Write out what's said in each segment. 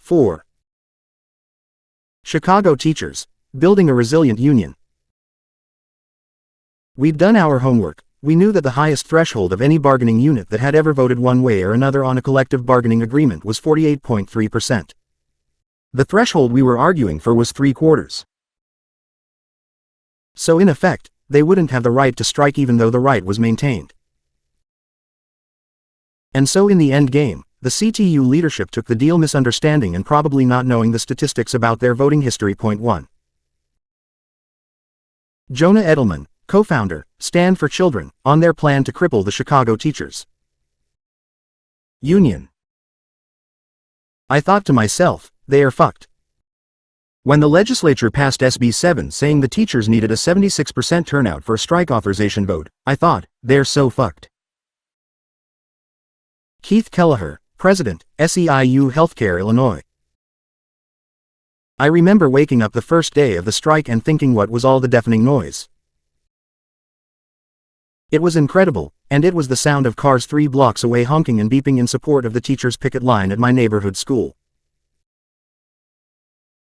4. Chicago teachers, building a resilient union. We'd done our homework. We knew that the highest threshold of any bargaining unit that had ever voted one way or another on a collective bargaining agreement was 48.3%. The threshold we were arguing for was 3/4. So in effect, they wouldn't have the right to strike even though the right was maintained. And so in the end game, the CTU leadership took the deal misunderstanding and probably not knowing the statistics about their voting history. Point 1. Jonah Edelman, co-founder, Stand for Children, on their plan to cripple the Chicago teachers union. I thought to myself, they are fucked. When the legislature passed SB 7 saying the teachers needed a 76% turnout for a strike authorization vote, I thought, they're so fucked. Keith Kelleher, President, SEIU Healthcare Illinois. I remember waking up the first day of the strike and thinking, what was all the deafening noise? It was incredible, and it was the sound of cars 3 blocks away honking and beeping in support of the teachers' picket line at my neighborhood school.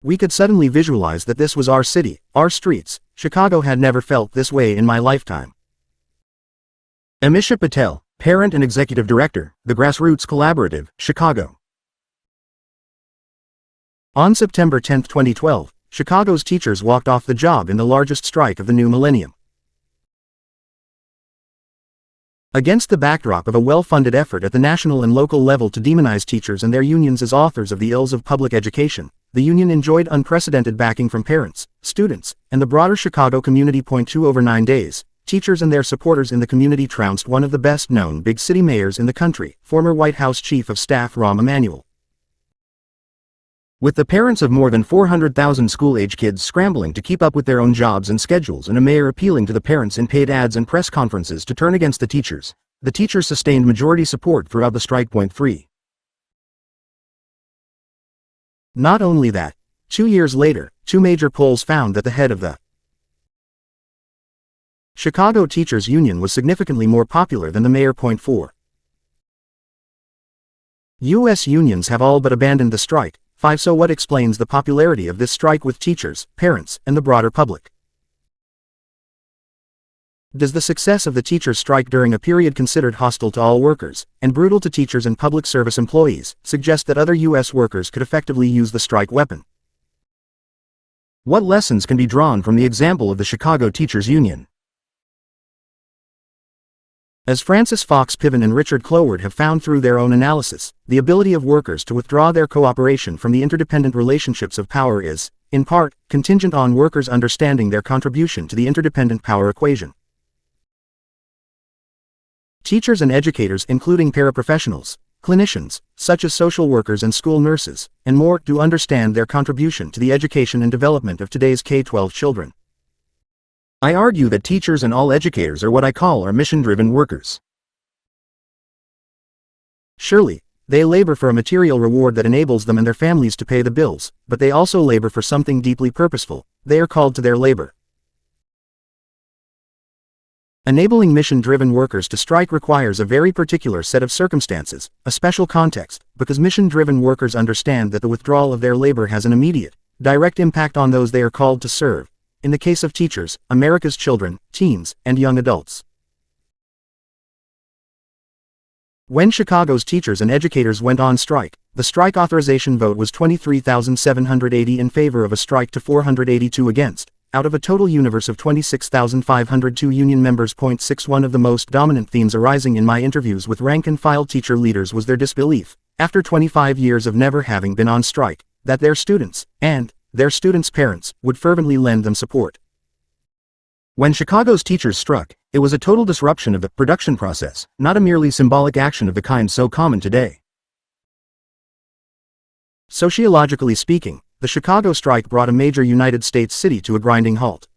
We could suddenly visualize that this was our city, our streets. Chicago had never felt this way in my lifetime. Amisha Patel, Parent and Executive Director, the Grassroots Collaborative, Chicago. On September 10, 2012, Chicago's teachers walked off the job in the largest strike of the new millennium. Against the backdrop of a well-funded effort at the national and local level to demonize teachers and their unions as authors of the ills of public education, the union enjoyed unprecedented backing from parents, students, and the broader Chicago community. 2 Over 9 days, teachers and their supporters in the community trounced one of the best-known big city mayors in the country, former White House Chief of Staff Rahm Emanuel. With the parents of more than 400,000 school-age kids scrambling to keep up with their own jobs and schedules and a mayor appealing to the parents in paid ads and press conferences to turn against the teachers sustained majority support throughout the strike. 3. Not only that, 2 years later, 2 major polls found that the head of the Chicago Teachers Union was significantly more popular than the mayor. 4. U.S. unions have all but abandoned the strike. 5. So what explains the popularity of this strike with teachers, parents, and the broader public? Does the success of the teachers' strike during a period considered hostile to all workers, and brutal to teachers and public service employees, suggest that other U.S. workers could effectively use the strike weapon? What lessons can be drawn from the example of the Chicago Teachers Union? As Francis Fox Piven and Richard Cloward have found through their own analysis, the ability of workers to withdraw their cooperation from the interdependent relationships of power is, in part, contingent on workers understanding their contribution to the interdependent power equation. Teachers and educators, including paraprofessionals, clinicians, such as social workers and school nurses, and more, do understand their contribution to the education and development of today's K-12 children. I argue that teachers and all educators are what I call our mission-driven workers. Surely, they labor for a material reward that enables them and their families to pay the bills, but they also labor for something deeply purposeful. They are called to their labor. Enabling mission-driven workers to strike requires a very particular set of circumstances, a special context, because mission-driven workers understand that the withdrawal of their labor has an immediate, direct impact on those they are called to serve. In the case of teachers, America's children, teens, and young adults. When Chicago's teachers and educators went on strike, the strike authorization vote was 23,780 in favor of a strike to 482 against, out of a total universe of 26,502 union members. 6 One of the most dominant themes arising in my interviews with rank-and-file teacher leaders was their disbelief, after 25 years of never having been on strike, that their students, and their students' parents, would fervently lend them support. When Chicago's teachers struck, it was a total disruption of the production process, not a merely symbolic action of the kind so common today. Sociologically speaking, the Chicago strike brought a major United States city to a grinding halt.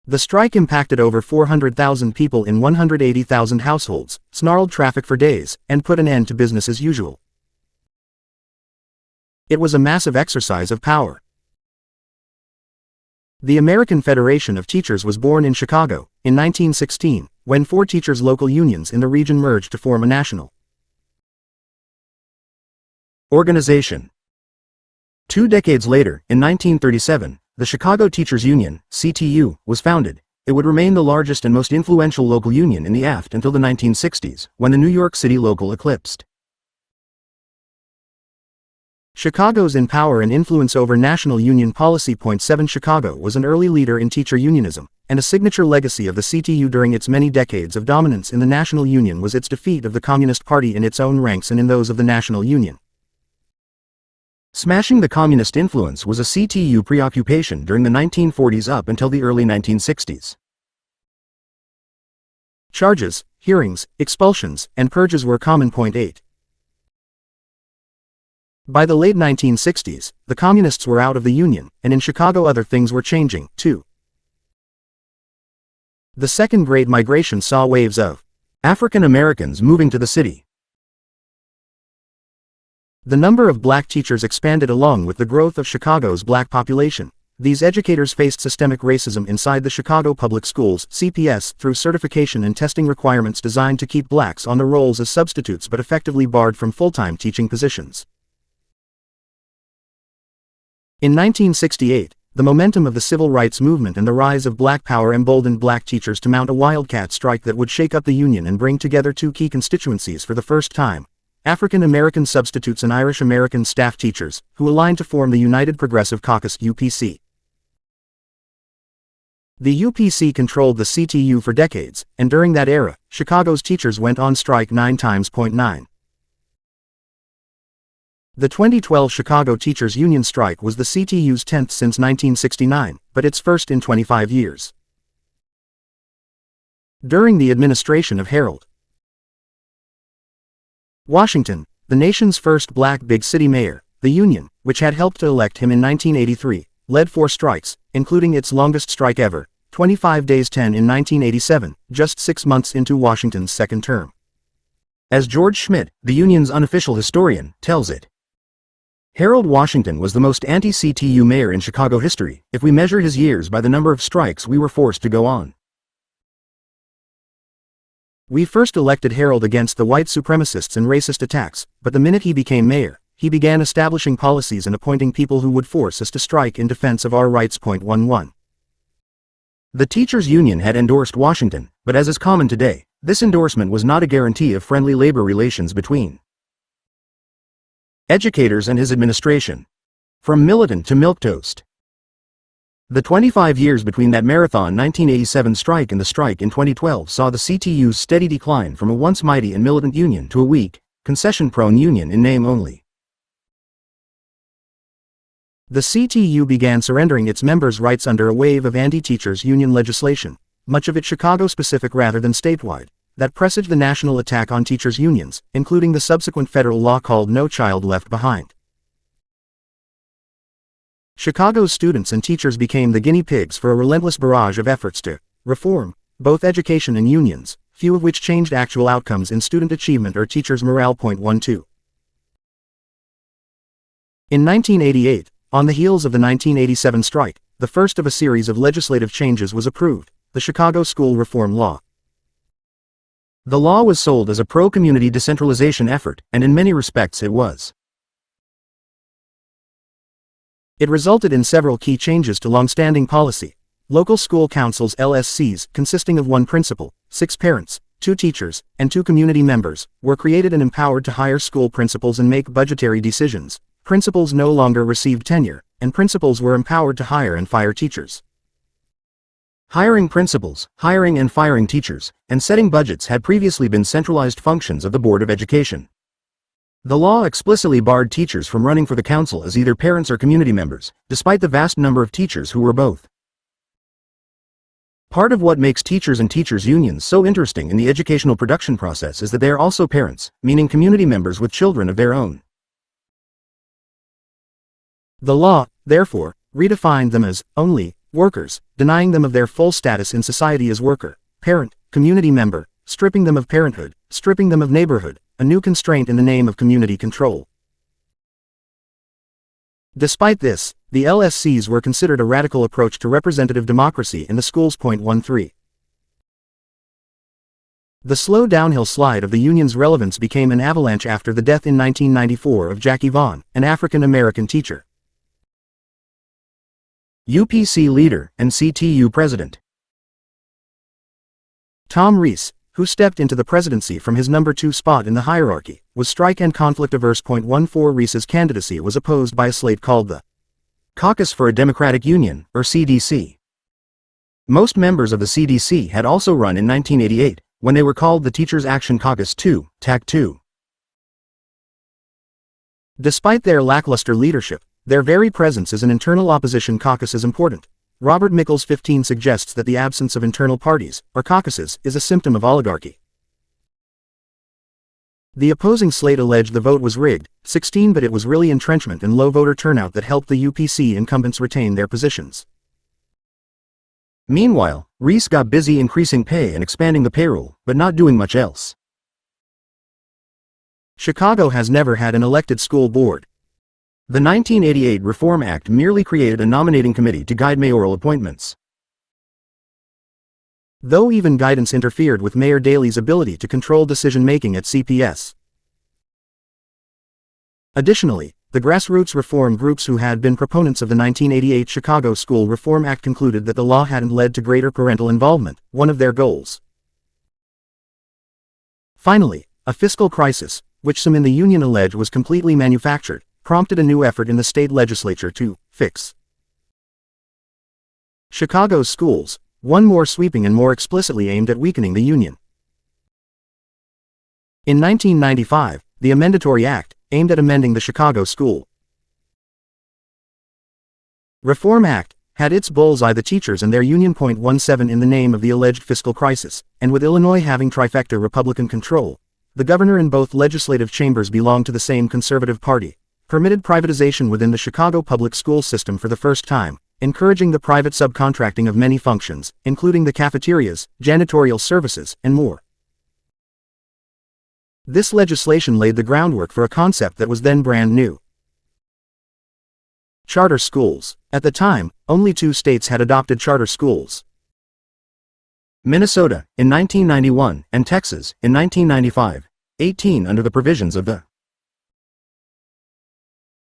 The strike impacted over 400,000 people in 180,000 households, snarled traffic for days, and put an end to business as usual. It was a massive exercise of power. The American Federation of Teachers was born in Chicago, in 1916, when 4 teachers' local unions in the region merged to form a national Organization. 2 decades later, in 1937, the Chicago Teachers Union, CTU, was founded. It would remain the largest and most influential local union in the AFT until the 1960s, when the New York City local eclipsed Chicago's in power and influence over national union policy. 7 Chicago was an early leader in teacher unionism, and a signature legacy of the CTU during its many decades of dominance in the national union was its defeat of the Communist Party in its own ranks and in those of the national union. Smashing the communist influence was a CTU preoccupation during the 1940s up until the early 1960s. Charges, hearings, expulsions, and purges were common. 8. By the late 1960s, the communists were out of the union, and in Chicago other things were changing, too. The Second Great Migration saw waves of African Americans moving to the city. The number of black teachers expanded along with the growth of Chicago's black population. These educators faced systemic racism inside the Chicago Public Schools (CPS) through certification and testing requirements designed to keep blacks on the rolls as substitutes but effectively barred from full-time teaching positions. In 1968, the momentum of the civil rights movement and the rise of black power emboldened black teachers to mount a wildcat strike that would shake up the union and bring together two key constituencies for the first time: African American substitutes and Irish American staff teachers, who aligned to form the United Progressive Caucus (UPC). The UPC controlled the CTU for decades, and during that era, Chicago's teachers went on strike 9 times. 9. The 2012 Chicago Teachers Union strike was the CTU's 10th since 1969, but its first in 25 years. During the administration of Harold Washington, the nation's first black big city mayor, the union, which had helped to elect him in 1983, led 4 strikes, including its longest strike ever, 25 days 10 in 1987, just 6 months into Washington's second term. As George Schmidt, the union's unofficial historian, tells it, Harold Washington was the most anti-CTU mayor in Chicago history, if we measure his years by the number of strikes we were forced to go on. We first elected Harold against the white supremacists and racist attacks, but the minute he became mayor, he began establishing policies and appointing people who would force us to strike in defense of our rights. 11. The teachers' union had endorsed Washington, but as is common today, this endorsement was not a guarantee of friendly labor relations between educators and his administration. From militant to milquetoast. The 25 years between that marathon 1987 strike and the strike in 2012 saw the CTU's steady decline from a once mighty and militant union to a weak, concession-prone union in name only. The CTU began surrendering its members' rights under a wave of anti-teachers union legislation, much of it Chicago-specific rather than statewide, that presaged the national attack on teachers' unions, including the subsequent federal law called No Child Left Behind. Chicago's students and teachers became the guinea pigs for a relentless barrage of efforts to reform both education and unions, few of which changed actual outcomes in student achievement or teachers' morale. 12. In 1988, on the heels of the 1987 strike, the first of a series of legislative changes was approved, the Chicago School Reform Law. The law was sold as a pro-community decentralization effort, and in many respects it was. It resulted in several key changes to long-standing policy. Local school councils (LSCs), consisting of 1 principal, 6 parents, 2 teachers, and 2 community members, were created and empowered to hire school principals and make budgetary decisions. Principals no longer received tenure, and principals were empowered to hire and fire teachers. Hiring principals, hiring and firing teachers, and setting budgets had previously been centralized functions of the Board of Education. The law explicitly barred teachers from running for the council as either parents or community members, despite the vast number of teachers who were both. Part of what makes teachers and teachers' unions so interesting in the educational production process is that they are also parents, meaning community members with children of their own. The law, therefore, redefined them as only workers, denying them of their full status in society as worker, parent, community member, stripping them of parenthood, stripping them of neighborhood, a new constraint in the name of community control. Despite this, the LSCs were considered a radical approach to representative democracy in the schools. 13. The slow downhill slide of the Union's relevance became an avalanche after the death in 1994 of Jackie Vaughn, an African-American teacher. UPC leader and CTU president. Tom Rees, who stepped into the presidency from his number 2 spot in the hierarchy, was strike and conflict averse. 14 Rees's candidacy was opposed by a slate called the Caucus for a Democratic Union, or CDC. Most members of the CDC had also run in 1988, when they were called the Teachers Action Caucus 2, TAC 2. Despite their lackluster leadership, their very presence as an internal opposition caucus is important. Robert Michels 15 suggests that the absence of internal parties, or caucuses, is a symptom of oligarchy. The opposing slate alleged the vote was rigged, 16, but it was really entrenchment and low voter turnout that helped the UPC incumbents retain their positions. Meanwhile, Rees got busy increasing pay and expanding the payroll, but not doing much else. Chicago has never had an elected school board. The 1988 Reform Act merely created a nominating committee to guide mayoral appointments. Though even guidance interfered with Mayor Daley's ability to control decision-making at CPS. Additionally, the grassroots reform groups who had been proponents of the 1988 Chicago School Reform Act concluded that the law hadn't led to greater parental involvement, one of their goals. Finally, a fiscal crisis, which some in the union allege was completely manufactured, prompted a new effort in the state legislature to fix Chicago's schools, one more sweeping and more explicitly aimed at weakening the union. In 1995, the Amendatory Act, aimed at amending the Chicago School Reform Act, had its bullseye the teachers and their union. 17 in the name of the alleged fiscal crisis, and with Illinois having trifecta Republican control, the governor and both legislative chambers belonged to the same conservative party, permitted privatization within the Chicago public school system for the first time, encouraging the private subcontracting of many functions, including the cafeterias, janitorial services, and more. This legislation laid the groundwork for a concept that was then brand new. Charter schools. At the time, only 2 states had adopted charter schools. Minnesota, in 1991, and Texas, in 1995, 18 under the provisions of the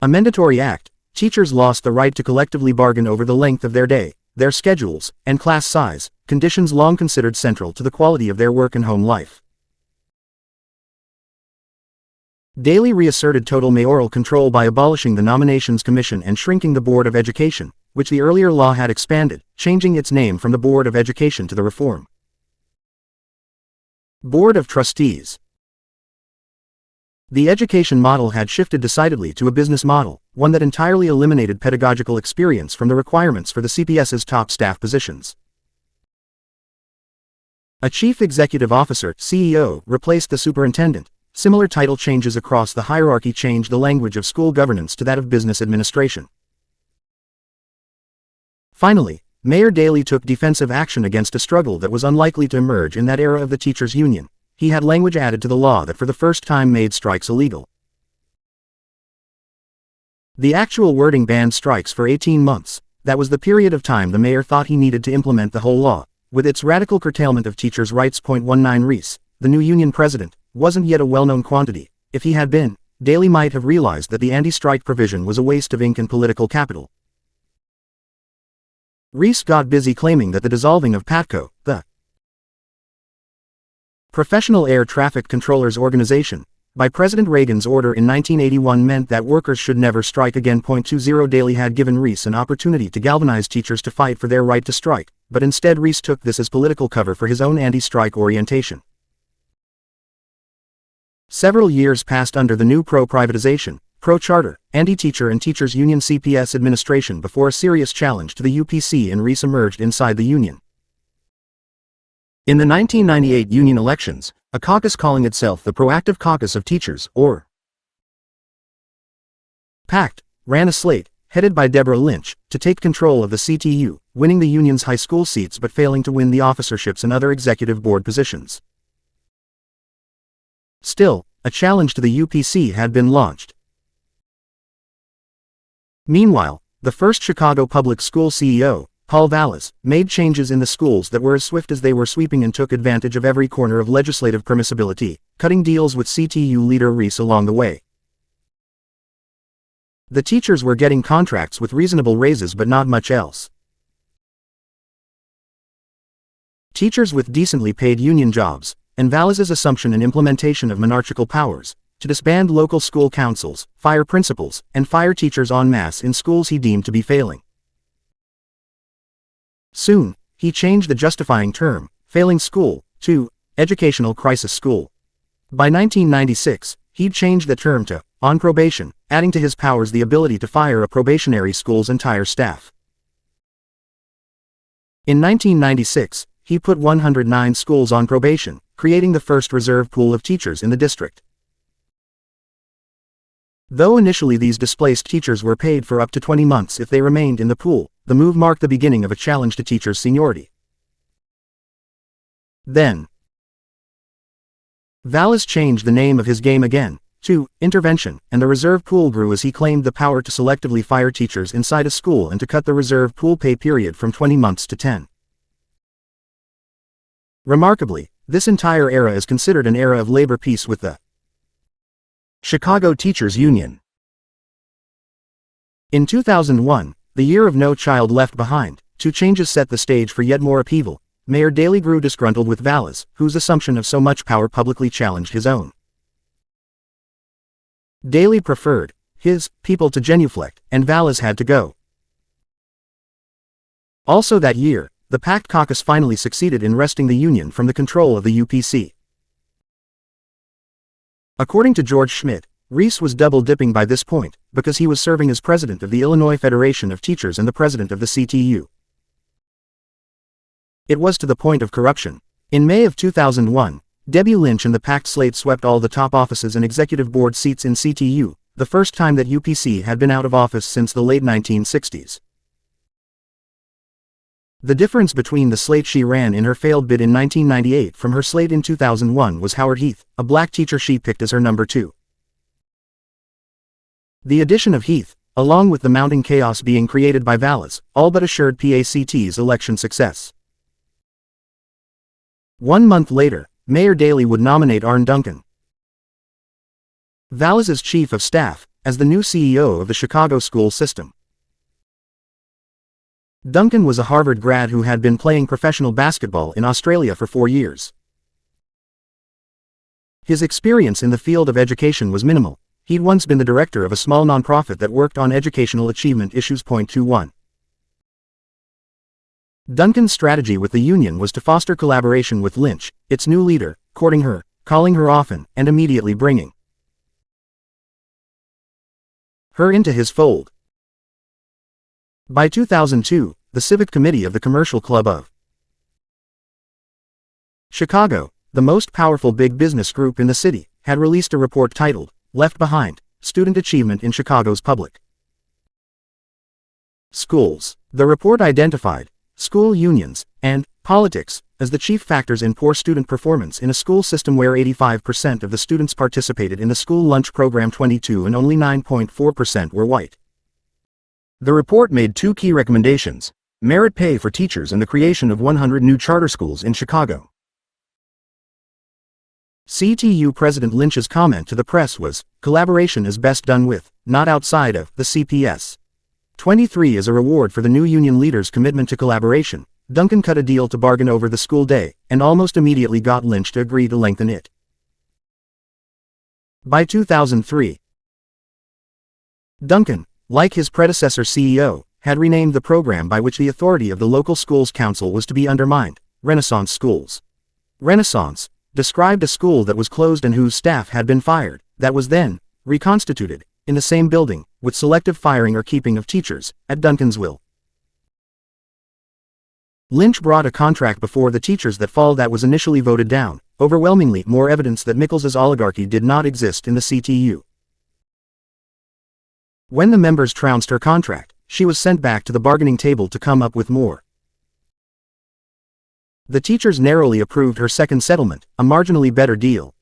Amendatory Act. Teachers lost the right to collectively bargain over the length of their day, their schedules, and class size, conditions long considered central to the quality of their work and home life. Daley reasserted total mayoral control by abolishing the Nominations Commission and shrinking the Board of Education, which the earlier law had expanded, changing its name from the Board of Education to the Reform Board of Trustees. The education model had shifted decidedly to a business model, one that entirely eliminated pedagogical experience from the requirements for the CPS's top staff positions. A chief executive officer (CEO) replaced the superintendent. Similar title changes across the hierarchy changed the language of school governance to that of business administration. Finally, Mayor Daley took defensive action against a struggle that was unlikely to emerge in that era of the teachers' union. He had language added to the law that for the first time made strikes illegal. The actual wording banned strikes for 18 months. That was the period of time the mayor thought he needed to implement the whole law, with its radical curtailment of teachers' rights. 19 Rees, the new union president, wasn't yet a well-known quantity. If he had been, Daley might have realized that the anti-strike provision was a waste of ink and political capital. Rees got busy claiming that the dissolving of PATCO, the Professional Air Traffic Controllers Organization, by President Reagan's order in 1981 meant that workers should never strike again. 20 Daley had given Rees an opportunity to galvanize teachers to fight for their right to strike, but instead Rees took this as political cover for his own anti-strike orientation. Several years passed under the new pro-privatization, pro-charter, anti-teacher and teachers union CPS administration before a serious challenge to the UPC and Rees emerged inside the union. In the 1998 union elections, a caucus calling itself the Proactive Caucus of Teachers, or PACT, ran a slate, headed by Deborah Lynch, to take control of the CTU, winning the union's high school seats but failing to win the officerships and other executive board positions. Still, a challenge to the UPC had been launched. Meanwhile, the first Chicago public school CEO, Paul Vallis, made changes in the schools that were as swift as they were sweeping and took advantage of every corner of legislative permissibility, cutting deals with CTU leader Rees along the way. The teachers were getting contracts with reasonable raises but not much else. Teachers with decently paid union jobs, and Vallis's assumption and implementation of monarchical powers, to disband local school councils, fire principals, and fire teachers en masse in schools he deemed to be failing. Soon, he changed the justifying term, failing school, to educational crisis school. By 1996, he'd changed the term to on probation, adding to his powers the ability to fire a probationary school's entire staff. In 1996, he put 109 schools on probation, creating the first reserve pool of teachers in the district. Though initially these displaced teachers were paid for up to 20 months if they remained in the pool, the move marked the beginning of a challenge to teachers' seniority. Then, Vallis changed the name of his game again, to intervention, and the reserve pool grew as he claimed the power to selectively fire teachers inside a school and to cut the reserve pool pay period from 20 months to 10. Remarkably, this entire era is considered an era of labor peace with the Chicago Teachers Union. In 2001, the year of No Child Left Behind, two changes set the stage for yet more upheaval. Mayor Daley grew disgruntled with Vallis, whose assumption of so much power publicly challenged his own. Daley preferred his people to genuflect, and Vallis had to go. Also that year, the PACT caucus finally succeeded in wresting the union from the control of the UPC. According to George Schmidt, Rees was double-dipping by this point, because he was serving as president of the Illinois Federation of Teachers and the president of the CTU. It was to the point of corruption. In May of 2001, Debbie Lynch and the PACT slate swept all the top offices and executive board seats in CTU, the first time that UPC had been out of office since the late 1960s. The difference between the slate she ran in her failed bid in 1998 from her slate in 2001 was Howard Heath, a black teacher she picked as her number 2. The addition of Heath, along with the mounting chaos being created by Vallis, all but assured PACT's election success. 1 month later, Mayor Daley would nominate Arne Duncan, Vallis's chief of staff, as the new CEO of the Chicago school system. Duncan was a Harvard grad who had been playing professional basketball in Australia for 4 years. His experience in the field of education was minimal. He'd once been the director of a small nonprofit that worked on educational achievement issues. 21. Duncan's strategy with the union was to foster collaboration with Lynch, its new leader, courting her, calling her often, and immediately bringing her into his fold. By 2002, the Civic Committee of the Commercial Club of Chicago, the most powerful big business group in the city, had released a report titled, Left Behind, Student Achievement in Chicago's Public Schools. The report identified school unions, and politics, as the chief factors in poor student performance in a school system where 85% of the students participated in the school lunch program 22 and only 9.4% were white. The report made 2 key recommendations: merit pay for teachers and the creation of 100 new charter schools in Chicago. CTU President Lynch's comment to the press was, collaboration is best done with, not outside of, the CPS. 23 as a reward for the new union leader's commitment to collaboration, Duncan cut a deal to bargain over the school day, and almost immediately got Lynch to agree to lengthen it. By 2003, Duncan, like his predecessor CEO, had renamed the program by which the authority of the local schools council was to be undermined, Renaissance Schools. Renaissance described a school that was closed and whose staff had been fired, that was then reconstituted, in the same building, with selective firing or keeping of teachers, at Duncan's will. Lynch brought a contract before the teachers that fall that was initially voted down, overwhelmingly more evidence that Mickles's oligarchy did not exist in the CTU. When the members trounced her contract, she was sent back to the bargaining table to come up with more. The teachers narrowly approved her second settlement, a marginally better deal.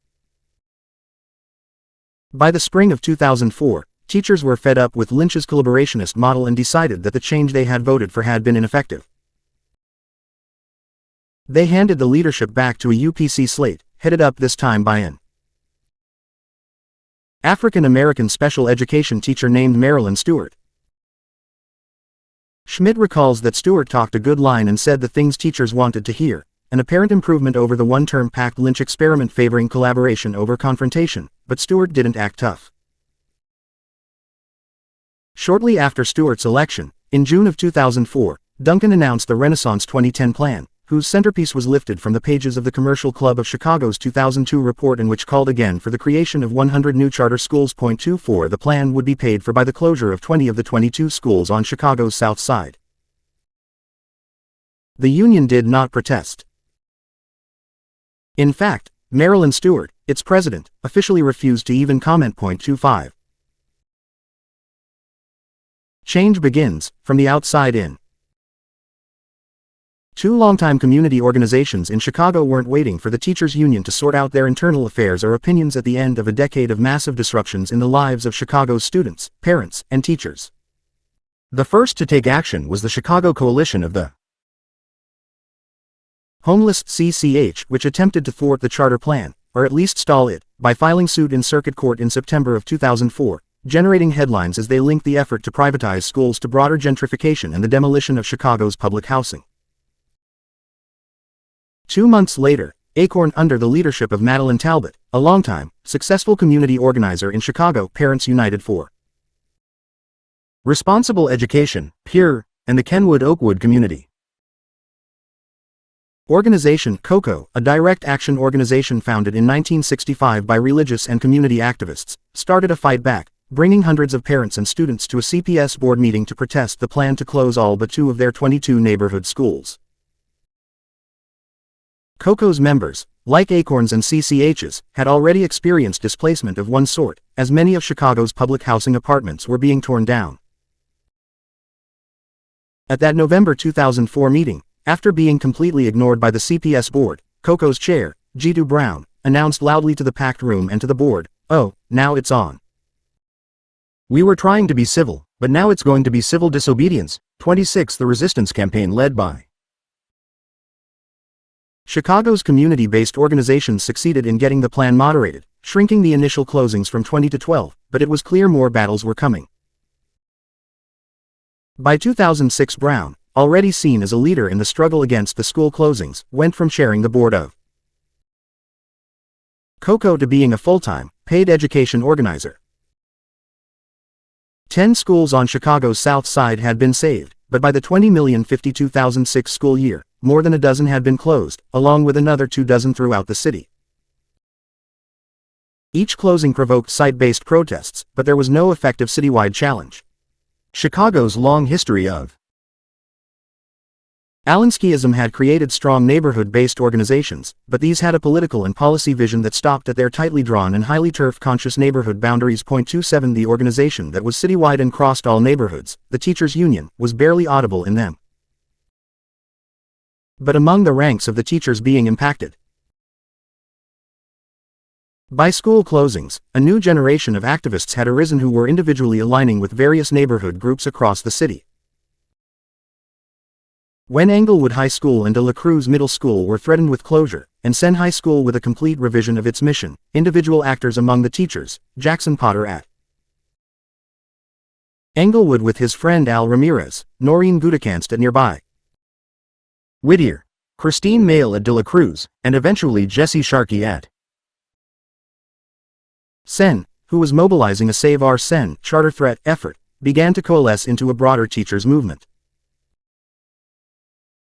By the spring of 2004, teachers were fed up with Lynch's collaborationist model and decided that the change they had voted for had been ineffective. They handed the leadership back to a UPC slate, headed up this time by an African-American special education teacher named Marilyn Stewart. Schmidt recalls that Stewart talked a good line and said the things teachers wanted to hear, an apparent improvement over the one-term packed Lynch experiment favoring collaboration over confrontation, but Stewart didn't act tough. Shortly after Stewart's election, in June of 2004, Duncan announced the Renaissance 2010 plan, whose centerpiece was lifted from the pages of the Commercial Club of Chicago's 2002 report, in which called again for the creation of 100 new charter schools. 24 The plan would be paid for by the closure of 20 of the 22 schools on Chicago's South Side. The union did not protest. In fact, Marilyn Stewart, its president, officially refused to even comment. 25 Change begins, from the outside in. Two longtime community organizations in Chicago weren't waiting for the teachers' union to sort out their internal affairs or opinions at the end of a decade of massive disruptions in the lives of Chicago's students, parents, and teachers. The first to take action was the Chicago Coalition of the Homeless, CCH, which attempted to thwart the charter plan, or at least stall it, by filing suit in circuit court in September of 2004, generating headlines as they linked the effort to privatize schools to broader gentrification and the demolition of Chicago's public housing. 2 months later, Acorn, under the leadership of Madeline Talbot, a longtime, successful community organizer in Chicago, Parents United for Responsible Education, PURE, and the Kenwood-Oakwood community organization, COCO, a direct action organization founded in 1965 by religious and community activists, started a fight back, bringing hundreds of parents and students to a CPS board meeting to protest the plan to close all but 2 of their 22 neighborhood schools. COCO's members, like Acorns and CCH's, had already experienced displacement of one sort, as many of Chicago's public housing apartments were being torn down. At that November 2004 meeting, after being completely ignored by the CPS board, COCO's chair, Jitu Brown, announced loudly to the packed room and to the board, "Oh, now it's on. We were trying to be civil, but now it's going to be civil disobedience." 26 The resistance campaign led by Chicago's community-based organizations succeeded in getting the plan moderated, shrinking the initial closings from 20 to 12, but it was clear more battles were coming. By 2006, Brown, already seen as a leader in the struggle against the school closings, went from chairing the board of COCO to being a full-time, paid education organizer. 10 schools on Chicago's South Side had been saved, but by the 20,052,006 school year, more than a dozen had been closed, along with another 24 throughout the city. Each closing provoked site-based protests, but there was no effective citywide challenge. Chicago's long history of Alinskyism had created strong neighborhood-based organizations, but these had a political and policy vision that stopped at their tightly drawn and highly turf-conscious neighborhood boundaries. 27 The organization that was citywide and crossed all neighborhoods, the Teachers Union, was barely audible in them. But among the ranks of the teachers being impacted by school closings, a new generation of activists had arisen who were individually aligning with various neighborhood groups across the city. When Englewood High School and De La Cruz Middle School were threatened with closure, and Senn High School with a complete revision of its mission, individual actors among the teachers, Jackson Potter at Englewood with his friend Al Ramirez, Noreen Gutekunst at nearby Whittier, Christine Mail at De La Cruz, and eventually Jesse Sharkey at Senn, who was mobilizing a Save Our Senn charter threat effort, began to coalesce into a broader teachers' movement.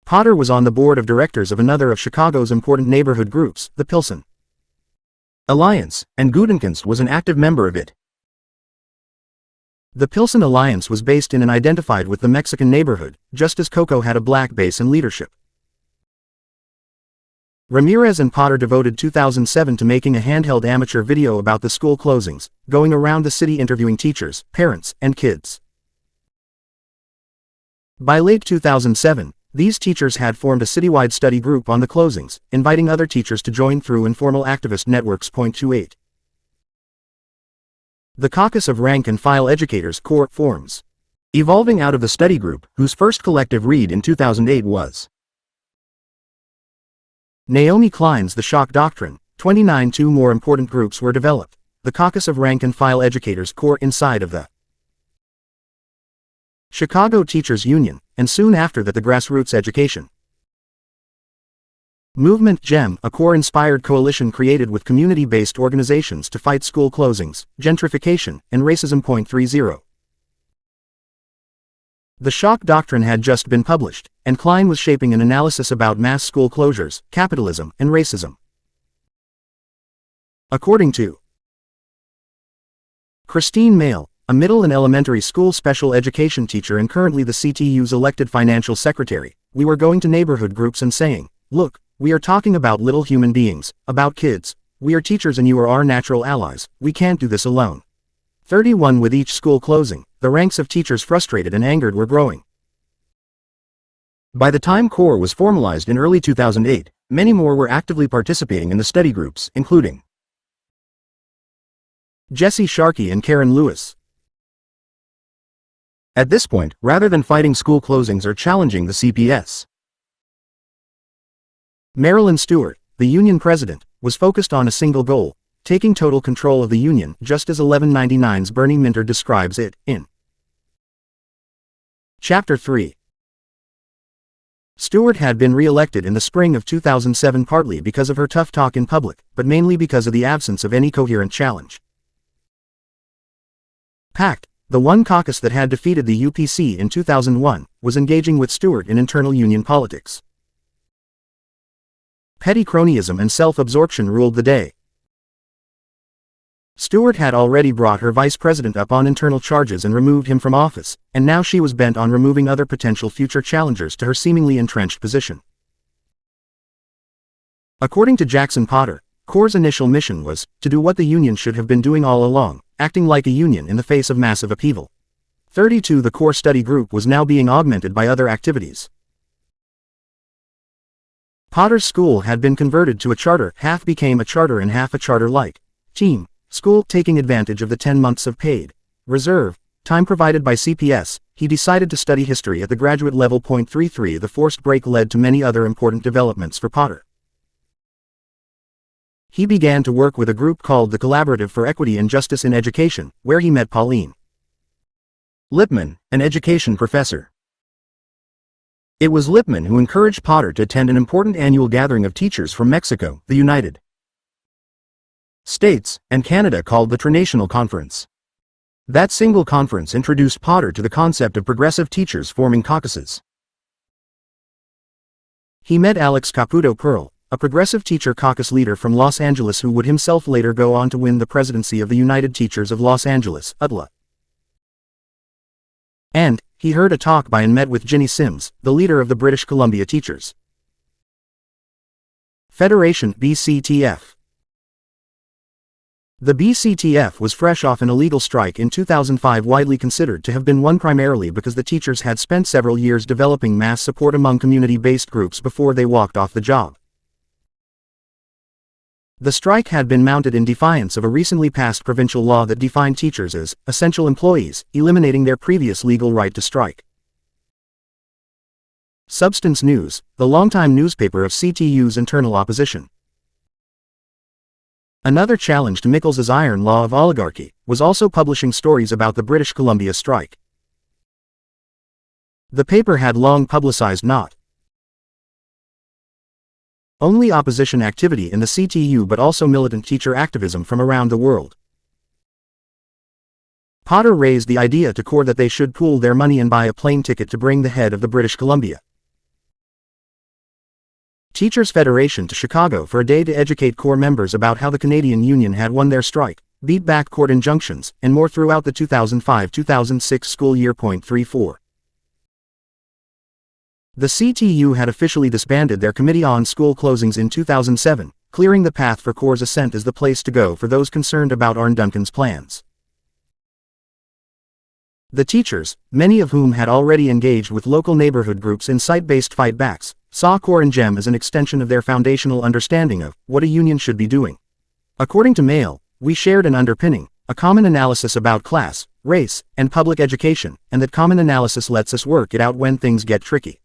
Potter was on the board of directors of another of Chicago's important neighborhood groups, the Pilsen Alliance, and Gutekunst was an active member of it. The Pilsen Alliance was based in and identified with the Mexican neighborhood, just as COCO had a black base and leadership. Ramirez and Potter devoted 2007 to making a handheld amateur video about the school closings, going around the city interviewing teachers, parents, and kids. By late 2007, these teachers had formed a citywide study group on the closings, inviting other teachers to join through informal activist networks. 28 The Caucus of Rank-and-File Educators Core forms, evolving out of the study group, whose first collective read in 2008 was Naomi Klein's The Shock Doctrine, 29. Two more important groups were developed: the caucus of rank-and-file educators core inside of the Chicago Teachers Union, and soon after that the Grassroots Education Movement GEM, a core-inspired coalition created with community-based organizations to fight school closings, gentrification, and racism. 30. The Shock Doctrine had just been published, and Klein was shaping an analysis about mass school closures, capitalism, and racism. According to Christine Mail, a middle and elementary school special education teacher and currently the CTU's elected financial secretary, we were going to neighborhood groups and saying, "Look, we are talking about little human beings, about kids. We are teachers and you are our natural allies. We can't do this alone." 31. With each school closing, the ranks of teachers frustrated and angered were growing. By the time CORE was formalized in early 2008, many more were actively participating in the study groups, including Jesse Sharkey and Karen Lewis. At this point, rather than fighting school closings or challenging the CPS, Marilyn Stewart, the union president, was focused on a single goal: taking total control of the union, just as 1199's Bernie Minter describes it, in Chapter 3. Stewart had been re-elected in the spring of 2007 partly because of her tough talk in public, but mainly because of the absence of any coherent challenge. PACT, the one caucus that had defeated the UPC in 2001, was engaging with Stewart in internal union politics. Petty cronyism and self-absorption ruled the day. Stewart had already brought her vice president up on internal charges and removed him from office, and now she was bent on removing other potential future challengers to her seemingly entrenched position. According to Jackson Potter, CORE's initial mission was to do what the union should have been doing all along, acting like a union in the face of massive upheaval. 32. The CORE study group was now being augmented by other activities. Potter's school had been converted to a charter, half became a charter and half a charter-like team school. Taking advantage of the 10 months of paid reserve time provided by CPS, he decided to study history at the graduate level. 33. The forced break led to many other important developments for Potter. He began to work with a group called the Collaborative for Equity and Justice in Education, where he met Pauline Lipman, an education professor. It was Lipman who encouraged Potter to attend an important annual gathering of teachers from Mexico, the United States, and Canada called the Trinational Conference. That single conference introduced Potter to the concept of progressive teachers forming caucuses. He met Alex Caputo Pearl, a progressive teacher caucus leader from Los Angeles who would himself later go on to win the presidency of the United Teachers of Los Angeles, UTLA. And he heard a talk by and met with Ginny Sims, the leader of the British Columbia Teachers Federation, BCTF. The BCTF was fresh off an illegal strike in 2005, widely considered to have been won primarily because the teachers had spent several years developing mass support among community-based groups before they walked off the job. The strike had been mounted in defiance of a recently passed provincial law that defined teachers as essential employees, eliminating their previous legal right to strike. Substance News, the longtime newspaper of CTU's internal opposition. Another challenge to Mickles's iron law of oligarchy was also publishing stories about the British Columbia strike. The paper had long publicized not only opposition activity in the CTU but also militant teacher activism from around the world. Potter raised the idea to CORE that they should pool their money and buy a plane ticket to bring the head of the British Columbia Teachers Federation to Chicago for a day to educate CORE members about how the Canadian Union had won their strike, beat back court injunctions, and more throughout the 2005-2006 school year. 34. The CTU had officially disbanded their Committee on School Closings in 2007, clearing the path for CORE's ascent as the place to go for those concerned about Arne Duncan's plans. The teachers, many of whom had already engaged with local neighborhood groups in site-based fightbacks, saw CORE and GEM as an extension of their foundational understanding of what a union should be doing. According to Mail, we shared an underpinning, a common analysis about class, race, and public education, and that common analysis lets us work it out when things get tricky.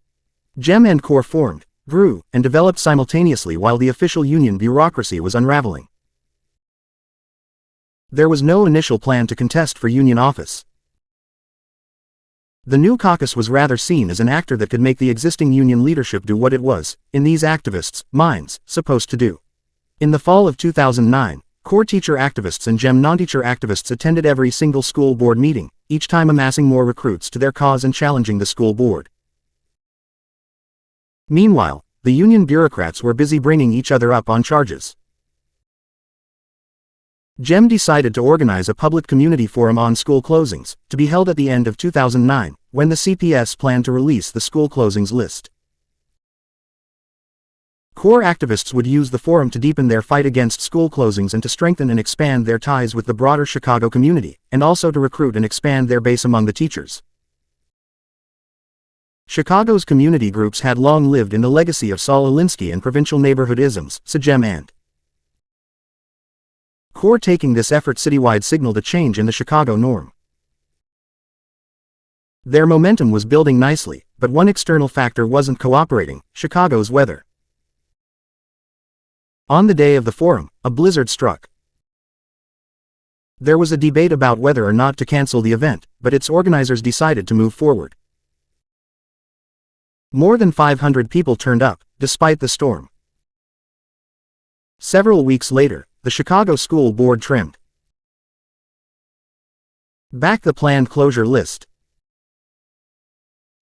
GEM and CORE formed, grew, and developed simultaneously while the official union bureaucracy was unraveling. There was no initial plan to contest for union office. The new caucus was rather seen as an actor that could make the existing union leadership do what it was, in these activists' minds, supposed to do. In the fall of 2009, core teacher activists and GEM non-teacher activists attended every single school board meeting, each time amassing more recruits to their cause and challenging the school board. Meanwhile, the union bureaucrats were busy bringing each other up on charges. GEM decided to organize a public community forum on school closings, to be held at the end of 2009, when the CPS planned to release the school closings list. Core activists would use the forum to deepen their fight against school closings and to strengthen and expand their ties with the broader Chicago community, and also to recruit and expand their base among the teachers. Chicago's community groups had long lived in the legacy of Saul Alinsky and provincial neighborhood-isms, GEM and Core taking this effort citywide signaled a change in the Chicago norm. Their momentum was building nicely, but one external factor wasn't cooperating: Chicago's weather. On the day of the forum, a blizzard struck. There was a debate about whether or not to cancel the event, but its organizers decided to move forward. More than 500 people turned up, despite the storm. Several weeks later, the Chicago School Board trimmed back the planned closure list.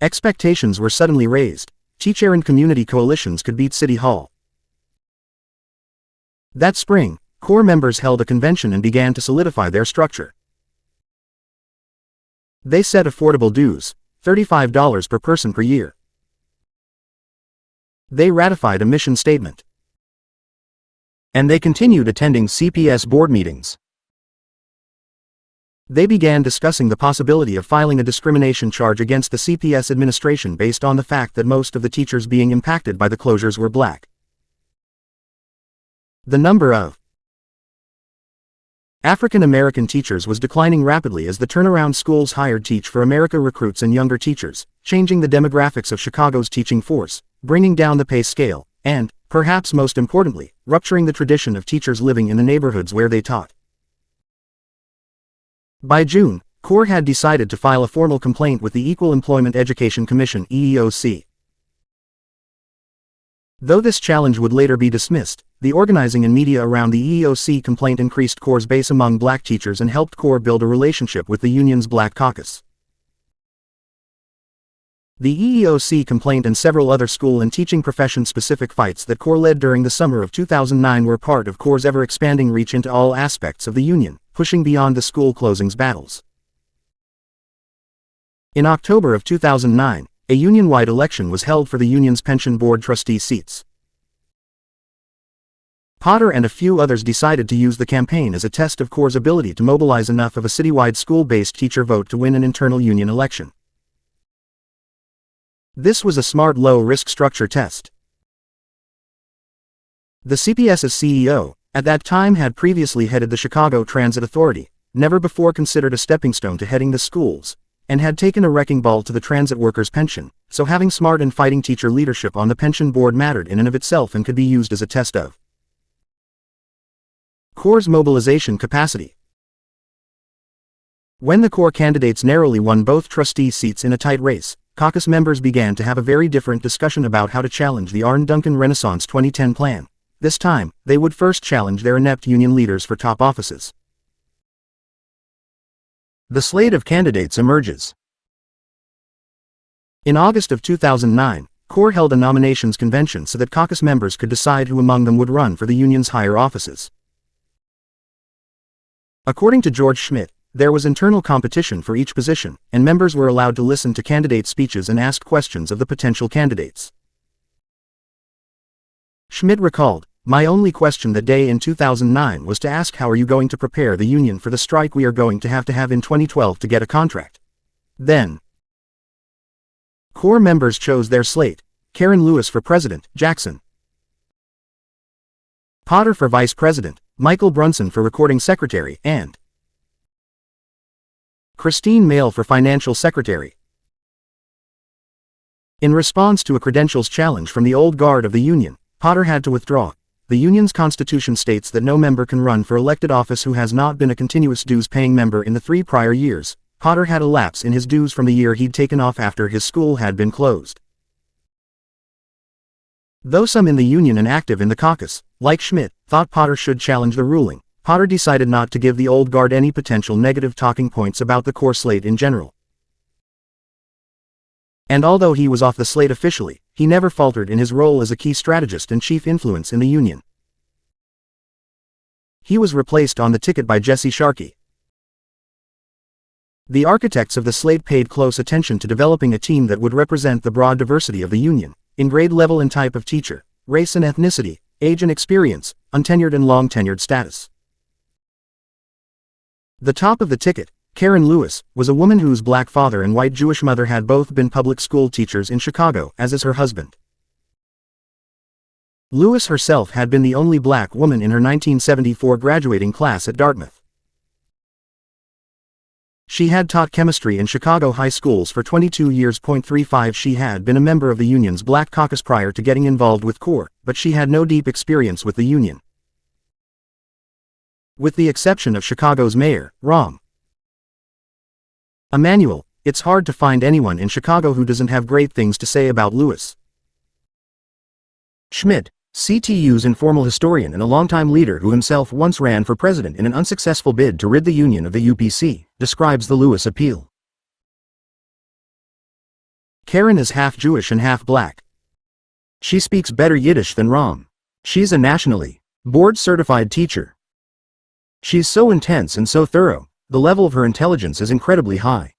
Expectations were suddenly raised. Teacher and community coalitions could beat City Hall. That spring, core members held a convention and began to solidify their structure. They set affordable dues, $35 per person per year. They ratified a mission statement. And they continued attending CPS board meetings. They began discussing the possibility of filing a discrimination charge against the CPS administration based on the fact that most of the teachers being impacted by the closures were black. The number of African American teachers was declining rapidly as the turnaround schools hired Teach for America recruits and younger teachers, changing the demographics of Chicago's teaching force, bringing down the pay scale, and, perhaps most importantly, rupturing the tradition of teachers living in the neighborhoods where they taught. By June, Core had decided to file a formal complaint with the Equal Employment Education Commission (EEOC). Though this challenge would later be dismissed, the organizing and media around the EEOC complaint increased Core's base among black teachers and helped Core build a relationship with the union's Black Caucus. The EEOC complaint and several other school and teaching profession-specific fights that Core led during the summer of 2009 were part of Core's ever-expanding reach into all aspects of the union, pushing beyond the school closings battles. In October of 2009, a union-wide election was held for the union's pension board trustee seats. Potter and a few others decided to use the campaign as a test of Core's ability to mobilize enough of a citywide school-based teacher vote to win an internal union election. This was a smart low-risk structure test. The CPS's CEO, at that time had previously headed the Chicago Transit Authority, never before considered a stepping stone to heading the schools, and had taken a wrecking ball to the transit workers' pension, so having smart and fighting teacher leadership on the pension board mattered in and of itself and could be used as a test of Core's mobilization capacity. When the Core candidates narrowly won both trustee seats in a tight race, caucus members began to have a very different discussion about how to challenge the Arne Duncan Renaissance 2010 plan. This time, they would first challenge their inept union leaders for top offices. The slate of candidates emerges. In August of 2009, Core held a nominations convention so that caucus members could decide who among them would run for the union's higher offices. According to George Schmidt, there was internal competition for each position, and members were allowed to listen to candidate speeches and ask questions of the potential candidates. Schmidt recalled, "My only question that day in 2009 was to ask how are you going to prepare the union for the strike we are going to have in 2012 to get a contract." Then, Core members chose their slate: Karen Lewis for president, Jackson Potter for vice president, Michael Brunson for recording secretary, and Christine Mail for financial secretary. In response to a credentials challenge from the old guard of the Union, Potter had to withdraw. The Union's constitution states that no member can run for elected office who has not been a continuous dues-paying member in the 3 prior years. Potter had a lapse in his dues from the year he'd taken off after his school had been closed. Though some in the Union and active in the caucus, like Schmidt, thought Potter should challenge the ruling, Potter decided not to give the old guard any potential negative talking points about the core slate in general. And although he was off the slate officially, he never faltered in his role as a key strategist and chief influence in the Union. He was replaced on the ticket by Jesse Sharkey. The architects of the slate paid close attention to developing a team that would represent the broad diversity of the Union, in grade level and type of teacher, race and ethnicity, age and experience, untenured and long-tenured status. The top of the ticket, Karen Lewis, was a woman whose black father and white Jewish mother had both been public school teachers in Chicago, as is her husband. Lewis herself had been the only black woman in her 1974 graduating class at Dartmouth. She had taught chemistry in Chicago high schools for 22 years. 35 She had been a member of the Union's Black Caucus prior to getting involved with CORE, but she had no deep experience with the Union. With the exception of Chicago's mayor, Rahm Emanuel, it's hard to find anyone in Chicago who doesn't have great things to say about Lewis. Schmidt, CTU's informal historian and a longtime leader who himself once ran for president in an unsuccessful bid to rid the Union of the UPC, describes the Lewis appeal. Karen is half Jewish and half black. She speaks better Yiddish than Rahm. She's a nationally board-certified teacher. She's so intense and so thorough. The level of her intelligence is incredibly high.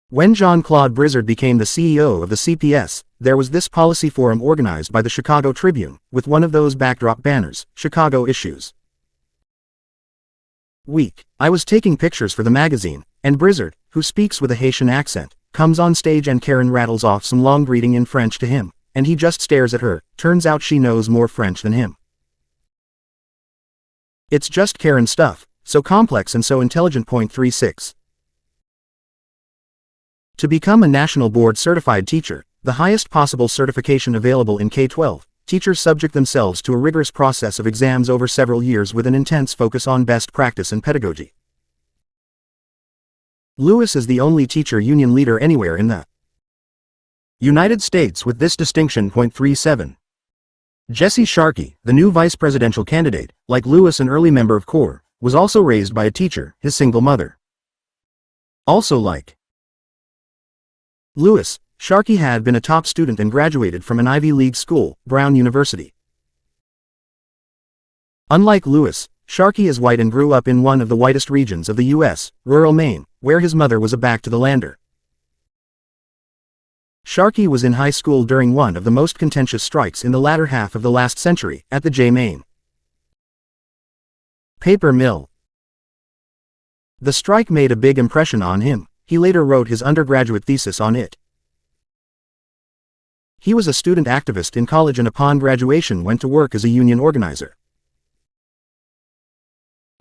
When Jean-Claude Brizzard became the CEO of the CPS, there was this policy forum organized by the Chicago Tribune, with one of those backdrop banners, Chicago Issues Week. I was taking pictures for the magazine, and Brizzard, who speaks with a Haitian accent, comes on stage and Karen rattles off some long greeting in French to him, and he just stares at her. Turns out she knows more French than him. It's just Karen stuff. So complex and so intelligent. 36. To become a national board-certified teacher, the highest possible certification available in K-12, teachers subject themselves to a rigorous process of exams over several years with an intense focus on best practice and pedagogy. Lewis is the only teacher union leader anywhere in the United States with this distinction. 37. Jesse Sharkey, the new vice presidential candidate, like Lewis an early member of CORE, was also raised by a teacher, his single mother. Also like Lewis, Sharkey had been a top student and graduated from an Ivy League school, Brown University. Unlike Lewis, Sharkey is white and grew up in one of the whitest regions of the U.S., rural Maine, where his mother was a back-to-the-lander. Sharkey was in high school during one of the most contentious strikes in the latter half of the last century, at the J. Maine paper mill. The strike made a big impression on him. He later wrote his undergraduate thesis on it. He was a student activist in college and upon graduation went to work as a union organizer.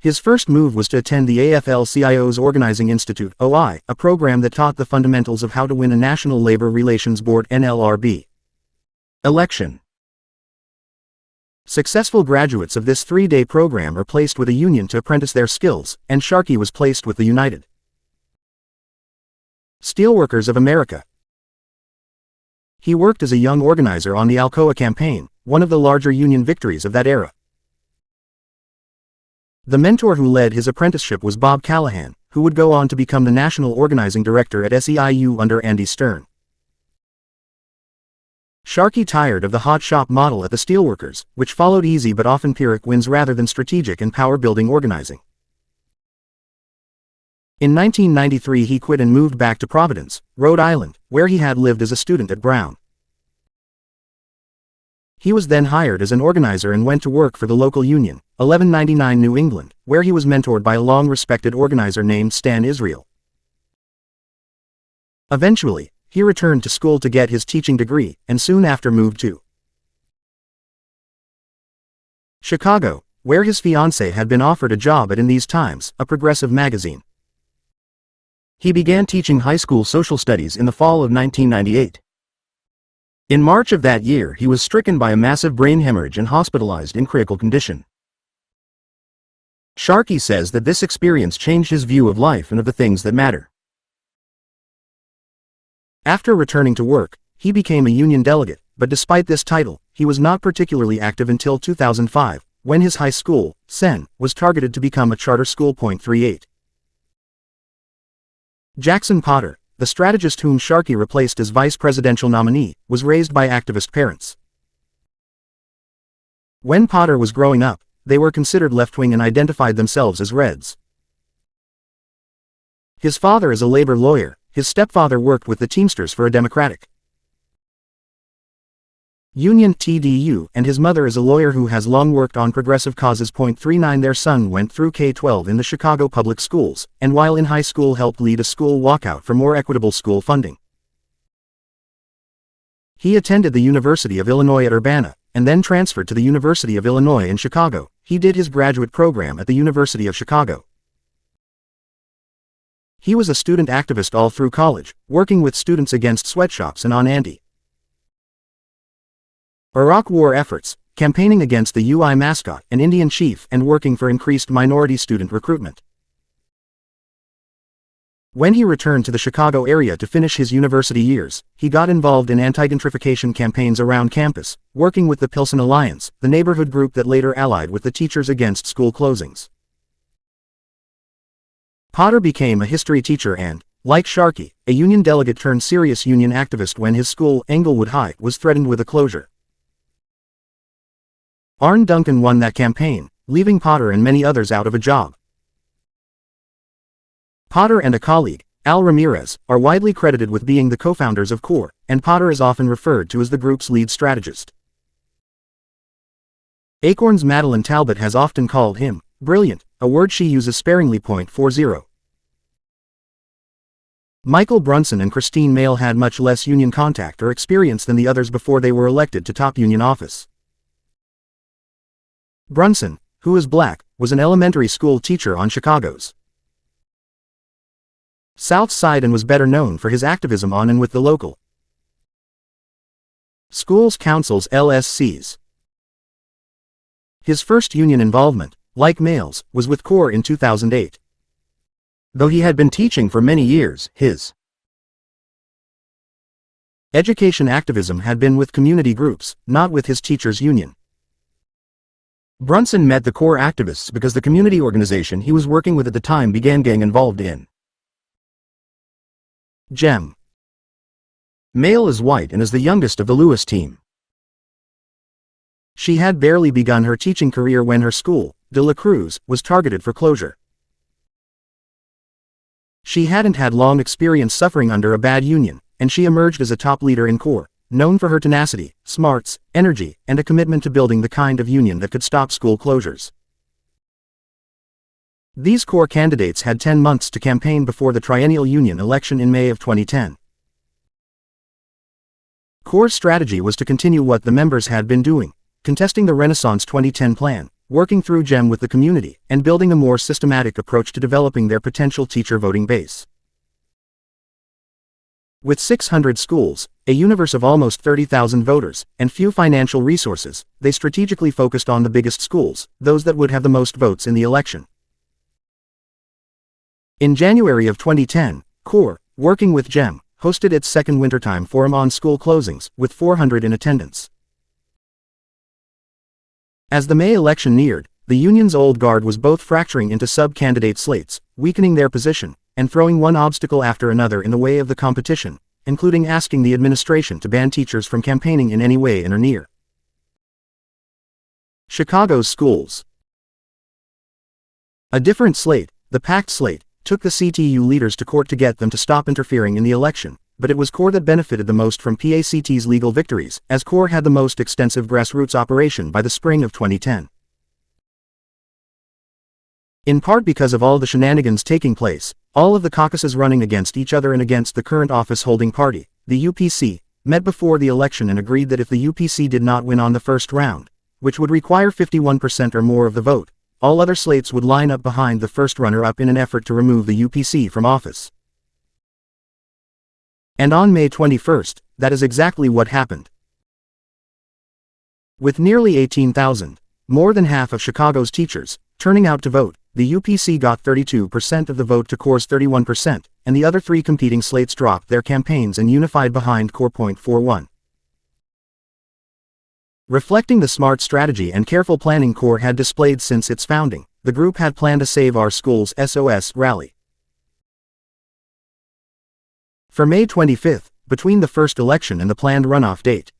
His first move was to attend the AFL-CIO's Organizing Institute, OI, a program that taught the fundamentals of how to win a National Labor Relations Board (NLRB) election. Successful graduates of this 3-day program are placed with a union to apprentice their skills, and Sharkey was placed with the United Steelworkers of America. He worked as a young organizer on the Alcoa campaign, one of the larger union victories of that era. The mentor who led his apprenticeship was Bob Callahan, who would go on to become the national organizing director at SEIU under Andy Stern. Sharkey tired of the hot shop model at the Steelworkers, which followed easy but often Pyrrhic wins rather than strategic and power-building organizing. In 1993 he quit and moved back to Providence, Rhode Island, where he had lived as a student at Brown. He was then hired as an organizer and went to work for the local union, 1199 New England, where he was mentored by a long-respected organizer named Stan Israel. Eventually, he returned to school to get his teaching degree, and soon after moved to Chicago, where his fiancée had been offered a job at In These Times, a progressive magazine. He began teaching high school social studies in the fall of 1998. In March of that year, he was stricken by a massive brain hemorrhage and hospitalized in critical condition. Sharkey says that this experience changed his view of life and of the things that matter. After returning to work, he became a union delegate, but despite this title, he was not particularly active until 2005, when his high school, Sen, was targeted to become a charter school. 38. Jackson Potter, the strategist whom Sharkey replaced as vice presidential nominee, was raised by activist parents. When Potter was growing up, they were considered left-wing and identified themselves as Reds. His father is a labor lawyer, his stepfather worked with the Teamsters for a Democratic Union (TDU), and his mother is a lawyer who has long worked on progressive causes. 39 Their son went through K-12 in the Chicago public schools, and while in high school helped lead a school walkout for more equitable school funding. He attended the University of Illinois at Urbana, and then transferred to the University of Illinois in Chicago. He did his graduate program at the University of Chicago. He was a student activist all through college, working with students against sweatshops and on anti-Iraq war efforts, campaigning against the UI mascot and Indian chief, and working for increased minority student recruitment. When he returned to the Chicago area to finish his university years, he got involved in anti-gentrification campaigns around campus, working with the Pilsen Alliance, the neighborhood group that later allied with the Teachers Against School Closings. Potter became a history teacher and, like Sharkey, a union delegate turned serious union activist when his school, Englewood High, was threatened with a closure. Arne Duncan won that campaign, leaving Potter and many others out of a job. Potter and a colleague, Al Ramirez, are widely credited with being the co-founders of CORE, and Potter is often referred to as the group's lead strategist. Acorn's Madeline Talbot has often called him brilliant, a word she uses sparingly. 40. Michael Brunson and Christine Mail had much less union contact or experience than the others before they were elected to top union office. Brunson, who is black, was an elementary school teacher on Chicago's South Side and was better known for his activism on and with the local schools councils (LSCs). His first union involvement, like Mail's, was with CORE in 2008. Though he had been teaching for many years, his education activism had been with community groups, not with his teachers' union. Brunson met the CORE activists because the community organization he was working with at the time began getting involved in GEM. Mail is white and is the youngest of the Lewis team. She had barely begun her teaching career when her school, De La Cruz, was targeted for closure. She hadn't had long experience suffering under a bad union, and she emerged as a top leader in CORE, known for her tenacity, smarts, energy, and a commitment to building the kind of union that could stop school closures. These CORE candidates had 10 months to campaign before the triennial union election in May of 2010. CORE's strategy was to continue what the members had been doing, contesting the Renaissance 2010 plan, working through GEM with the community, and building a more systematic approach to developing their potential teacher voting base. With 600 schools, a universe of almost 30,000 voters, and few financial resources, they strategically focused on the biggest schools, those that would have the most votes in the election. In January of 2010, CORE, working with GEM, hosted its second wintertime forum on school closings, with 400 in attendance. As the May election neared, the union's old guard was both fracturing into sub-candidate slates, weakening their position, and throwing one obstacle after another in the way of the competition, including asking the administration to ban teachers from campaigning in any way in or near Chicago's schools. A different slate, the packed slate, took the CTU leaders to court to get them to stop interfering in the election, but it was CORE that benefited the most from PACT's legal victories, as CORE had the most extensive grassroots operation by the spring of 2010. In part because of all the shenanigans taking place, all of the caucuses running against each other and against the current office-holding party, the UPC, met before the election and agreed that if the UPC did not win on the first round, which would require 51% or more of the vote, all other slates would line up behind the first runner-up in an effort to remove the UPC from office. And on May 21st, that is exactly what happened. With nearly 18,000, more than half of Chicago's teachers, turning out to vote, the UPC got 32% of the vote to CORE's 31%, and the other three competing slates dropped their campaigns and unified behind CORE. 41. Reflecting the smart strategy and careful planning CORE had displayed since its founding, the group had planned a Save Our Schools SOS rally. For May 25, between the first election and the planned runoff date,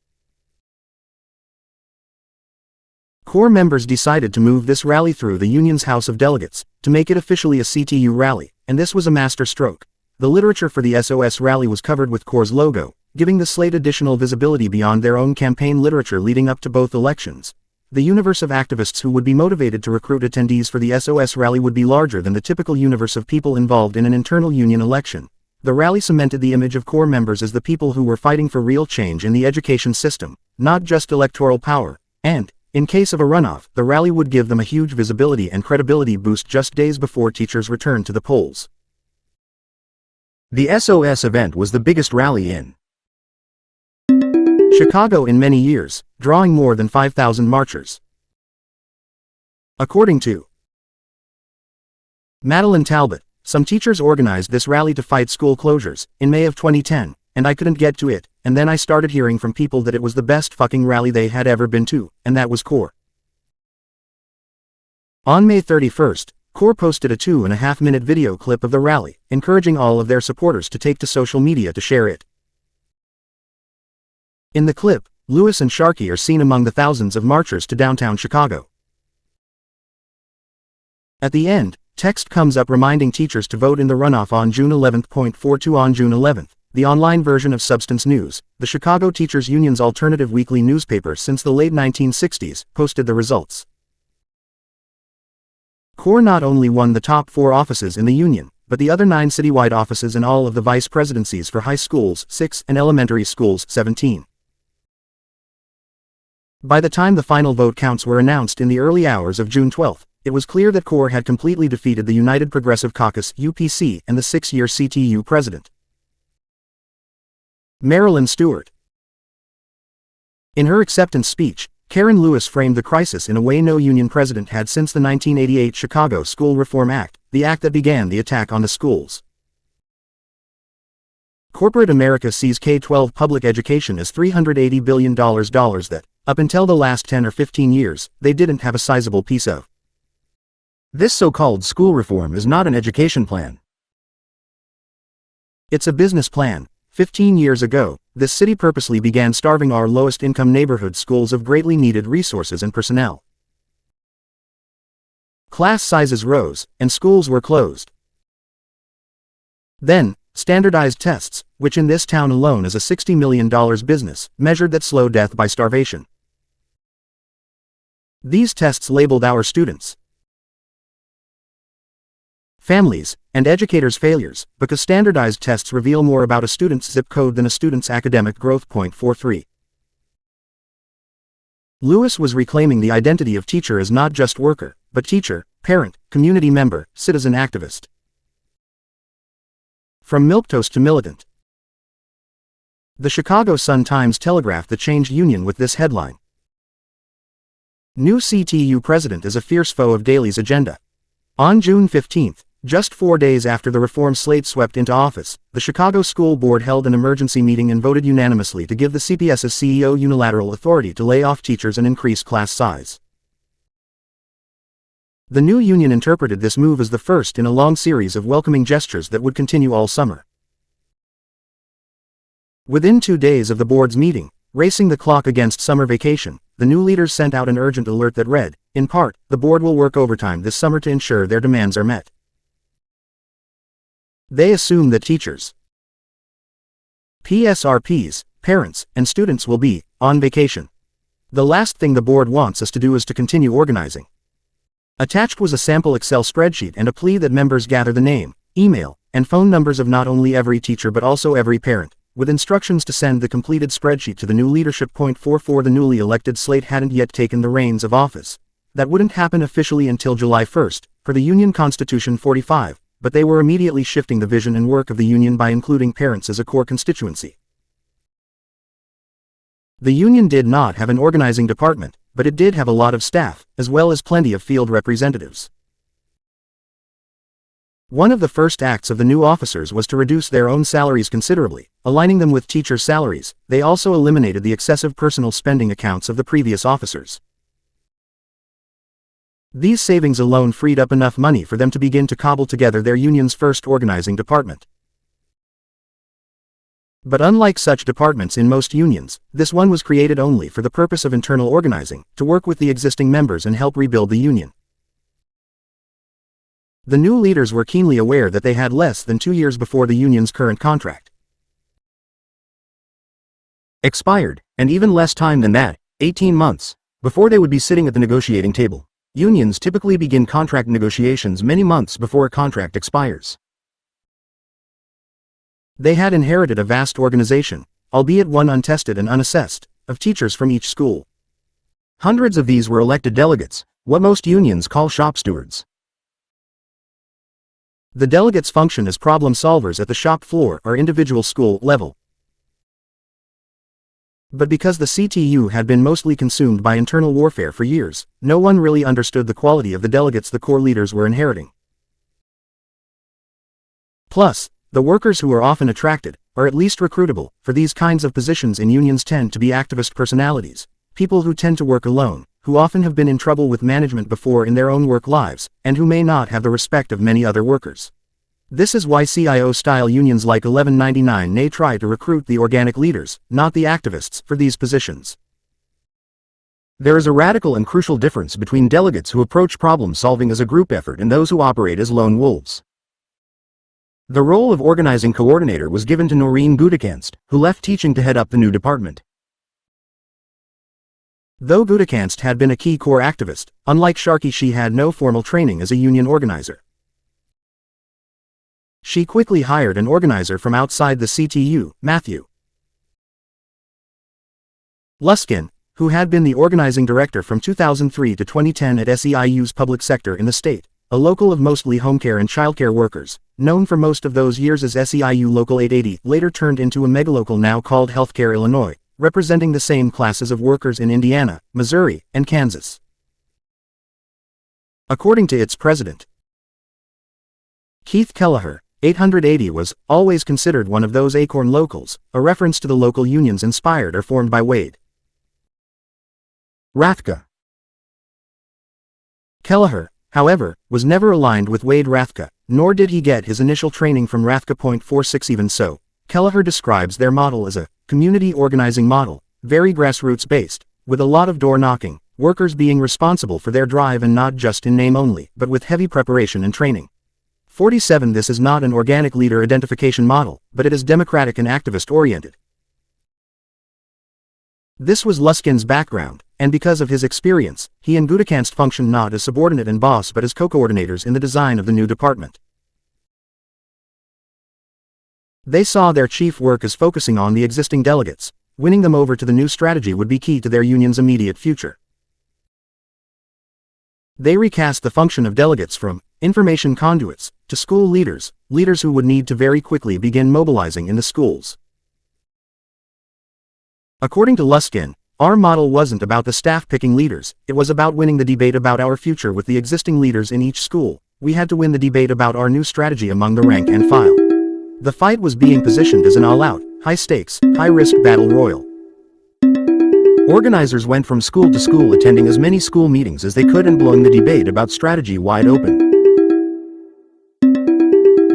CORE members decided to move this rally through the union's House of Delegates, to make it officially a CTU rally, and this was a master stroke. The literature for the SOS rally was covered with CORE's logo, giving the slate additional visibility beyond their own campaign literature leading up to both elections. The universe of activists who would be motivated to recruit attendees for the SOS rally would be larger than the typical universe of people involved in an internal union election. The rally cemented the image of CORE members as the people who were fighting for real change in the education system, not just electoral power, and, in case of a runoff, the rally would give them a huge visibility and credibility boost just days before teachers returned to the polls. The SOS event was the biggest rally in Chicago in many years, drawing more than 5,000 marchers. According to Madeline Talbot, some teachers organized this rally to fight school closures, in May of 2010, and I couldn't get to it, and then I started hearing from people that it was the best fucking rally they had ever been to, and that was CORE. On May 31st, CORE posted a 2.5-minute video clip of the rally, encouraging all of their supporters to take to social media to share it. In the clip, Lewis and Sharkey are seen among the thousands of marchers to downtown Chicago. At the end, text comes up reminding teachers to vote in the runoff on June 11th. On June 11th, the online version of Substance News, the Chicago Teachers Union's alternative weekly newspaper since the late 1960s, posted the results. CORE not only won the top 4 offices in the union, but the other 9 citywide offices and all of the vice presidencies for high schools 6 and elementary schools 17. By the time the final vote counts were announced in the early hours of June 12, it was clear that CORE had completely defeated the United Progressive Caucus (UPC) and the 6-year CTU president, Marilyn Stewart. In her acceptance speech, Karen Lewis framed the crisis in a way no union president had since the 1988 Chicago School Reform Act, the act that began the attack on the schools. Corporate America sees K-12 public education as $380 billion that, up until the last 10 or 15 years, they didn't have a sizable piece of. This so-called school reform is not an education plan. It's a business plan. 15 years ago, this city purposely began starving our lowest-income neighborhood schools of greatly needed resources and personnel. Class sizes rose, and schools were closed. Then, standardized tests, which in this town alone is a $60 million business, measured that slow death by starvation. These tests labeled our students, families, and educators' failures, because standardized tests reveal more about a student's zip code than a student's academic growth. 43. Lewis was reclaiming the identity of teacher as not just worker, but teacher, parent, community member, citizen activist. From milquetoast to militant. The Chicago Sun-Times telegraphed the changed union with this headline: New CTU president is a fierce foe of Daley's agenda. On June 15, just 4 days after the reform slate swept into office, the Chicago School Board held an emergency meeting and voted unanimously to give the CPS's CEO unilateral authority to lay off teachers and increase class size. The new union interpreted this move as the first in a long series of welcoming gestures that would continue all summer. Within 2 days of the board's meeting, racing the clock against summer vacation, the new leaders sent out an urgent alert that read, in part, the board will work overtime this summer to ensure their demands are met. They assume that teachers, PSRPs, parents, and students will be on vacation. The last thing the board wants us to do is to continue organizing. Attached was a sample Excel spreadsheet and a plea that members gather the name, email, and phone numbers of not only every teacher but also every parent, with instructions to send the completed spreadsheet to the new leadership. 44 The newly elected slate hadn't yet taken the reins of office. That wouldn't happen officially until July 1, per the Union Constitution 45, but they were immediately shifting the vision and work of the union by including parents as a core constituency. The union did not have an organizing department, but it did have a lot of staff, as well as plenty of field representatives. One of the first acts of the new officers was to reduce their own salaries considerably, aligning them with teachers' salaries. They also eliminated the excessive personal spending accounts of the previous officers. These savings alone freed up enough money for them to begin to cobble together their union's first organizing department. But unlike such departments in most unions, this one was created only for the purpose of internal organizing, to work with the existing members and help rebuild the union. The new leaders were keenly aware that they had less than 2 years before the union's current contract expired, and even less time than that, 18 months, before they would be sitting at the negotiating table. Unions typically begin contract negotiations many months before a contract expires. They had inherited a vast organization, albeit one untested and unassessed, of teachers from each school. Hundreds of these were elected delegates, what most unions call shop stewards. The delegates function as problem solvers at the shop floor or individual school level. But because the CTU had been mostly consumed by internal warfare for years, no one really understood the quality of the delegates the core leaders were inheriting. Plus, the workers who are often attracted, or at least recruitable, for these kinds of positions in unions tend to be activist personalities, people who tend to work alone, who often have been in trouble with management before in their own work lives, and who may not have the respect of many other workers. This is why CIO-style unions like 1199 try to recruit the organic leaders, not the activists, for these positions. There is a radical and crucial difference between delegates who approach problem solving as a group effort and those who operate as lone wolves. The role of organizing coordinator was given to Noreen Gutekunst, who left teaching to head up the new department. Though Gutekunst had been a key core activist, unlike Sharkey, she had no formal training as a union organizer. She quickly hired an organizer from outside the CTU, Matthew Luskin, who had been the organizing director from 2003 to 2010 at SEIU's public sector in the state, a local of mostly home care and childcare workers, known for most of those years as SEIU Local 880, later turned into a megalocal now called Healthcare Illinois, representing the same classes of workers in Indiana, Missouri, and Kansas. According to its president, Keith Kelleher, 880 was always considered one of those acorn locals, a reference to the local unions inspired or formed by Wade Rathke. Kelleher, however, was never aligned with Wade Rathke, nor did he get his initial training from Rathke. 46 Even so, Kelleher describes their model as a community organizing model, very grassroots-based, with a lot of door-knocking, workers being responsible for their drive and not just in name only, but with heavy preparation and training. 47 This is not an organic leader identification model, but it is democratic and activist-oriented. This was Luskin's background, and because of his experience, he and Gutekunst functioned not as subordinate and boss but as co-coordinators in the design of the new department. They saw their chief work as focusing on the existing delegates. Winning them over to the new strategy would be key to their union's immediate future. They recast the function of delegates from information conduits to school leaders, leaders who would need to very quickly begin mobilizing in the schools. According to Luskin, our model wasn't about the staff picking leaders, it was about winning the debate about our future with the existing leaders in each school. We had to win the debate about our new strategy among the rank and file. The fight was being positioned as an all-out, high-stakes, high-risk battle royal. Organizers went from school to school attending as many school meetings as they could and blowing the debate about strategy wide open.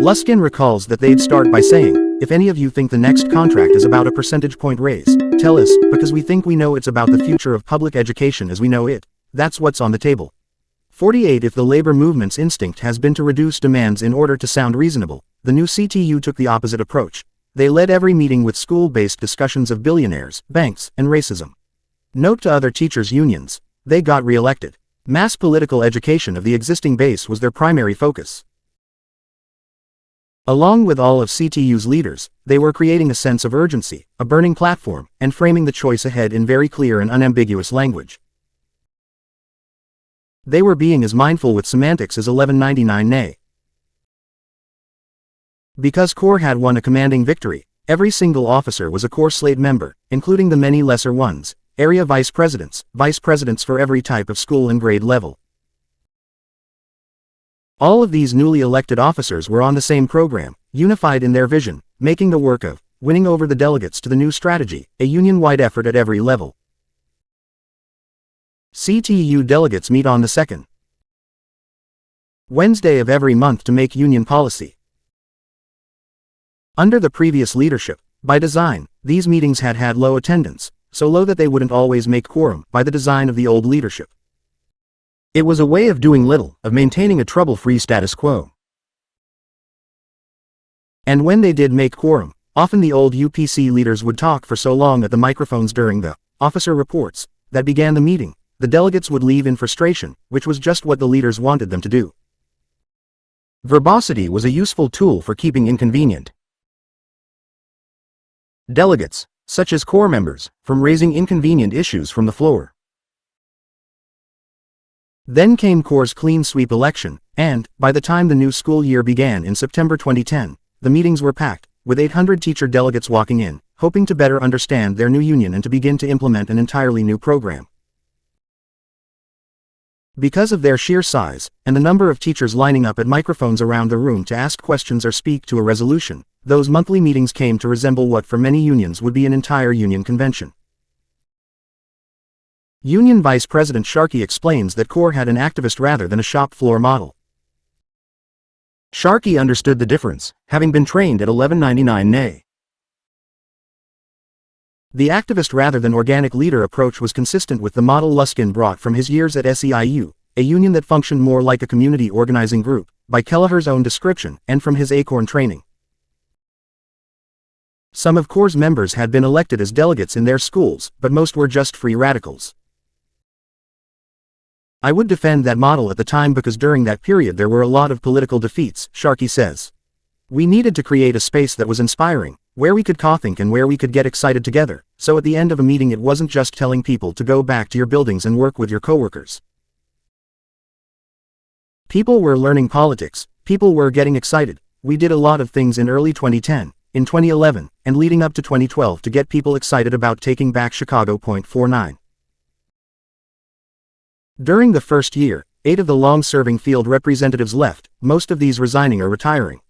Luskin recalls that they'd start by saying, "If any of you think the next contract is about a percentage point raise, tell us, because we think we know it's about the future of public education as we know it. That's what's on the table." 48 If the labor movement's instinct has been to reduce demands in order to sound reasonable, the new CTU took the opposite approach. They led every meeting with school-based discussions of billionaires, banks, and racism. Note to other teachers' unions, they got re-elected. Mass political education of the existing base was their primary focus. Along with all of CTU's leaders, they were creating a sense of urgency, a burning platform, and framing the choice ahead in very clear and unambiguous language. They were being as mindful with semantics as 1199 nay. Because Corps had won a commanding victory, every single officer was a Corps slate member, including the many lesser ones, area vice presidents for every type of school and grade level. All of these newly elected officers were on the same program, unified in their vision, making the work of winning over the delegates to the new strategy a union-wide effort at every level. CTU delegates meet on the second Wednesday of every month to make union policy. Under the previous leadership, by design, these meetings had low attendance, so low that they wouldn't always make quorum by the design of the old leadership. It was a way of doing little, of maintaining a trouble-free status quo. And when they did make quorum, often the old UPC leaders would talk for so long at the microphones during the officer reports that began the meeting, the delegates would leave in frustration, which was just what the leaders wanted them to do. Verbosity was a useful tool for keeping inconvenient delegates, such as Corps members, from raising inconvenient issues from the floor. Then came Corps' clean sweep election, and, by the time the new school year began in September 2010, the meetings were packed, with 800 teacher delegates walking in, hoping to better understand their new union and to begin to implement an entirely new program. Because of their sheer size, and the number of teachers lining up at microphones around the room to ask questions or speak to a resolution, those monthly meetings came to resemble what for many unions would be an entire union convention. Union Vice President Sharkey explains that Corps had an activist rather than a shop floor model. Sharkey understood the difference, having been trained at 1199 NA. The activist rather than organic leader approach was consistent with the model Luskin brought from his years at SEIU, a union that functioned more like a community organizing group, by Kelleher's own description, and from his Acorn training. Some of Corps' members had been elected as delegates in their schools, but most were just free radicals. I would defend that model at the time because during that period there were a lot of political defeats, Sharkey says. We needed to create a space that was inspiring, where we could co-think and where we could get excited together, so at the end of a meeting it wasn't just telling people to go back to your buildings and work with your coworkers. People were learning politics, people were getting excited. We did a lot of things in early 2010, in 2011, and leading up to 2012 to get people excited about taking back Chicago. 49. During the first year, 8 of the long-serving field representatives left, most of these resigning or retiring.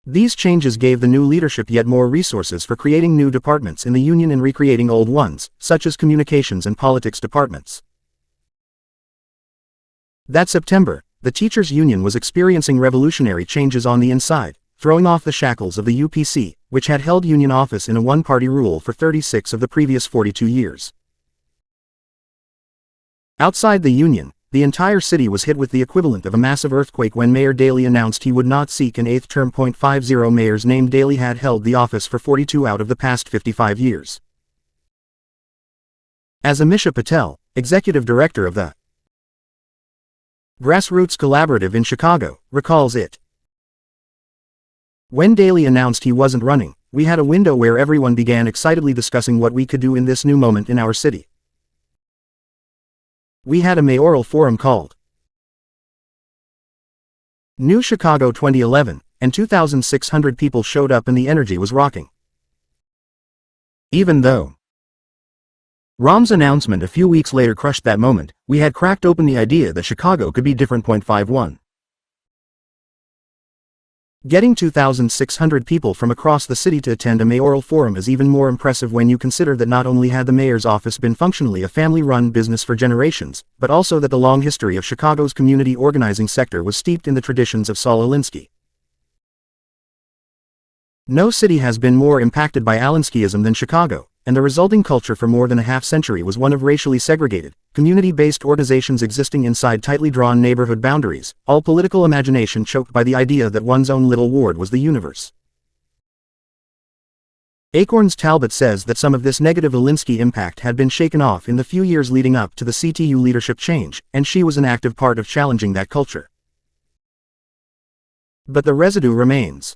These changes gave the new leadership yet more resources for creating new departments in the union and recreating old ones, such as communications and politics departments. That September, the teachers' union was experiencing revolutionary changes on the inside, throwing off the shackles of the UPC, which had held union office in a one-party rule for 36 of the previous 42 years. Outside the union, the entire city was hit with the equivalent of a massive earthquake when Mayor Daley announced he would not seek an 8th term. 50 mayors named Daley had held the office for 42 out of the past 55 years. As Amisha Patel, executive director of the Grassroots Collaborative in Chicago, recalls it. When Daley announced he wasn't running, we had a window where everyone began excitedly discussing what we could do in this new moment in our city. We had a mayoral forum called New Chicago 2011, and 2,600 people showed up and the energy was rocking. Even though Rahm's announcement a few weeks later crushed that moment, we had cracked open the idea that Chicago could be different. 51. Getting 2,600 people from across the city to attend a mayoral forum is even more impressive when you consider that not only had the mayor's office been functionally a family-run business for generations, but also that the long history of Chicago's community organizing sector was steeped in the traditions of Saul Alinsky. No city has been more impacted by Alinskyism than Chicago, and the resulting culture for more than a half-century was one of racially segregated, community-based organizations existing inside tightly drawn neighborhood boundaries, all political imagination choked by the idea that one's own little ward was the universe. Acorn's Talbot says that some of this negative Alinsky impact had been shaken off in the few years leading up to the CTU leadership change, and she was an active part of challenging that culture. But the residue remains.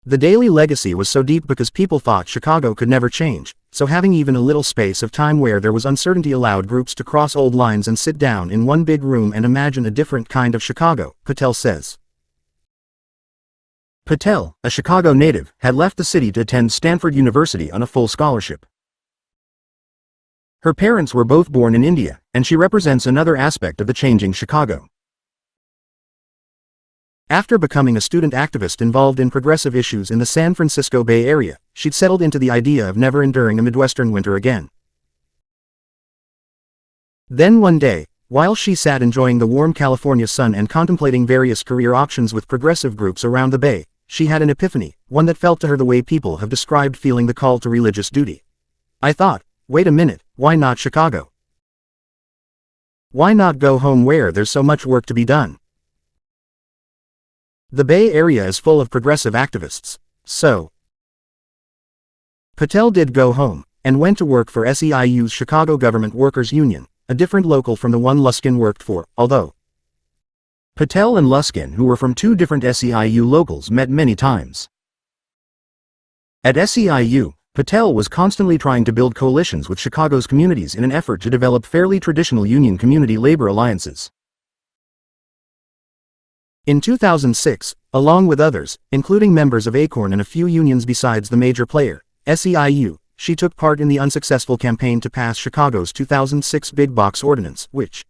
The daily legacy was so deep because people thought Chicago could never change, so having even a little space of time where there was uncertainty allowed groups to cross old lines and sit down in one big room and imagine a different kind of Chicago, Patel says. Patel, a Chicago native, had left the city to attend Stanford University on a full scholarship. Her parents were both born in India, and she represents another aspect of the changing Chicago. After becoming a student activist involved in progressive issues in the San Francisco Bay Area, she'd settled into the idea of never enduring a Midwestern winter again. Then one day, while she sat enjoying the warm California sun and contemplating various career options with progressive groups around the Bay, she had an epiphany, one that felt to her the way people have described feeling the call to religious duty. I thought, wait a minute, why not Chicago? Why not go home where there's so much work to be done? The Bay Area is full of progressive activists, so Patel did go home, and went to work for SEIU's Chicago Government Workers Union, a different local from the one Luskin worked for, although Patel and Luskin, who were from two different SEIU locals, met many times. At SEIU, Patel was constantly trying to build coalitions with Chicago's communities in an effort to develop fairly traditional union community labor alliances. In 2006, along with others, including members of ACORN and a few unions besides the major player, SEIU, she took part in the unsuccessful campaign to pass Chicago's 2006 Big Box Ordinance, which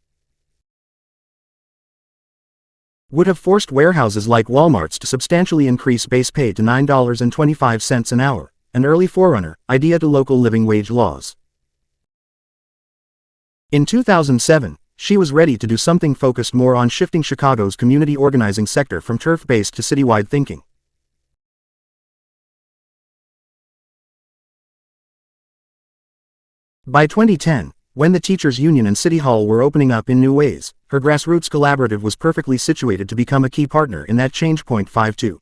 would have forced warehouses like Walmart's to substantially increase base pay to $9.25 an hour, an early forerunner idea to local living wage laws. In 2007, she was ready to do something focused more on shifting Chicago's community organizing sector from turf-based to citywide thinking. By 2010, when the teachers' union and City Hall were opening up in new ways, her grassroots collaborative was perfectly situated to become a key partner in that change. 52.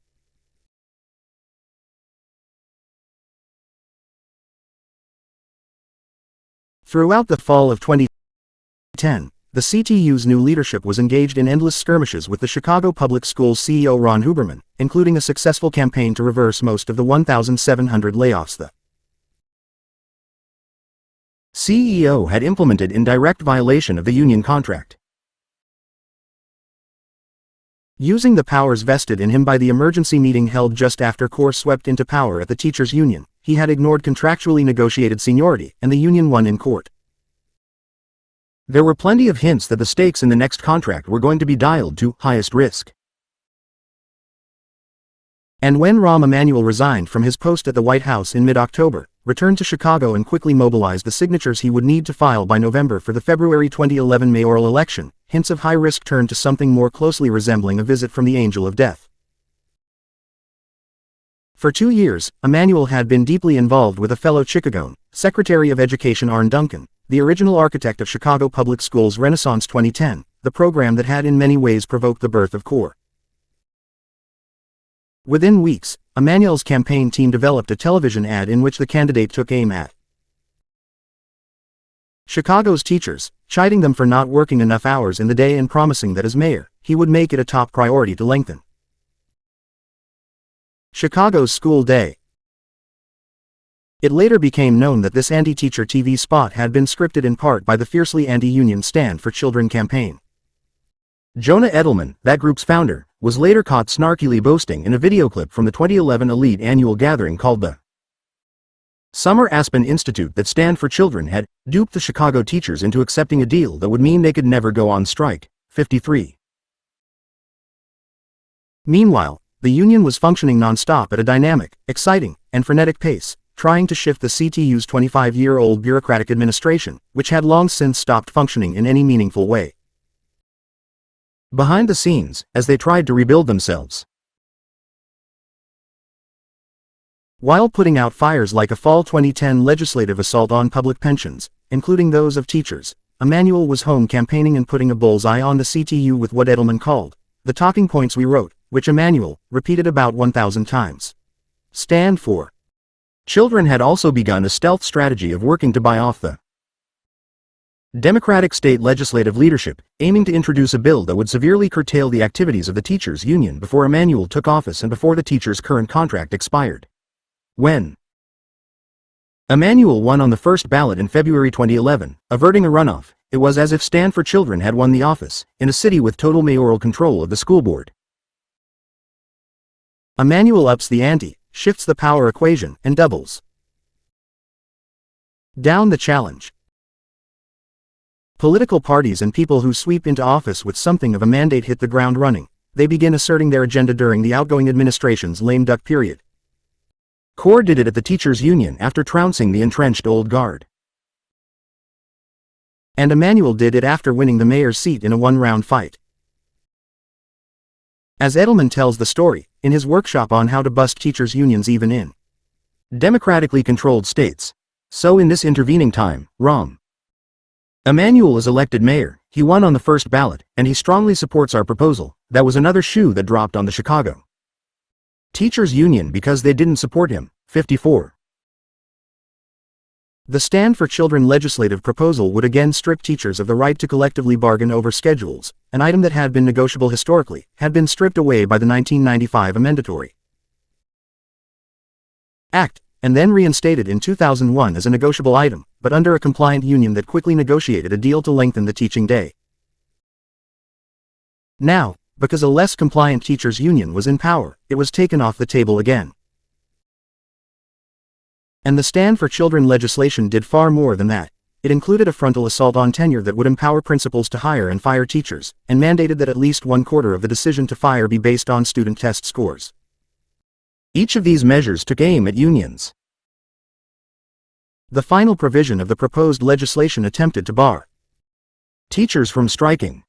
Throughout the fall of 2010, the CTU's new leadership was engaged in endless skirmishes with the Chicago Public Schools CEO Ron Huberman, including a successful campaign to reverse most of the 1,700 layoffs the CEO had implemented in direct violation of the union contract. Using the powers vested in him by the emergency meeting held just after CORE swept into power at the teachers' union, he had ignored contractually negotiated seniority, and the union won in court. There were plenty of hints that the stakes in the next contract were going to be dialed to highest risk. And when Rahm Emanuel resigned from his post at the White House in mid-October, returned to Chicago and quickly mobilized the signatures he would need to file by November for the February 2011 mayoral election, hints of high risk turned to something more closely resembling a visit from the angel of death. For 2 years, Emanuel had been deeply involved with a fellow Chicagoan, Secretary of Education Arne Duncan, the original architect of Chicago Public Schools Renaissance 2010, the program that had in many ways provoked the birth of CORE. Within weeks, Emanuel's campaign team developed a television ad in which the candidate took aim at Chicago's teachers, chiding them for not working enough hours in the day and promising that as mayor, he would make it a top priority to lengthen Chicago's school day. It later became known that this anti-teacher TV spot had been scripted in part by the fiercely anti-union Stand for Children campaign. Jonah Edelman, that group's founder, was later caught snarkily boasting in a video clip from the 2011 Elite annual gathering called the Summer Aspen Institute that Stand for Children had duped the Chicago teachers into accepting a deal that would mean they could never go on strike. 53. Meanwhile, the union was functioning non-stop at a dynamic, exciting, and frenetic pace, trying to shift the CTU's 25-year-old bureaucratic administration, which had long since stopped functioning in any meaningful way. Behind the scenes, as they tried to rebuild themselves, while putting out fires like a fall 2010 legislative assault on public pensions, including those of teachers, Emanuel was home campaigning and putting a bullseye on the CTU with what Edelman called the talking points we wrote, which Emanuel repeated about 1,000 times. Stand for Children had also begun a stealth strategy of working to buy off the Democratic state legislative leadership, aiming to introduce a bill that would severely curtail the activities of the teachers' union before Emanuel took office and before the teachers' current contract expired. When Emanuel won on the first ballot in February 2011, averting a runoff, it was as if Stand for Children had won the office, in a city with total mayoral control of the school board. Emanuel ups the ante, shifts the power equation, and doubles down the challenge. Political parties and people who sweep into office with something of a mandate hit the ground running. They begin asserting their agenda during the outgoing administration's lame duck period. CORE did it at the teachers' union after trouncing the entrenched old guard. And Emanuel did it after winning the mayor's seat in a one-round fight. As Edelman tells the story, in his workshop on how to bust teachers' unions even in democratically controlled states. So in this intervening time, Emanuel is elected mayor, he won on the first ballot, and he strongly supports our proposal. That was another shoe that dropped on the Chicago teachers' union because they didn't support him. 54. The Stand for Children legislative proposal would again strip teachers of the right to collectively bargain over schedules, an item that had been negotiable historically, had been stripped away by the 1995 Amendatory Act, and then reinstated in 2001 as a negotiable item, but under a compliant union that quickly negotiated a deal to lengthen the teaching day. Now, because a less compliant teachers' union was in power, it was taken off the table again. And the Stand for Children legislation did far more than that. It included a frontal assault on tenure that would empower principals to hire and fire teachers, and mandated that at least 1/4 of the decision to fire be based on student test scores. Each of these measures took aim at unions. The final provision of the proposed legislation attempted to bar teachers from striking.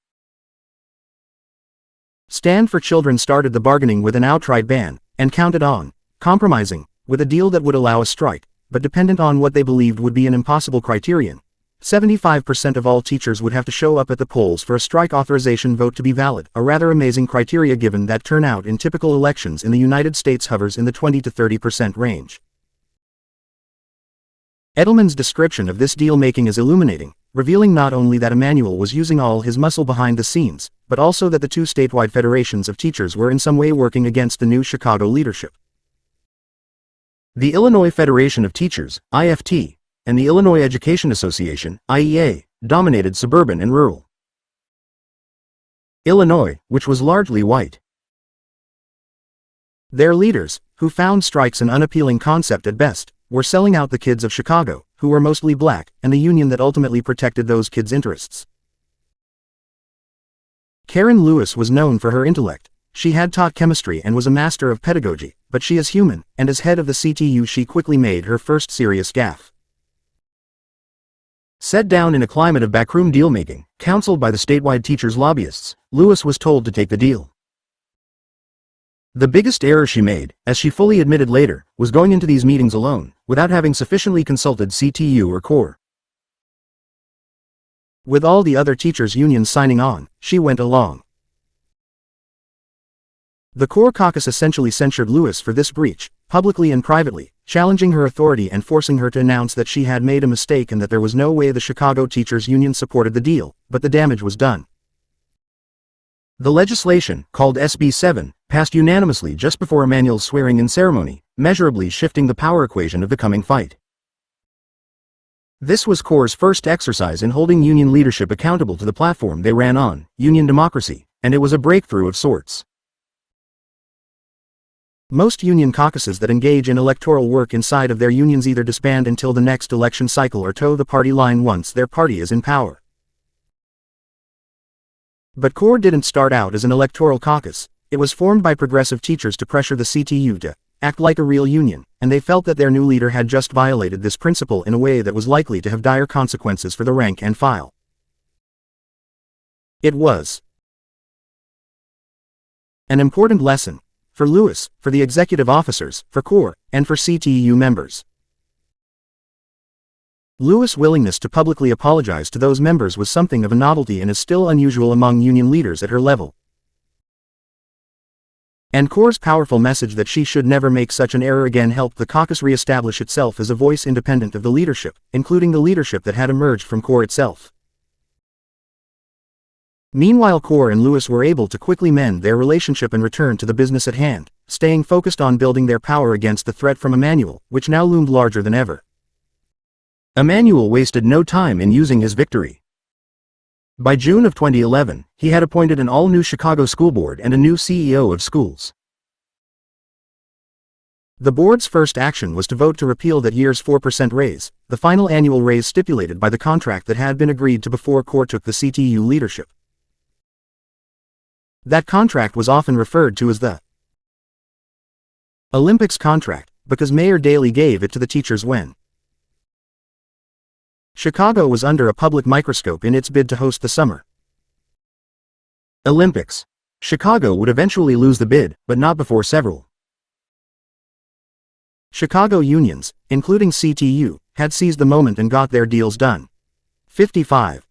Stand for Children started the bargaining with an outright ban, and counted on compromising with a deal that would allow a strike, but dependent on what they believed would be an impossible criterion. 75% of all teachers would have to show up at the polls for a strike authorization vote to be valid, a rather amazing criteria given that turnout in typical elections in the United States hovers in the 20 to 30% range. Edelman's description of this deal-making is illuminating, revealing not only that Emanuel was using all his muscle behind the scenes, but also that the two statewide federations of teachers were in some way working against the new Chicago leadership. The Illinois Federation of Teachers, IFT, and the Illinois Education Association, IEA, dominated suburban and rural Illinois, which was largely white. Their leaders, who found strikes an unappealing concept at best, were selling out the kids of Chicago, who were mostly black, and the union that ultimately protected those kids' interests. Karen Lewis was known for her intellect. She had taught chemistry and was a master of pedagogy, but she is human, and as head of the CTU she quickly made her first serious gaffe. Set down in a climate of backroom deal-making, counseled by the statewide teachers' lobbyists, Lewis was told to take the deal. The biggest error she made, as she fully admitted later, was going into these meetings alone, without having sufficiently consulted CTU or CORE. With all the other teachers' unions signing on, she went along. The CORE caucus essentially censured Lewis for this breach, publicly and privately, challenging her authority and forcing her to announce that she had made a mistake and that there was no way the Chicago Teachers Union supported the deal, but the damage was done. The legislation, called SB 7, passed unanimously just before Emanuel's swearing-in ceremony, measurably shifting the power equation of the coming fight. This was CORE's first exercise in holding union leadership accountable to the platform they ran on, union democracy, and it was a breakthrough of sorts. Most union caucuses that engage in electoral work inside of their unions either disband until the next election cycle or toe the party line once their party is in power. But CORE didn't start out as an electoral caucus. It was formed by progressive teachers to pressure the CTU to act like a real union, and they felt that their new leader had just violated this principle in a way that was likely to have dire consequences for the rank and file. It was an important lesson for Lewis, for the executive officers, for CORE, and for CTU members. Lewis' willingness to publicly apologize to those members was something of a novelty and is still unusual among union leaders at her level. And CORE's powerful message that she should never make such an error again helped the caucus re-establish itself as a voice independent of the leadership, including the leadership that had emerged from CORE itself. Meanwhile, Core and Lewis were able to quickly mend their relationship and return to the business at hand, staying focused on building their power against the threat from Emmanuel, which now loomed larger than ever. Emmanuel wasted no time in using his victory. By June of 2011, he had appointed an all-new Chicago school board and a new CEO of schools. The board's first action was to vote to repeal that year's 4% raise, the final annual raise stipulated by the contract that had been agreed to before Core took the CTU leadership. That contract was often referred to as the Olympics contract, because Mayor Daley gave it to the teachers when Chicago was under a public microscope in its bid to host the Summer Olympics. Chicago would eventually lose the bid, but not before several Chicago unions, including CTU, had seized the moment and got their deals done. 55.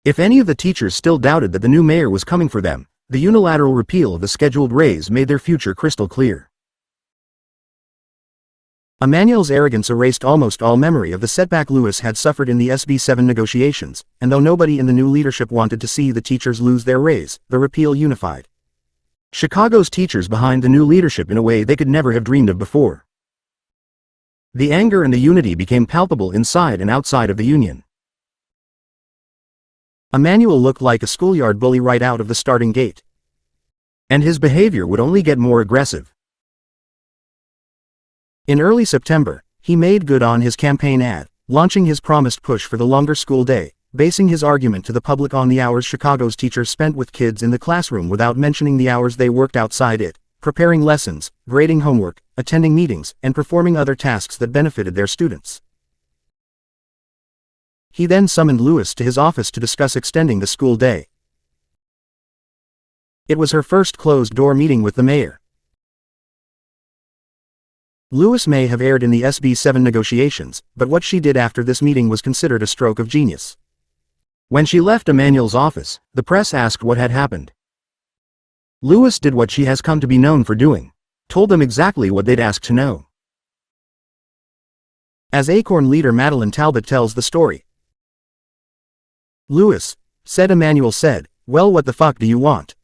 If any of the teachers still doubted that the new mayor was coming for them, the unilateral repeal of the scheduled raise made their future crystal clear. Emmanuel's arrogance erased almost all memory of the setback Lewis had suffered in the SB 7 negotiations, and though nobody in the new leadership wanted to see the teachers lose their raise, the repeal unified Chicago's teachers behind the new leadership in a way they could never have dreamed of before. The anger and the unity became palpable inside and outside of the union. Emmanuel looked like a schoolyard bully right out of the starting gate. And his behavior would only get more aggressive. In early September, he made good on his campaign ad, launching his promised push for the longer school day, basing his argument to the public on the hours Chicago's teachers spent with kids in the classroom without mentioning the hours they worked outside it, preparing lessons, grading homework, attending meetings, and performing other tasks that benefited their students. He then summoned Lewis to his office to discuss extending the school day. It was her first closed-door meeting with the mayor. Lewis may have erred in the SB 7 negotiations, but what she did after this meeting was considered a stroke of genius. When she left Emmanuel's office, the press asked what had happened. Lewis did what she has come to be known for doing. Told them exactly what they'd asked to know. As Acorn leader Madeline Talbot tells the story. Lewis said Emmanuel said, "Well, what the fuck do you want?"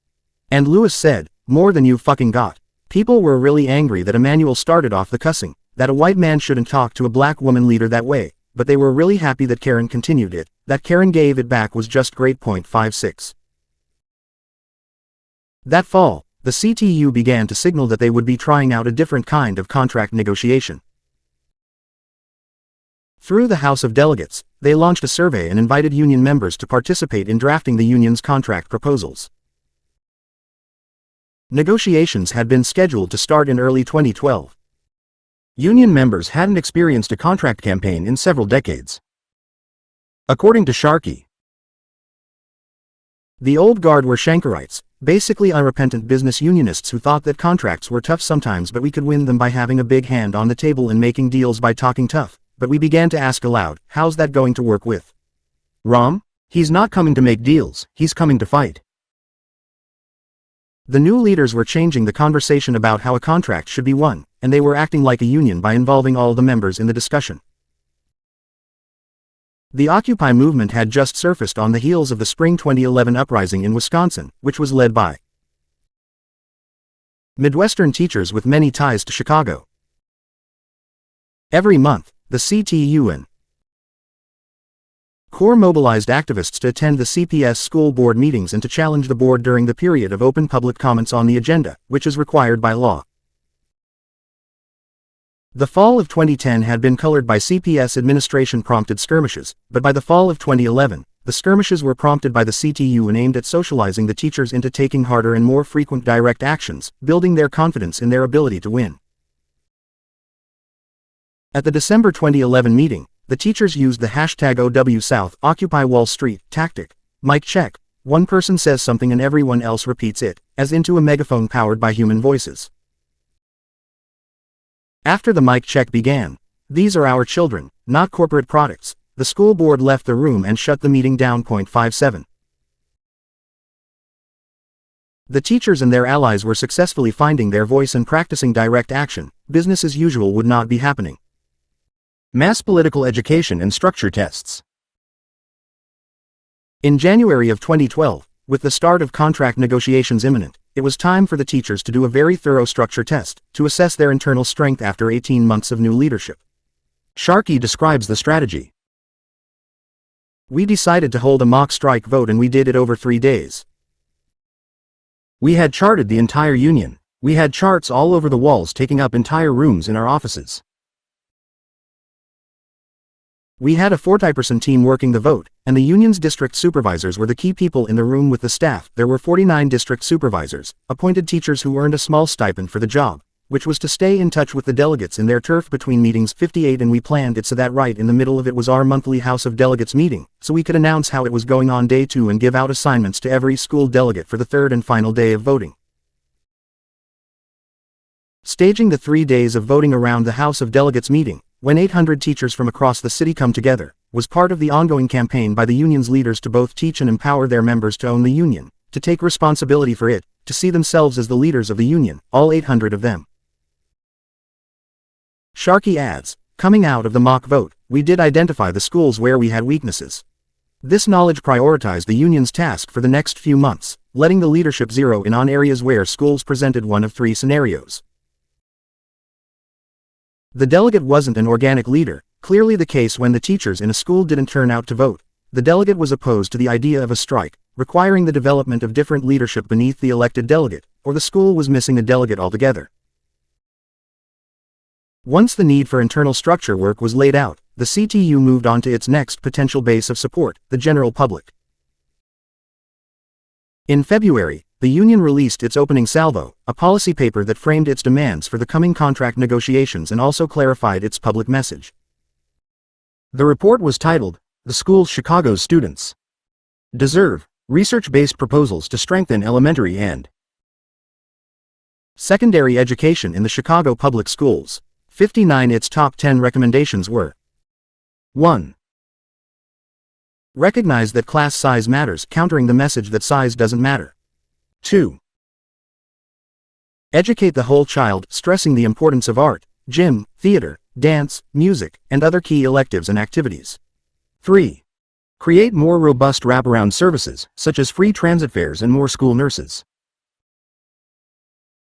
And Lewis said, "More than you fucking got." People were really angry that Emmanuel started off the cussing, that a white man shouldn't talk to a black woman leader that way, but they were really happy that Karen continued it. That Karen gave it back was just great. 56. That fall, the CTU began to signal that they would be trying out a different kind of contract negotiation. Through the House of Delegates, they launched a survey and invited union members to participate in drafting the union's contract proposals. Negotiations had been scheduled to start in early 2012. Union members hadn't experienced a contract campaign in several decades. According to Sharkey, the old guard were Shankarites, basically unrepentant business unionists who thought that contracts were tough sometimes, but we could win them by having a big hand on the table and making deals by talking tough. But we began to ask aloud, how's that going to work with Rom? He's not coming to make deals, he's coming to fight. The new leaders were changing the conversation about how a contract should be won, and they were acting like a union by involving all the members in the discussion. The Occupy movement had just surfaced on the heels of the spring 2011 uprising in Wisconsin, which was led by Midwestern teachers with many ties to Chicago. Every month, the CTU and Core mobilized activists to attend the CPS school board meetings and to challenge the board during the period of open public comments on the agenda, which is required by law. The fall of 2010 had been colored by CPS administration-prompted skirmishes, but by the fall of 2011, the skirmishes were prompted by the CTU and aimed at socializing the teachers into taking harder and more frequent direct actions, building their confidence in their ability to win. At the December 2011 meeting, the teachers used the hashtag #OWSouth Occupy Wall Street tactic. Mic check. One person says something and everyone else repeats it, as into a megaphone powered by human voices. After the mic check began, "These are our children, not corporate products," the school board left the room and shut the meeting down. 57. The teachers and their allies were successfully finding their voice and practicing direct action. Business as usual would not be happening. Mass political education and structure tests. In January of 2012, with the start of contract negotiations imminent, it was time for the teachers to do a very thorough structure test to assess their internal strength after 18 months of new leadership. Sharkey describes the strategy. We decided to hold a mock strike vote and we did it over 3 days. We had charted the entire union. We had charts all over the walls taking up entire rooms in our offices. We had a 40-person team working the vote, and the union's district supervisors were the key people in the room with the staff. There were 49 district supervisors, appointed teachers who earned a small stipend for the job, which was to stay in touch with the delegates in their turf between meetings. 58 And we planned it so that right in the middle of it was our monthly House of Delegates meeting, so we could announce how it was going on day 2 and give out assignments to every school delegate for the third and final day of voting. Staging the 3 days of voting around the House of Delegates meeting, when 800 teachers from across the city come together, was part of the ongoing campaign by the union's leaders to both teach and empower their members to own the union, to take responsibility for it, to see themselves as the leaders of the union, all 800 of them. Sharkey adds, coming out of the mock vote, we did identify the schools where we had weaknesses. This knowledge prioritized the union's task for the next few months, letting the leadership zero in on areas where schools presented one of 3 scenarios. The delegate wasn't an organic leader, clearly the case when the teachers in a school didn't turn out to vote. The delegate was opposed to the idea of a strike, requiring the development of different leadership beneath the elected delegate, or the school was missing a delegate altogether. Once the need for internal structure work was laid out, the CTU moved on to its next potential base of support, the general public. In February, the union released its opening salvo, a policy paper that framed its demands for the coming contract negotiations and also clarified its public message. The report was titled, "The Schools Chicago's Students Deserve, Research-Based Proposals to Strengthen Elementary and Secondary Education in the Chicago Public Schools." 59 Its top 10 recommendations were: 1. Recognize that class size matters, countering the message that size doesn't matter. 2. Educate the whole child, stressing the importance of art, gym, theater, dance, music, and other key electives and activities. 3. Create more robust wraparound services, such as free transit fares and more school nurses.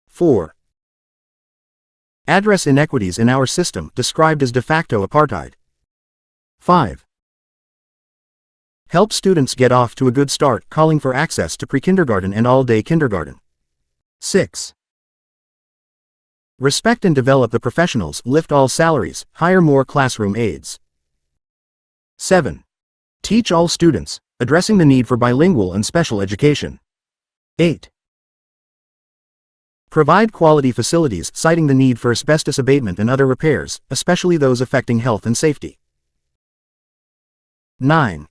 4. Address inequities in our system, described as de facto apartheid. 5. Help students get off to a good start, calling for access to pre-kindergarten and all-day kindergarten. 6. Respect and develop the professionals, lift all salaries, hire more classroom aides. 7. Teach all students, addressing the need for bilingual and special education. 8. Provide quality facilities, citing the need for asbestos abatement and other repairs, especially those affecting health and safety. 9.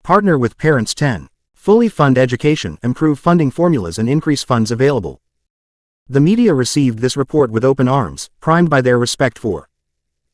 Partner with parents. 10. Fully fund education, improve funding formulas and increase funds available. The media received this report with open arms, primed by their respect for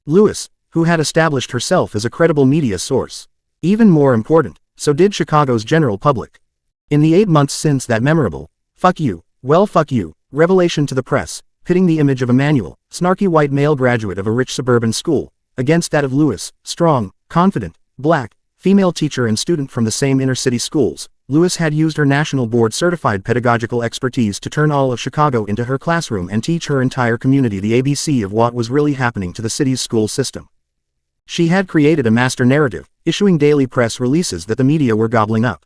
Lewis, who had established herself as a credible media source. Even more important, so did Chicago's general public. In the 8 months since that memorable, "Fuck you, well fuck you," revelation to the press, pitting the image of Emmanuel, snarky white male graduate of a rich suburban school, against that of Lewis, strong, confident, black, female teacher and student from the same inner-city schools, Lewis had used her national board-certified pedagogical expertise to turn all of Chicago into her classroom and teach her entire community the ABC of what was really happening to the city's school system. She had created a master narrative, issuing daily press releases that the media were gobbling up.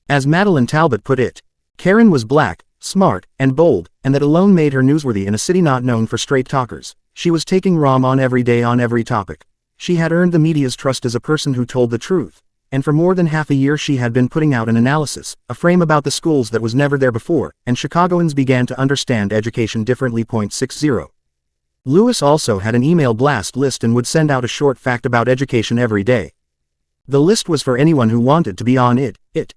As Madeline Talbot put it, Karen was black, smart, and bold, and that alone made her newsworthy in a city not known for straight talkers. She was taking ROM on every day on every topic. She had earned the media's trust as a person who told the truth, and for more than half a year she had been putting out an analysis, a frame about the schools that was never there before, and Chicagoans began to understand education differently. 60. Lewis also had an email blast list and would send out a short fact about education every day. The list was for anyone who wanted to be on it. It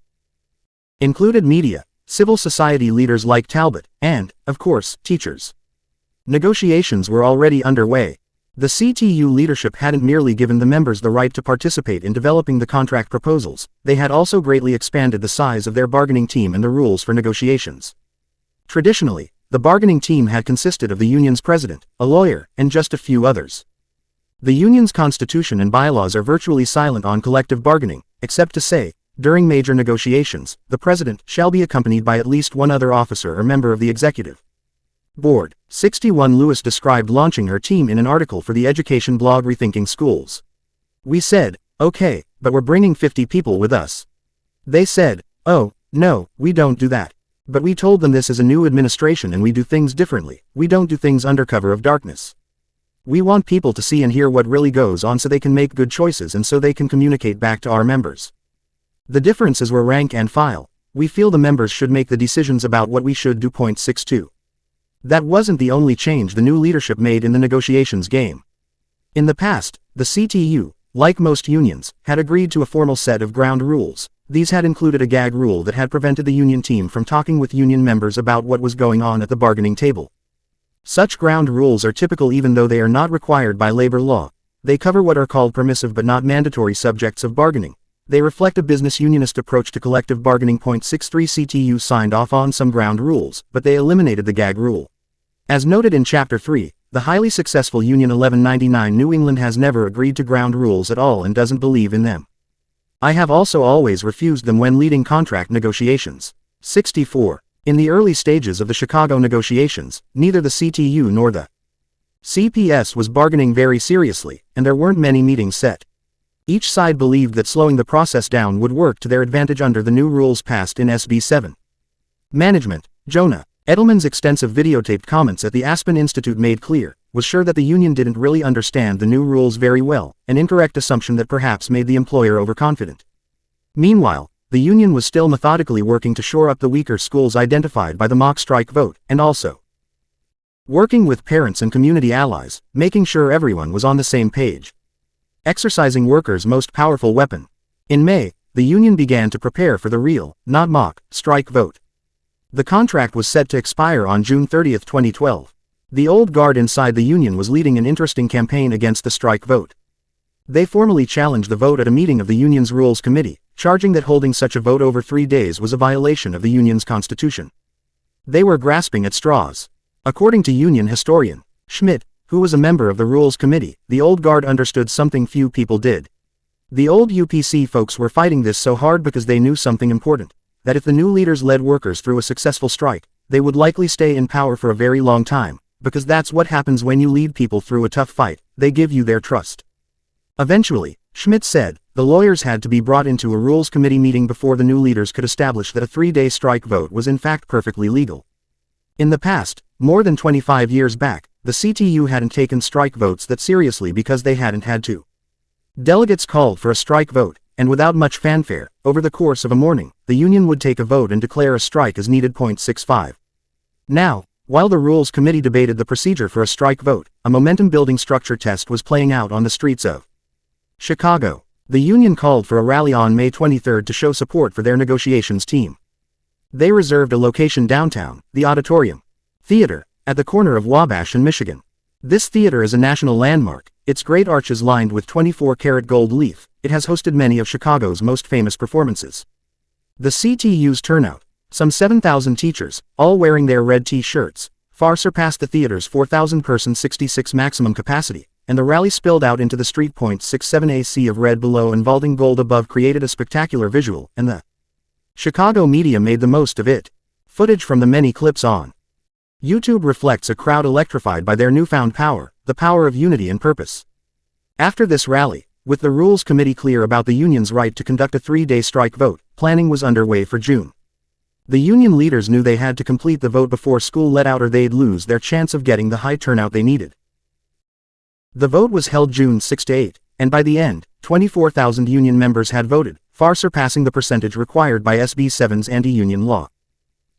included media, civil society leaders like Talbot, and, of course, teachers. Negotiations were already underway. The CTU leadership hadn't merely given the members the right to participate in developing the contract proposals, they had also greatly expanded the size of their bargaining team and the rules for negotiations. Traditionally, the bargaining team had consisted of the union's president, a lawyer, and just a few others. The union's constitution and bylaws are virtually silent on collective bargaining, except to say, during major negotiations, the president shall be accompanied by at least one other officer or member of the executive board. 61 Lewis described launching her team in an article for the education blog Rethinking Schools. We said, okay, but we're bringing 50 people with us. They said, oh, no, we don't do that. But we told them this is a new administration and we do things differently. We don't do things under cover of darkness. We want people to see and hear what really goes on so they can make good choices and so they can communicate back to our members. The difference is we're rank and file. We feel the members should make the decisions about what we should do. 62. That wasn't the only change the new leadership made in the negotiations game. In the past, the CTU, like most unions, had agreed to a formal set of ground rules. These had included a gag rule that had prevented the union team from talking with union members about what was going on at the bargaining table. Such ground rules are typical even though they are not required by labor law. They cover what are called permissive but not mandatory subjects of bargaining. They reflect a business unionist approach to collective bargaining. 63 CTU signed off on some ground rules, but they eliminated the gag rule. As noted in Chapter 3, the highly successful Union 1199 New England has never agreed to ground rules at all and doesn't believe in them. I have also always refused them when leading contract negotiations. 64. In the early stages of the Chicago negotiations, neither the CTU nor the CPS was bargaining very seriously, and there weren't many meetings set. Each side believed that slowing the process down would work to their advantage under the new rules passed in SB 7. Management, Jonah Edelman's extensive videotaped comments at the Aspen Institute made clear, was sure that the union didn't really understand the new rules very well, an incorrect assumption that perhaps made the employer overconfident. Meanwhile, the union was still methodically working to shore up the weaker schools identified by the mock strike vote, and also working with parents and community allies, making sure everyone was on the same page. Exercising workers' most powerful weapon. In May, the union began to prepare for the real, not mock, strike vote. The contract was set to expire on June 30, 2012. The old guard inside the union was leading an interesting campaign against the strike vote. They formally challenged the vote at a meeting of the union's Rules Committee, charging that holding such a vote over 3 days was a violation of the union's constitution. They were grasping at straws. According to union historian Schmidt, who was a member of the Rules Committee, the old guard understood something few people did. The old UPC folks were fighting this so hard because they knew something important. That if the new leaders led workers through a successful strike, they would likely stay in power for a very long time, because that's what happens when you lead people through a tough fight, they give you their trust. Eventually, Schmidt said, the lawyers had to be brought into a Rules Committee meeting before the new leaders could establish that a 3-day strike vote was in fact perfectly legal. In the past, more than 25 years back, the CTU hadn't taken strike votes that seriously because they hadn't had to. Delegates called for a strike vote, and without much fanfare, over the course of a morning, the union would take a vote and declare a strike as needed. 65. Now, while the Rules Committee debated the procedure for a strike vote, a momentum-building structure test was playing out on the streets of Chicago. The union called for a rally on May 23 to show support for their negotiations team. They reserved a location downtown, the Auditorium Theater, at the corner of Wabash and Michigan. This theater is a national landmark, its great arches lined with 24-karat gold leaf. It has hosted many of Chicago's most famous performances. The CTU's turnout, some 7,000 teachers, all wearing their red T-shirts, far surpassed the theater's 4,000-person 66 maximum capacity, and the rally spilled out into the street. 67 A sea of red below and vaulting gold above created a spectacular visual, and the Chicago media made the most of it. Footage from the many clips on YouTube reflects a crowd electrified by their newfound power, the power of unity and purpose. After this rally, with the Rules Committee clear about the union's right to conduct a 3-day strike vote, planning was underway for June. The union leaders knew they had to complete the vote before school let out or they'd lose their chance of getting the high turnout they needed. The vote was held June 6 to 8, and by the end, 24,000 union members had voted, far surpassing the percentage required by SB 7's anti-union law.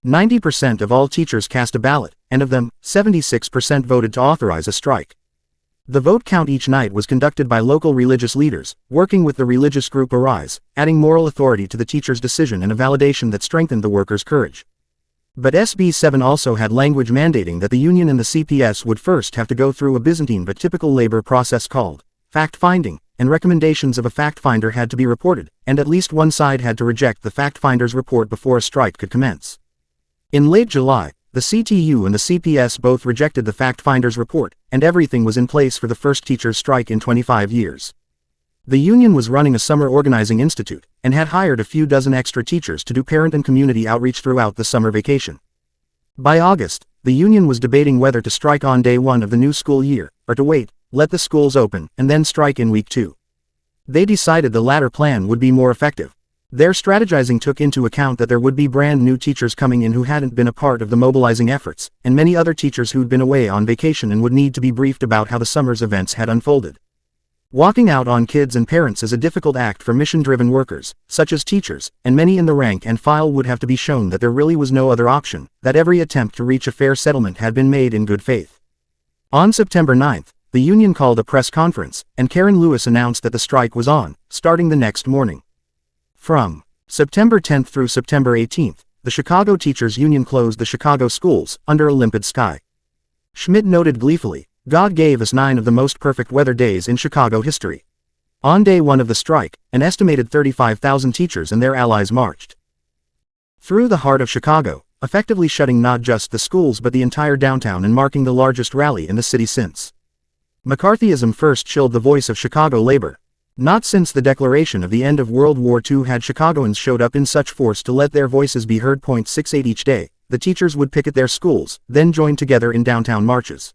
90% of all teachers cast a ballot, and of them, 76% voted to authorize a strike. The vote count each night was conducted by local religious leaders, working with the religious group Arise, adding moral authority to the teacher's decision and a validation that strengthened the workers' courage. But SB 7 also had language mandating that the union and the CPS would first have to go through a Byzantine but typical labor process called fact-finding, and recommendations of a fact-finder had to be reported, and at least one side had to reject the fact-finder's report before a strike could commence. In late July, the CTU and the CPS both rejected the fact-finder's report, and everything was in place for the first teachers' strike in 25 years. The union was running a summer organizing institute, and had hired a few dozen extra teachers to do parent and community outreach throughout the summer vacation. By August, the union was debating whether to strike on day one of the new school year, or to wait, let the schools open, and then strike in week 2. They decided the latter plan would be more effective. Their strategizing took into account that there would be brand new teachers coming in who hadn't been a part of the mobilizing efforts, and many other teachers who'd been away on vacation and would need to be briefed about how the summer's events had unfolded. Walking out on kids and parents is a difficult act for mission-driven workers, such as teachers, and many in the rank and file would have to be shown that there really was no other option, that every attempt to reach a fair settlement had been made in good faith. On September 9th, the union called a press conference, and Karen Lewis announced that the strike was on, starting the next morning. From September 10th through September 18th, the Chicago Teachers Union closed the Chicago schools, under a limpid sky. Schmidt noted gleefully, "God gave us 9 of the most perfect weather days in Chicago history." On day 1 of the strike, an estimated 35,000 teachers and their allies marched through the heart of Chicago, effectively shutting not just the schools but the entire downtown and marking the largest rally in the city since McCarthyism first chilled the voice of Chicago labor. Not since the declaration of the end of World War II had Chicagoans showed up in such force to let their voices be heard. 68 each day, the teachers would picket their schools, then join together in downtown marches.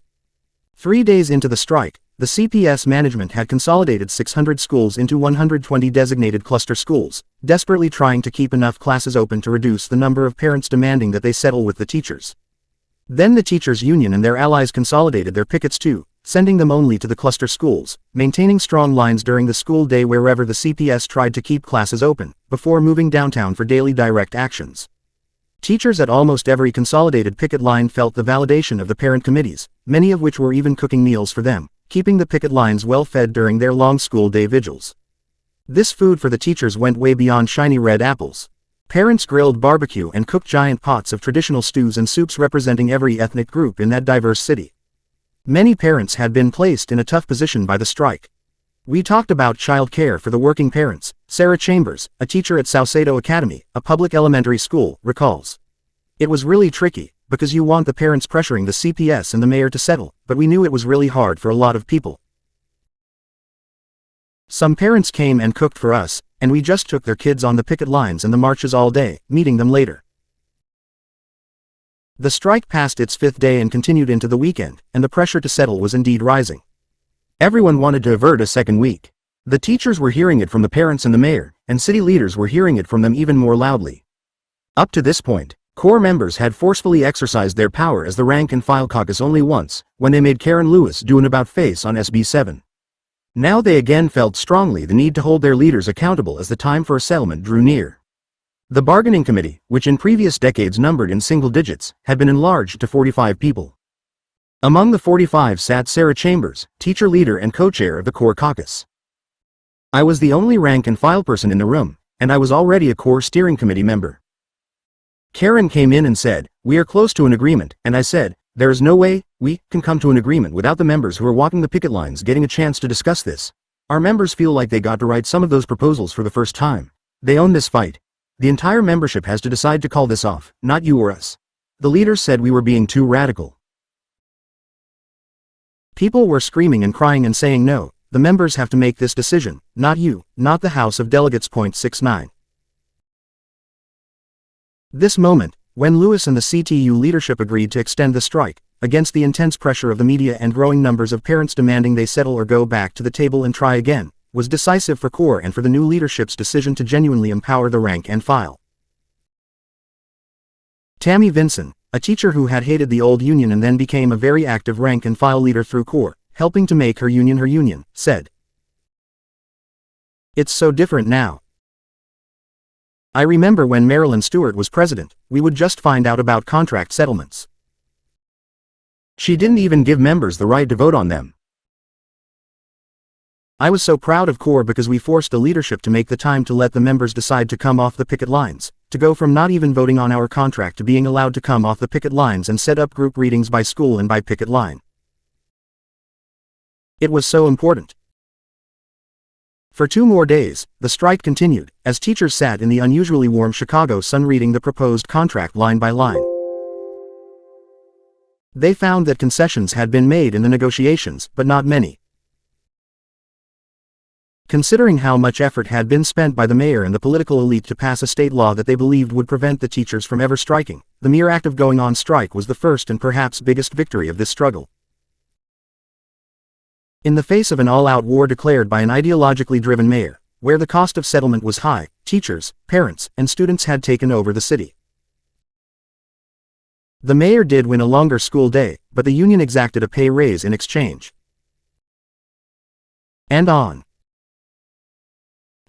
3 days into the strike, the CPS management had consolidated 600 schools into 120 designated cluster schools, desperately trying to keep enough classes open to reduce the number of parents demanding that they settle with the teachers. Then the teachers' union and their allies consolidated their pickets too, sending them only to the cluster schools, maintaining strong lines during the school day wherever the CPS tried to keep classes open, before moving downtown for daily direct actions. Teachers at almost every consolidated picket line felt the validation of the parent committees, many of which were even cooking meals for them, keeping the picket lines well fed during their long school day vigils. This food for the teachers went way beyond shiny red apples. Parents grilled barbecue and cooked giant pots of traditional stews and soups representing every ethnic group in that diverse city. Many parents had been placed in a tough position by the strike. We talked about child care for the working parents. Sarah Chambers, a teacher at Sausalito Academy, a public elementary school, recalls. "It was really tricky, because you want the parents pressuring the CPS and the mayor to settle, but we knew it was really hard for a lot of people. Some parents came and cooked for us, and we just took their kids on the picket lines and the marches all day, meeting them later." The strike passed its 5th day and continued into the weekend, and the pressure to settle was indeed rising. Everyone wanted to avert a second week. The teachers were hearing it from the parents and the mayor, and city leaders were hearing it from them even more loudly. Up to this point, Corps members had forcefully exercised their power as the rank-and-file caucus only once, when they made Karen Lewis do an about-face on SB 7. Now they again felt strongly the need to hold their leaders accountable as the time for a settlement drew near. The bargaining committee, which in previous decades numbered in single digits, had been enlarged to 45 people. Among the 45 sat Sarah Chambers, teacher leader and co-chair of the Corps caucus. "I was the only rank-and-file person in the room, and I was already a Corps steering committee member. Karen came in and said, 'We are close to an agreement,' and I said, 'There is no way we can come to an agreement without the members who are walking the picket lines getting a chance to discuss this. Our members feel like they got to write some of those proposals for the first time. They own this fight. The entire membership has to decide to call this off, not you or us.' The leaders said we were being too radical." People were screaming and crying and saying no, the members have to make this decision, not you, not the House of Delegates. 69. This moment, when Lewis and the CTU leadership agreed to extend the strike, against the intense pressure of the media and growing numbers of parents demanding they settle or go back to the table and try again, was decisive for Corps and for the new leadership's decision to genuinely empower the rank and file. Tammy Vinson, a teacher who had hated the old union and then became a very active rank-and-file leader through Corps, helping to make her union, said, "It's so different now. I remember when Marilyn Stewart was president, we would just find out about contract settlements. She didn't even give members the right to vote on them. I was so proud of Corps because we forced the leadership to make the time to let the members decide to come off the picket lines, to go from not even voting on our contract to being allowed to come off the picket lines and set up group readings by school and by picket line. It was so important." For 2 more days, the strike continued, as teachers sat in the unusually warm Chicago sun reading the proposed contract line by line. They found that concessions had been made in the negotiations, but not many. Considering how much effort had been spent by the mayor and the political elite to pass a state law that they believed would prevent the teachers from ever striking, the mere act of going on strike was the first and perhaps biggest victory of this struggle. In the face of an all-out war declared by an ideologically driven mayor, where the cost of settlement was high, teachers, parents, and students had taken over the city. The mayor did win a longer school day, but the union exacted a pay raise in exchange. And on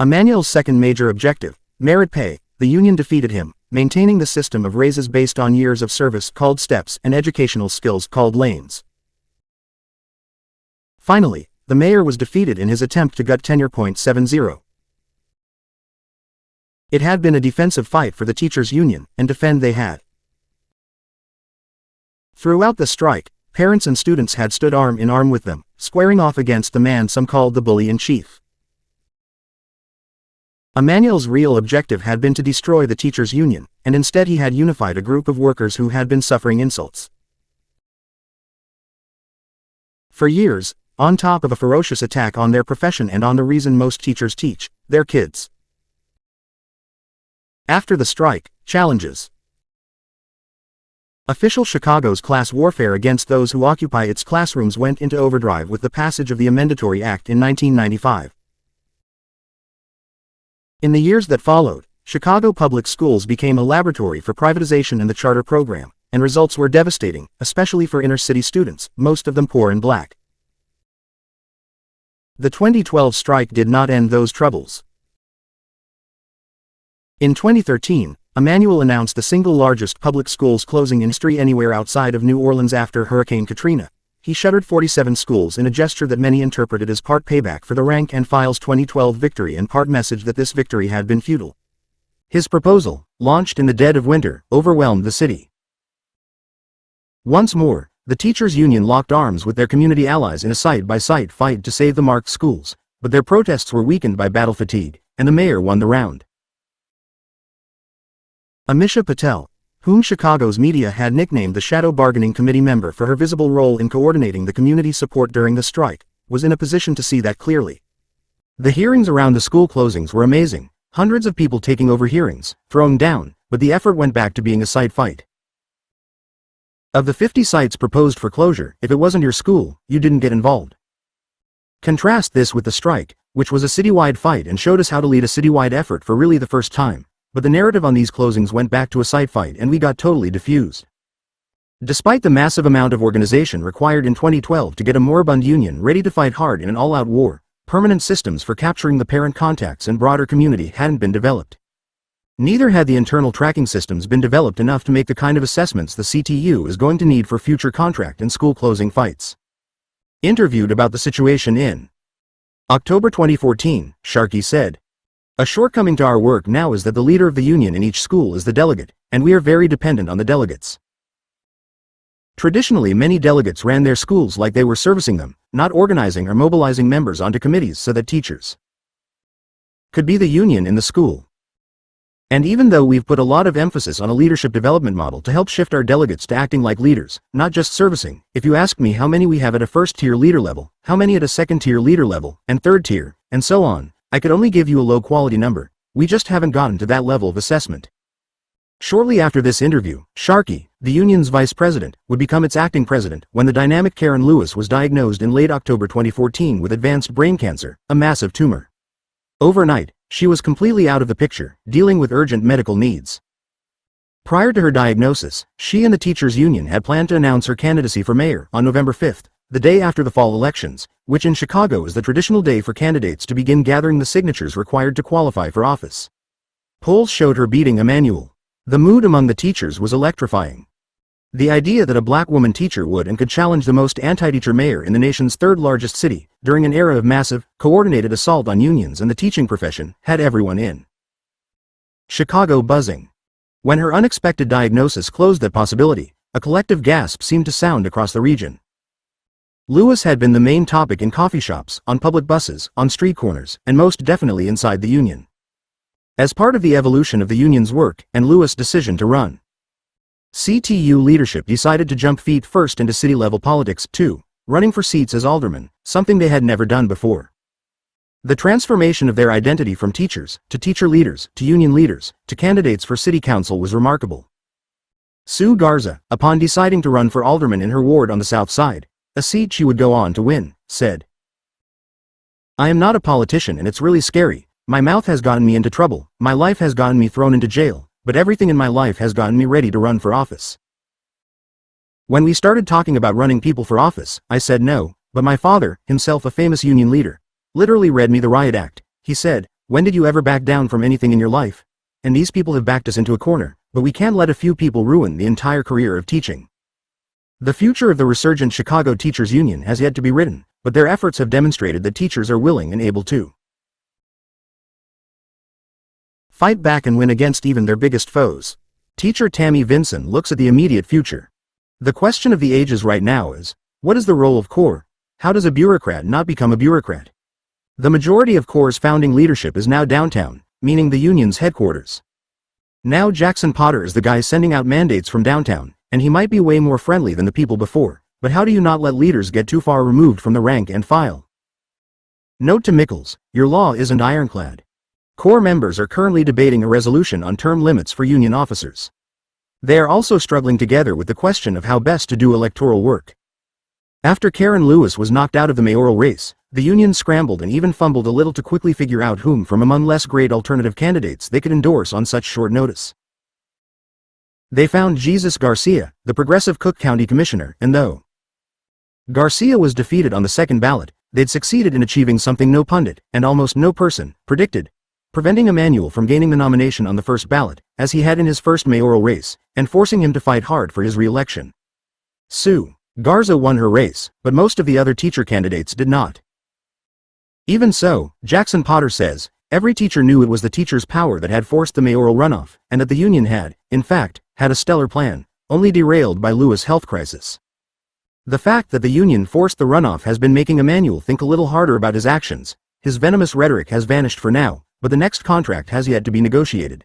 Emanuel's second major objective, merit pay, the union defeated him, maintaining the system of raises based on years of service called steps and educational skills called lanes. Finally, the mayor was defeated in his attempt to gut tenure. 70. It had been a defensive fight for the teachers' union, and defend they had. Throughout the strike, parents and students had stood arm in arm with them, squaring off against the man some called the bully-in-chief. Emanuel's real objective had been to destroy the teachers' union, and instead he had unified a group of workers who had been suffering insults. For years, on top of a ferocious attack on their profession and on the reason most teachers teach, their kids. After the strike, challenges. Official Chicago's class warfare against those who occupy its classrooms went into overdrive with the passage of the Amendatory Act in 1995. In the years that followed, Chicago public schools became a laboratory for privatization and the charter program, and results were devastating, especially for inner-city students, most of them poor and black. The 2012 strike did not end those troubles. In 2013, Emanuel announced the single largest public schools closing in history anywhere outside of New Orleans after Hurricane Katrina. He shuttered 47 schools in a gesture that many interpreted as part payback for the rank and file's 2012 victory and part message that this victory had been futile. His proposal, launched in the dead of winter, overwhelmed the city. Once more, the teachers' union locked arms with their community allies in a side-by-side fight to save the marked schools, but their protests were weakened by battle fatigue, and the mayor won the round. Amisha Patel, whom Chicago's media had nicknamed the Shadow Bargaining Committee member for her visible role in coordinating the community support during the strike, was in a position to see that clearly. The hearings around the school closings were amazing, hundreds of people taking over hearings, throwing down, but the effort went back to being a site fight. Of the 50 sites proposed for closure, if it wasn't your school, you didn't get involved. Contrast this with the strike, which was a citywide fight and showed us how to lead a citywide effort for really the first time. But the narrative on these closings went back to a site fight and we got totally diffused. Despite the massive amount of organization required in 2012 to get a moribund union ready to fight hard in an all-out war, permanent systems for capturing the parent contacts and broader community hadn't been developed. Neither had the internal tracking systems been developed enough to make the kind of assessments the CTU is going to need for future contract and school closing fights. Interviewed about the situation in October 2014, Sharkey said, "A shortcoming to our work now is that the leader of the union in each school is the delegate, and we are very dependent on the delegates. Traditionally, many delegates ran their schools like they were servicing them, not organizing or mobilizing members onto committees so that teachers could be the union in the school. And even though we've put a lot of emphasis on a leadership development model to help shift our delegates to acting like leaders, not just servicing, if you ask me how many we have at a first-tier leader level, how many at a second-tier leader level, and third-tier, and so on, I could only give you a low-quality number. We just haven't gotten to that level of assessment." Shortly after this interview, Sharkey, the union's vice president, would become its acting president when the dynamic Karen Lewis was diagnosed in late October 2014 with advanced brain cancer, a massive tumor. Overnight, she was completely out of the picture, dealing with urgent medical needs. Prior to her diagnosis, she and the teachers' union had planned to announce her candidacy for mayor on November 5, the day after the fall elections, which in Chicago is the traditional day for candidates to begin gathering the signatures required to qualify for office. Polls showed her beating Emanuel. The mood among the teachers was electrifying. The idea that a black woman teacher would and could challenge the most anti-teacher mayor in the nation's third-largest city, during an era of massive, coordinated assault on unions and the teaching profession, had everyone in Chicago buzzing. When her unexpected diagnosis closed that possibility, a collective gasp seemed to sound across the region. Lewis had been the main topic in coffee shops, on public buses, on street corners, and most definitely inside the union. As part of the evolution of the union's work, and Lewis' decision to run, CTU leadership decided to jump feet first into city-level politics, too, running for seats as alderman, something they had never done before. The transformation of their identity from teachers, to teacher leaders, to union leaders, to candidates for city council was remarkable. Sue Garza, upon deciding to run for alderman in her ward on the South Side, a seat she would go on to win, said, "I am not a politician and it's really scary. My mouth has gotten me into trouble, my life has gotten me thrown into jail, but everything in my life has gotten me ready to run for office. When we started talking about running people for office, I said no, but my father, himself a famous union leader, literally read me the riot act. He said, 'When did you ever back down from anything in your life? And these people have backed us into a corner, but we can't let a few people ruin the entire career of teaching.'" The future of the resurgent Chicago Teachers Union has yet to be written, but their efforts have demonstrated that teachers are willing and able to fight back and win against even their biggest foes. Teacher Tammy Vinson looks at the immediate future. "The question of the ages right now is, what is the role of CORE? How does a bureaucrat not become a bureaucrat? The majority of CORE's founding leadership is now downtown, meaning the union's headquarters. Now Jackson Potter is the guy sending out mandates from downtown, and he might be way more friendly than the people before, but how do you not let leaders get too far removed from the rank and file?" Note to Mickles, your law isn't ironclad. CORE members are currently debating a resolution on term limits for union officers. They are also struggling together with the question of how best to do electoral work. After Karen Lewis was knocked out of the mayoral race, the union scrambled and even fumbled a little to quickly figure out whom from among less great alternative candidates they could endorse on such short notice. They found Jesus Garcia, the progressive Cook County Commissioner, and though Garcia was defeated on the second ballot, they'd succeeded in achieving something no pundit, and almost no person, predicted: preventing Emanuel from gaining the nomination on the first ballot, as he had in his first mayoral race, and forcing him to fight hard for his re-election. Sue Garza won her race, but most of the other teacher candidates did not. Even so, Jackson Potter says, every teacher knew it was the teachers' power that had forced the mayoral runoff, and that the union had, in fact, had a stellar plan, only derailed by Lewis' health crisis. The fact that the union forced the runoff has been making Emanuel think a little harder about his actions. His venomous rhetoric has vanished for now, but the next contract has yet to be negotiated.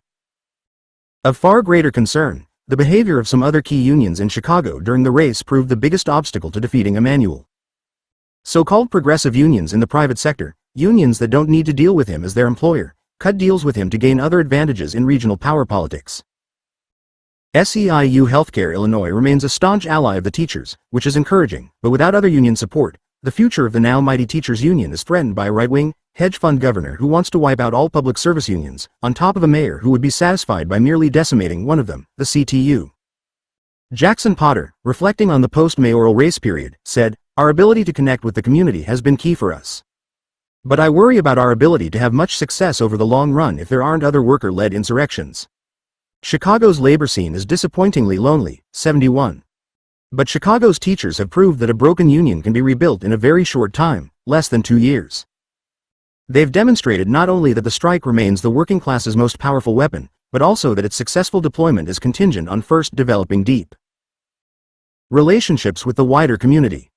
Of far greater concern, the behavior of some other key unions in Chicago during the race proved the biggest obstacle to defeating Emanuel. So-called progressive unions in the private sector, unions that don't need to deal with him as their employer, cut deals with him to gain other advantages in regional power politics. SEIU Healthcare Illinois remains a staunch ally of the teachers, which is encouraging, but without other union support, the future of the now mighty teachers union is threatened by a right-wing, hedge fund governor who wants to wipe out all public service unions, on top of a mayor who would be satisfied by merely decimating one of them, the CTU. Jackson Potter, reflecting on the post-mayoral race period, said, "Our ability to connect with the community has been key for us. But I worry about our ability to have much success over the long run if there aren't other worker-led insurrections. Chicago's labor scene is disappointingly lonely." 71. But Chicago's teachers have proved that a broken union can be rebuilt in a very short time, less than 2 years. They've demonstrated not only that the strike remains the working class's most powerful weapon, but also that its successful deployment is contingent on first developing deep relationships with the wider community.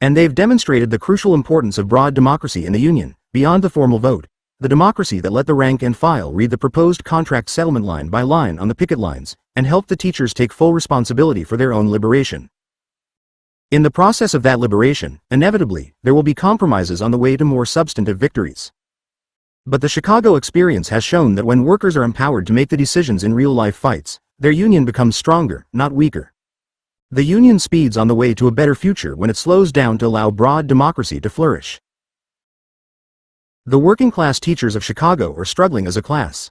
And they've demonstrated the crucial importance of broad democracy in the union, beyond the formal vote, the democracy that let the rank and file read the proposed contract settlement line by line on the picket lines, and helped the teachers take full responsibility for their own liberation. In the process of that liberation, inevitably, there will be compromises on the way to more substantive victories. But the Chicago experience has shown that when workers are empowered to make the decisions in real-life fights, their union becomes stronger, not weaker. The union speeds on the way to a better future when it slows down to allow broad democracy to flourish. The working-class teachers of Chicago are struggling as a class.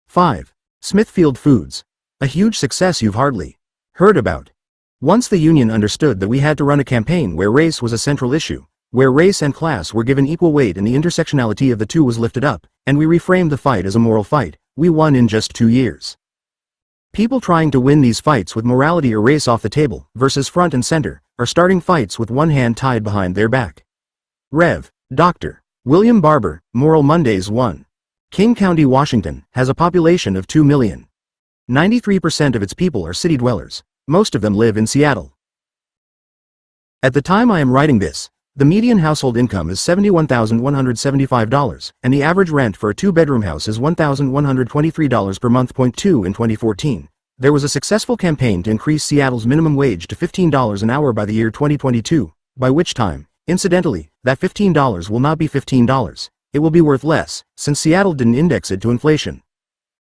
5. Smithfield Foods. A huge success you've hardly heard about. Once the union understood that we had to run a campaign where race was a central issue, where race and class were given equal weight and the intersectionality of the two was lifted up, and we reframed the fight as a moral fight, we won in just 2 years. People trying to win these fights with morality or race off the table, versus front and center, are starting fights with one hand tied behind their back. Rev. Dr. William Barber, Moral Mondays 1. King County, Washington, has a population of 2 million. 93% of its people are city dwellers. Most of them live in Seattle. At the time I am writing this, the median household income is $71,175, and the average rent for a 2-bedroom house is $1,123 per month. 2. In 2014, there was a successful campaign to increase Seattle's minimum wage to $15 an hour by the year 2022, by which time, Incidentally, that $15 will not be $15. It will be worth less, since Seattle didn't index it to inflation.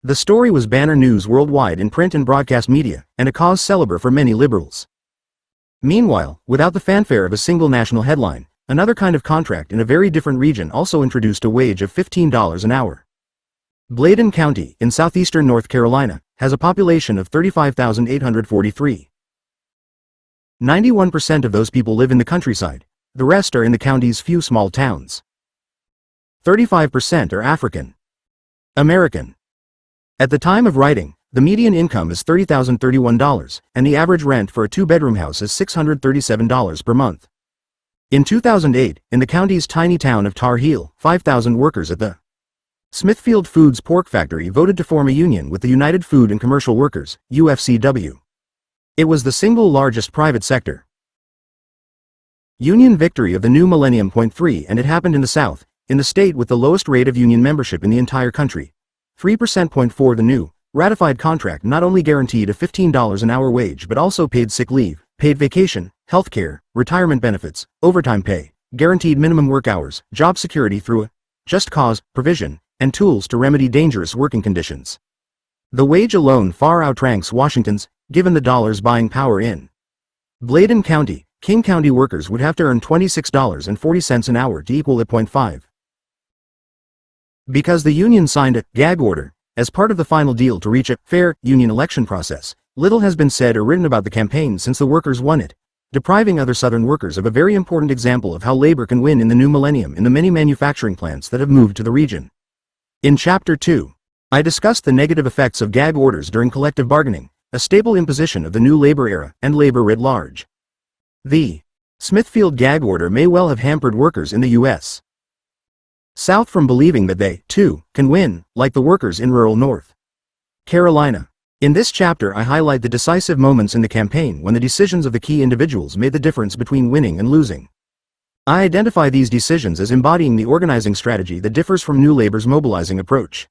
The story was banner news worldwide in print and broadcast media, and a cause célèbre for many liberals. Meanwhile, without the fanfare of a single national headline, another kind of contract in a very different region also introduced a wage of $15 an hour. Bladen County, in southeastern North Carolina, has a population of 35,843. 91% of those people live in the countryside. The rest are in the county's few small towns. 35% are African American. At the time of writing, the median income is $30,031, and the average rent for a two-bedroom house is $637 per month. In 2008, in the county's tiny town of Tar Heel, 5,000 workers at the Smithfield Foods pork factory voted to form a union with the United Food and Commercial Workers, UFCW. It was the single largest private sector union victory of the new millennium. 3, and it happened in the South, in the state with the lowest rate of union membership in the entire country. 3%. 4. The new, ratified contract not only guaranteed a $15 an hour wage but also paid sick leave, paid vacation, health care, retirement benefits, overtime pay, guaranteed minimum work hours, job security through a just cause provision, and tools to remedy dangerous working conditions. The wage alone far outranks Washington's, given the dollar's buying power in Bladen County. King County workers would have to earn $26.40 an hour to equal a 0.5. Because the union signed a gag order as part of the final deal to reach a fair union election process, little has been said or written about the campaign since the workers won it, depriving other Southern workers of a very important example of how labor can win in the new millennium in the many manufacturing plants that have moved to the region. In Chapter 2, I discussed the negative effects of gag orders during collective bargaining, a staple imposition of the new labor era, and labor writ large. The Smithfield gag order may well have hampered workers in the U.S. South from believing that they, too, can win, like the workers in rural North Carolina. In this chapter I highlight the decisive moments in the campaign when the decisions of the key individuals made the difference between winning and losing. I identify these decisions as embodying the organizing strategy that differs from New Labor's mobilizing approach.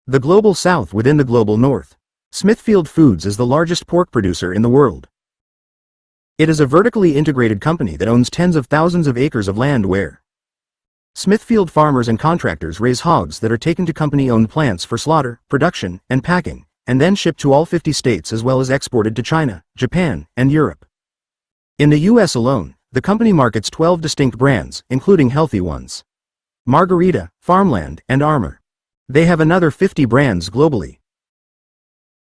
The Global South within the Global North. Smithfield Foods is the largest pork producer in the world. It is a vertically integrated company that owns tens of thousands of acres of land where Smithfield farmers and contractors raise hogs that are taken to company-owned plants for slaughter, production, and packing, and then shipped to all 50 states as well as exported to China, Japan, and Europe. In the U.S. alone, the company markets 12 distinct brands, including healthy ones: Margarita, Farmland, and Armour. They have another 50 brands globally.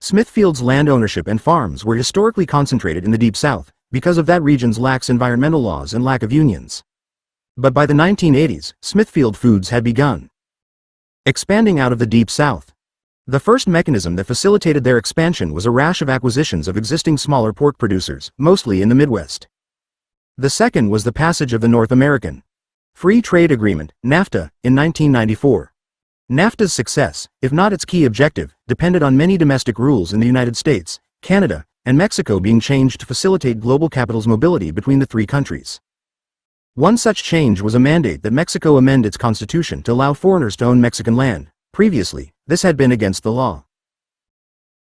Smithfield's land ownership and farms were historically concentrated in the Deep South, because of that region's lax environmental laws and lack of unions. But by the 1980s, Smithfield Foods had begun expanding out of the Deep South. The first mechanism that facilitated their expansion was a rash of acquisitions of existing smaller pork producers, mostly in the Midwest. The second was the passage of the North American Free Trade Agreement, NAFTA, in 1994. NAFTA's success, if not its key objective, depended on many domestic rules in the United States, Canada, and Mexico being changed to facilitate global capital's mobility between the three countries. One such change was a mandate that Mexico amend its constitution to allow foreigners to own Mexican land. Previously, this had been against the law.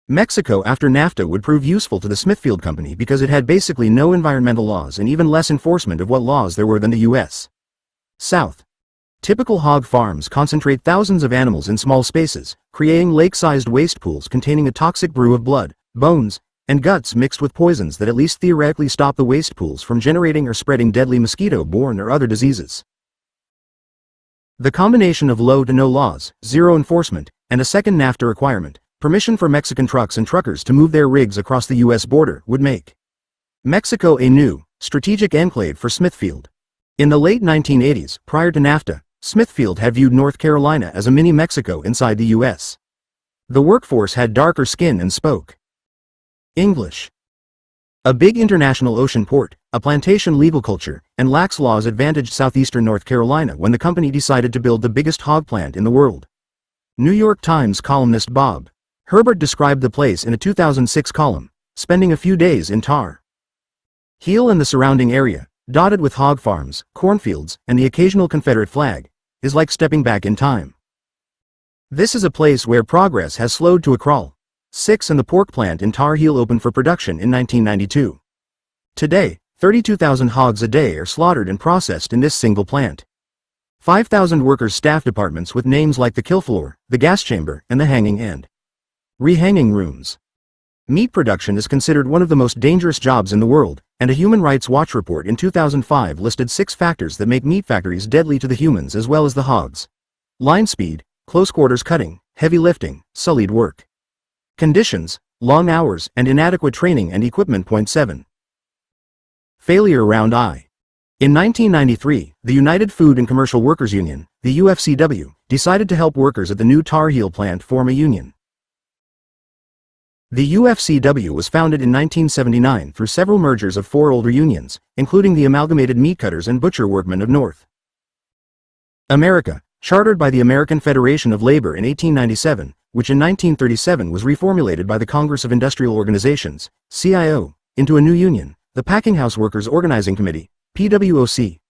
Mexico after NAFTA would prove useful to the Smithfield Company because it had basically no environmental laws and even less enforcement of what laws there were than the U.S. South. Typical hog farms concentrate thousands of animals in small spaces, creating lake-sized waste pools containing a toxic brew of blood, bones, and guts mixed with poisons that at least theoretically stop the waste pools from generating or spreading deadly mosquito-borne or other diseases. The combination of low to no laws, zero enforcement, and a second NAFTA requirement, permission for Mexican trucks and truckers to move their rigs across the U.S. border, would make Mexico a new, strategic enclave for Smithfield. In the late 1980s, prior to NAFTA, Smithfield had viewed North Carolina as a mini Mexico inside the U.S. The workforce had darker skin and spoke English. A big international ocean port, a plantation legal culture, and lax laws advantaged southeastern North Carolina when the company decided to build the biggest hog plant in the world. New York Times columnist Bob Herbert described the place in a 2006 column, spending a few days in Tar Heel and the surrounding area, dotted with hog farms, cornfields, and the occasional Confederate flag, is like stepping back in time. This is a place where progress has slowed to a crawl. 6 and the pork plant in Tar Heel opened for production in 1992. Today, 32,000 hogs a day are slaughtered and processed in this single plant. 5,000 workers staff departments with names like the kill floor, the gas chamber, and the hanging and rehanging rooms. Meat production is considered one of the most dangerous jobs in the world, and a Human Rights Watch report in 2005 listed 6 factors that make meat factories deadly to the humans as well as the hogs. Line speed, close quarters cutting, heavy lifting, sullied work conditions, long hours, and inadequate training and equipment. 7. Failure around I. In 1993, the United Food and Commercial Workers Union, the UFCW, decided to help workers at the new Tar Heel plant form a union. The UFCW was founded in 1979 through several mergers of 4 older unions, including the Amalgamated Meat Cutters and Butcher Workmen of North America, chartered by the American Federation of Labor in 1897, which in 1937 was reformulated by the Congress of Industrial Organizations, CIO, into a new union, the Packing House Workers Organizing Committee, PWOC.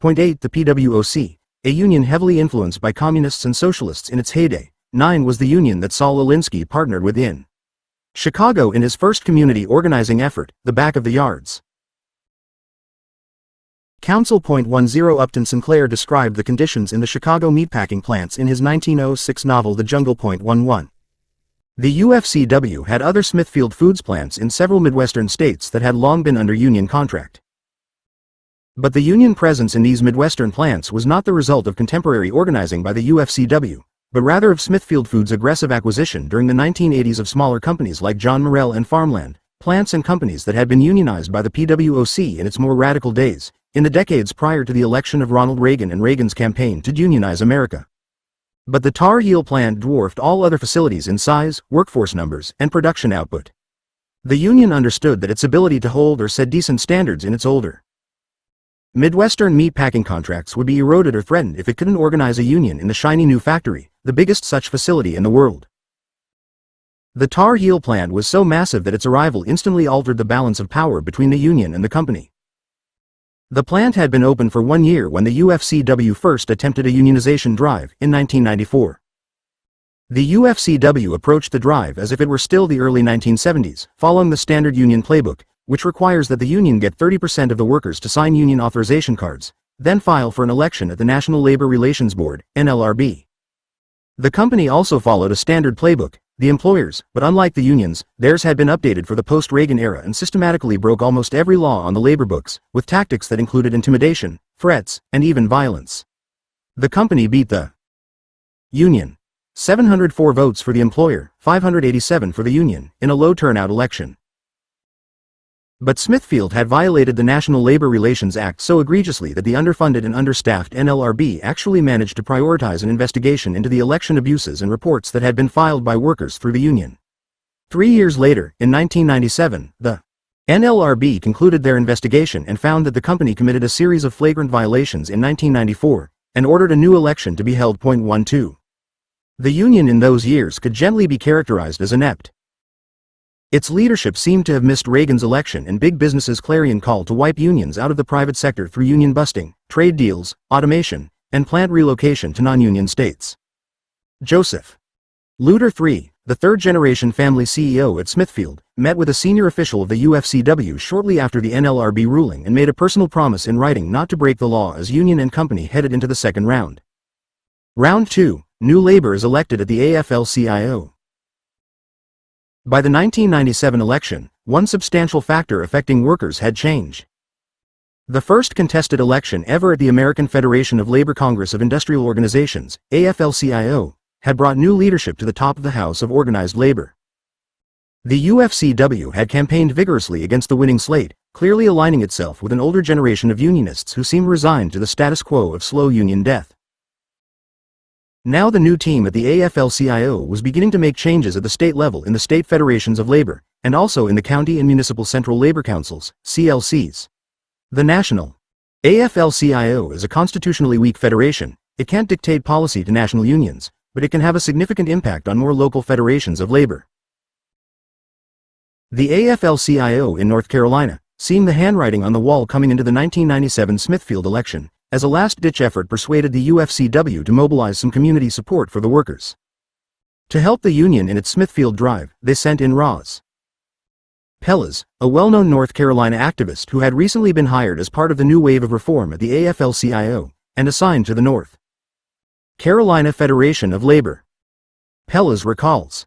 8. The PWOC, a union heavily influenced by communists and socialists in its heyday. 9. Was the union that Saul Alinsky partnered with in Chicago in his first community organizing effort, the Back of the Yards Council. 10. Upton Sinclair described the conditions in the Chicago meatpacking plants in his 1906 novel The Jungle. 11. The UFCW had other Smithfield Foods plants in several Midwestern states that had long been under union contract. But the union presence in these Midwestern plants was not the result of contemporary organizing by the UFCW, but rather of Smithfield Foods' aggressive acquisition during the 1980s of smaller companies like John Morrell and Farmland, plants and companies that had been unionized by the PWOC in its more radical days, in the decades prior to the election of Ronald Reagan and Reagan's campaign to unionize America. But the Tar Heel plant dwarfed all other facilities in size, workforce numbers, and production output. The union understood that its ability to hold or set decent standards in its older Midwestern meatpacking contracts would be eroded or threatened if it couldn't organize a union in the shiny new factory, the biggest such facility in the world. The Tar Heel plant was so massive that its arrival instantly altered the balance of power between the union and the company. The plant had been open for 1 year when the UFCW first attempted a unionization drive, in 1994. The UFCW approached the drive as if it were still the early 1970s, following the standard union playbook, which requires that the union get 30% of the workers to sign union authorization cards, then file for an election at the National Labor Relations Board, NLRB. The company also followed a standard playbook, the employers, but unlike the unions, theirs had been updated for the post-Reagan era and systematically broke almost every law on the labor books, with tactics that included intimidation, threats, and even violence. The company beat the union. 704 votes for the employer, 587 for the union, in a low turnout election. But Smithfield had violated the National Labor Relations Act so egregiously that the underfunded and understaffed NLRB actually managed to prioritize an investigation into the election abuses and reports that had been filed by workers through the union. 3 years later, in 1997, the NLRB concluded their investigation and found that the company committed a series of flagrant violations in 1994, and ordered a new election to be held. 12. The union in those years could gently be characterized as inept. Its leadership seemed to have missed Reagan's election and big business's clarion call to wipe unions out of the private sector through union busting, trade deals, automation, and plant relocation to non-union states. Joseph Luter III, the third-generation family CEO at Smithfield, met with a senior official of the UFCW shortly after the NLRB ruling and made a personal promise in writing not to break the law as union and company headed into the second round. Round 2, new labor is elected at the AFL-CIO. By the 1997 election, one substantial factor affecting workers had changed. The first contested election ever at the American Federation of Labor Congress of Industrial Organizations, AFL-CIO, had brought new leadership to the top of the House of Organized Labor. The UFCW had campaigned vigorously against the winning slate, clearly aligning itself with an older generation of unionists who seemed resigned to the status quo of slow union death. Now the new team at the AFL-CIO was beginning to make changes at the state level in the state federations of labor, and also in the county and municipal central labor councils, CLCs. The national AFL-CIO is a constitutionally weak federation. It can't dictate policy to national unions, but it can have a significant impact on more local federations of labor. The AFL-CIO in North Carolina, seeing the handwriting on the wall coming into the 1997 Smithfield election, as a last-ditch effort persuaded the UFCW to mobilize some community support for the workers. To help the union in its Smithfield drive, they sent in Roz Pelez, a well-known North Carolina activist who had recently been hired as part of the new wave of reform at the AFL-CIO, and assigned to the North Carolina Federation of Labor. Pelez recalls,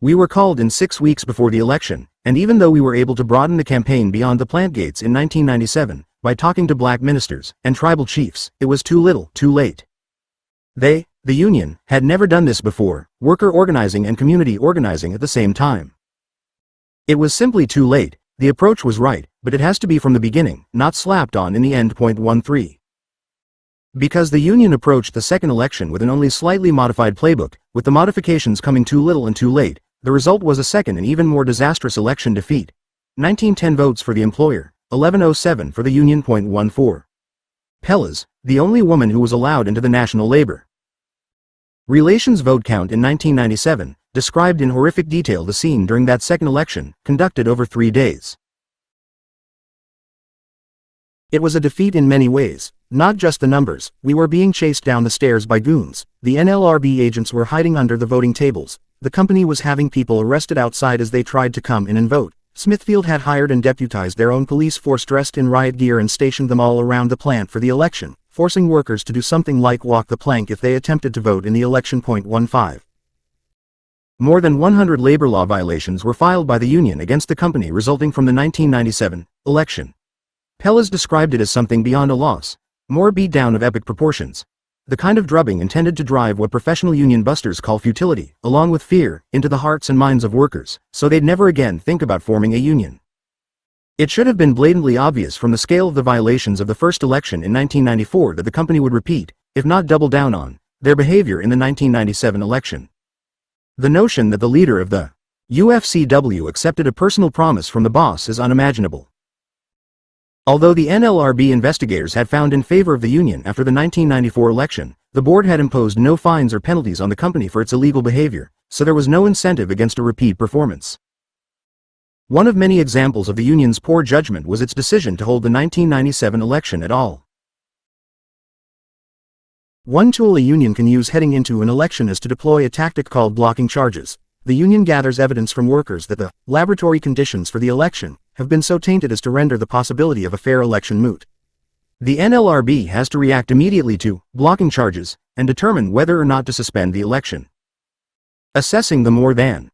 "We were called in 6 weeks before the election, and even though we were able to broaden the campaign beyond the plant gates in 1997, by talking to black ministers and tribal chiefs, it was too little, too late. They, the union, had never done this before, worker organizing and community organizing at the same time. It was simply too late. The approach was right, but it has to be from the beginning, not slapped on in the end. 13. Because the union approached the second election with an only slightly modified playbook, with the modifications coming too little and too late, the result was a second and even more disastrous election defeat. 1910 votes for the employer, 1107 for the union. 14. Pelez, the only woman who was allowed into the National Labor Relations vote count in 1997, described in horrific detail the scene during that second election, conducted over 3 days. It was a defeat in many ways, not just the numbers. We were being chased down the stairs by goons. The NLRB agents were hiding under the voting tables. The company was having people arrested outside as they tried to come in and vote. Smithfield had hired and deputized their own police force dressed in riot gear and stationed them all around the plant for the election, forcing workers to do something like walk the plank if they attempted to vote in the election. 15. More than 100 labor law violations were filed by the union against the company resulting from the 1997 election. Pelez described it as something beyond a loss, more beatdown of epic proportions. The kind of drubbing intended to drive what professional union busters call futility, along with fear, into the hearts and minds of workers, so they'd never again think about forming a union. It should have been blatantly obvious from the scale of the violations of the first election in 1994 that the company would repeat, if not double down on, their behavior in the 1997 election. The notion that the leader of the UFCW accepted a personal promise from the boss is unimaginable. Although the NLRB investigators had found in favor of the union after the 1994 election, the board had imposed no fines or penalties on the company for its illegal behavior, so there was no incentive against a repeat performance. One of many examples of the union's poor judgment was its decision to hold the 1997 election at all. One tool a union can use heading into an election is to deploy a tactic called blocking charges. The union gathers evidence from workers that the laboratory conditions for the election have been so tainted as to render the possibility of a fair election moot. The NLRB has to react immediately to blocking charges and determine whether or not to suspend the election. Assessing the more than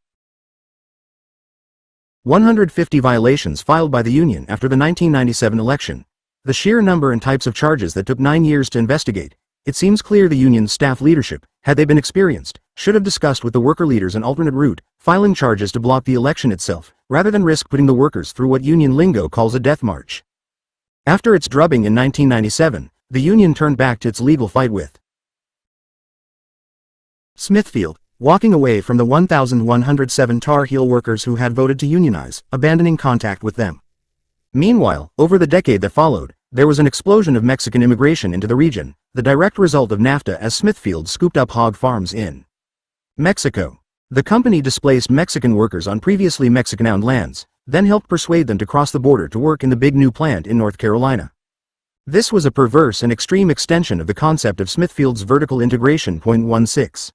150 violations filed by the union after the 1997 election, the sheer number and types of charges that took 9 years to investigate, it seems clear the union's staff leadership, had they been experienced, should have discussed with the worker leaders an alternate route, filing charges to block the election itself, rather than risk putting the workers through what union lingo calls a death march. After its drubbing in 1997, the union turned back to its legal fight with Smithfield, walking away from the 1,107 Tar Heel workers who had voted to unionize, abandoning contact with them. Meanwhile, over the decade that followed, there was an explosion of Mexican immigration into the region, the direct result of NAFTA as Smithfield scooped up hog farms in Mexico. The company displaced Mexican workers on previously Mexican-owned lands, then helped persuade them to cross the border to work in the big new plant in North Carolina. This was a perverse and extreme extension of the concept of Smithfield's vertical integration. 16.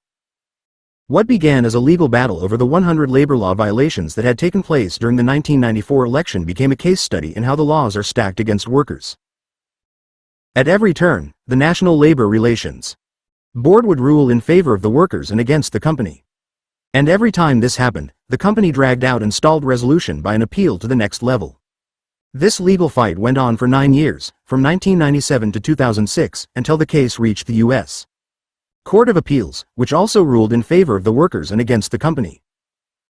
What began as a legal battle over the 100 labor law violations that had taken place during the 1994 election became a case study in how the laws are stacked against workers. At every turn, the National Labor Relations Board would rule in favor of the workers and against the company. And every time this happened, the company dragged out and stalled resolution by an appeal to the next level. This legal fight went on for 9 years, from 1997 to 2006, until the case reached the U.S. Court of Appeals, which also ruled in favor of the workers and against the company.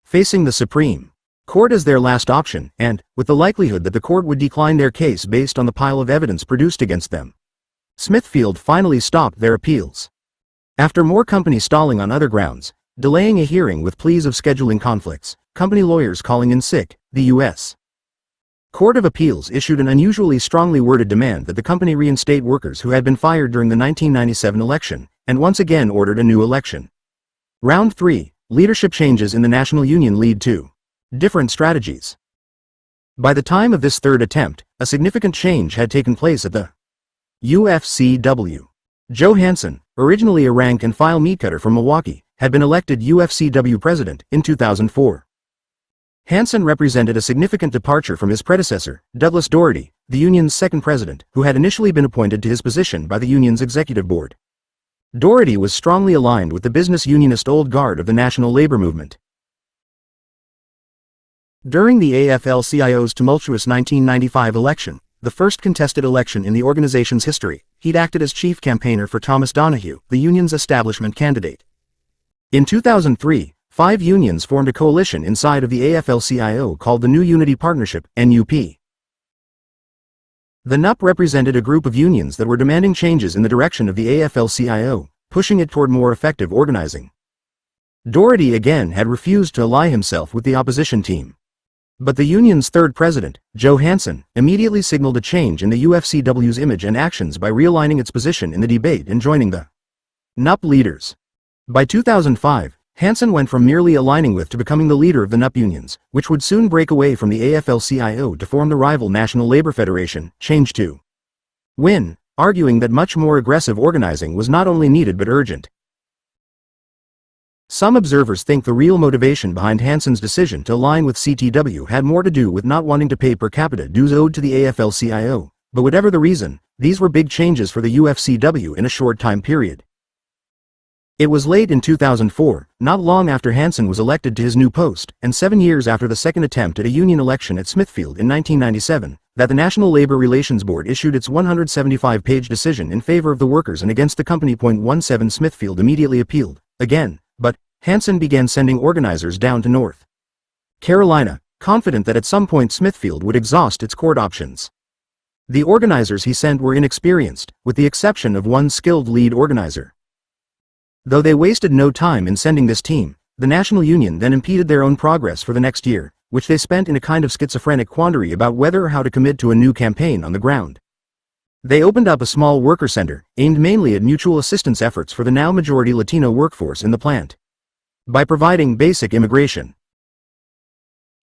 Facing the Supreme Court as their last option, and, with the likelihood that the court would decline their case based on the pile of evidence produced against them, Smithfield finally stopped their appeals. After more companies stalling on other grounds, delaying a hearing with pleas of scheduling conflicts, company lawyers calling in sick, the U.S. Court of Appeals issued an unusually strongly worded demand that the company reinstate workers who had been fired during the 1997 election, and once again ordered a new election. Round 3, leadership changes in the national union lead to different strategies. By the time of this third attempt, a significant change had taken place at the UFCW. Joe Hansen, originally a rank-and-file meatcutter from Milwaukee, had been elected UFCW president in 2004. Hansen represented a significant departure from his predecessor, Douglas Doherty, the union's second president, who had initially been appointed to his position by the union's executive board. Doherty was strongly aligned with the business unionist old guard of the national labor movement. During the AFL-CIO's tumultuous 1995 election, the first contested election in the organization's history, he'd acted as chief campaigner for Thomas Donahue, the union's establishment candidate. In 2003, 5 unions formed a coalition inside of the AFL-CIO called the New Unity Partnership, NUP. The NUP represented a group of unions that were demanding changes in the direction of the AFL-CIO, pushing it toward more effective organizing. Doherty again had refused to ally himself with the opposition team. But the union's third president, Joe Hansen, immediately signaled a change in the UFCW's image and actions by realigning its position in the debate and joining the NUP leaders. By 2005, Hansen went from merely aligning with to becoming the leader of the NUP unions, which would soon break away from the AFL-CIO to form the rival National Labor Federation, Change to Win, arguing that much more aggressive organizing was not only needed but urgent. Some observers think the real motivation behind Hansen's decision to align with CTW had more to do with not wanting to pay per capita dues owed to the AFL-CIO, but whatever the reason, these were big changes for the UFCW in a short time period. It was late in 2004, not long after Hansen was elected to his new post, and 7 years after the second attempt at a union election at Smithfield in 1997, that the National Labor Relations Board issued its 175-page decision in favor of the workers and against the company. 17 Smithfield immediately appealed, again, but Hansen began sending organizers down to North Carolina, confident that at some point Smithfield would exhaust its court options. The organizers he sent were inexperienced, with the exception of one skilled lead organizer. Though they wasted no time in sending this team, the National Union then impeded their own progress for the next year, which they spent in a kind of schizophrenic quandary about whether or how to commit to a new campaign on the ground. They opened up a small worker center, aimed mainly at mutual assistance efforts for the now majority Latino workforce in the plant. By providing basic immigration,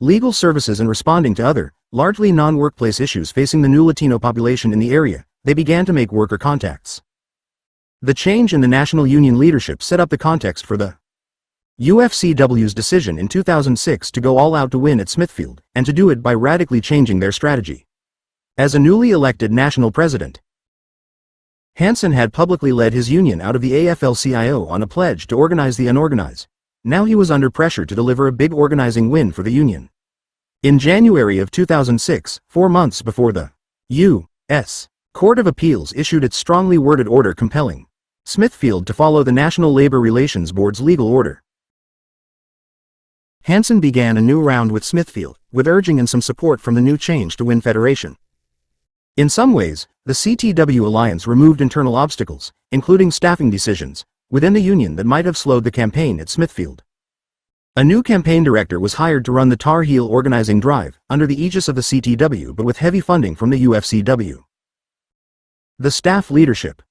legal services and responding to other, largely non-workplace issues facing the new Latino population in the area, they began to make worker contacts. The change in the National Union leadership set up the context for the UFCW's decision in 2006 to go all out to win at Smithfield, and to do it by radically changing their strategy. As a newly elected national president, Hansen had publicly led his union out of the AFL-CIO on a pledge to organize the unorganized. Now he was under pressure to deliver a big organizing win for the union. In January of 2006, 4 months before the U.S. Court of Appeals issued its strongly worded order compelling Smithfield to follow the National Labor Relations Board's legal order, Hansen began a new round with Smithfield, with urging and some support from the new Change to Win Federation. In some ways, the CTW alliance removed internal obstacles, including staffing decisions, within the union that might have slowed the campaign at Smithfield. A new campaign director was hired to run the Tar Heel organizing drive, under the aegis of the CTW but with heavy funding from the UFCW. The staff leadership.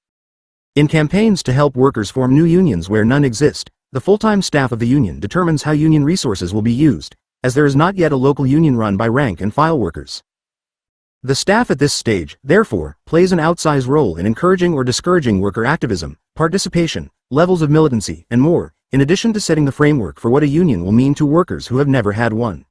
In campaigns to help workers form new unions where none exist, the full-time staff of the union determines how union resources will be used, as there is not yet a local union run by rank-and-file workers. The staff at this stage, therefore, plays an outsized role in encouraging or discouraging worker activism, participation, levels of militancy, and more, in addition to setting the framework for what a union will mean to workers who have never had one.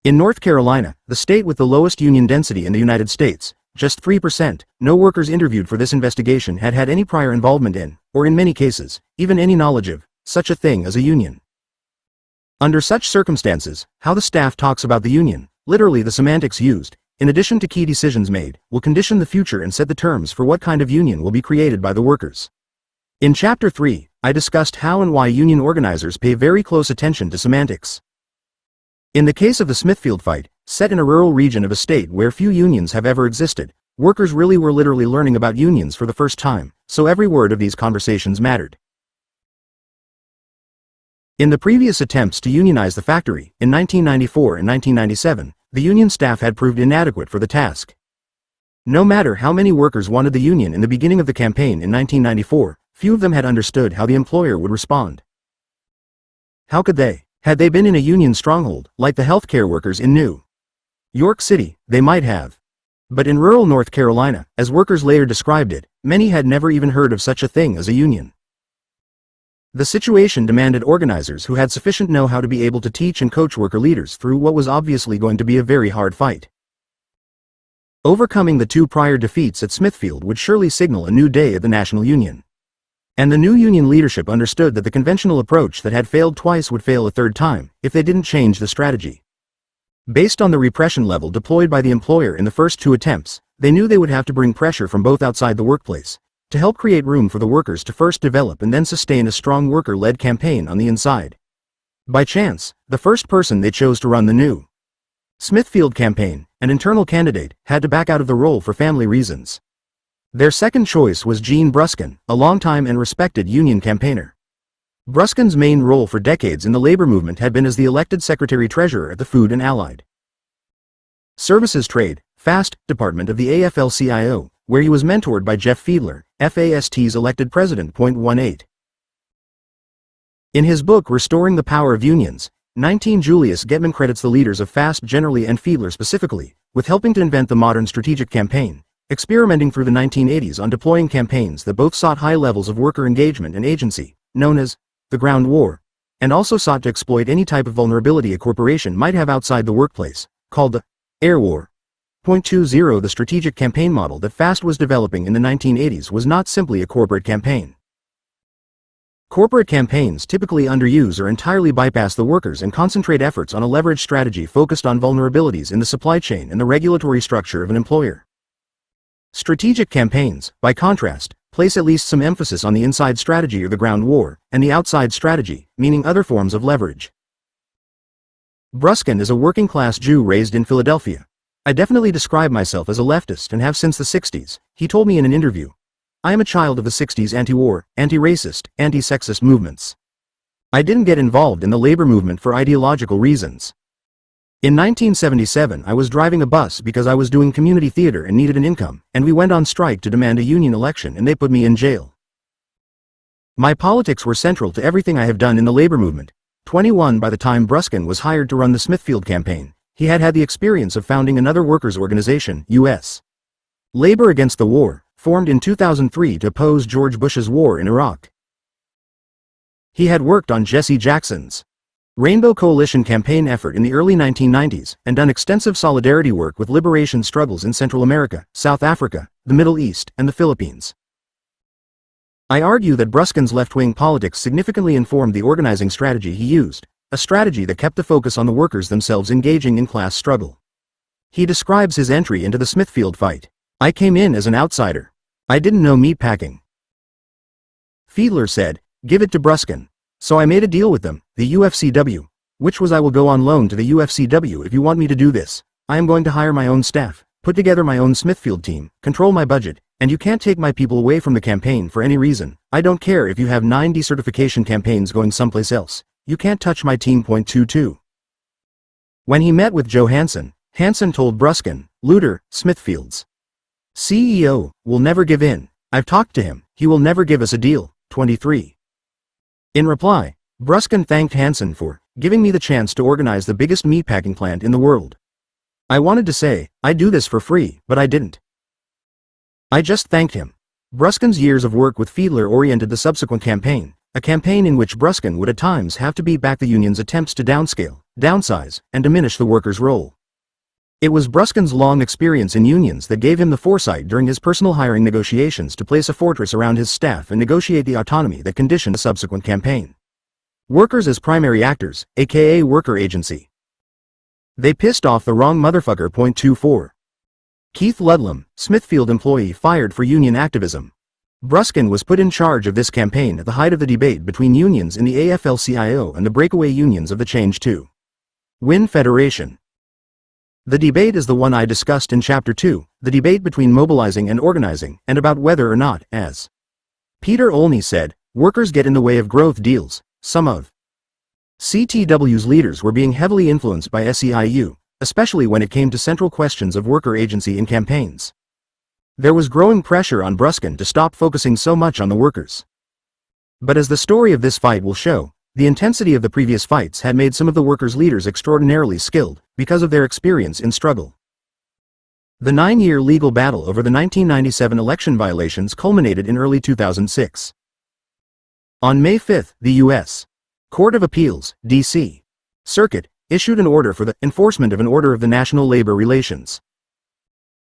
In North Carolina, the state with the lowest union density in the United States, just 3%, no workers interviewed for this investigation had had any prior involvement in, or in many cases, even any knowledge of, such a thing as a union. Under such circumstances, how the staff talks about the union, literally the semantics used, in addition to key decisions made, will condition the future and set the terms for what kind of union will be created by the workers. In Chapter 3, I discussed how and why union organizers pay very close attention to semantics. In the case of the Smithfield fight, set in a rural region of a state where few unions have ever existed, workers really were literally learning about unions for the first time, so every word of these conversations mattered. In the previous attempts to unionize the factory, in 1994 and 1997, the union staff had proved inadequate for the task. No matter how many workers wanted the union in the beginning of the campaign in 1994, few of them had understood how the employer would respond. How could they? Had they been in a union stronghold, like the healthcare workers in New York City, they might have. But in rural North Carolina, as workers later described it, many had never even heard of such a thing as a union. The situation demanded organizers who had sufficient know-how to be able to teach and coach worker leaders through what was obviously going to be a very hard fight. Overcoming the two prior defeats at Smithfield would surely signal a new day at the National Union. And the new union leadership understood that the conventional approach that had failed twice would fail a third time, if they didn't change the strategy. Based on the repression level deployed by the employer in the first two attempts, they knew they would have to bring pressure from both outside the workplace, to help create room for the workers to first develop and then sustain a strong worker-led campaign on the inside. By chance, the first person they chose to run the new Smithfield campaign, an internal candidate, had to back out of the role for family reasons. Their second choice was Gene Bruskin, a longtime and respected union campaigner. Bruskin's main role for decades in the labor movement had been as the elected secretary-treasurer at the Food and Allied Services Trade, FAST, department of the AFL-CIO, where he was mentored by Jeff Fiedler, FAST's elected president. 18. In his book Restoring the Power of Unions, Julius Getman credits the leaders of FAST generally and Fiedler specifically, with helping to invent the modern strategic campaign, experimenting through the 1980s on deploying campaigns that both sought high levels of worker engagement and agency, known as the ground war, and also sought to exploit any type of vulnerability a corporation might have outside the workplace, called the air war. 20. The strategic campaign model that FAST was developing in the 1980s was not simply a corporate campaign. Corporate campaigns typically underuse or entirely bypass the workers and concentrate efforts on a leverage strategy focused on vulnerabilities in the supply chain and the regulatory structure of an employer. Strategic campaigns, by contrast, place at least some emphasis on the inside strategy or the ground war, and the outside strategy, meaning other forms of leverage. Bruskin is a working-class Jew raised in Philadelphia. I definitely describe myself as a leftist and have since the 60s, he told me in an interview. I am a child of the 60s anti-war, anti-racist, anti-sexist movements. I didn't get involved in the labor movement for ideological reasons. In 1977 I was driving a bus because I was doing community theater and needed an income, and we went on strike to demand a union election and they put me in jail. My politics were central to everything I have done in the labor movement. 21 By the time Bruskin was hired to run the Smithfield campaign, he had had the experience of founding another workers' organization, U.S. Labor Against the War, formed in 2003 to oppose George Bush's war in Iraq. He had worked on Jesse Jackson's Rainbow Coalition campaign effort in the early 1990s and done extensive solidarity work with liberation struggles in Central America, South Africa, the Middle East, and the Philippines. I argue that Bruskin's left-wing politics significantly informed the organizing strategy he used, a strategy that kept the focus on the workers themselves engaging in class struggle. He describes his entry into the Smithfield fight. I came in as an outsider. I didn't know meatpacking. Fiedler said, give it to Bruskin. So I made a deal with them, the UFCW, which was I will go on loan to the UFCW if you want me to do this. I am going to hire my own staff, put together my own Smithfield team, control my budget, and you can't take my people away from the campaign for any reason. I don't care if you have 9 decertification campaigns going someplace else. You can't touch my team. 22. When he met with Joe Hansen, Hansen told Bruskin, Luter, Smithfield's CEO, will never give in. I've talked to him, he will never give us a deal. 23. In reply, Bruskin thanked Hansen for giving me the chance to organize the biggest meatpacking plant in the world. I wanted to say, I do this for free, but I didn't. I just thanked him. Bruskin's years of work with Fiedler oriented the subsequent campaign, a campaign in which Bruskin would at times have to beat back the union's attempts to downscale, downsize, and diminish the workers' role. It was Bruskin's long experience in unions that gave him the foresight during his personal hiring negotiations to place a fortress around his staff and negotiate the autonomy that conditioned the subsequent campaign. Workers as primary actors, aka worker agency. They pissed off the wrong motherfucker. 24. Keith Ludlam, Smithfield employee fired for union activism. Bruskin was put in charge of this campaign at the height of the debate between unions in the AFL-CIO and the breakaway unions of the Change to Win Federation. The debate is the one I discussed in Chapter 2, the debate between mobilizing and organizing, and about whether or not, as Peter Olney said, workers get in the way of growth deals. Some of CTW's leaders were being heavily influenced by SEIU, especially when it came to central questions of worker agency in campaigns. There was growing pressure on Bruskin to stop focusing so much on the workers. But as the story of this fight will show, the intensity of the previous fights had made some of the workers' leaders extraordinarily skilled, because of their experience in struggle. The 9-year legal battle over the 1997 election violations culminated in early 2006. On May 5, the U.S. Court of Appeals, D.C. Circuit, issued an order for the enforcement of an order of the National Labor Relations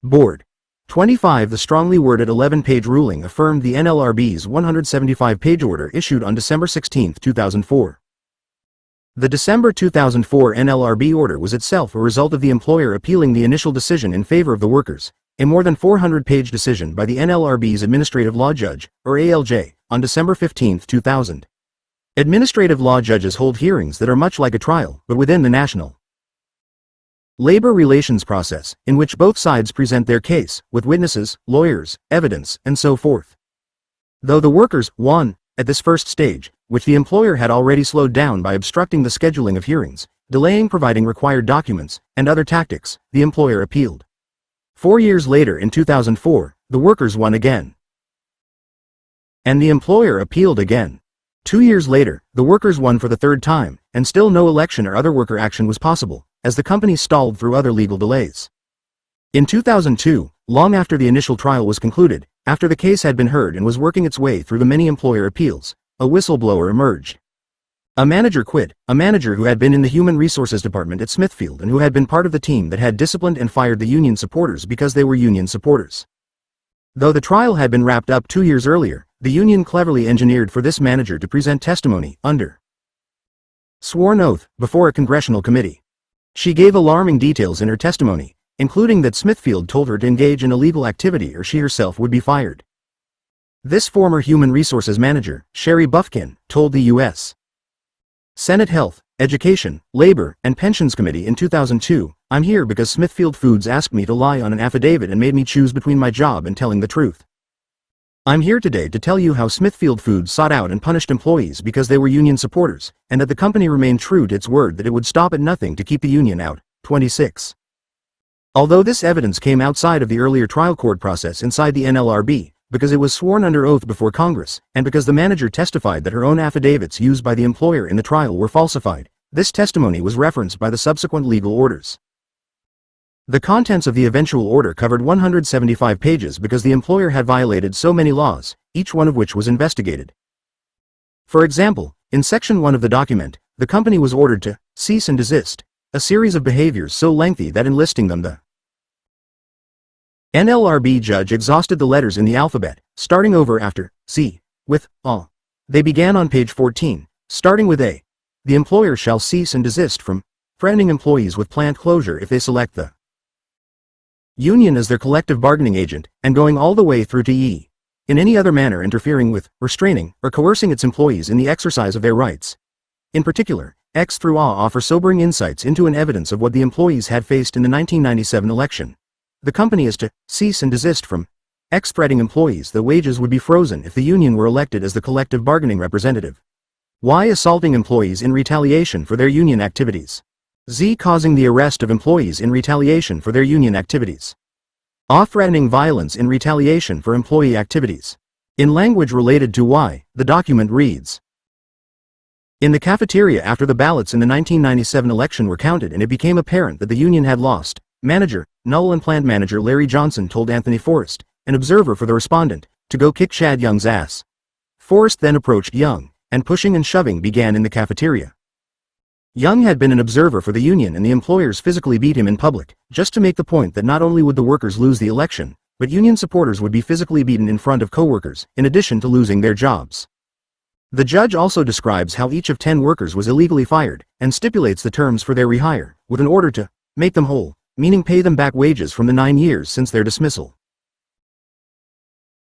Board. 25. The strongly worded 11-page ruling affirmed the NLRB's 175-page order issued on December 16, 2004. The December 2004 NLRB order was itself a result of the employer appealing the initial decision in favor of the workers, a more than 400-page decision by the NLRB's Administrative Law Judge, or ALJ, on December 15, 2000. Administrative law judges hold hearings that are much like a trial, but within the national labor relations process, in which both sides present their case, with witnesses, lawyers, evidence, and so forth. Though the workers won at this first stage, which the employer had already slowed down by obstructing the scheduling of hearings, delaying providing required documents, and other tactics, the employer appealed. 4 years later in 2004, the workers won again. And the employer appealed again. 2 years later, the workers won for the third time, and still no election or other worker action was possible, as the company stalled through other legal delays. In 2002, long after the initial trial was concluded, after the case had been heard and was working its way through the many employer appeals, a whistleblower emerged. A manager quit, a manager who had been in the Human Resources Department at Smithfield and who had been part of the team that had disciplined and fired the union supporters because they were union supporters. Though the trial had been wrapped up 2 years earlier, the union cleverly engineered for this manager to present testimony under sworn oath before a congressional committee. She gave alarming details in her testimony, including that Smithfield told her to engage in illegal activity or she herself would be fired. This former human resources manager, Sherry Bufkin, told the U.S. Senate Health, Education, Labor, and Pensions Committee in 2002, "I'm here because Smithfield Foods asked me to lie on an affidavit and made me choose between my job and telling the truth. I'm here today to tell you how Smithfield Foods sought out and punished employees because they were union supporters, and that the company remained true to its word that it would stop at nothing to keep the union out." 26. Although this evidence came outside of the earlier trial court process inside the NLRB, because it was sworn under oath before Congress, and because the manager testified that her own affidavits used by the employer in the trial were falsified, this testimony was referenced by the subsequent legal orders. The contents of the eventual order covered 175 pages because the employer had violated so many laws, each one of which was investigated. For example, in Section 1 of the document, the company was ordered to cease and desist, a series of behaviors so lengthy that in listing them the NLRB judge exhausted the letters in the alphabet, starting over after C, with A. They began on page 14, starting with A. The employer shall cease and desist from threatening employees with plant closure if they select the union as their collective bargaining agent, and going all the way through to E. In any other manner interfering with, restraining, or coercing its employees in the exercise of their rights. In particular, X through A offer sobering insights into and evidence of what the employees had faced in the 1997 election. The company is to cease and desist from X threatening employees that wages would be frozen if the union were elected as the collective bargaining representative. Y assaulting employees in retaliation for their union activities. Z causing the arrest of employees in retaliation for their union activities. A threatening violence in retaliation for employee activities. In language related to Y, the document reads: in the cafeteria after the ballots in the 1997 election were counted and it became apparent that the union had lost, manager, Null and plant manager Larry Johnson told Anthony Forrest, an observer for the respondent, to go kick Chad Young's ass. Forrest then approached Young, and pushing and shoving began in the cafeteria. Young had been an observer for the union and the employers physically beat him in public, just to make the point that not only would the workers lose the election, but union supporters would be physically beaten in front of co-workers, in addition to losing their jobs. The judge also describes how each of 10 workers was illegally fired, and stipulates the terms for their rehire, with an order to make them whole, meaning pay them back wages from the 9 years since their dismissal.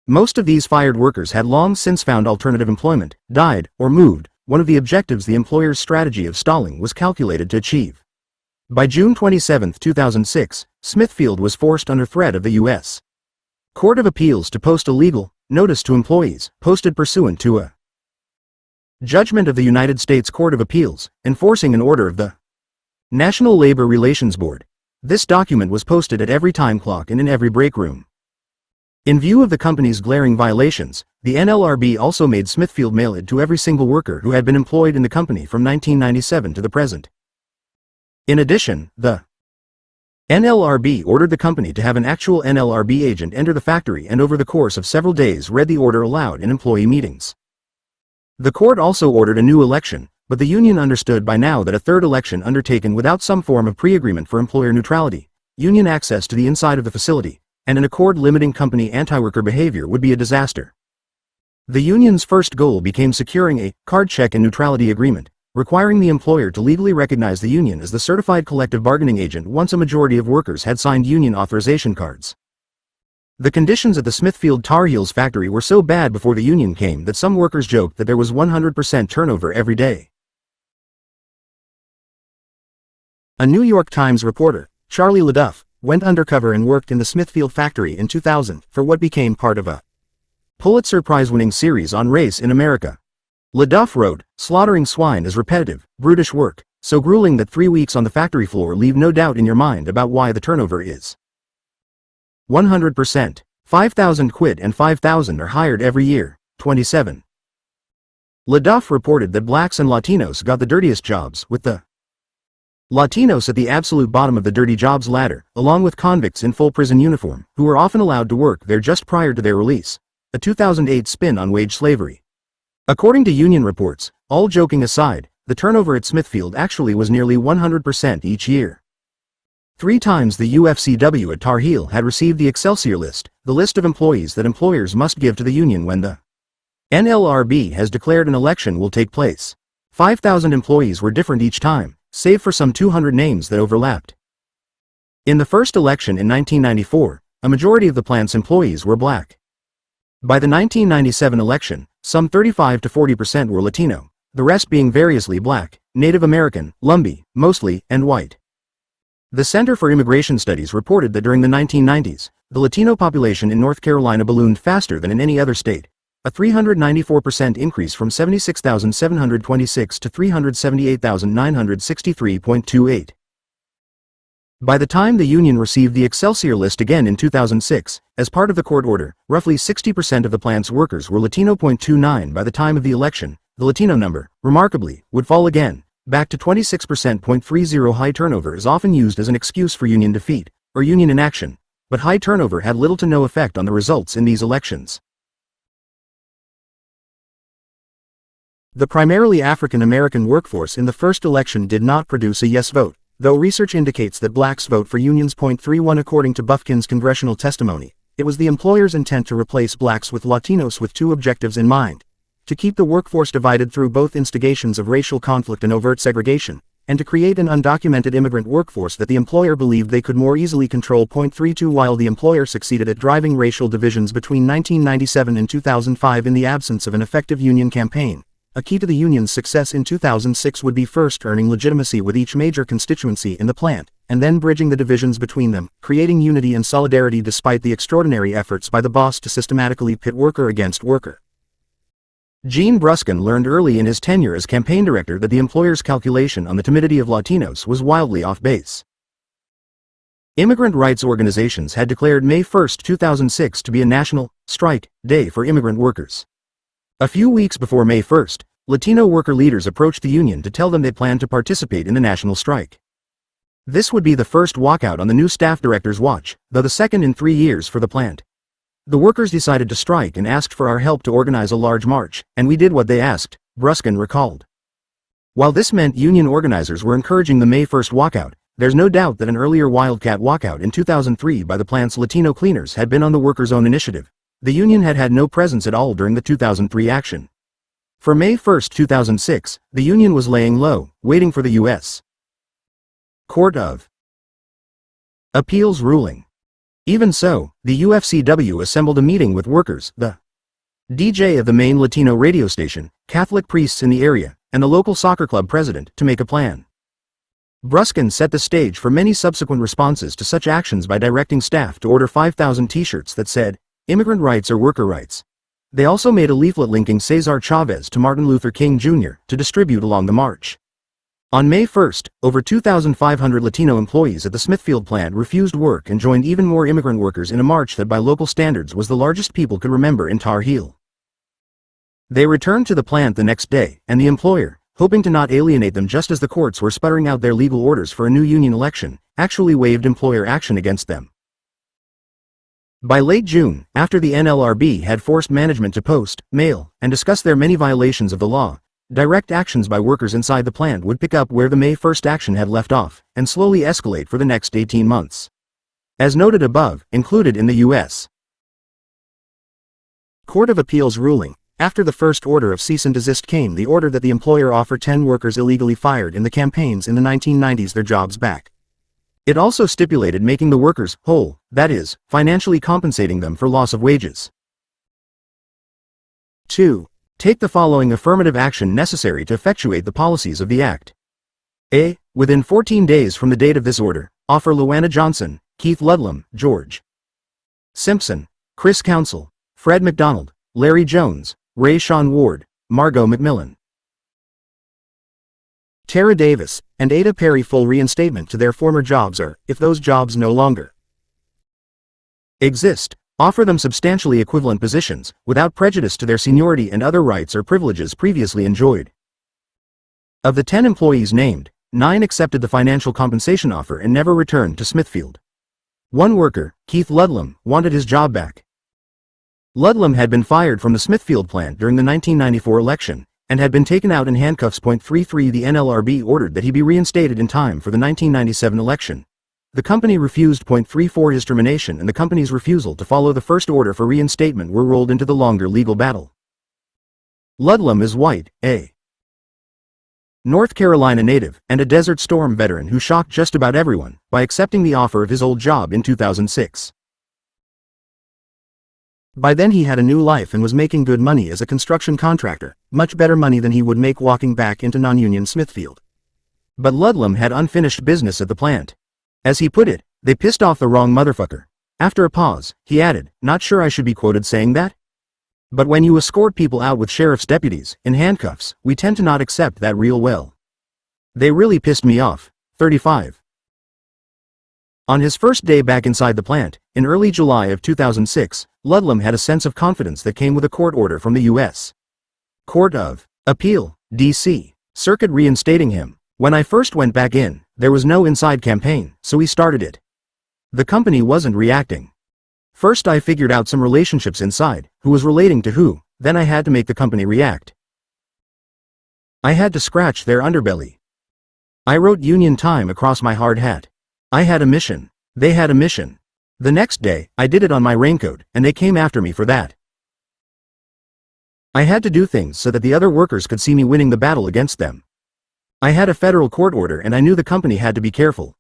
Most of these fired workers had long since found alternative employment, died, or moved, one of the objectives the employer's strategy of stalling was calculated to achieve. By June 27, 2006, Smithfield was forced under threat of the U.S. Court of Appeals to post a legal notice to employees, posted pursuant to a judgment of the United States Court of Appeals, enforcing an order of the National Labor Relations Board. This document was posted at every time clock and in every break room. In view of the company's glaring violations, the NLRB also made Smithfield mail it to every single worker who had been employed in the company from 1997 to the present. In addition, the NLRB ordered the company to have an actual NLRB agent enter the factory and over the course of several days read the order aloud in employee meetings. The court also ordered a new election, but the union understood by now that a third election undertaken without some form of pre-agreement for employer neutrality, union access to the inside of the facility, and an accord limiting company anti-worker behavior would be a disaster. The union's first goal became securing a card check and neutrality agreement, requiring the employer to legally recognize the union as the certified collective bargaining agent once a majority of workers had signed union authorization cards. The conditions at the Smithfield Tar Heels factory were so bad before the union came that some workers joked that there was 100% turnover every day. A New York Times reporter, Charlie LeDuff, went undercover and worked in the Smithfield factory in 2000 for what became part of a Pulitzer Prize-winning series on race in America. LeDuff wrote, "Slaughtering swine is repetitive, brutish work, so grueling that 3 weeks on the factory floor leave no doubt in your mind about why the turnover is 100%. 5,000 quit and 5,000 are hired every year." 27. LeDuff reported that blacks and Latinos got the dirtiest jobs, with the Latinos at the absolute bottom of the dirty jobs ladder, along with convicts in full prison uniform, who were often allowed to work there just prior to their release. A 2008 spin on wage slavery. According to union reports, all joking aside, the turnover at Smithfield actually was nearly 100% each year. 3 times the UFCW at Tar Heel had received the Excelsior List, the list of employees that employers must give to the union when the NLRB has declared an election will take place. 5,000 employees were different each time, save for some 200 names that overlapped. In the first election in 1994, a majority of the plant's employees were black. By the 1997 election, some 35 to 40% were Latino, the rest being variously black, Native American, Lumbee, mostly, and white. The Center for Immigration Studies reported that during the 1990s, the Latino population in North Carolina ballooned faster than in any other state, a 394% increase from 76,726 to 378,963.28. By the time the union received the Excelsior List again in 2006, as part of the court order, roughly 60% of the plant's workers were Latino. 29 by the time of the election, the Latino number, remarkably, would fall again, back to 26%. 30 High turnover is often used as an excuse for union defeat, or union inaction, but high turnover had little to no effect on the results in these elections. The primarily African American workforce in the first election did not produce a yes vote, though research indicates that blacks vote for unions. 31 According to Bufkin's congressional testimony, it was the employer's intent to replace blacks with Latinos with 2 objectives in mind: to keep the workforce divided through both instigations of racial conflict and overt segregation, and to create an undocumented immigrant workforce that the employer believed they could more easily control. 32 While the employer succeeded at driving racial divisions between 1997 and 2005 in the absence of an effective union campaign, a key to the union's success in 2006 would be first earning legitimacy with each major constituency in the plant, and then bridging the divisions between them, creating unity and solidarity despite the extraordinary efforts by the boss to systematically pit worker against worker. Gene Bruskin learned early in his tenure as campaign director that the employer's calculation on the timidity of Latinos was wildly off base. Immigrant rights organizations had declared May 1, 2006 to be a national strike day for immigrant workers. A few weeks before May 1, Latino worker leaders approached the union to tell them they planned to participate in the national strike. This would be the first walkout on the new staff director's watch, though the second in 3 years for the plant. The workers decided to strike and asked for our help to organize a large march, and we did what they asked, Bruskin recalled. While this meant union organizers were encouraging the May 1 walkout, there's no doubt that an earlier Wildcat walkout in 2003 by the plant's Latino cleaners had been on the workers' own initiative. The union had had no presence at all during the 2003 action. For May 1, 2006, the union was laying low, waiting for the U.S. Court of Appeals ruling. Even so, the UFCW assembled a meeting with workers, the DJ of the main Latino radio station, Catholic priests in the area, and the local soccer club president, to make a plan. Bruskin set the stage for many subsequent responses to such actions by directing staff to order 5,000 t-shirts that said, "Immigrant rights are worker rights." They also made a leaflet linking Cesar Chavez to Martin Luther King Jr. to distribute along the march. On May 1, over 2,500 Latino employees at the Smithfield plant refused work and joined even more immigrant workers in a march that by local standards was the largest people could remember in Tar Heel. They returned to the plant the next day, and the employer, hoping to not alienate them just as the courts were sputtering out their legal orders for a new union election, actually waived employer action against them. By late June, after the NLRB had forced management to post, mail, and discuss their many violations of the law, direct actions by workers inside the plant would pick up where the May 1st action had left off, and slowly escalate for the next 18 months. As noted above, included in the U.S. Court of Appeals ruling, after the first order of cease and desist came the order that the employer offer 10 workers illegally fired in the campaigns in the 1990s their jobs back. It also stipulated making the workers whole, that is, financially compensating them for loss of wages. 2. Take the following affirmative action necessary to effectuate the policies of the Act. A. Within 14 days from the date of this order, offer Luana Johnson, Keith Ludlam, George Simpson, Chris Counsell, Fred McDonald, Larry Jones, Ray Sean Ward, Margot McMillan, Tara Davis, and Ada Perry full reinstatement to their former jobs or, if those jobs no longer exist, offer them substantially equivalent positions, without prejudice to their seniority and other rights or privileges previously enjoyed. Of the 10 employees named, 9 accepted the financial compensation offer and never returned to Smithfield. One worker, Keith Ludlam, wanted his job back. Ludlam had been fired from the Smithfield plant during the 1994 election, and had been taken out in handcuffs. 33 The NLRB ordered that he be reinstated in time for the 1997 election. The company refused. 34 His termination and the company's refusal to follow the first order for reinstatement were rolled into the longer legal battle. Ludlam is white, a North Carolina native, and a Desert Storm veteran who shocked just about everyone by accepting the offer of his old job in 2006. By then he had a new life and was making good money as a construction contractor, much better money than he would make walking back into non-union Smithfield. But Ludlam had unfinished business at the plant. As he put it, they pissed off the wrong motherfucker. After a pause, he added, not sure I should be quoted saying that? But when you escort people out with sheriff's deputies, in handcuffs, we tend to not accept that real well. They really pissed me off. 35. On his first day back inside the plant, in early July of 2006, Ludlam had a sense of confidence that came with a court order from the U.S. Court of Appeal, D.C. Circuit reinstating him. When I first went back in, there was no inside campaign, so he started it. The company wasn't reacting. First I figured out some relationships inside, who was relating to who, then I had to make the company react. I had to scratch their underbelly. I wrote union time across my hard hat. I had a mission. They had a mission. The next day, I did it on my raincoat, and they came after me for that. I had to do things so that the other workers could see me winning the battle against them. I had a federal court order and I knew the company had to be careful.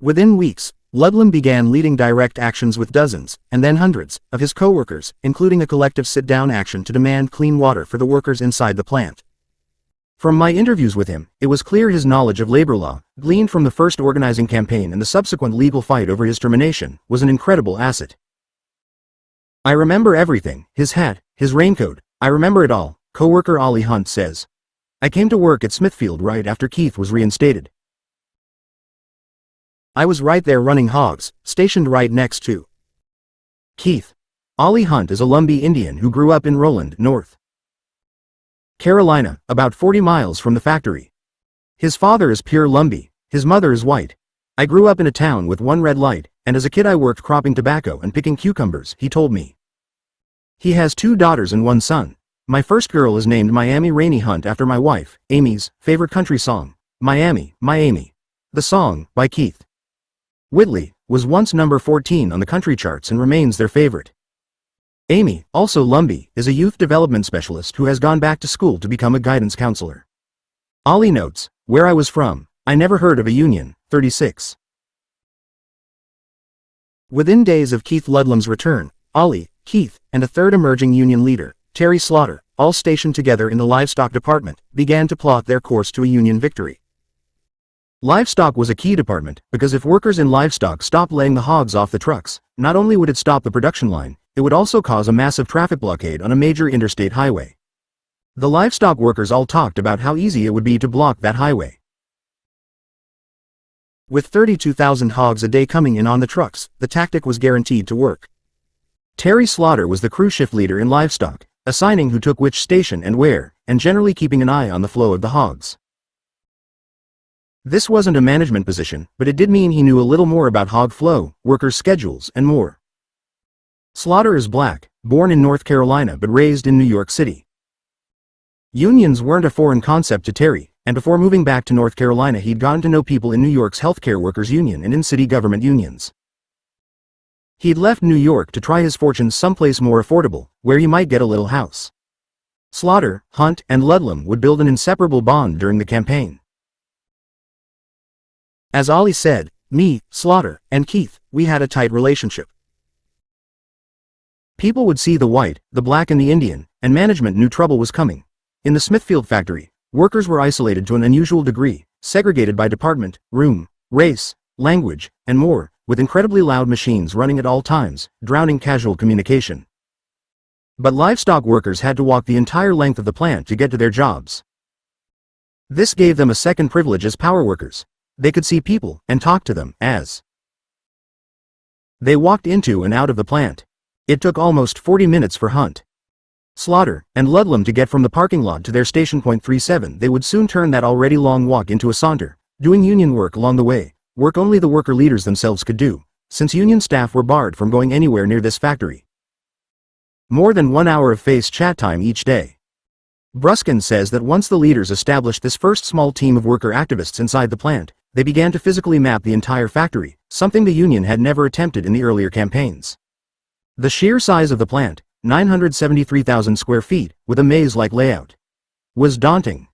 Within weeks, Ludlam began leading direct actions with dozens, and then hundreds, of his co-workers, including a collective sit-down action to demand clean water for the workers inside the plant. From my interviews with him, it was clear his knowledge of labor law, gleaned from the first organizing campaign and the subsequent legal fight over his termination, was an incredible asset. I remember everything, his hat, his raincoat, I remember it all, co-worker Ollie Hunt says. I came to work at Smithfield right after Keith was reinstated. I was right there running hogs, stationed right next to Keith. Ollie Hunt is a Lumbee Indian who grew up in Roland, North Carolina, about 40 miles from the factory. His father is pure Lumbee, his mother is white. I grew up in a town with one red light, and as a kid I worked cropping tobacco and picking cucumbers, he told me. He has 2 daughters and 1 son. My first girl is named Miami Rainey Hunt after my wife, Amy's, favorite country song, Miami, My Amy. The song, by Keith Whitley, was once number 14 on the country charts and remains their favorite. Amy, also Lumbee, is a youth development specialist who has gone back to school to become a guidance counselor. Ollie notes, where I was from, I never heard of a union. 36. Within days of Keith Ludlam's return, Ollie, Keith, and a third emerging union leader, Terry Slaughter, all stationed together in the livestock department, began to plot their course to a union victory. Livestock was a key department, because if workers in livestock stopped laying the hogs off the trucks, not only would it stop the production line, it would also cause a massive traffic blockade on a major interstate highway. The livestock workers all talked about how easy it would be to block that highway. With 32,000 hogs a day coming in on the trucks, the tactic was guaranteed to work. Terry Slaughter was the crew shift leader in livestock, assigning who took which station and where, and generally keeping an eye on the flow of the hogs. This wasn't a management position, but it did mean he knew a little more about hog flow, workers' schedules, and more. Slaughter is black, born in North Carolina but raised in New York City. Unions weren't a foreign concept to Terry, and before moving back to North Carolina he'd gotten to know people in New York's healthcare workers union and in city government unions. He'd left New York to try his fortunes someplace more affordable, where he might get a little house. Slaughter, Hunt, and Ludlam would build an inseparable bond during the campaign. As Ollie said, me, Slaughter, and Keith, we had a tight relationship. People would see the white, the black and the Indian, and management knew trouble was coming. In the Smithfield factory, workers were isolated to an unusual degree, segregated by department, room, race, language, and more, with incredibly loud machines running at all times, drowning casual communication. But livestock workers had to walk the entire length of the plant to get to their jobs. This gave them a second privilege as power workers. They could see people and talk to them as they walked into and out of the plant. It took almost 40 minutes for Hunt, Slaughter, and Ludlam to get from the parking lot to their station. 37. They would soon turn that already long walk into a saunter, doing union work along the way, work only the worker leaders themselves could do, since union staff were barred from going anywhere near this factory. More than 1 hour of face chat time each day. Bruskin says that once the leaders established this first small team of worker activists inside the plant, they began to physically map the entire factory, something the union had never attempted in the earlier campaigns. The sheer size of the plant, 973,000 square feet, with a maze-like layout, was daunting.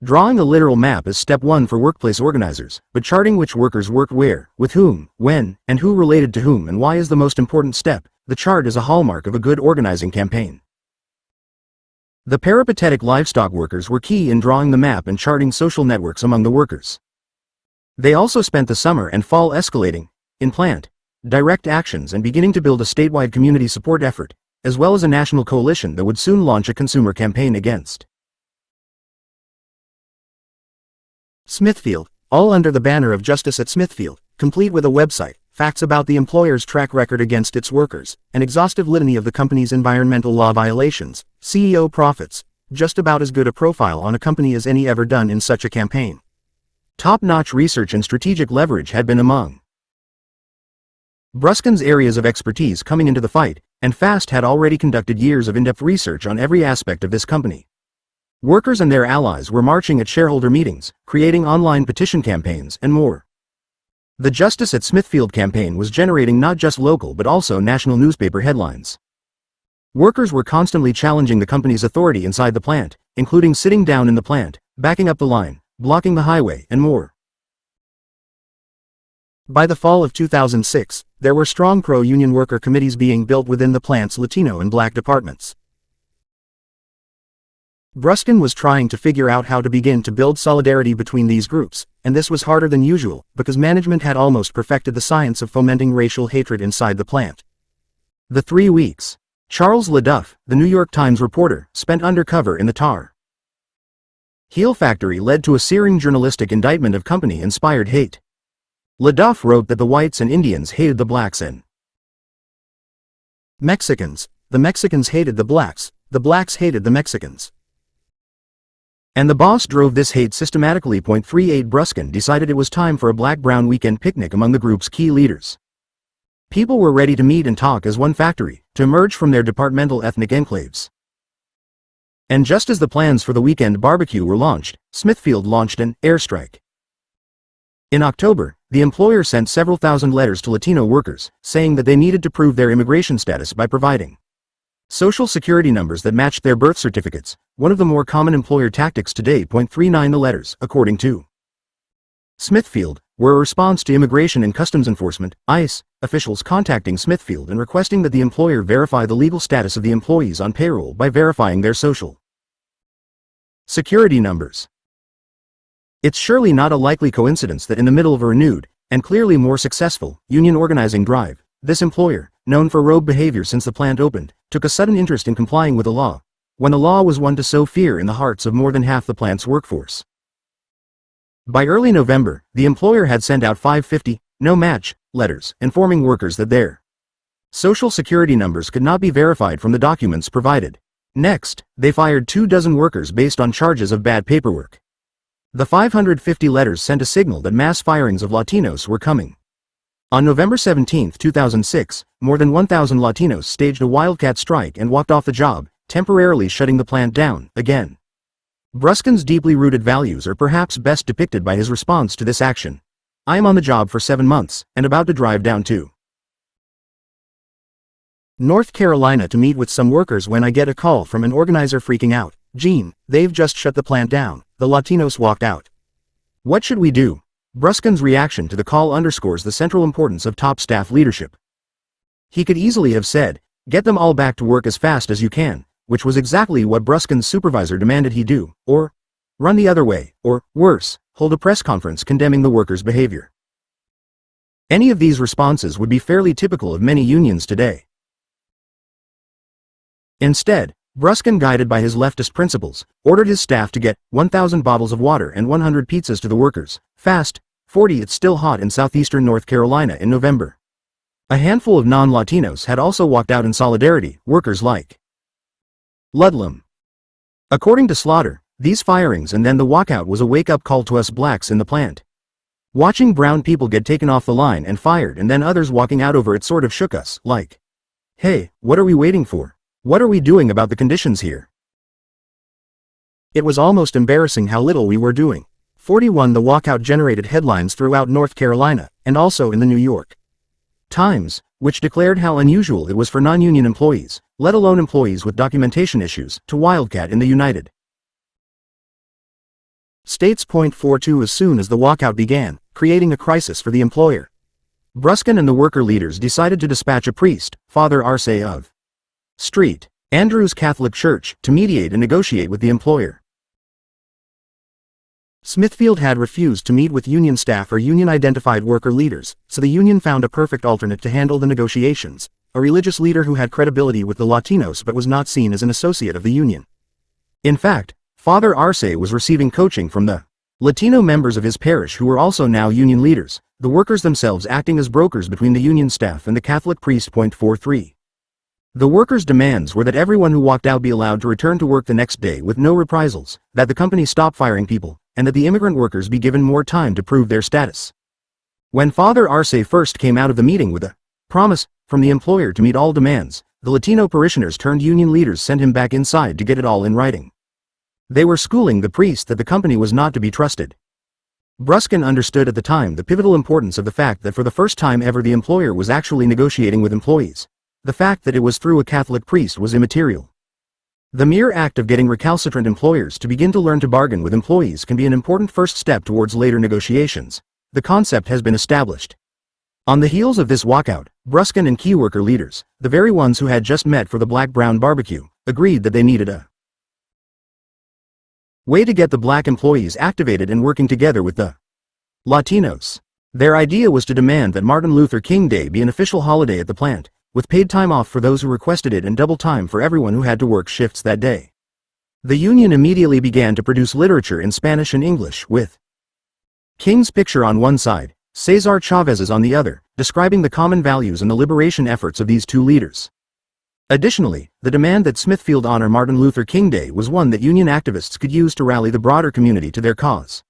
Drawing a literal map is step one for workplace organizers, but charting which workers worked where, with whom, when, and who related to whom and why is the most important step. The chart is a hallmark of a good organizing campaign. The peripatetic livestock workers were key in drawing the map and charting social networks among the workers. They also spent the summer and fall escalating, in plant, direct actions and beginning to build a statewide community support effort, as well as a national coalition that would soon launch a consumer campaign against Smithfield, all under the banner of Justice at Smithfield, complete with a website, facts about the employer's track record against its workers, an exhaustive litany of the company's environmental law violations, CEO profits, just about as good a profile on a company as any ever done in such a campaign. Top-notch research and strategic leverage had been among Bruskin's areas of expertise coming into the fight, and Fast had already conducted years of in-depth research on every aspect of this company. Workers and their allies were marching at shareholder meetings, creating online petition campaigns, and more. The Justice at Smithfield campaign was generating not just local but also national newspaper headlines. Workers were constantly challenging the company's authority inside the plant, including sitting down in the plant, backing up the line, blocking the highway, and more. By the fall of 2006, there were strong pro-union worker committees being built within the plant's Latino and Black departments. Bruskin was trying to figure out how to begin to build solidarity between these groups, and this was harder than usual, because management had almost perfected the science of fomenting racial hatred inside the plant. The 3 weeks Charles LaDuff, the New York Times reporter, spent undercover in the tar heel factory led to a searing journalistic indictment of company-inspired hate. LaDuff wrote that the whites and Indians hated the blacks and Mexicans, the Mexicans hated the blacks hated the Mexicans. And the boss drove this hate systematically. 38 Bruskin decided it was time for a black-brown weekend picnic among the group's key leaders. People were ready to meet and talk as one factory, to emerge from their departmental ethnic enclaves. And just as the plans for the weekend barbecue were launched, Smithfield launched an airstrike. In October, the employer sent several thousand letters to Latino workers, saying that they needed to prove their immigration status by providing Social Security numbers that matched their birth certificates, one of the more common employer tactics today. 39 The letters, according to Smithfield, were a response to Immigration and Customs Enforcement, ICE, officials contacting Smithfield and requesting that the employer verify the legal status of the employees on payroll by verifying their Social Security numbers. It's surely not a likely coincidence that in the middle of a renewed, and clearly more successful, union organizing drive, this employer, known for rogue behavior since the plant opened, took a sudden interest in complying with the law, when the law was one to sow fear in the hearts of more than half the plant's workforce. By early November, the employer had sent out 550 no-match letters informing workers that their Social Security numbers could not be verified from the documents provided. Next, they fired 24 workers based on charges of bad paperwork. The 550 letters sent a signal that mass firings of Latinos were coming. On November 17, 2006, more than 1,000 Latinos staged a wildcat strike and walked off the job, temporarily shutting the plant down, again. Bruskin's deeply rooted values are perhaps best depicted by his response to this action. I am on the job for 7 months, and about to drive down to North Carolina to meet with some workers when I get a call from an organizer freaking out. Gene, they've just shut the plant down. The Latinos walked out. What should we do? Bruskin's reaction to the call underscores the central importance of top staff leadership. He could easily have said, get them all back to work as fast as you can, which was exactly what Bruskin's supervisor demanded he do, or run the other way, or, worse, hold a press conference condemning the workers' behavior. Any of these responses would be fairly typical of many unions today. Instead, Bruskin, guided by his leftist principles, ordered his staff to get 1,000 bottles of water and 100 pizzas to the workers, fast. 40. It's still hot in southeastern North Carolina in November. A handful of non-Latinos had also walked out in solidarity, workers like Ludlam. According to Slaughter, these firings and then the walkout was a wake-up call to us blacks in the plant. Watching brown people get taken off the line and fired and then others walking out over it sort of shook us, like, hey, what are we waiting for? What are we doing about the conditions here? It was almost embarrassing how little we were doing. 41. The walkout generated headlines throughout North Carolina, and also in the New York Times, which declared how unusual it was for non-union employees, let alone employees with documentation issues, to wildcat in the United States. 42. As soon as the walkout began, creating a crisis for the employer, Bruskin and the worker leaders decided to dispatch a priest, Father Arce of St. Andrew's Catholic Church, to mediate and negotiate with the employer. Smithfield had refused to meet with union staff or union-identified worker leaders, so the union found a perfect alternate to handle the negotiations, a religious leader who had credibility with the Latinos but was not seen as an associate of the union. In fact, Father Arce was receiving coaching from the Latino members of his parish who were also now union leaders, the workers themselves acting as brokers between the union staff and the Catholic priest. 43. The workers' demands were that everyone who walked out be allowed to return to work the next day with no reprisals, that the company stop firing people, and that the immigrant workers be given more time to prove their status. When Father Arce first came out of the meeting with a promise from the employer to meet all demands, the Latino parishioners turned union leaders sent him back inside to get it all in writing. They were schooling the priest that the company was not to be trusted. Bruskin understood at the time the pivotal importance of the fact that for the first time ever the employer was actually negotiating with employees. The fact that it was through a Catholic priest was immaterial. The mere act of getting recalcitrant employers to begin to learn to bargain with employees can be an important first step towards later negotiations. The concept has been established. On the heels of this walkout, Bruskin and key worker leaders, the very ones who had just met for the black-brown barbecue, agreed that they needed a way to get the black employees activated and working together with the Latinos. Their idea was to demand that Martin Luther King Day be an official holiday at the plant, with paid time off for those who requested it and double time for everyone who had to work shifts that day. The union immediately began to produce literature in Spanish and English, with King's picture on one side, Cesar Chavez's on the other, describing the common values and the liberation efforts of these two leaders. Additionally, the demand that Smithfield honor Martin Luther King Day was one that union activists could use to rally the broader community to their cause.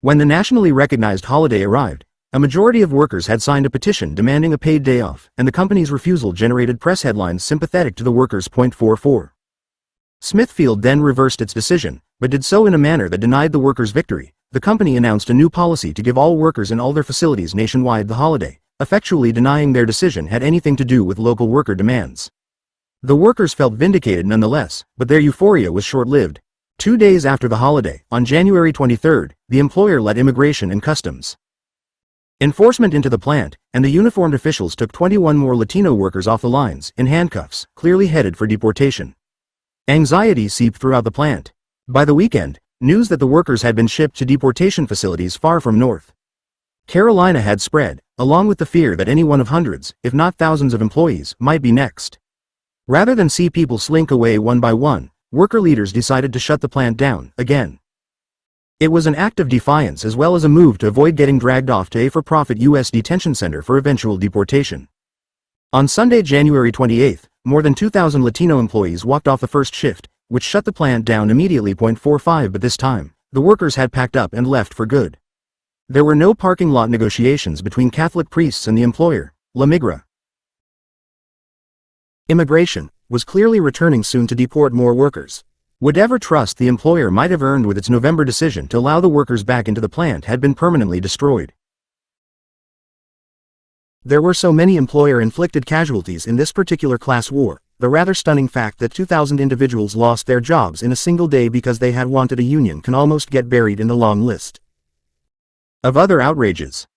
When the nationally recognized holiday arrived, a majority of workers had signed a petition demanding a paid day off, and the company's refusal generated press headlines sympathetic to the workers. 44. Smithfield then reversed its decision, but did so in a manner that denied the workers victory. The company announced a new policy to give all workers in all their facilities nationwide the holiday, effectually denying their decision had anything to do with local worker demands. The workers felt vindicated nonetheless, but their euphoria was short-lived. 2 days after the holiday, on January 23, the employer let Immigration and Customs Enforcement into the plant, and the uniformed officials took 21 more Latino workers off the lines, in handcuffs, clearly headed for deportation. Anxiety seeped throughout the plant. By the weekend, news that the workers had been shipped to deportation facilities far from North Carolina had spread, along with the fear that any one of hundreds, if not thousands of employees, might be next. Rather than see people slink away one by one, worker leaders decided to shut the plant down, again. It was an act of defiance as well as a move to avoid getting dragged off to a for-profit U.S. detention center for eventual deportation. On Sunday, January 28, more than 2,000 Latino employees walked off the first shift, which shut the plant down immediately. 45. But this time, the workers had packed up and left for good. There were no parking lot negotiations between Catholic priests and the employer, La Migra. Immigration was clearly returning soon to deport more workers. Whatever trust the employer might have earned with its November decision to allow the workers back into the plant had been permanently destroyed. There were so many employer-inflicted casualties in this particular class war, the rather stunning fact that 2,000 individuals lost their jobs in a single day because they had wanted a union can almost get buried in the long list of other outrages.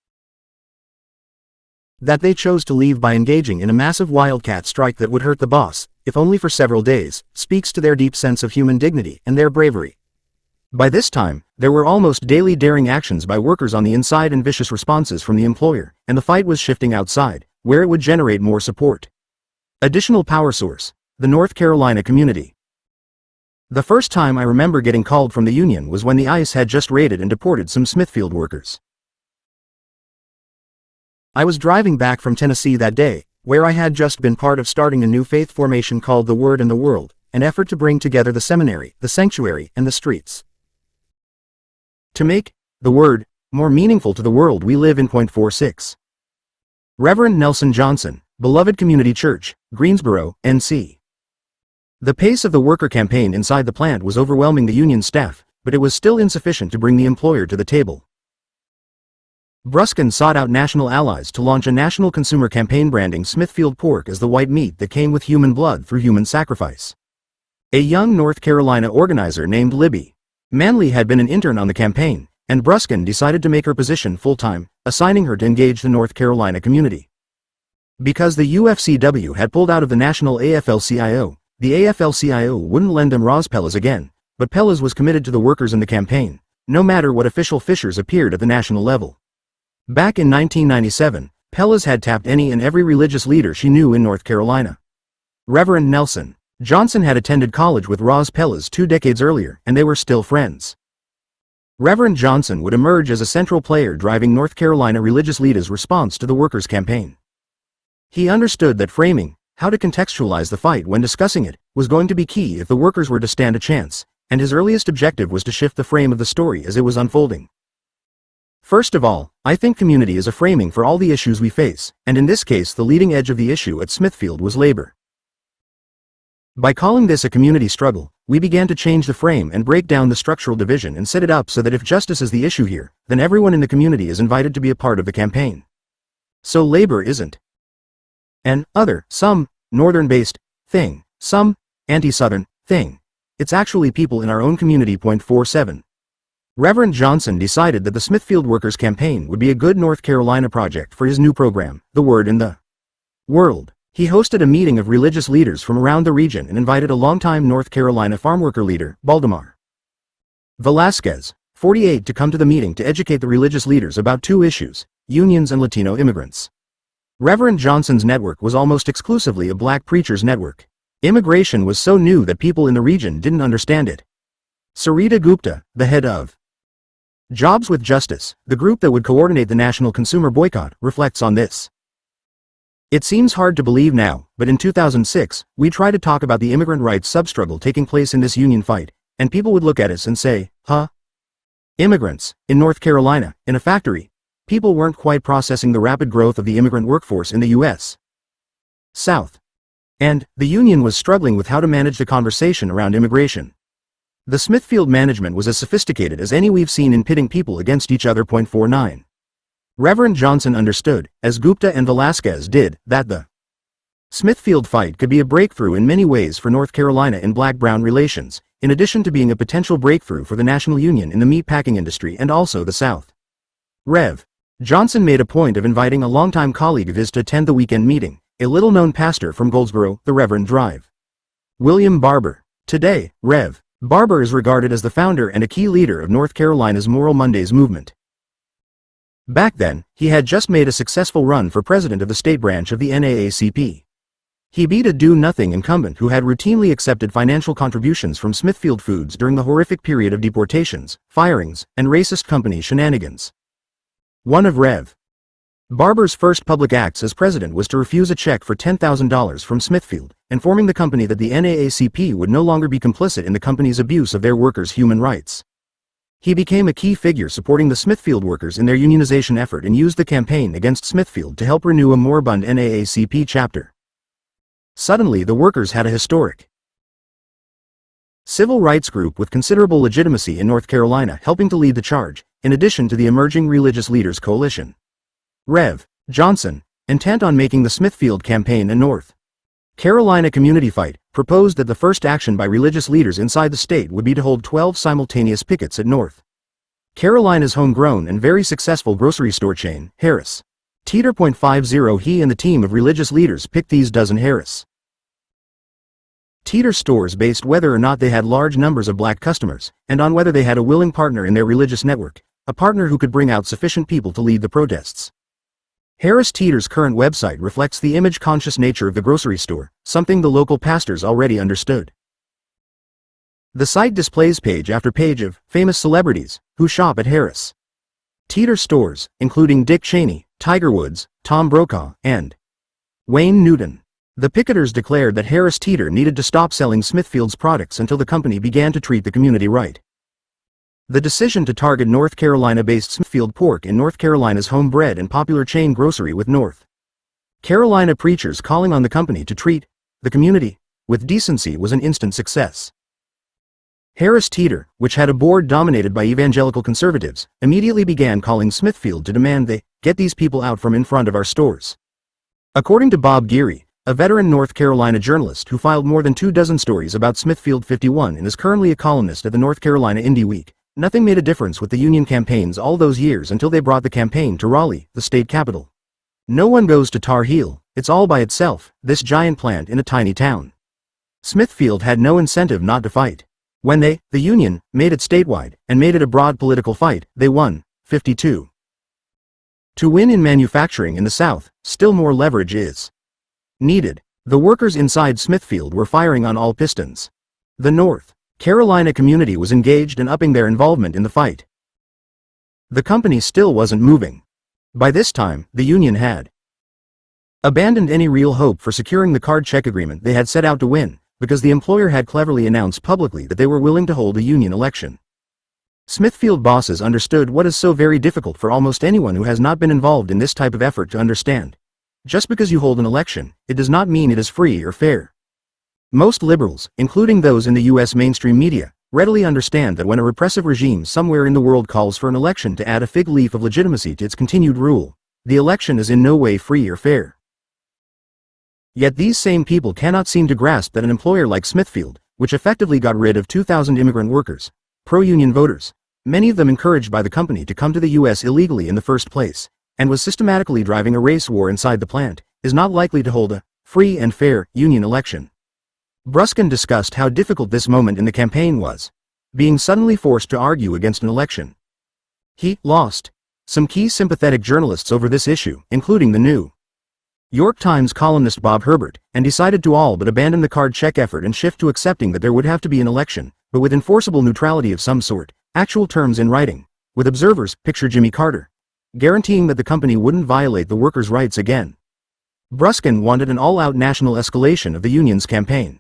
That they chose to leave by engaging in a massive wildcat strike that would hurt the boss, if only for several days, speaks to their deep sense of human dignity and their bravery. By this time, there were almost daily daring actions by workers on the inside and vicious responses from the employer, and the fight was shifting outside, where it would generate more support. Additional power source: the North Carolina community. The first time I remember getting called from the union was when the ICE had just raided and deported some Smithfield workers. I was driving back from Tennessee that day, where I had just been part of starting a new faith formation called The Word and the World, an effort to bring together the seminary, the sanctuary, and the streets. To make the Word more meaningful to the world we live in. 46. Reverend Nelson Johnson, Beloved Community Church, Greensboro, NC. The pace of the worker campaign inside the plant was overwhelming the union staff, but it was still insufficient to bring the employer to the table. Bruskin sought out national allies to launch a national consumer campaign branding Smithfield pork as the white meat that came with human blood through human sacrifice. A young North Carolina organizer named Libby Manley had been an intern on the campaign, and Bruskin decided to make her position full-time, assigning her to engage the North Carolina community. Because the UFCW had pulled out of the national AFL-CIO, the AFL-CIO wouldn't lend them Roz Pellas again, but Pellas was committed to the workers in the campaign, no matter what official fissures appeared at the national level. Back in 1997, Pellas had tapped any and every religious leader she knew in North Carolina. Reverend Nelson Johnson had attended college with Roz Pellas 2 decades earlier, and they were still friends. Reverend Johnson would emerge as a central player driving North Carolina religious leaders' response to the workers' campaign. He understood that framing, how to contextualize the fight when discussing it, was going to be key if the workers were to stand a chance, and his earliest objective was to shift the frame of the story as it was unfolding. First of all, I think community is a framing for all the issues we face, and in this case the leading edge of the issue at Smithfield was labor. By calling this a community struggle, we began to change the frame and break down the structural division and set it up so that if justice is the issue here, then everyone in the community is invited to be a part of the campaign. So labor isn't an other, some, northern-based thing, some, anti-southern thing. It's actually people in our own community. 47. Reverend Johnson decided that the Smithfield Workers Campaign would be a good North Carolina project for his new program, The Word in the World. He hosted a meeting of religious leaders from around the region and invited a longtime North Carolina farmworker leader, Baldemar Velasquez, 48, to come to the meeting to educate the religious leaders about 2 issues, unions and Latino immigrants. Reverend Johnson's network was almost exclusively a black preachers' network. Immigration was so new that people in the region didn't understand it. Sarita Gupta, the head of Jobs with Justice, the group that would coordinate the national consumer boycott, reflects on this. It seems hard to believe now, but in 2006, we tried to talk about the immigrant rights substruggle taking place in this union fight, and people would look at us and say, huh? Immigrants, in North Carolina, in a factory. People weren't quite processing the rapid growth of the immigrant workforce in the U.S. South. And, the union was struggling with how to manage the conversation around immigration. The Smithfield management was as sophisticated as any we've seen in pitting people against each other. 49. Reverend Johnson understood, as Gupta and Velasquez did, that the Smithfield fight could be a breakthrough in many ways for North Carolina in black-brown relations, in addition to being a potential breakthrough for the national union in the meat-packing industry and also the South. Rev. Johnson made a point of inviting a longtime colleague of his to attend the weekend meeting, a little-known pastor from Goldsboro, the Reverend Drive. William Barber. Today, Rev. Barber is regarded as the founder and a key leader of North Carolina's Moral Mondays movement. Back then, he had just made a successful run for president of the state branch of the NAACP. He beat a do-nothing incumbent who had routinely accepted financial contributions from Smithfield Foods during the horrific period of deportations, firings, and racist company shenanigans. One of Rev. Barber's first public acts as president was to refuse a check for $10,000 from Smithfield, informing the company that the NAACP would no longer be complicit in the company's abuse of their workers' human rights. He became a key figure supporting the Smithfield workers in their unionization effort and used the campaign against Smithfield to help renew a moribund NAACP chapter. Suddenly the workers had a historic civil rights group with considerable legitimacy in North Carolina helping to lead the charge, in addition to the emerging religious leaders coalition. Rev. Johnson, intent on making the Smithfield campaign a North Carolina community fight, proposed that the first action by religious leaders inside the state would be to hold 12 simultaneous pickets at North Carolina's homegrown and very successful grocery store chain, Harris Teeter. 50 He and the team of religious leaders picked these dozen Harris Teeter stores based whether or not they had large numbers of black customers, and on whether they had a willing partner in their religious network, a partner who could bring out sufficient people to lead the protests. Harris Teeter's current website reflects the image-conscious nature of the grocery store, something the local pastors already understood. The site displays page after page of famous celebrities who shop at Harris Teeter stores, including Dick Cheney, Tiger Woods, Tom Brokaw, and Wayne Newton. The picketers declared that Harris Teeter needed to stop selling Smithfield's products until the company began to treat the community right. The decision to target North Carolina-based Smithfield pork in North Carolina's home-bred and popular chain grocery with North Carolina preachers calling on the company to treat the community with decency was an instant success. Harris Teeter, which had a board dominated by evangelical conservatives, immediately began calling Smithfield to demand they get these people out from in front of our stores. According to Bob Geary, a veteran North Carolina journalist who filed more than 24 stories about Smithfield 51 and is currently a columnist at the North Carolina Indie Week, nothing made a difference with the union campaigns all those years until they brought the campaign to Raleigh, the state capital. No one goes to Tar Heel, it's all by itself, this giant plant in a tiny town. Smithfield had no incentive not to fight. When they, the union, made it statewide, and made it a broad political fight, they won, 52. To win in manufacturing in the South, still more leverage is needed. The workers inside Smithfield were firing on all pistons. The North Carolina community was engaged and upping their involvement in the fight. The company still wasn't moving. By this time, the union had abandoned any real hope for securing the card check agreement they had set out to win, because the employer had cleverly announced publicly that they were willing to hold a union election. Smithfield bosses understood what is so very difficult for almost anyone who has not been involved in this type of effort to understand. Just because you hold an election, it does not mean it is free or fair. Most liberals, including those in the U.S. mainstream media, readily understand that when a repressive regime somewhere in the world calls for an election to add a fig leaf of legitimacy to its continued rule, the election is in no way free or fair. Yet these same people cannot seem to grasp that an employer like Smithfield, which effectively got rid of 2,000 immigrant workers, pro-union voters, many of them encouraged by the company to come to the U.S. illegally in the first place, and was systematically driving a race war inside the plant, is not likely to hold a free and fair union election. Bruskin discussed how difficult this moment in the campaign was, being suddenly forced to argue against an election. He lost some key sympathetic journalists over this issue, including the New York Times columnist Bob Herbert, and decided to all but abandon the card check effort and shift to accepting that there would have to be an election, but with enforceable neutrality of some sort, actual terms in writing, with observers, picture Jimmy Carter, guaranteeing that the company wouldn't violate the workers' rights again. Bruskin wanted an all-out national escalation of the union's campaign.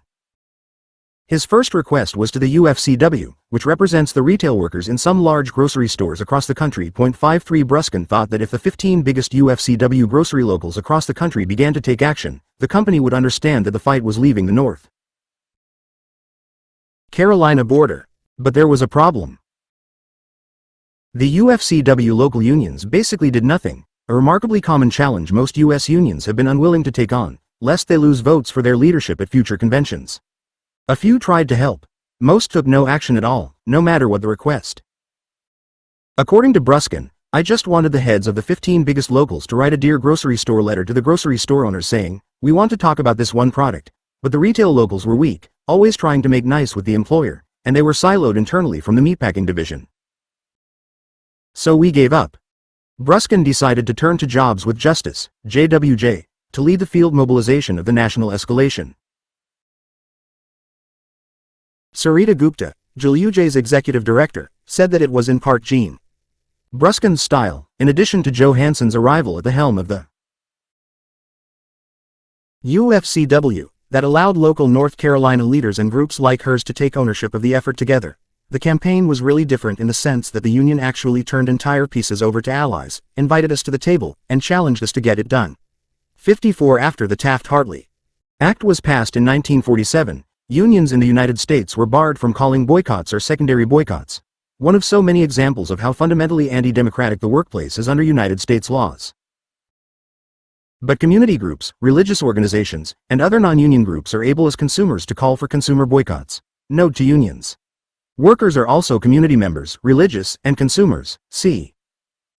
His first request was to the UFCW, which represents the retail workers in some large grocery stores across the country. 53 Bruskin thought that if the 15 biggest UFCW grocery locals across the country began to take action, the company would understand that the fight was leaving the North Carolina border. But there was a problem. The UFCW local unions basically did nothing, a remarkably common challenge most U.S. unions have been unwilling to take on, lest they lose votes for their leadership at future conventions. A few tried to help. Most took no action at all, no matter what the request. According to Bruskin, I just wanted the heads of the 15 biggest locals to write a Dear Grocery Store letter to the grocery store owners saying, we want to talk about this one product. But the retail locals were weak, always trying to make nice with the employer, and they were siloed internally from the meatpacking division. So we gave up. Bruskin decided to turn to Jobs with Justice, JWJ, to lead the field mobilization of the national escalation. Sarita Gupta, JWJ's executive director, said that it was in part Gene Bruskin's style, in addition to Joe Hanson's arrival at the helm of the UFCW, that allowed local North Carolina leaders and groups like hers to take ownership of the effort together. The campaign was really different in the sense that the union actually turned entire pieces over to allies, invited us to the table, and challenged us to get it done. 54 After the Taft-Hartley Act was passed in 1947, unions in the United States were barred from calling boycotts or secondary boycotts. One of so many examples of how fundamentally anti-democratic the workplace is under United States laws. But community groups, religious organizations, and other non-union groups are able as consumers to call for consumer boycotts. Note to unions. Workers are also community members, religious, and consumers. See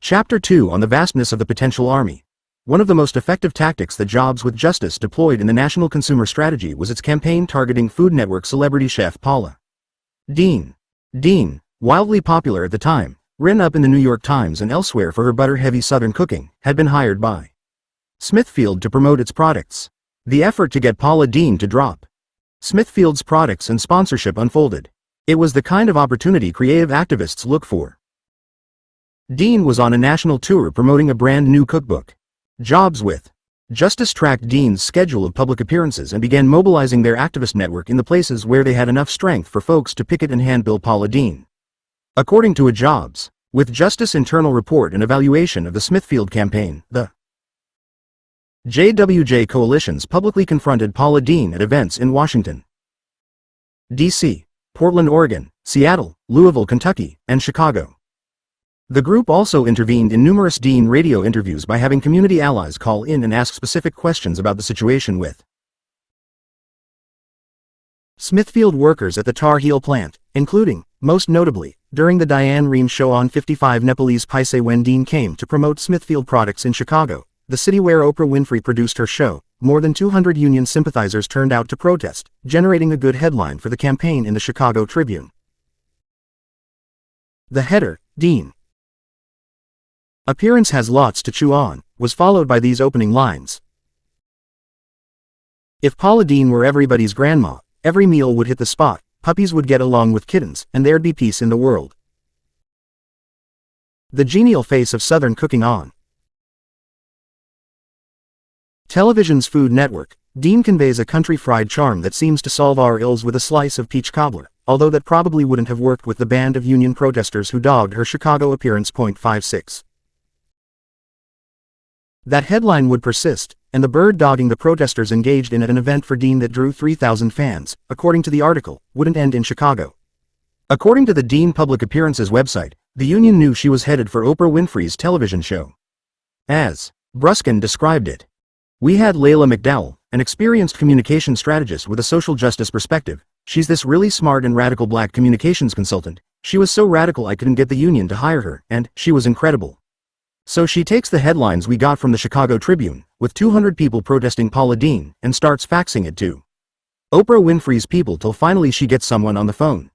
Chapter 2 on the vastness of the potential army. One of the most effective tactics that Jobs with Justice deployed in the National Consumer Strategy was its campaign targeting Food Network celebrity chef Paula Deen. Deen, wildly popular at the time, written up in the New York Times and elsewhere for her butter-heavy Southern cooking, had been hired by Smithfield to promote its products. The effort to get Paula Deen to drop Smithfield's products and sponsorship unfolded. It was the kind of opportunity creative activists look for. Deen was on a national tour promoting a brand new cookbook. Jobs with Justice tracked Deen's schedule of public appearances and began mobilizing their activist network in the places where they had enough strength for folks to picket and handbill Paula Deen. According to a Jobs with Justice internal report and evaluation of the Smithfield campaign, the JWJ coalitions publicly confronted Paula Deen at events in Washington, D.C., Portland, Oregon, Seattle, Louisville, Kentucky, and Chicago. The group also intervened in numerous Deen radio interviews by having community allies call in and ask specific questions about the situation with Smithfield workers at the Tar Heel plant, including, most notably, during the Diane Rehm show on 55 Nepalese Paise when Deen came to promote Smithfield products in Chicago, the city where Oprah Winfrey produced her show. More than 200 union sympathizers turned out to protest, generating a good headline for the campaign in the Chicago Tribune. The header, Deen appearance has lots to chew on, was followed by these opening lines. If Paula Deen were everybody's grandma, every meal would hit the spot, puppies would get along with kittens, and there'd be peace in the world. The genial face of Southern cooking on television's Food Network, Deen conveys a country fried charm that seems to solve our ills with a slice of peach cobbler, although that probably wouldn't have worked with the band of union protesters who dogged her Chicago appearance. 56. That headline would persist, and the bird dogging the protesters engaged in at an event for Deen that drew 3,000 fans, according to the article, wouldn't end in Chicago. According to the Deen Public Appearances website, the union knew she was headed for Oprah Winfrey's television show. As Bruskin described it, we had Layla McDowell, an experienced communication strategist with a social justice perspective. She's this really smart and radical black communications consultant. She was so radical I couldn't get the union to hire her, and she was incredible. So she takes the headlines we got from the Chicago Tribune, with 200 people protesting Paula Deen, and starts faxing it to Oprah Winfrey's people till finally she gets someone on the phone.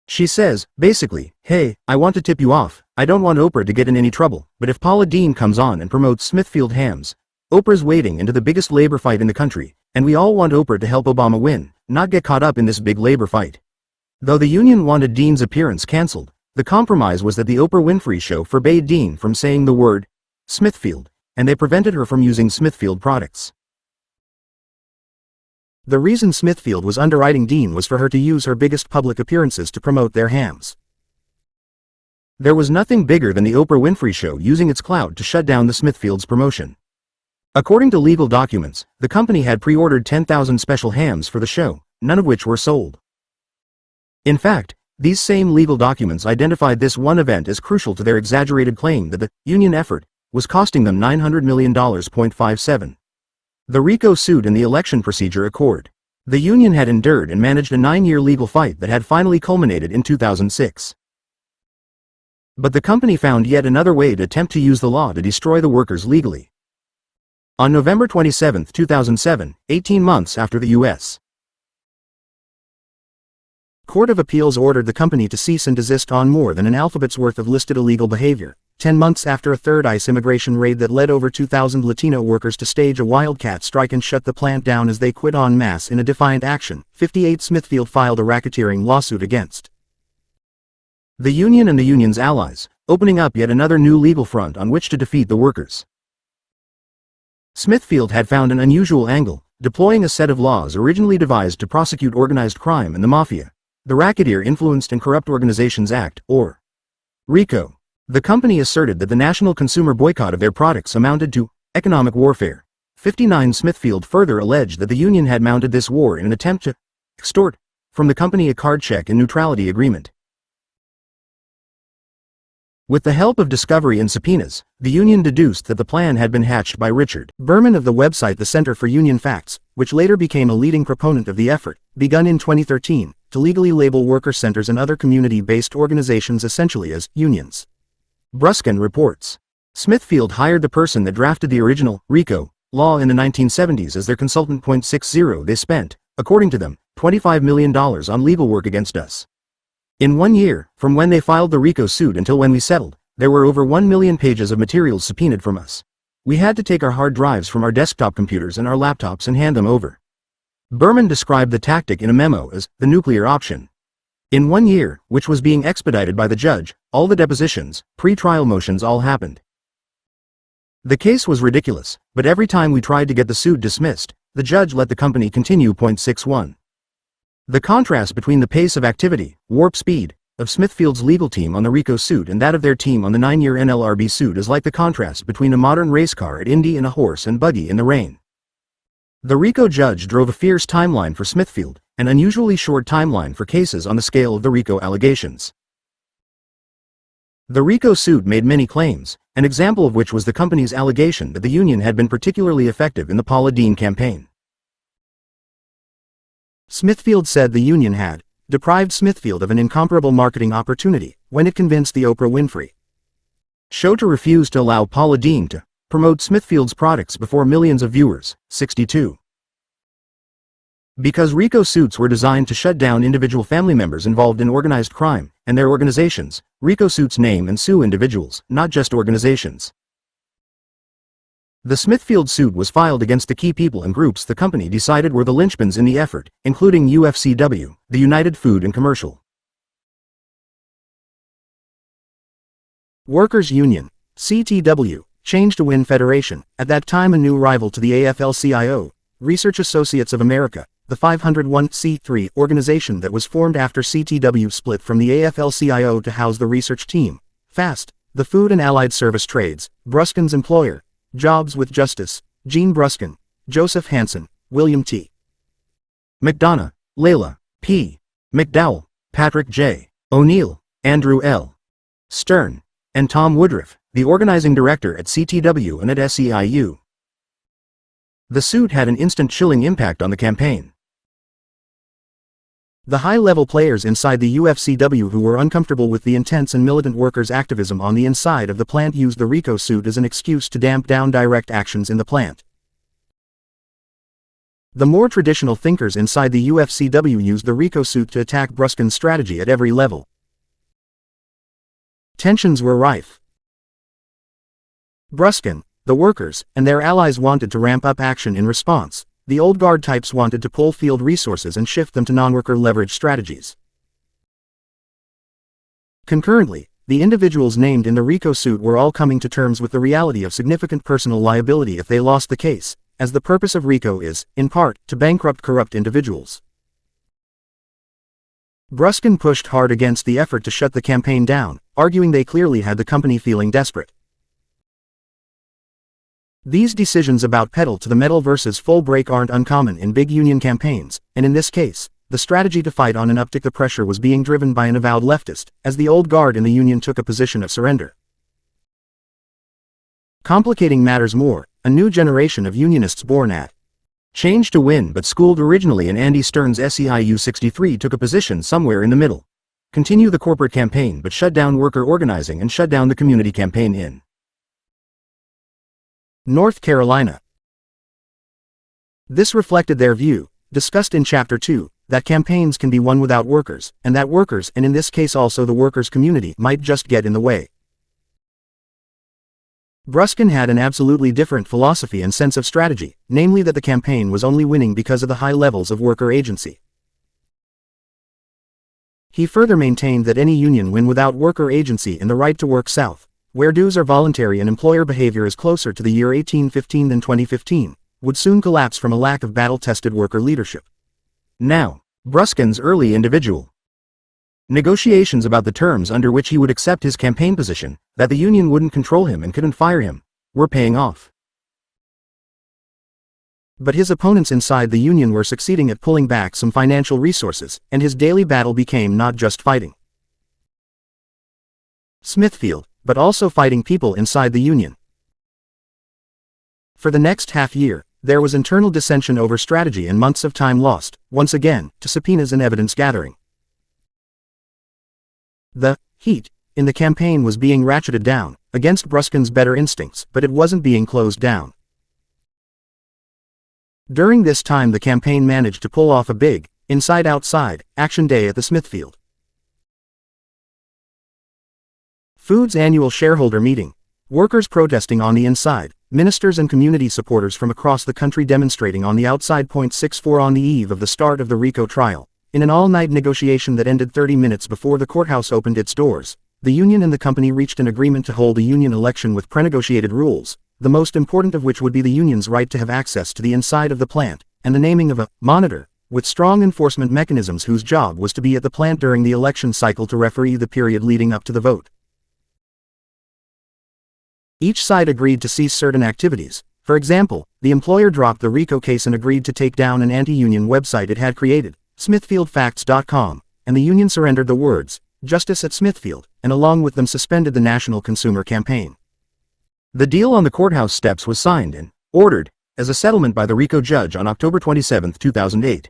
She says, basically, hey, I want to tip you off, I don't want Oprah to get in any trouble, but if Paula Deen comes on and promotes Smithfield hams, Oprah's wading into the biggest labor fight in the country, and we all want Oprah to help Obama win, not get caught up in this big labor fight. Though the union wanted Deen's appearance canceled, the compromise was that the Oprah Winfrey show forbade Deen from saying the word Smithfield, and they prevented her from using Smithfield products. The reason Smithfield was underwriting Deen was for her to use her biggest public appearances to promote their hams. There was nothing bigger than the Oprah Winfrey show using its clout to shut down the Smithfield's promotion. According to legal documents, the company had pre-ordered 10,000 special hams for the show, none of which were sold. In fact, these same legal documents identified this one event as crucial to their exaggerated claim that the union effort was costing them $900 million. 57. The RICO suit and the election procedure accord. The union had endured and managed a 9-year legal fight that had finally culminated in 2006. But the company found yet another way to attempt to use the law to destroy the workers legally. On November 27, 2007, 18 months after the U.S. Court of Appeals ordered the company to cease and desist on more than an alphabet's worth of listed illegal behavior, 10 months after a third ICE immigration raid that led over 2,000 Latino workers to stage a wildcat strike and shut the plant down as they quit en masse in a defiant action. 58 Smithfield filed a racketeering lawsuit against the union and the union's allies, opening up yet another new legal front on which to defeat the workers. Smithfield had found an unusual angle, deploying a set of laws originally devised to prosecute organized crime and the mafia. the Racketeer Influenced and Corrupt Organizations Act, or RICO. The company asserted that the national consumer boycott of their products amounted to economic warfare. 59 Smithfield further alleged that the union had mounted this war in an attempt to extort from the company a card check and neutrality agreement. With the help of discovery and subpoenas, the union deduced that the plan had been hatched by Richard Berman of the website the Center for Union Facts, which later became a leading proponent of the effort, begun in 2013, to legally label worker centers and other community-based organizations essentially as unions. Bruskin reports. Smithfield hired the person that drafted the original RICO law in the 1970s as their consultant. 60. They spent, according to them, $25 million on legal work against us. In 1 year, from when they filed the RICO suit until when we settled, there were over 1 million pages of materials subpoenaed from us. We had to take our hard drives from our desktop computers and our laptops and hand them over. Berman described the tactic in a memo as the nuclear option. In 1 year, which was being expedited by the judge, all the depositions, pre-trial motions all happened. The case was ridiculous, but every time we tried to get the suit dismissed, the judge let the company continue. 61. The contrast between the pace of activity, warp speed, of Smithfield's legal team on the RICO suit and that of their team on the 9-year NLRB suit is like the contrast between a modern race car at Indy and a horse and buggy in the rain. The RICO judge drove a fierce timeline for Smithfield, an unusually short timeline for cases on the scale of the RICO allegations. The RICO suit made many claims, an example of which was the company's allegation that the union had been particularly effective in the Paula Deen campaign. Smithfield said the union had deprived Smithfield of an incomparable marketing opportunity when it convinced the Oprah Winfrey Show to refuse to allow Paula Deen to promote Smithfield's products before millions of viewers. 62. Because RICO suits were designed to shut down individual family members involved in organized crime and their organizations, RICO suits name and sue individuals, not just organizations. The Smithfield suit was filed against the key people and groups the company decided were the linchpins in the effort, including UFCW, the United Food and Commercial Workers Union, CTW, changed to Win Federation, at that time a new rival to the AFL-CIO, Research Associates of America, the 501c3 organization that was formed after CTW split from the AFL-CIO to house the research team, FAST, the Food and Allied Service Trades, Bruskin's employer, Jobs with Justice, Gene Bruskin, Joseph Hansen, William T. McDonough, Layla P. McDowell, Patrick J. O'Neill, Andrew L. Stern, and Tom Woodruff, the organizing director at CTW and at SEIU. The suit had an instant chilling impact on the campaign. The high-level players inside the UFCW who were uncomfortable with the intense and militant workers' activism on the inside of the plant used the RICO suit as an excuse to damp down direct actions in the plant. The more traditional thinkers inside the UFCW used the RICO suit to attack Bruskin's strategy at every level. Tensions were rife. Bruskin, the workers, and their allies wanted to ramp up action in response. The old guard types wanted to pull field resources and shift them to non-worker leverage strategies. Concurrently, the individuals named in the RICO suit were all coming to terms with the reality of significant personal liability if they lost the case, as the purpose of RICO is, in part, to bankrupt corrupt individuals. Bruskin pushed hard against the effort to shut the campaign down, arguing they clearly had the company feeling desperate. These decisions about pedal to the metal versus full brake aren't uncommon in big union campaigns, and in this case, the strategy to fight on an uptick the pressure was being driven by an avowed leftist, as the old guard in the union took a position of surrender. Complicating matters more, a new generation of unionists born at Change to Win but schooled originally in Andy Stern's SEIU 63 took a position somewhere in the middle. Continue the corporate campaign but shut down worker organizing and shut down the community campaign in North Carolina. This reflected their view, discussed in Chapter 2, that campaigns can be won without workers, and that workers, and in this case also the workers' community, might just get in the way. Bruskin had an absolutely different philosophy and sense of strategy, namely that the campaign was only winning because of the high levels of worker agency. He further maintained that any union win without worker agency in the right to work South, where dues are voluntary and employer behavior is closer to the year 1815 than 2015, would soon collapse from a lack of battle-tested worker leadership. Now, Bruskin's early individual Negotiations about the terms under which he would accept his campaign position, that the union wouldn't control him and couldn't fire him, were paying off. But his opponents inside the union were succeeding at pulling back some financial resources, and his daily battle became not just fighting Smithfield, but also fighting people inside the union. For the next half year, there was internal dissension over strategy and months of time lost, once again, to subpoenas and evidence gathering. The heat in the campaign was being ratcheted down, against Bruskin's better instincts, but it wasn't being closed down. During this time the campaign managed to pull off a big, inside-outside, action day at the Smithfield Foods annual shareholder meeting. Workers protesting on the inside, ministers and community supporters from across the country demonstrating on the outside. 64 On the eve of the start of the RICO trial, in an all-night negotiation that ended 30 minutes before the courthouse opened its doors, the union and the company reached an agreement to hold a union election with pre-negotiated rules, the most important of which would be the union's right to have access to the inside of the plant, and the naming of a monitor, with strong enforcement mechanisms whose job was to be at the plant during the election cycle to referee the period leading up to the vote. Each side agreed to cease certain activities. For example, the employer dropped the RICO case and agreed to take down an anti-union website it had created, smithfieldfacts.com, and the union surrendered the words, "Justice at Smithfield," and along with them suspended the National Consumer Campaign. The deal on the courthouse steps was signed and ordered as a settlement by the RICO judge on October 27, 2008.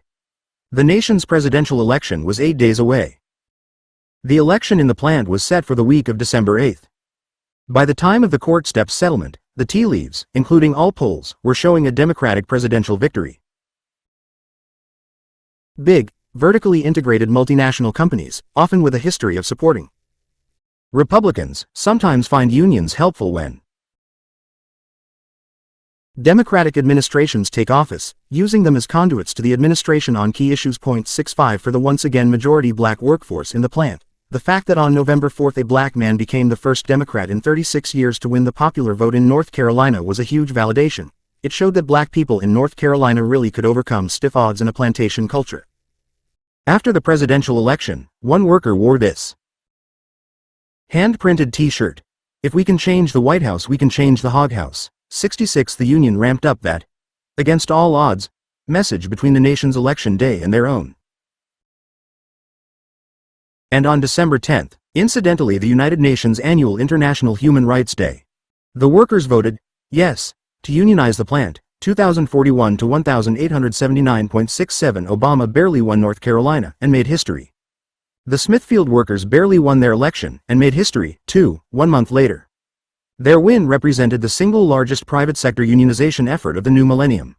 The nation's presidential election was 8 days away. The election in the plant was set for the week of December 8. By the time of the court steps settlement, the tea leaves, including all polls, were showing a Democratic presidential victory. Big, vertically integrated multinational companies, often with a history of supporting Republicans, sometimes find unions helpful when Democratic administrations take office, using them as conduits to the administration on key issues. 65 For the once again majority black workforce in the plant. The fact that on November 4 a black man became the first Democrat in 36 years to win the popular vote in North Carolina was a huge validation. It showed that black people in North Carolina really could overcome stiff odds in a plantation culture. After the presidential election, one worker wore this hand-printed t-shirt. "If we can change the White House, we can change the hog house." 66 The union ramped up that, against all odds, message between the nation's election day and their own. And on December 10, incidentally the United Nations Annual International Human Rights Day, the workers voted, yes, to unionize the plant, 2041 to 1879.67 Obama barely won North Carolina and made history. The Smithfield workers barely won their election and made history, too, 1 month later. Their win represented the single largest private sector unionization effort of the new millennium.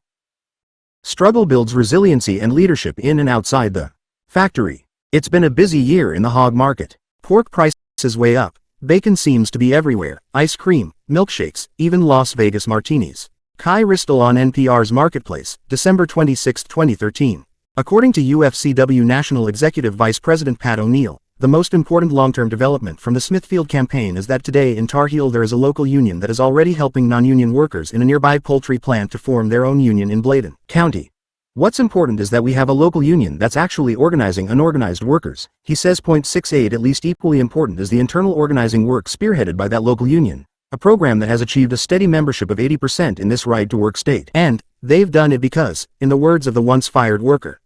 Struggle builds resiliency and leadership in and outside the factory. It's been a busy year in the hog market. Pork prices way up, bacon seems to be everywhere, ice cream, milkshakes, even Las Vegas martinis. Kai Ristel on NPR's Marketplace, December 26, 2013. According to UFCW National Executive Vice President Pat O'Neill, the most important long-term development from the Smithfield campaign is that today in Tar Heel there is a local union that is already helping non-union workers in a nearby poultry plant to form their own union in Bladen County. What's important is that we have a local union that's actually organizing unorganized workers, he says. 68 At least equally important is the internal organizing work spearheaded by that local union, a program that has achieved a steady membership of 80% in this right-to-work state. And they've done it because, in the words of the once fired worker,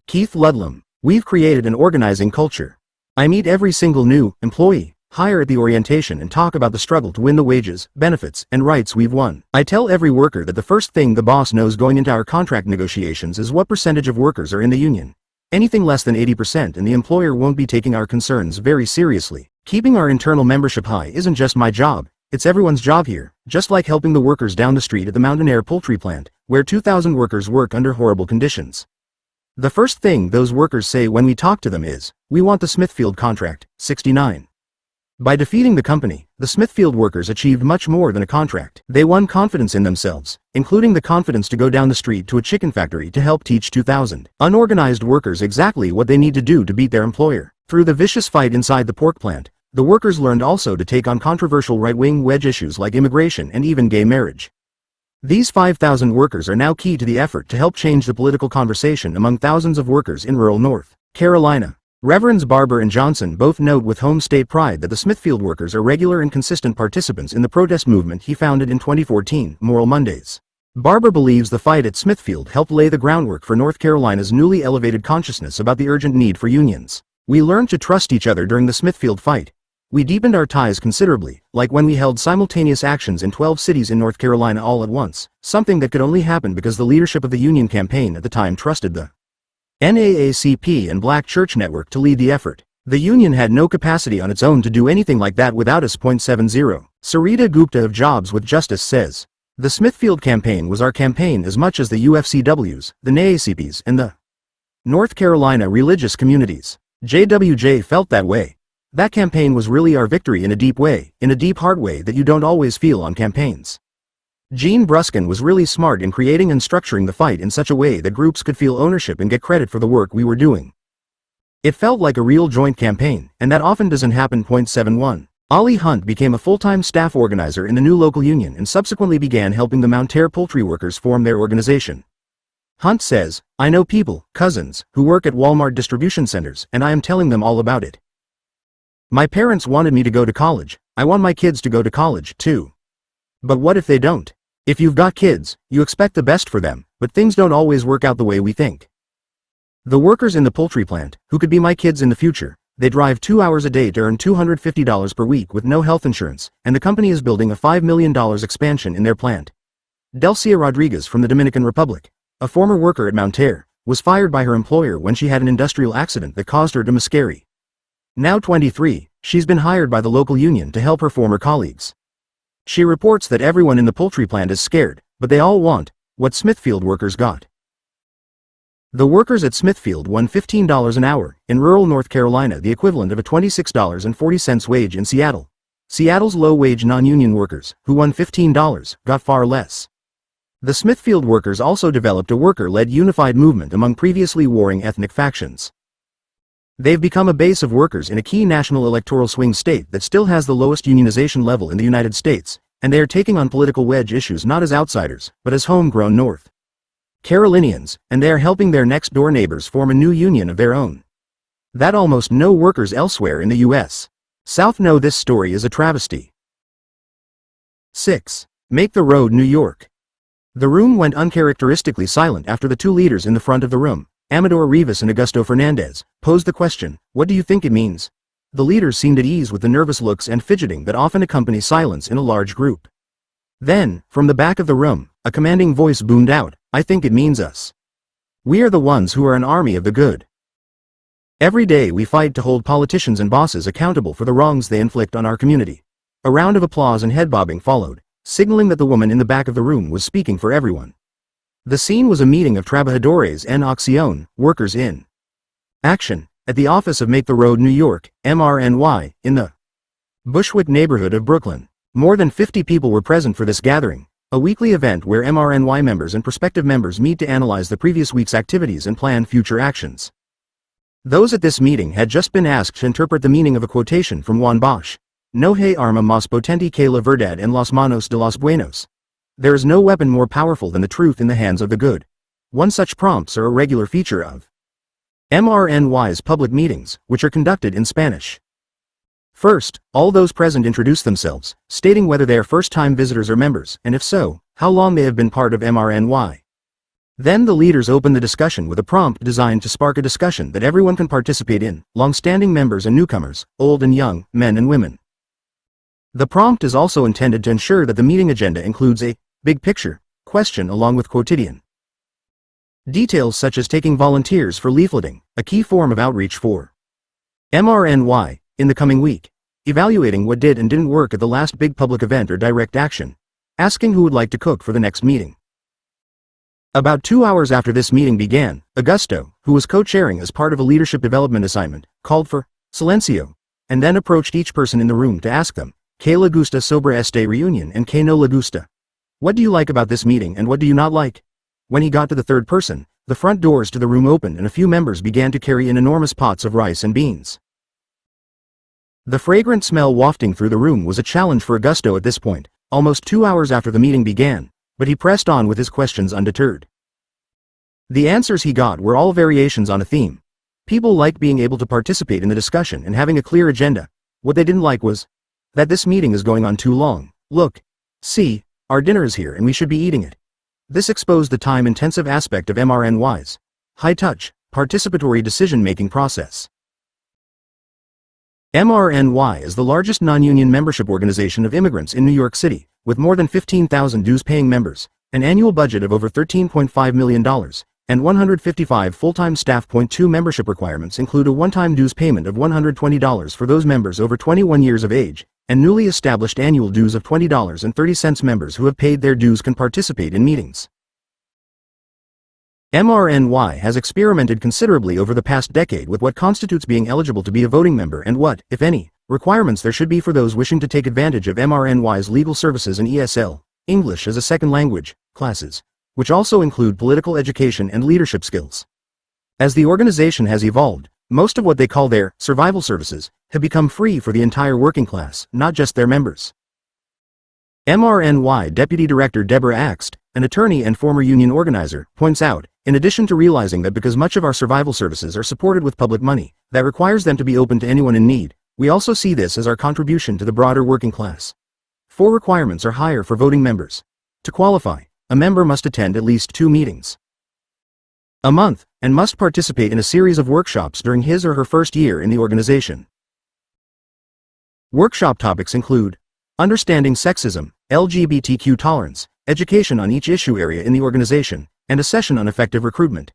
Keith Ludlam, "We've created an organizing culture. I meet every single new employee, hire at the orientation and talk about the struggle to win the wages, benefits, and rights we've won. I tell every worker that the first thing the boss knows going into our contract negotiations is what percentage of workers are in the union. Anything less than 80% and the employer won't be taking our concerns very seriously. Keeping our internal membership high isn't just my job, it's everyone's job here, just like helping the workers down the street at the Mountain Air poultry plant, where 2,000 workers work under horrible conditions. The first thing those workers say when we talk to them is, we want the Smithfield contract." 69. By defeating the company, the Smithfield workers achieved much more than a contract. They won confidence in themselves, including the confidence to go down the street to a chicken factory to help teach 2,000 unorganized workers exactly what they need to do to beat their employer. Through the vicious fight inside the pork plant, the workers learned also to take on controversial right-wing wedge issues like immigration and even gay marriage. These 5,000 workers are now key to the effort to help change the political conversation among thousands of workers in rural North Carolina. Reverends Barber and Johnson both note with home state pride that the Smithfield workers are regular and consistent participants in the protest movement he founded in 2014, Moral Mondays. Barber believes the fight at Smithfield helped lay the groundwork for North Carolina's newly elevated consciousness about the urgent need for unions. We learned to trust each other during the Smithfield fight. We deepened our ties considerably, like when we held simultaneous actions in 12 cities in North Carolina all at once, something that could only happen because the leadership of the union campaign at the time trusted the NAACP and Black Church Network to lead the effort. The union had no capacity on its own to do anything like that without us. 70. Sarita Gupta of Jobs with Justice says, the Smithfield campaign was our campaign as much as the UFCW's, the NAACP's, and the North Carolina religious communities. JWJ felt that way. That campaign was really our victory in a deep way, in a deep hard way that you don't always feel on campaigns. Gene Bruskin was really smart in creating and structuring the fight in such a way that groups could feel ownership and get credit for the work we were doing. It felt like a real joint campaign, and that often doesn't happen. 71. Ollie Hunt became a full-time staff organizer in the new local union and subsequently began helping the Mountaire poultry workers form their organization. Hunt says, I know people, cousins, who work at Walmart distribution centers, and I am telling them all about it. My parents wanted me to go to college. I want my kids to go to college, too. But what if they don't? If you've got kids, you expect the best for them, but things don't always work out the way we think. The workers in the poultry plant, who could be my kids in the future, they drive 2 hours a day to earn $250 per week with no health insurance, and the company is building a $5 million expansion in their plant. Delcia Rodriguez from the Dominican Republic, a former worker at Mountaire, was fired by her employer when she had an industrial accident that caused her to miscarry. Now 23, she's been hired by the local union to help her former colleagues. She reports that everyone in the poultry plant is scared, but they all want what Smithfield workers got. The workers at Smithfield won $15 an hour, in rural North Carolina the equivalent of a $26.40 wage in Seattle. Seattle's low-wage non-union workers, who won $15, got far less. The Smithfield workers also developed a worker-led unified movement among previously warring ethnic factions. They've become a base of workers in a key national electoral swing state that still has the lowest unionization level in the United States, and they are taking on political wedge issues not as outsiders, but as homegrown North Carolinians, and they are helping their next-door neighbors form a new union of their own. That almost no workers elsewhere in the U.S. South know. This story is a travesty. 6. Make the road New York. The room went uncharacteristically silent after the two leaders in the front of the room, Amador Rivas and Augusto Fernandez, posed the question, what do you think it means? The leaders seemed at ease with the nervous looks and fidgeting that often accompany silence in a large group. Then, from the back of the room, a commanding voice boomed out, I think it means us. We are the ones who are an army of the good. Every day we fight to hold politicians and bosses accountable for the wrongs they inflict on our community. A round of applause and head-bobbing followed, signaling that the woman in the back of the room was speaking for everyone. The scene was a meeting of trabajadores en acción, workers in action, at the office of Make the Road New York, MRNY, in the Bushwick neighborhood of Brooklyn. More than 50 people were present for this gathering, a weekly event where MRNY members and prospective members meet to analyze the previous week's activities and plan future actions. Those at this meeting had just been asked to interpret the meaning of a quotation from Juan Bosch, No hay arma más potente que la verdad en las manos de los buenos. There is no weapon more powerful than the truth in the hands of the good. One such prompts are a regular feature of MRNY's public meetings, which are conducted in Spanish. First, all those present introduce themselves, stating whether they are first-time visitors or members, and if so, how long they have been part of MRNY. Then the leaders open the discussion with a prompt designed to spark a discussion that everyone can participate in, long-standing members and newcomers, old and young, men and women. The prompt is also intended to ensure that the meeting agenda includes a big picture question along with quotidian details such as taking volunteers for leafleting, a key form of outreach for MRNY, in the coming week, evaluating what did and didn't work at the last big public event or direct action, asking who would like to cook for the next meeting. About 2 hours after this meeting began, Augusto, who was co-chairing as part of a leadership development assignment, called for silencio, and then approached each person in the room to ask them, ¿Qué le gusta sobre este reunión and qué no le gusta? What do you like about this meeting and what do you not like? When he got to the third person, the front doors to the room opened and a few members began to carry in enormous pots of rice and beans. The fragrant smell wafting through the room was a challenge for Augusto at this point, almost 2 hours after the meeting began, but he pressed on with his questions undeterred. The answers he got were all variations on a theme. People liked being able to participate in the discussion and having a clear agenda. What they didn't like was that this meeting is going on too long. Look. See, our dinner is here and we should be eating it. This exposed the time-intensive aspect of MRNY's high-touch, participatory decision-making process. MRNY is the largest non-union membership organization of immigrants in New York City, with more than 15,000 dues-paying members, an annual budget of over $13.5 million, and 155 full-time staff. 2 Membership requirements include a one-time dues payment of $120 for those members over 21 years of age, and newly established annual dues of $20.30. Members who have paid their dues can participate in meetings. MRNY has experimented considerably over the past decade with what constitutes being eligible to be a voting member and what, if any, requirements there should be for those wishing to take advantage of MRNY's legal services and ESL, English as a Second Language, classes, which also include political education and leadership skills. As the organization has evolved, most of what they call their survival services have become free for the entire working class, not just their members. MRNY Deputy Director Deborah Axt, an attorney and former union organizer, points out, in addition to realizing that because much of our survival services are supported with public money, that requires them to be open to anyone in need, we also see this as our contribution to the broader working class. 4 requirements are higher for voting members. To qualify, a member must attend at least 2 meetings a month, and must participate in a series of workshops during his or her first year in the organization. Workshop topics include understanding sexism, LGBTQ tolerance, education on each issue area in the organization, and a session on effective recruitment.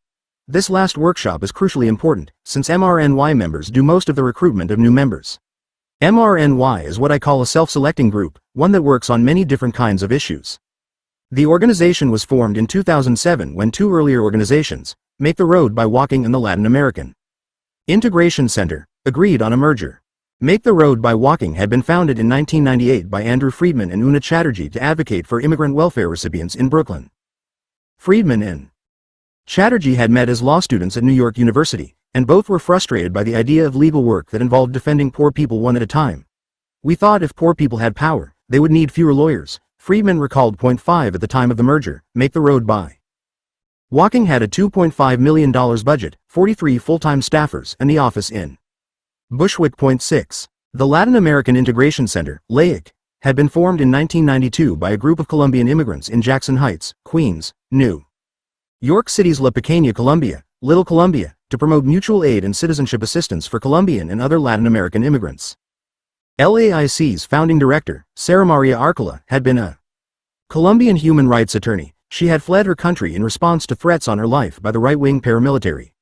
This last workshop is crucially important, since MRNY members do most of the recruitment of new members. MRNY is what I call a self-selecting group, one that works on many different kinds of issues. The organization was formed in 2007 when 2 earlier organizations, Make the Road by Walking and the Latin American Integration Center, agreed on a merger. Make the Road by Walking had been founded in 1998 by Andrew Friedman and Una Chatterjee to advocate for immigrant welfare recipients in Brooklyn. Friedman and Chatterjee had met as law students at New York University, and both were frustrated by the idea of legal work that involved defending poor people one at a time. We thought if poor people had power, they would need fewer lawyers, Friedman recalled. 5 At the time of the merger, Make the Road by Walking had a $2.5 million budget, 43 full-time staffers, and the office in Bushwick. 6 The Latin American Integration Center, LAIC, had been formed in 1992 by a group of Colombian immigrants in Jackson Heights, Queens, New York City's La Pequeña Colombia, Little Colombia, to promote mutual aid and citizenship assistance for Colombian and other Latin American immigrants. LAIC's founding director, Sara Maria Arcola, had been a Colombian human rights attorney. She had fled her country in response to threats on her life by the right-wing paramilitary.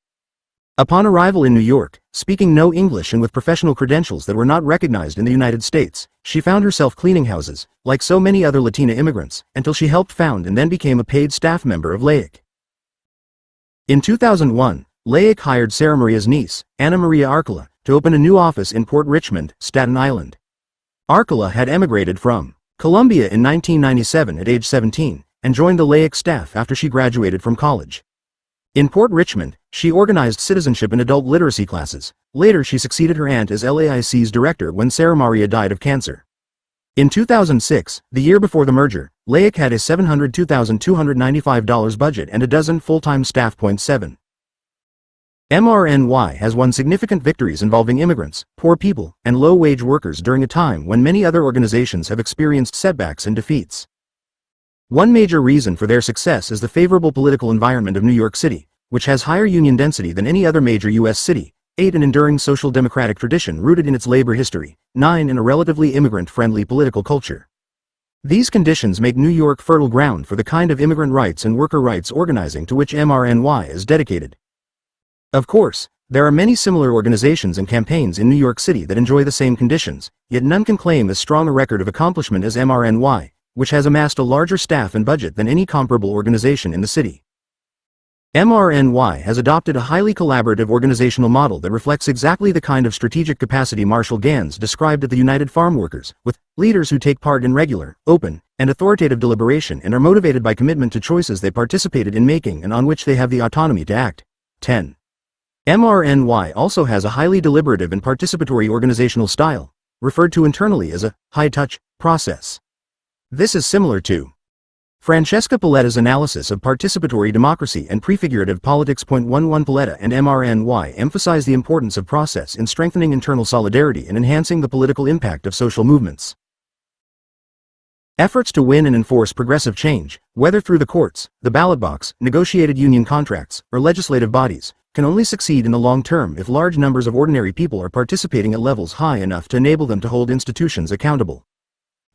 Upon arrival in New York, speaking no English and with professional credentials that were not recognized in the United States, she found herself cleaning houses, like so many other Latina immigrants, until she helped found and then became a paid staff member of LAIC. In 2001, LAIC hired Sara Maria's niece, Ana Maria Arcola, to open a new office in Port Richmond, Staten Island. Arcola had emigrated from Colombia in 1997 at age 17, and joined the LAIC staff after she graduated from college. In Port Richmond, she organized citizenship and adult literacy classes. Later she succeeded her aunt as LAIC's director when Sara Maria died of cancer. In 2006, the year before the merger, LAIC had a $702,295 budget and a dozen full-time staff. 7 MRNY has won significant victories involving immigrants, poor people, and low-wage workers during a time when many other organizations have experienced setbacks and defeats. One major reason for their success is the favorable political environment of New York City, which has higher union density than any other major U.S. city, 8 an enduring social democratic tradition rooted in its labor history, 9 in a relatively immigrant-friendly political culture. These conditions make New York fertile ground for the kind of immigrant rights and worker rights organizing to which MRNY is dedicated. Of course, there are many similar organizations and campaigns in New York City that enjoy the same conditions, yet none can claim as strong a record of accomplishment as MRNY, which has amassed a larger staff and budget than any comparable organization in the city. MRNY has adopted a highly collaborative organizational model that reflects exactly the kind of strategic capacity Marshall Gans described at the United Farm Workers, with leaders who take part in regular, open, and authoritative deliberation and are motivated by commitment to choices they participated in making and on which they have the autonomy to act. 10. MRNY also has a highly deliberative and participatory organizational style, referred to internally as a high-touch process. This is similar to Francesca Paletta's analysis of participatory democracy and prefigurative politics. 11 Paletta and MRNY emphasize the importance of process in strengthening internal solidarity and enhancing the political impact of social movements. Efforts to win and enforce progressive change, whether through the courts, the ballot box, negotiated union contracts, or legislative bodies, can only succeed in the long term if large numbers of ordinary people are participating at levels high enough to enable them to hold institutions accountable.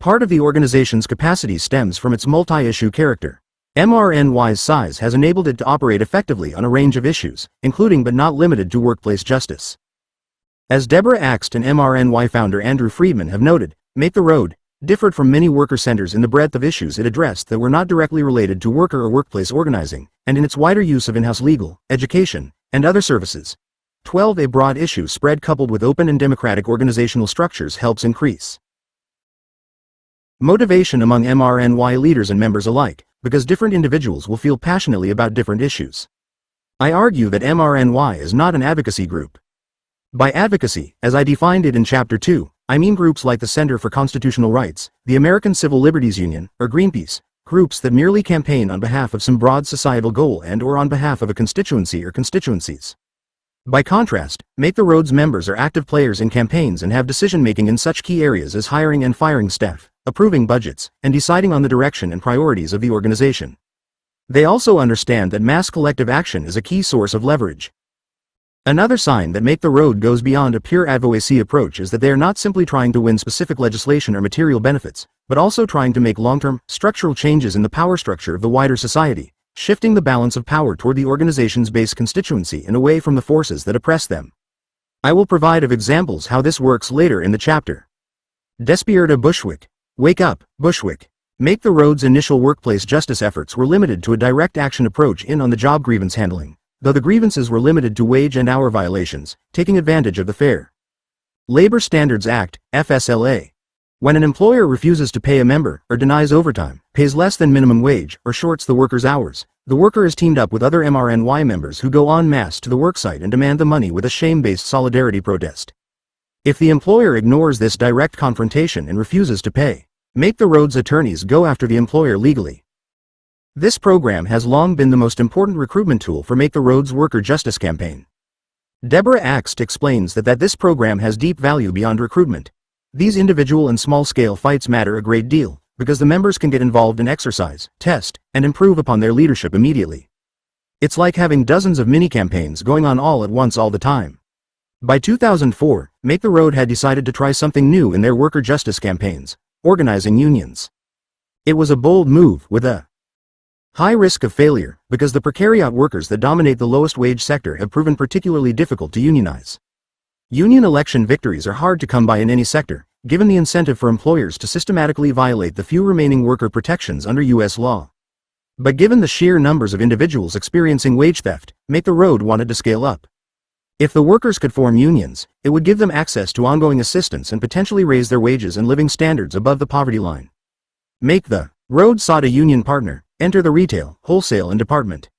Part of the organization's capacity stems from its multi-issue character. MRNY's size has enabled it to operate effectively on a range of issues, including but not limited to workplace justice. As Deborah Axt and MRNY founder Andrew Friedman have noted, Make the Road differed from many worker centers in the breadth of issues it addressed that were not directly related to worker or workplace organizing, and in its wider use of in-house legal, education, and other services. 12 A broad issue spread coupled with open and democratic organizational structures helps increase motivation among MRNY leaders and members alike, because different individuals will feel passionately about different issues. I argue that MRNY is not an advocacy group. By advocacy, as I defined it in Chapter 2, I mean groups like the Center for Constitutional Rights, the American Civil Liberties Union, or Greenpeace, groups that merely campaign on behalf of some broad societal goal and/or on behalf of a constituency or constituencies. By contrast, Make the Road's members are active players in campaigns and have decision-making in such key areas as hiring and firing staff, approving budgets, and deciding on the direction and priorities of the organization. They also understand that mass collective action is a key source of leverage. Another sign that Make the Road goes beyond a pure advocacy approach is that they are not simply trying to win specific legislation or material benefits, but also trying to make long-term, structural changes in the power structure of the wider society, shifting the balance of power toward the organization's base constituency and away from the forces that oppress them. I will provide examples how this works later in the chapter. Despierta Bushwick. Wake up, Bushwick. Make the Road's initial workplace justice efforts were limited to a direct action approach in on-the-job grievance handling, though the grievances were limited to wage and hour violations, taking advantage of the Fair Labor Standards Act, FSLA. When an employer refuses to pay a member, or denies overtime, pays less than minimum wage, or shorts the worker's hours, the worker is teamed up with other MRNY members who go en masse to the worksite and demand the money with a shame-based solidarity protest. If the employer ignores this direct confrontation and refuses to pay, Make the Road's attorneys go after the employer legally. This program has long been the most important recruitment tool for Make the Road's worker justice campaign. Deborah Axt explains that this program has deep value beyond recruitment. These individual and small-scale fights matter a great deal, because the members can get involved in exercise, test, and improve upon their leadership immediately. It's like having dozens of mini-campaigns going on all at once all the time. By 2004, Make the Road had decided to try something new in their worker justice campaigns: organizing unions. It was a bold move with a high risk of failure, because the precariat workers that dominate the lowest wage sector have proven particularly difficult to unionize. Union election victories are hard to come by in any sector, given the incentive for employers to systematically violate the few remaining worker protections under U.S. law. But given the sheer numbers of individuals experiencing wage theft, Make the Road wanted to scale up. If the workers could form unions, it would give them access to ongoing assistance and potentially raise their wages and living standards above the poverty line. Make the Road sought a union partner. Enter the retail, wholesale and department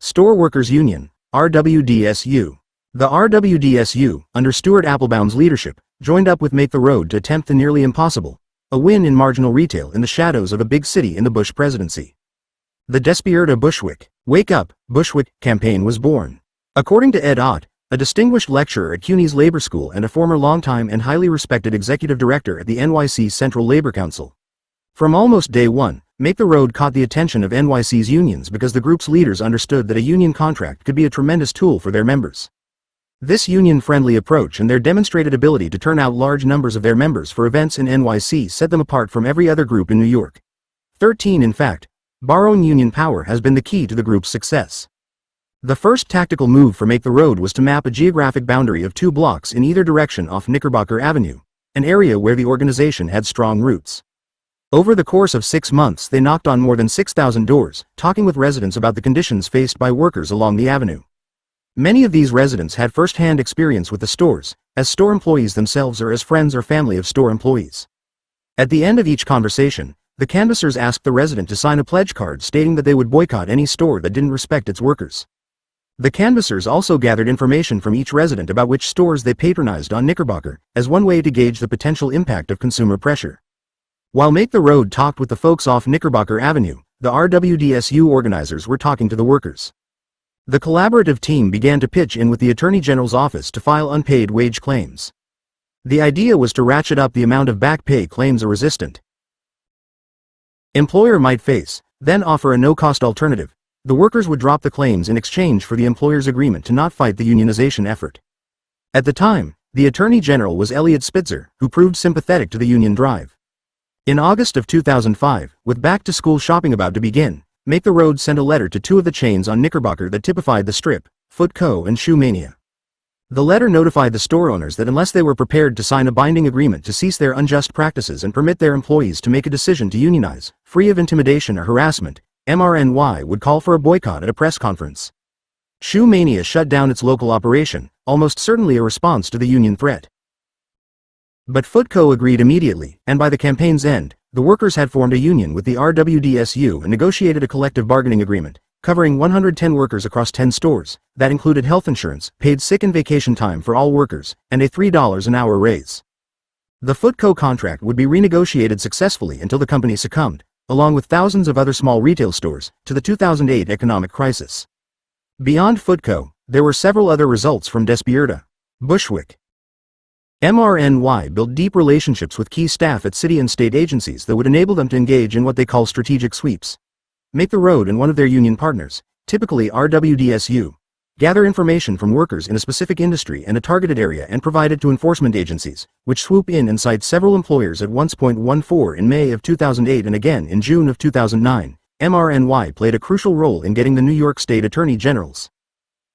store workers union, RWDSU. The RWDSU, under Stuart Applebaum's leadership, joined up with Make the Road to attempt the nearly impossible: a win in marginal retail in the shadows of a big city in the Bush presidency. The Despierta Bushwick, Wake Up, Bushwick campaign was born. According to Ed Ott, a distinguished lecturer at CUNY's Labor School and a former longtime and highly respected executive director at the NYC Central Labor Council. From almost day one, Make the Road caught the attention of NYC's unions because the group's leaders understood that a union contract could be a tremendous tool for their members. This union-friendly approach and their demonstrated ability to turn out large numbers of their members for events in NYC set them apart from every other group in New York. 13 In fact, borrowing union power has been the key to the group's success. The first tactical move for Make the Road was to map a geographic boundary of 2 blocks in either direction off Knickerbocker Avenue, an area where the organization had strong roots. Over the course of 6 months they knocked on more than 6,000 doors, talking with residents about the conditions faced by workers along the avenue. Many of these residents had first-hand experience with the stores, as store employees themselves or as friends or family of store employees. At the end of each conversation, the canvassers asked the resident to sign a pledge card stating that they would boycott any store that didn't respect its workers. The canvassers also gathered information from each resident about which stores they patronized on Knickerbocker, as one way to gauge the potential impact of consumer pressure. While Make the Road talked with the folks off Knickerbocker Avenue, the RWDSU organizers were talking to the workers. The collaborative team began to pitch in with the Attorney General's office to file unpaid wage claims. The idea was to ratchet up the amount of back pay claims a resistant employer might face, then offer a no-cost alternative. The workers would drop the claims in exchange for the employer's agreement to not fight the unionization effort. At the time, the Attorney General was Eliot Spitzer, who proved sympathetic to the union drive. In August of 2005, with back-to-school shopping about to begin, Make the Road sent a letter to two of the chains on Knickerbocker that typified the strip, Foot Co. and Shoe Mania. The letter notified the store owners that unless they were prepared to sign a binding agreement to cease their unjust practices and permit their employees to make a decision to unionize, free of intimidation or harassment, MRNY would call for a boycott at a press conference. Shoe Mania shut down its local operation, almost certainly a response to the union threat. But Foot Co. agreed immediately, and by the campaign's end, the workers had formed a union with the RWDSU and negotiated a collective bargaining agreement, covering 110 workers across 10 stores, that included health insurance, paid sick and vacation time for all workers, and a $3 an hour raise. The Foot Co. contract would be renegotiated successfully until the company succumbed, along with thousands of other small retail stores, to the 2008 economic crisis. Beyond Foot Co., there were several other results from Despierta. Bushwick. MRNY built deep relationships with key staff at city and state agencies that would enable them to engage in what they call strategic sweeps. Make the Road and one of their union partners, typically RWDSU, gather information from workers in a specific industry and a targeted area and provide it to enforcement agencies, which swoop in and cite several employers at once. 14 In May of 2008 and again in June of 2009, MRNY played a crucial role in getting the New York State Attorney General's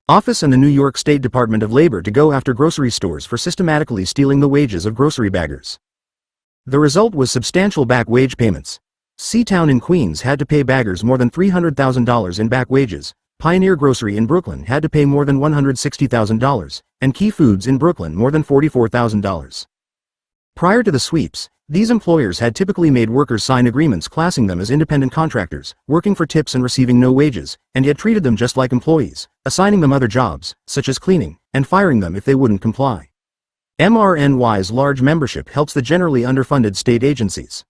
office and the New York State Department of Labor to go after grocery stores for systematically stealing the wages of grocery baggers. The result was substantial back wage payments. Seatown in Queens had to pay baggers more than $300,000 in back wages, Pioneer Grocery in Brooklyn had to pay more than $160,000, and Key Foods in Brooklyn more than $44,000. Prior to the sweeps, these employers had typically made workers sign agreements classing them as independent contractors, working for tips and receiving no wages, and yet treated them just like employees, assigning them other jobs, such as cleaning, and firing them if they wouldn't comply. MRNY's large membership helps the generally underfunded state agencies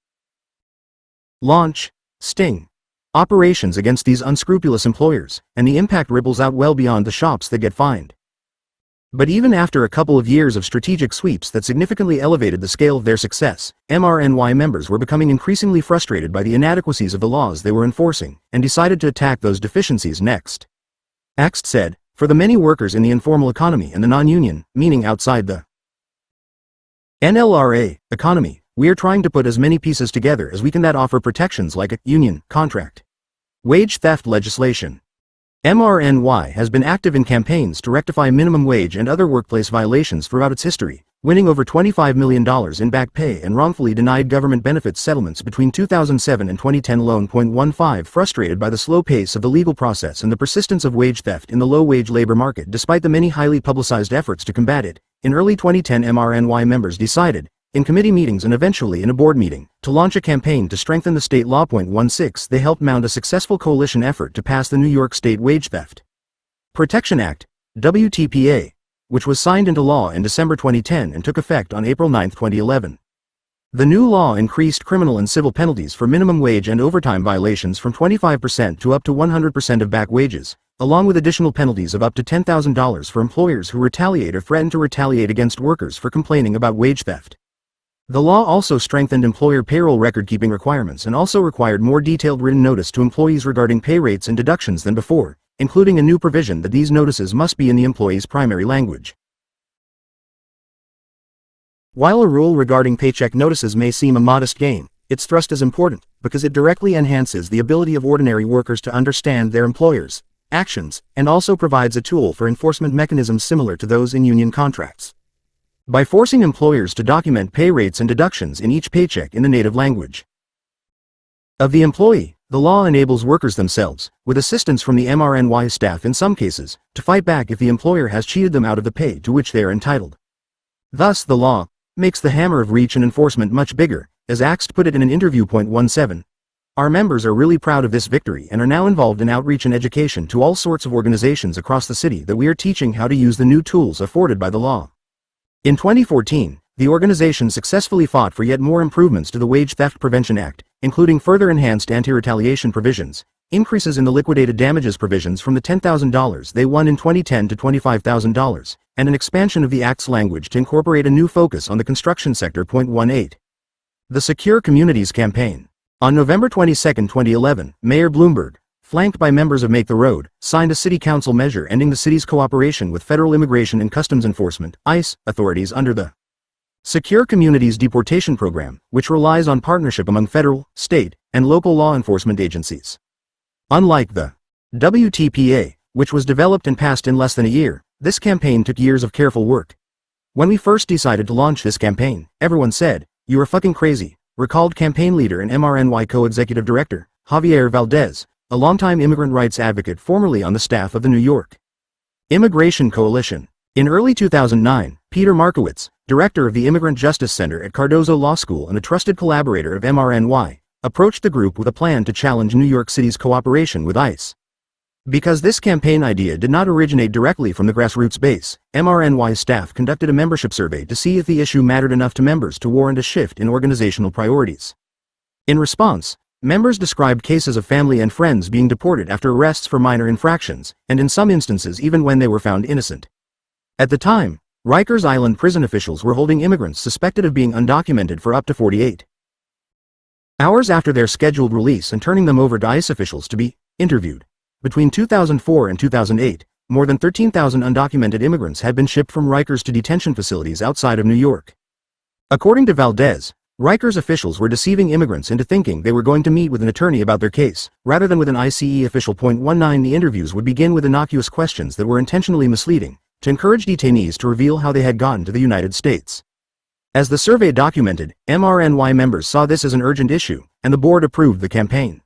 launch, sting operations against these unscrupulous employers, and the impact ripples out well beyond the shops that get fined. But even after a couple of years of strategic sweeps that significantly elevated the scale of their success, MRNY members were becoming increasingly frustrated by the inadequacies of the laws they were enforcing, and decided to attack those deficiencies next. Axt said, for the many workers in the informal economy and the non-union, meaning outside the NLRA, economy, we are trying to put as many pieces together as we can that offer protections like a union contract. Wage theft legislation. MRNY has been active in campaigns to rectify minimum wage and other workplace violations throughout its history, winning over $25 million in back pay and wrongfully denied government benefits settlements between 2007 and 2010 alone. 15 Frustrated by the slow pace of the legal process and the persistence of wage theft in the low-wage labor market despite the many highly publicized efforts to combat it, in early 2010 MRNY members decided, in committee meetings and eventually in a board meeting, to launch a campaign to strengthen the state law. 16 They helped mount a successful coalition effort to pass the New York State Wage Theft Protection Act, WTPA, which was signed into law in December 2010 and took effect on April 9, 2011. The new law increased criminal and civil penalties for minimum wage and overtime violations from 25% to up to 100% of back wages, along with additional penalties of up to $10,000 for employers who retaliate or threaten to retaliate against workers for complaining about wage theft. The law also strengthened employer payroll record-keeping requirements and also required more detailed written notice to employees regarding pay rates and deductions than before, including a new provision that these notices must be in the employee's primary language. While a rule regarding paycheck notices may seem a modest gain, its thrust is important because it directly enhances the ability of ordinary workers to understand their employers' actions, and also provides a tool for enforcement mechanisms similar to those in union contracts. By forcing employers to document pay rates and deductions in each paycheck in the native language of the employee, the law enables workers themselves, with assistance from the MRNY staff in some cases, to fight back if the employer has cheated them out of the pay to which they are entitled. Thus the law makes the hammer of reach and enforcement much bigger, as Axt put it in an interview. 17 Our members are really proud of this victory and are now involved in outreach and education to all sorts of organizations across the city that we are teaching how to use the new tools afforded by the law. In 2014, the organization successfully fought for yet more improvements to the Wage Theft Prevention Act, including further enhanced anti-retaliation provisions, increases in the liquidated damages provisions from the $10,000 they won in 2010 to $25,000, and an expansion of the Act's language to incorporate a new focus on the construction sector. 18. The Secure Communities Campaign. On November 22, 2011, Mayor Bloomberg, flanked by members of Make the Road, signed a city council measure ending the city's cooperation with Federal Immigration and Customs Enforcement (ICE) authorities under the Secure Communities Deportation Program, which relies on partnership among federal, state, and local law enforcement agencies. Unlike the WTPA, which was developed and passed in less than a year, this campaign took years of careful work. When we first decided to launch this campaign, everyone said, "You are fucking crazy," recalled campaign leader and MRNY co-executive director, Javier Valdez, a longtime immigrant rights advocate formerly on the staff of the New York Immigration Coalition. In early 2009, Peter Markowitz, director of the Immigrant Justice Center at Cardozo Law School and a trusted collaborator of MRNY, approached the group with a plan to challenge New York City's cooperation with ICE. Because this campaign idea did not originate directly from the grassroots base, MRNY staff conducted a membership survey to see if the issue mattered enough to members to warrant a shift in organizational priorities. In response, members described cases of family and friends being deported after arrests for minor infractions, and in some instances even when they were found innocent. At the time, Rikers Island prison officials were holding immigrants suspected of being undocumented for up to 48 hours after their scheduled release and turning them over to ICE officials to be interviewed. Between 2004 and 2008, more than 13,000 undocumented immigrants had been shipped from Rikers to detention facilities outside of New York. According to Valdez, Rikers officials were deceiving immigrants into thinking they were going to meet with an attorney about their case, rather than with an ICE official. 19. The interviews would begin with innocuous questions that were intentionally misleading, to encourage detainees to reveal how they had gotten to the United States. As the survey documented, MRNY members saw this as an urgent issue, and the board approved the campaign.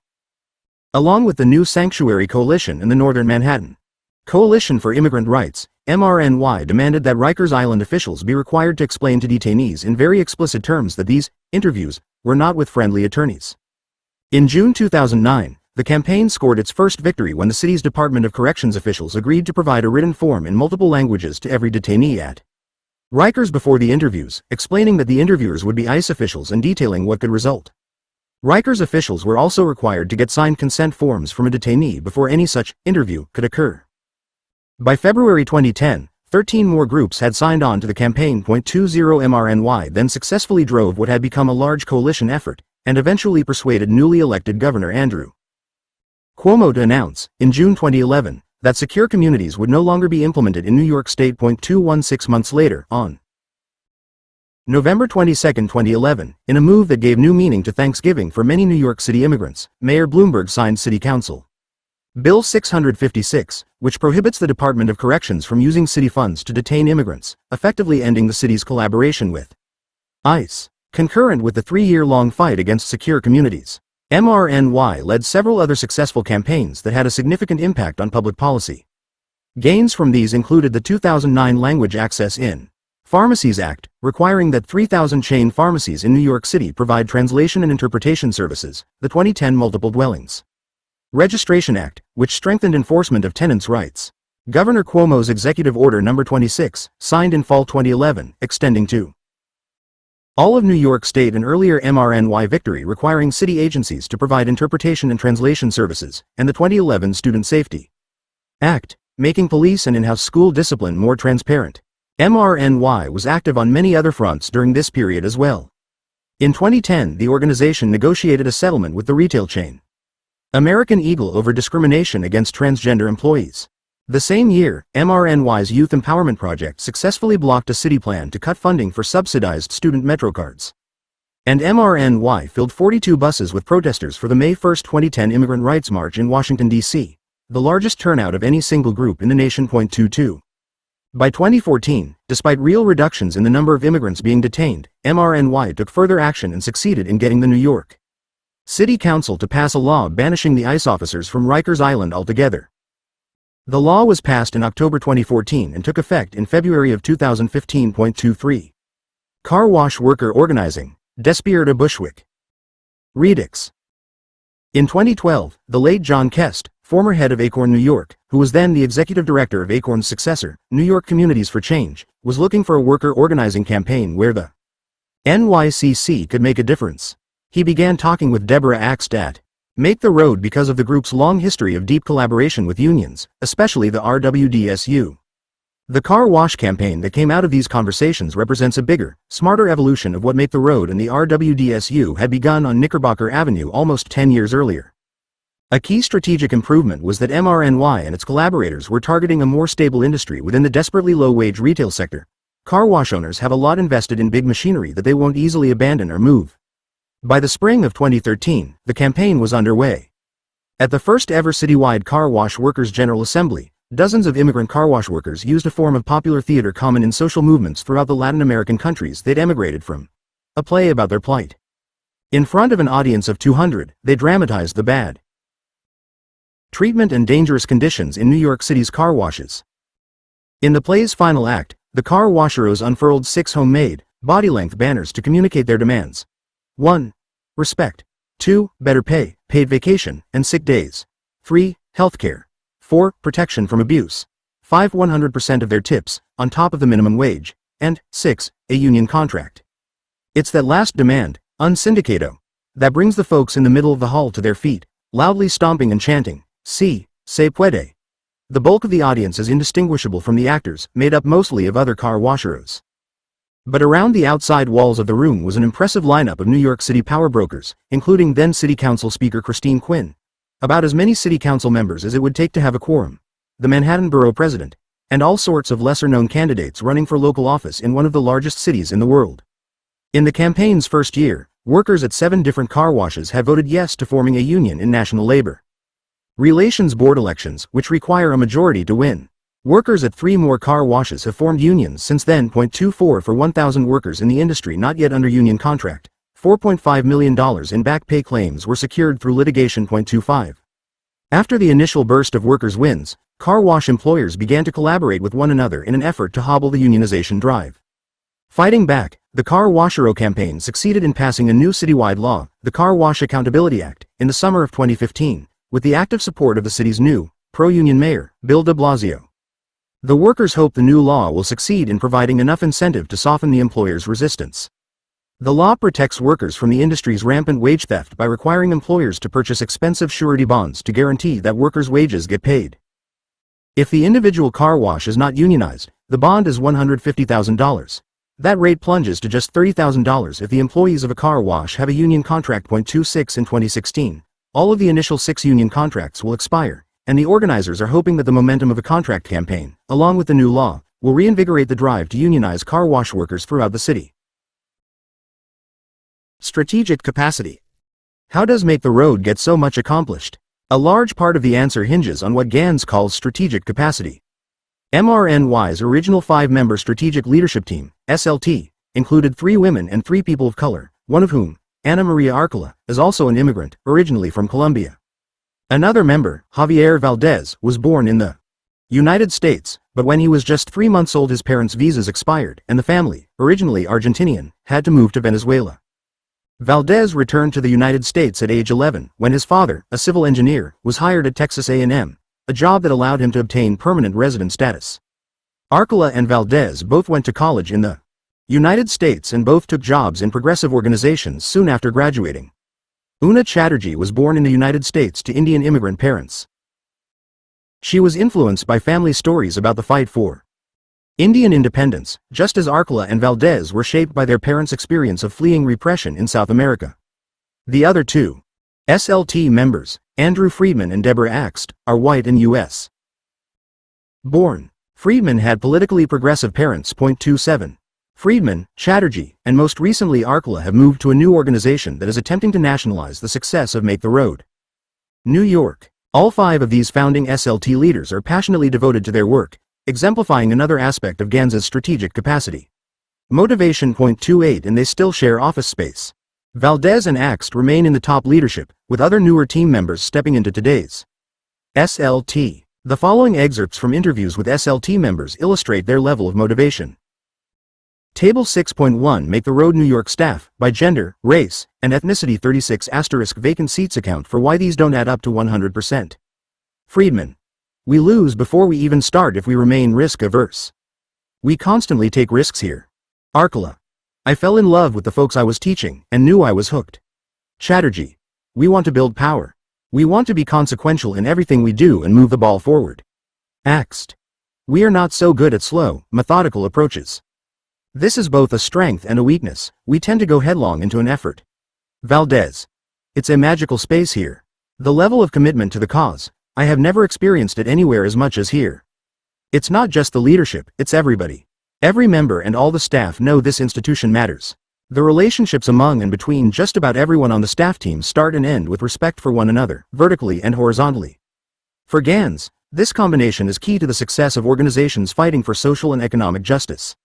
Along with the New Sanctuary Coalition and the Northern Manhattan Coalition for Immigrant Rights, MRNY demanded that Rikers Island officials be required to explain to detainees in very explicit terms that these interviews were not with friendly attorneys. In June 2009, the campaign scored its first victory when the city's Department of Corrections officials agreed to provide a written form in multiple languages to every detainee at Rikers before the interviews, explaining that the interviewers would be ICE officials and detailing what could result. Rikers officials were also required to get signed consent forms from a detainee before any such interview could occur. By February 2010, 13 more groups had signed on to the campaign. 20. MRNY then successfully drove what had become a large coalition effort, and eventually persuaded newly elected Governor Andrew Cuomo to announce, in June 2011, that secure communities would no longer be implemented in New York State. 6 months later, on November 22, 2011, in a move that gave new meaning to Thanksgiving for many New York City immigrants, Mayor Bloomberg signed City Council Bill 656, which prohibits the Department of Corrections from using city funds to detain immigrants, effectively ending the city's collaboration with ICE. Concurrent with the 3-year-long fight against secure communities, MRNY led several other successful campaigns that had a significant impact on public policy. Gains from these included the 2009 Language Access in Pharmacies Act, requiring that 3,000 chain pharmacies in New York City provide translation and interpretation services, the 2010 Multiple Dwellings Registration Act, which strengthened enforcement of tenants' rights. Governor Cuomo's Executive Order No. 26, signed in fall 2011, extending to all of New York State an earlier MRNY victory requiring city agencies to provide interpretation and translation services, and the 2011 Student Safety Act, making police and in-house school discipline more transparent. MRNY was active on many other fronts during this period as well. In 2010, the organization negotiated a settlement with the retail chain American Eagle over discrimination against transgender employees. The same year, MRNY's Youth Empowerment Project successfully blocked a city plan to cut funding for subsidized student MetroCards. And MRNY filled 42 buses with protesters for the May 1, 2010 Immigrant Rights March in Washington, D.C., the largest turnout of any single group in the nation. 22. By 2014, despite real reductions in the number of immigrants being detained, MRNY took further action and succeeded in getting the New York City Council to pass a law banishing the ICE officers from Rikers Island altogether. The law was passed in October 2014 and took effect in February of 2015. 23. Car wash worker organizing, Despierta Bushwick. Redux. In 2012, the late John Kest, former head of Acorn, New York, who was then the executive director of Acorn's successor, New York Communities for Change, was looking for a worker organizing campaign where the NYCC could make a difference. He began talking with Deborah Axt at Make the Road because of the group's long history of deep collaboration with unions, especially the RWDSU. The car wash campaign that came out of these conversations represents a bigger, smarter evolution of what Make the Road and the RWDSU had begun on Knickerbocker Avenue almost 10 years earlier. A key strategic improvement was that MRNY and its collaborators were targeting a more stable industry within the desperately low-wage retail sector. Car wash owners have a lot invested in big machinery that they won't easily abandon or move. By the spring of 2013, the campaign was underway. At the first ever citywide Car Wash Workers General Assembly, dozens of immigrant car wash workers used a form of popular theater common in social movements throughout the Latin American countries they'd emigrated from. A play about their plight. In front of an audience of 200, they dramatized the bad treatment and dangerous conditions in New York City's car washes. In the play's final act, the car washeros unfurled 6 homemade, body-length banners to communicate their demands. 1. Respect. 2. Better pay, paid vacation, and sick days. 3. Healthcare. 4. Protection from abuse. 5. 100% of their tips, on top of the minimum wage. And 6. A union contract. It's that last demand, un sindicato, that brings the folks in the middle of the hall to their feet, loudly stomping and chanting, "Si, se puede." The bulk of the audience is indistinguishable from the actors, made up mostly of other car washeros. But around the outside walls of the room was an impressive lineup of New York City power brokers, including then City Council Speaker Christine Quinn, about as many City Council members as it would take to have a quorum, the Manhattan Borough President, and all sorts of lesser-known candidates running for local office in one of the largest cities in the world. In the campaign's first year, workers at 7 different car washes had voted yes to forming a union in National Labor Relations Board elections, which require a majority to win. Workers at 3 more car washes have formed unions since then. 24 for 1,000 workers in the industry not yet under union contract. $4.5 million in back pay claims were secured through litigation. 25. After the initial burst of workers' wins, car wash employers began to collaborate with one another in an effort to hobble the unionization drive. Fighting back, the Car Washero campaign succeeded in passing a new citywide law, the Car Wash Accountability Act, in the summer of 2015, with the active support of the city's new, pro-union mayor, Bill de Blasio. The workers hope the new law will succeed in providing enough incentive to soften the employer's resistance. The law protects workers from the industry's rampant wage theft by requiring employers to purchase expensive surety bonds to guarantee that workers' wages get paid. If the individual car wash is not unionized, the bond is $150,000. That rate plunges to just $30,000 if the employees of a car wash have a union contract. 26 in 2016. All of the initial 6 union contracts will expire, and the organizers are hoping that the momentum of a contract campaign, along with the new law, will reinvigorate the drive to unionize car wash workers throughout the city. Strategic capacity. How does Make the Road get so much accomplished? A large part of the answer hinges on what Gans calls strategic capacity. MRNY's original 5-member strategic leadership team, SLT, included 3 women and 3 people of color, one of whom, Ana Maria Arcola, is also an immigrant, originally from Colombia. Another member, Javier Valdez, was born in the United States, but when he was just 3 months old his parents' visas expired and the family, originally Argentinian, had to move to Venezuela. Valdez returned to the United States at age 11 when his father, a civil engineer, was hired at Texas A&M, a job that allowed him to obtain permanent resident status. Arcola and Valdez both went to college in the United States and both took jobs in progressive organizations soon after graduating. Una Chatterjee was born in the United States to Indian immigrant parents. She was influenced by family stories about the fight for Indian independence, just as Arcola and Valdez were shaped by their parents' experience of fleeing repression in South America. The other 2 SLT members, Andrew Friedman and Deborah Axt, are white and U.S. born. Friedman had politically progressive parents. 27. Friedman, Chatterjee, and most recently Arcola have moved to a new organization that is attempting to nationalize the success of Make the Road New York. All 5 of these founding SLT leaders are passionately devoted to their work, exemplifying another aspect of Gans's strategic capacity. Motivation. 28 and they still share office space. Valdez and Axt remain in the top leadership, with other newer team members stepping into today's SLT. The following excerpts from interviews with SLT members illustrate their level of motivation. Table 6.1 Make the Road New York staff, by gender, race, and ethnicity. 36 * vacant seats account for why these don't add up to 100%. Friedman. We lose before we even start if we remain risk-averse. We constantly take risks here. Arcola. I fell in love with the folks I was teaching and knew I was hooked. Chatterjee. We want to build power. We want to be consequential in everything we do and move the ball forward. Axt. We are not so good at slow, methodical approaches. This is both a strength and a weakness. We tend to go headlong into an effort. Valdez. It's a magical space here. The level of commitment to the cause, I have never experienced it anywhere as much as here. It's not just the leadership, it's everybody. Every member and all the staff know this institution matters. The relationships among and between just about everyone on the staff team start and end with respect for one another, vertically and horizontally. For Gans, this combination is key to the success of organizations fighting for social and economic justice.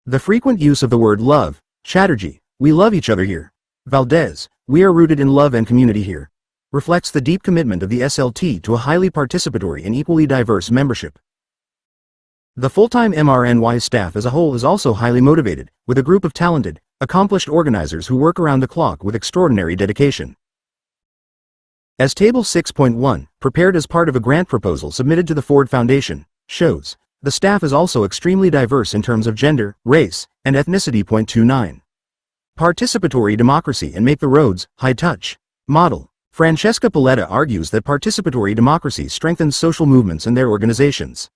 The frequent use of the word love, Chatterjee, we love each other here. Valdez, we are rooted in love and community here, reflects the deep commitment of the SLT to a highly participatory and equally diverse membership. The full-time MRNY staff as a whole is also highly motivated, with a group of talented, accomplished organizers who work around the clock with extraordinary dedication. As Table 6.1, prepared as part of a grant proposal submitted to the Ford Foundation, shows, the staff is also extremely diverse in terms of gender, race, and ethnicity. 29. Participatory democracy and make the roads, high-touch, model. Francesca Paletta argues that participatory democracy strengthens social movements and their organizations.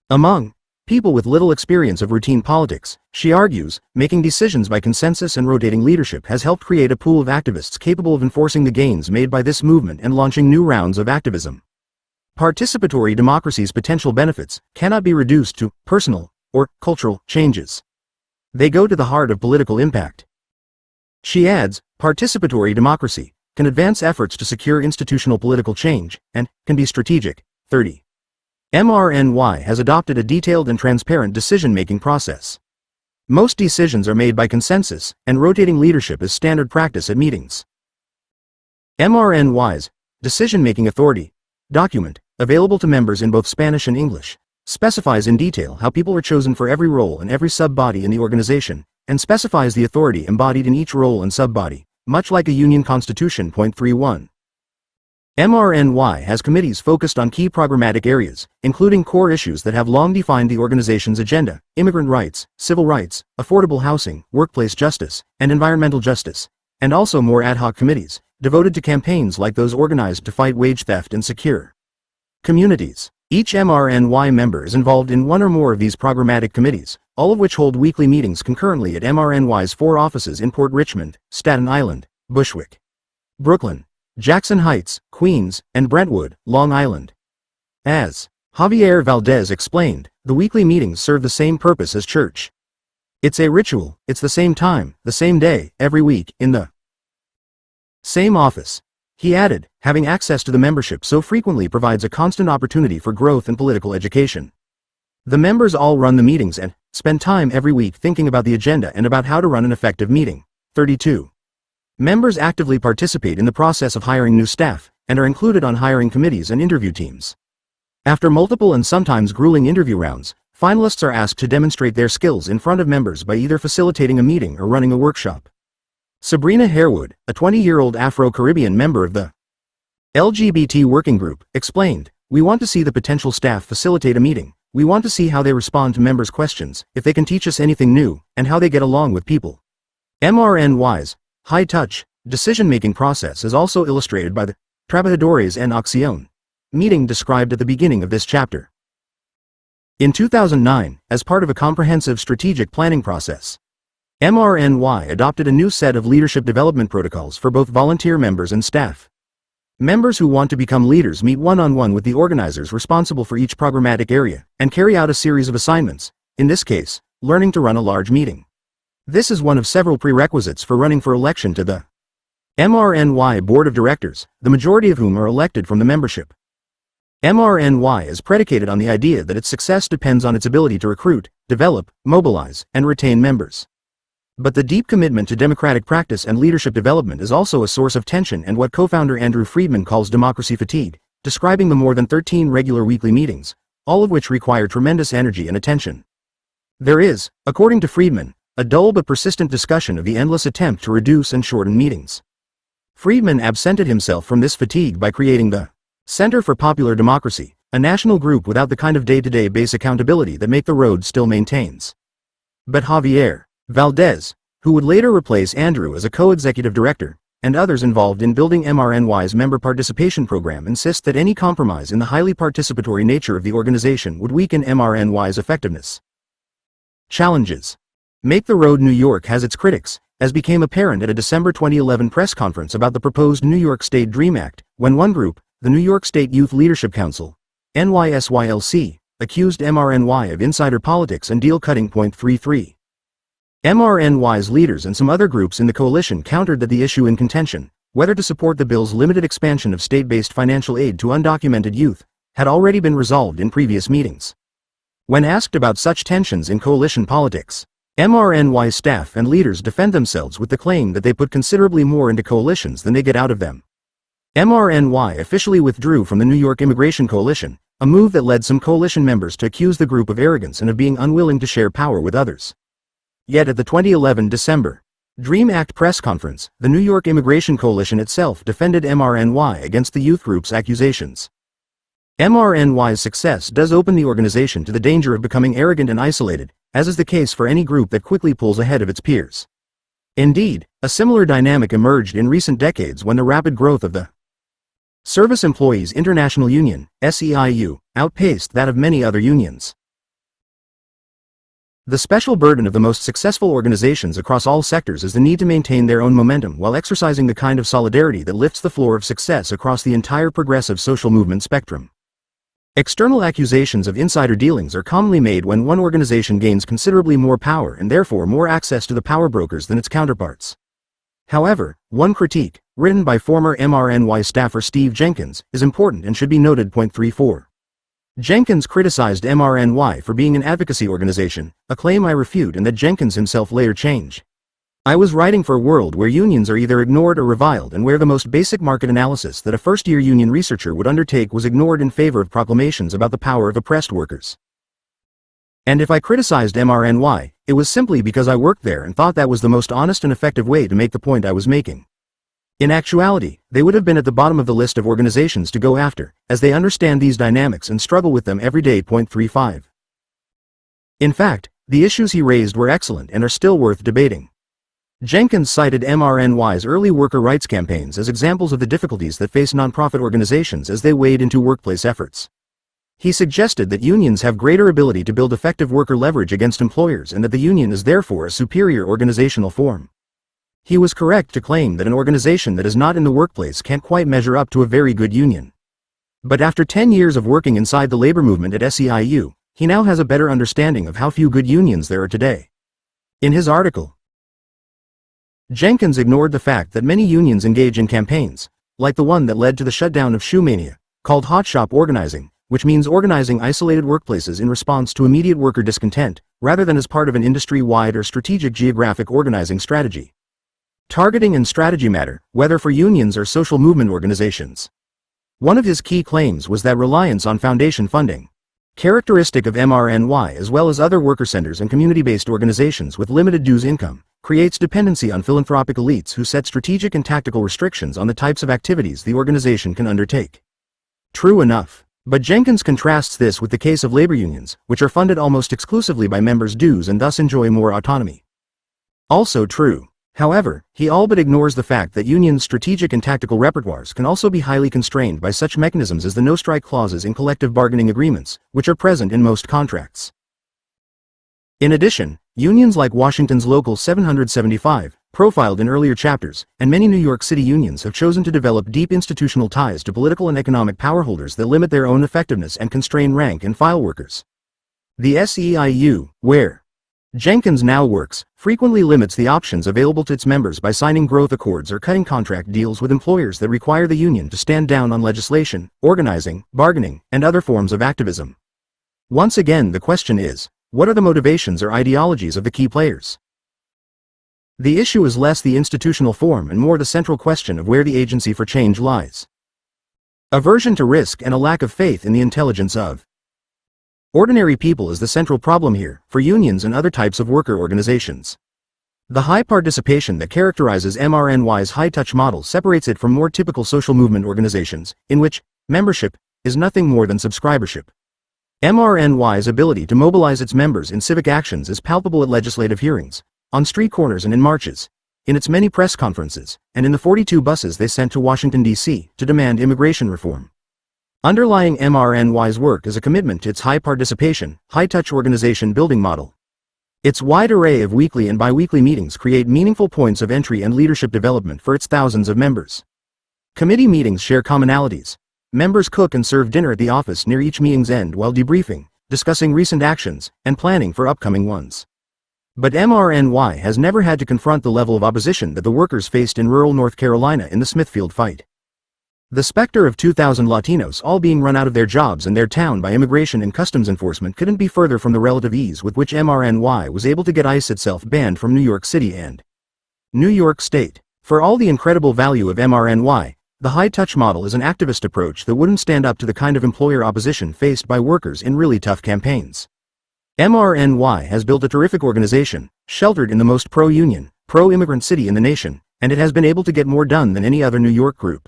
Among people with little experience of routine politics, she argues, making decisions by consensus and rotating leadership has helped create a pool of activists capable of enforcing the gains made by this movement and launching new rounds of activism. Participatory democracy's potential benefits cannot be reduced to personal or cultural changes. They go to the heart of political impact. She adds, participatory democracy can advance efforts to secure institutional political change and can be strategic. 30. MRNY has adopted a detailed and transparent decision-making process. Most decisions are made by consensus, and rotating leadership is standard practice at meetings. MRNY's decision-making authority document, available to members in both Spanish and English, specifies in detail how people are chosen for every role and every sub-body in the organization, and specifies the authority embodied in each role and sub-body, much like a union constitution. 31. MRNY has committees focused on key programmatic areas, including core issues that have long defined the organization's agenda: immigrant rights, civil rights, affordable housing, workplace justice, and environmental justice, and also more ad hoc committees, devoted to campaigns like those organized to fight wage theft and secure communities. Each MRNY member is involved in one or more of these programmatic committees, all of which hold weekly meetings concurrently at MRNY's 4 offices in Port Richmond, Staten Island, Bushwick, Brooklyn, Jackson Heights, Queens, and Brentwood, Long Island. As Javier Valdez explained, the weekly meetings serve the same purpose as church. It's a ritual, it's the same time, the same day, every week, in the same office. He added, having access to the membership so frequently provides a constant opportunity for growth and political education. The members all run the meetings and spend time every week thinking about the agenda and about how to run an effective meeting. 32. Members actively participate in the process of hiring new staff, and are included on hiring committees and interview teams. After multiple and sometimes grueling interview rounds, finalists are asked to demonstrate their skills in front of members by either facilitating a meeting or running a workshop. Sabrina Harewood, a 20-year-old Afro-Caribbean member of the LGBT working group, explained, "We want to see the potential staff facilitate a meeting. We want to see how they respond to members' questions, if they can teach us anything new, and how they get along with people." MRNY's high-touch decision-making process is also illustrated by the Trabajadores en Acción meeting described at the beginning of this chapter. In 2009, as part of a comprehensive strategic planning process, MRNY adopted a new set of leadership development protocols for both volunteer members and staff. Members who want to become leaders meet one-on-one with the organizers responsible for each programmatic area, and carry out a series of assignments, in this case, learning to run a large meeting. This is one of several prerequisites for running for election to the MRNY Board of Directors, the majority of whom are elected from the membership. MRNY is predicated on the idea that its success depends on its ability to recruit, develop, mobilize, and retain members. But the deep commitment to democratic practice and leadership development is also a source of tension and what co-founder Andrew Friedman calls democracy fatigue, describing the more than 13 regular weekly meetings, all of which require tremendous energy and attention. There is, according to Friedman, a dull but persistent discussion of the endless attempt to reduce and shorten meetings. Friedman absented himself from this fatigue by creating the Center for Popular Democracy, a national group without the kind of day-to-day base accountability that Make the Road still maintains. But Javier Valdez, who would later replace Andrew as a co-executive director, and others involved in building MRNY's member participation program insist that any compromise in the highly participatory nature of the organization would weaken MRNY's effectiveness. Challenges. Make the Road New York has its critics, as became apparent at a December 2011 press conference about the proposed New York State DREAM Act, when one group, the New York State Youth Leadership Council, NYSYLC, accused MRNY of insider politics and deal-cutting. 33. MRNY's leaders and some other groups in the coalition countered that the issue in contention, whether to support the bill's limited expansion of state-based financial aid to undocumented youth, had already been resolved in previous meetings. When asked about such tensions in coalition politics, MRNY staff and leaders defend themselves with the claim that they put considerably more into coalitions than they get out of them. MRNY officially withdrew from the New York Immigration Coalition, a move that led some coalition members to accuse the group of arrogance and of being unwilling to share power with others. Yet at the 2011 December DREAM Act press conference, the New York Immigration Coalition itself defended MRNY against the youth group's accusations. MRNY's success does open the organization to the danger of becoming arrogant and isolated, as is the case for any group that quickly pulls ahead of its peers. Indeed, a similar dynamic emerged in recent decades when the rapid growth of the Service Employees International Union, SEIU, outpaced that of many other unions. The special burden of the most successful organizations across all sectors is the need to maintain their own momentum while exercising the kind of solidarity that lifts the floor of success across the entire progressive social movement spectrum. External accusations of insider dealings are commonly made when one organization gains considerably more power and therefore more access to the power brokers than its counterparts. However, one critique, written by former MRNY staffer Steve Jenkins, is important and should be noted. 34. Jenkins criticized MRNY for being an advocacy organization, a claim I refute and that Jenkins himself later changed. I was writing for a world where unions are either ignored or reviled and where the most basic market analysis that a first-year union researcher would undertake was ignored in favor of proclamations about the power of oppressed workers. And if I criticized MRNY, it was simply because I worked there and thought that was the most honest and effective way to make the point I was making. In actuality, they would have been at the bottom of the list of organizations to go after, as they understand these dynamics and struggle with them every day. 35. In fact, the issues he raised were excellent and are still worth debating. Jenkins cited MRNY's early worker rights campaigns as examples of the difficulties that face nonprofit organizations as they wade into workplace efforts. He suggested that unions have greater ability to build effective worker leverage against employers and that the union is therefore a superior organizational form. He was correct to claim that an organization that is not in the workplace can't quite measure up to a very good union. But after 10 years of working inside the labor movement at SEIU, he now has a better understanding of how few good unions there are today. In his article, Jenkins ignored the fact that many unions engage in campaigns, like the one that led to the shutdown of Shoemania, called hotshop organizing, which means organizing isolated workplaces in response to immediate worker discontent, rather than as part of an industry-wide or strategic geographic organizing strategy. Targeting and strategy matter, whether for unions or social movement organizations. One of his key claims was that reliance on foundation funding, characteristic of MRNY as well as other worker centers and community-based organizations with limited dues income, creates dependency on philanthropic elites who set strategic and tactical restrictions on the types of activities the organization can undertake. True enough. But Jenkins contrasts this with the case of labor unions, which are funded almost exclusively by members' dues and thus enjoy more autonomy. Also true. However, he all but ignores the fact that unions' strategic and tactical repertoires can also be highly constrained by such mechanisms as the no-strike clauses in collective bargaining agreements, which are present in most contracts. In addition, unions like Washington's Local 775, profiled in earlier chapters, and many New York City unions have chosen to develop deep institutional ties to political and economic powerholders that limit their own effectiveness and constrain rank and file workers. The SEIU, where Jenkins now works, frequently limits the options available to its members by signing growth accords or cutting contract deals with employers that require the union to stand down on legislation, organizing, bargaining, and other forms of activism. Once again, the question is, what are the motivations or ideologies of the key players? The issue is less the institutional form and more the central question of where the agency for change lies. Aversion to risk and a lack of faith in the intelligence of ordinary people is the central problem here, for unions and other types of worker organizations. The high participation that characterizes MRNY's high-touch model separates it from more typical social movement organizations, in which membership is nothing more than subscribership. MRNY's ability to mobilize its members in civic actions is palpable at legislative hearings, on street corners and in marches, in its many press conferences, and in the 42 buses they sent to Washington, D.C., to demand immigration reform. Underlying MRNY's work is a commitment to its high-participation, high-touch organization building model. Its wide array of weekly and bi-weekly meetings create meaningful points of entry and leadership development for its thousands of members. Committee meetings share commonalities. Members cook and serve dinner at the office near each meeting's end while debriefing, discussing recent actions, and planning for upcoming ones. But MRNY has never had to confront the level of opposition that the workers faced in rural North Carolina in the Smithfield fight. The specter of 2,000 Latinos all being run out of their jobs and their town by immigration and customs enforcement couldn't be further from the relative ease with which MRNY was able to get ICE itself banned from New York City and New York State. For all the incredible value of MRNY, the high-touch model is an activist approach that wouldn't stand up to the kind of employer opposition faced by workers in really tough campaigns. MRNY has built a terrific organization, sheltered in the most pro-union, pro-immigrant city in the nation, and it has been able to get more done than any other New York group.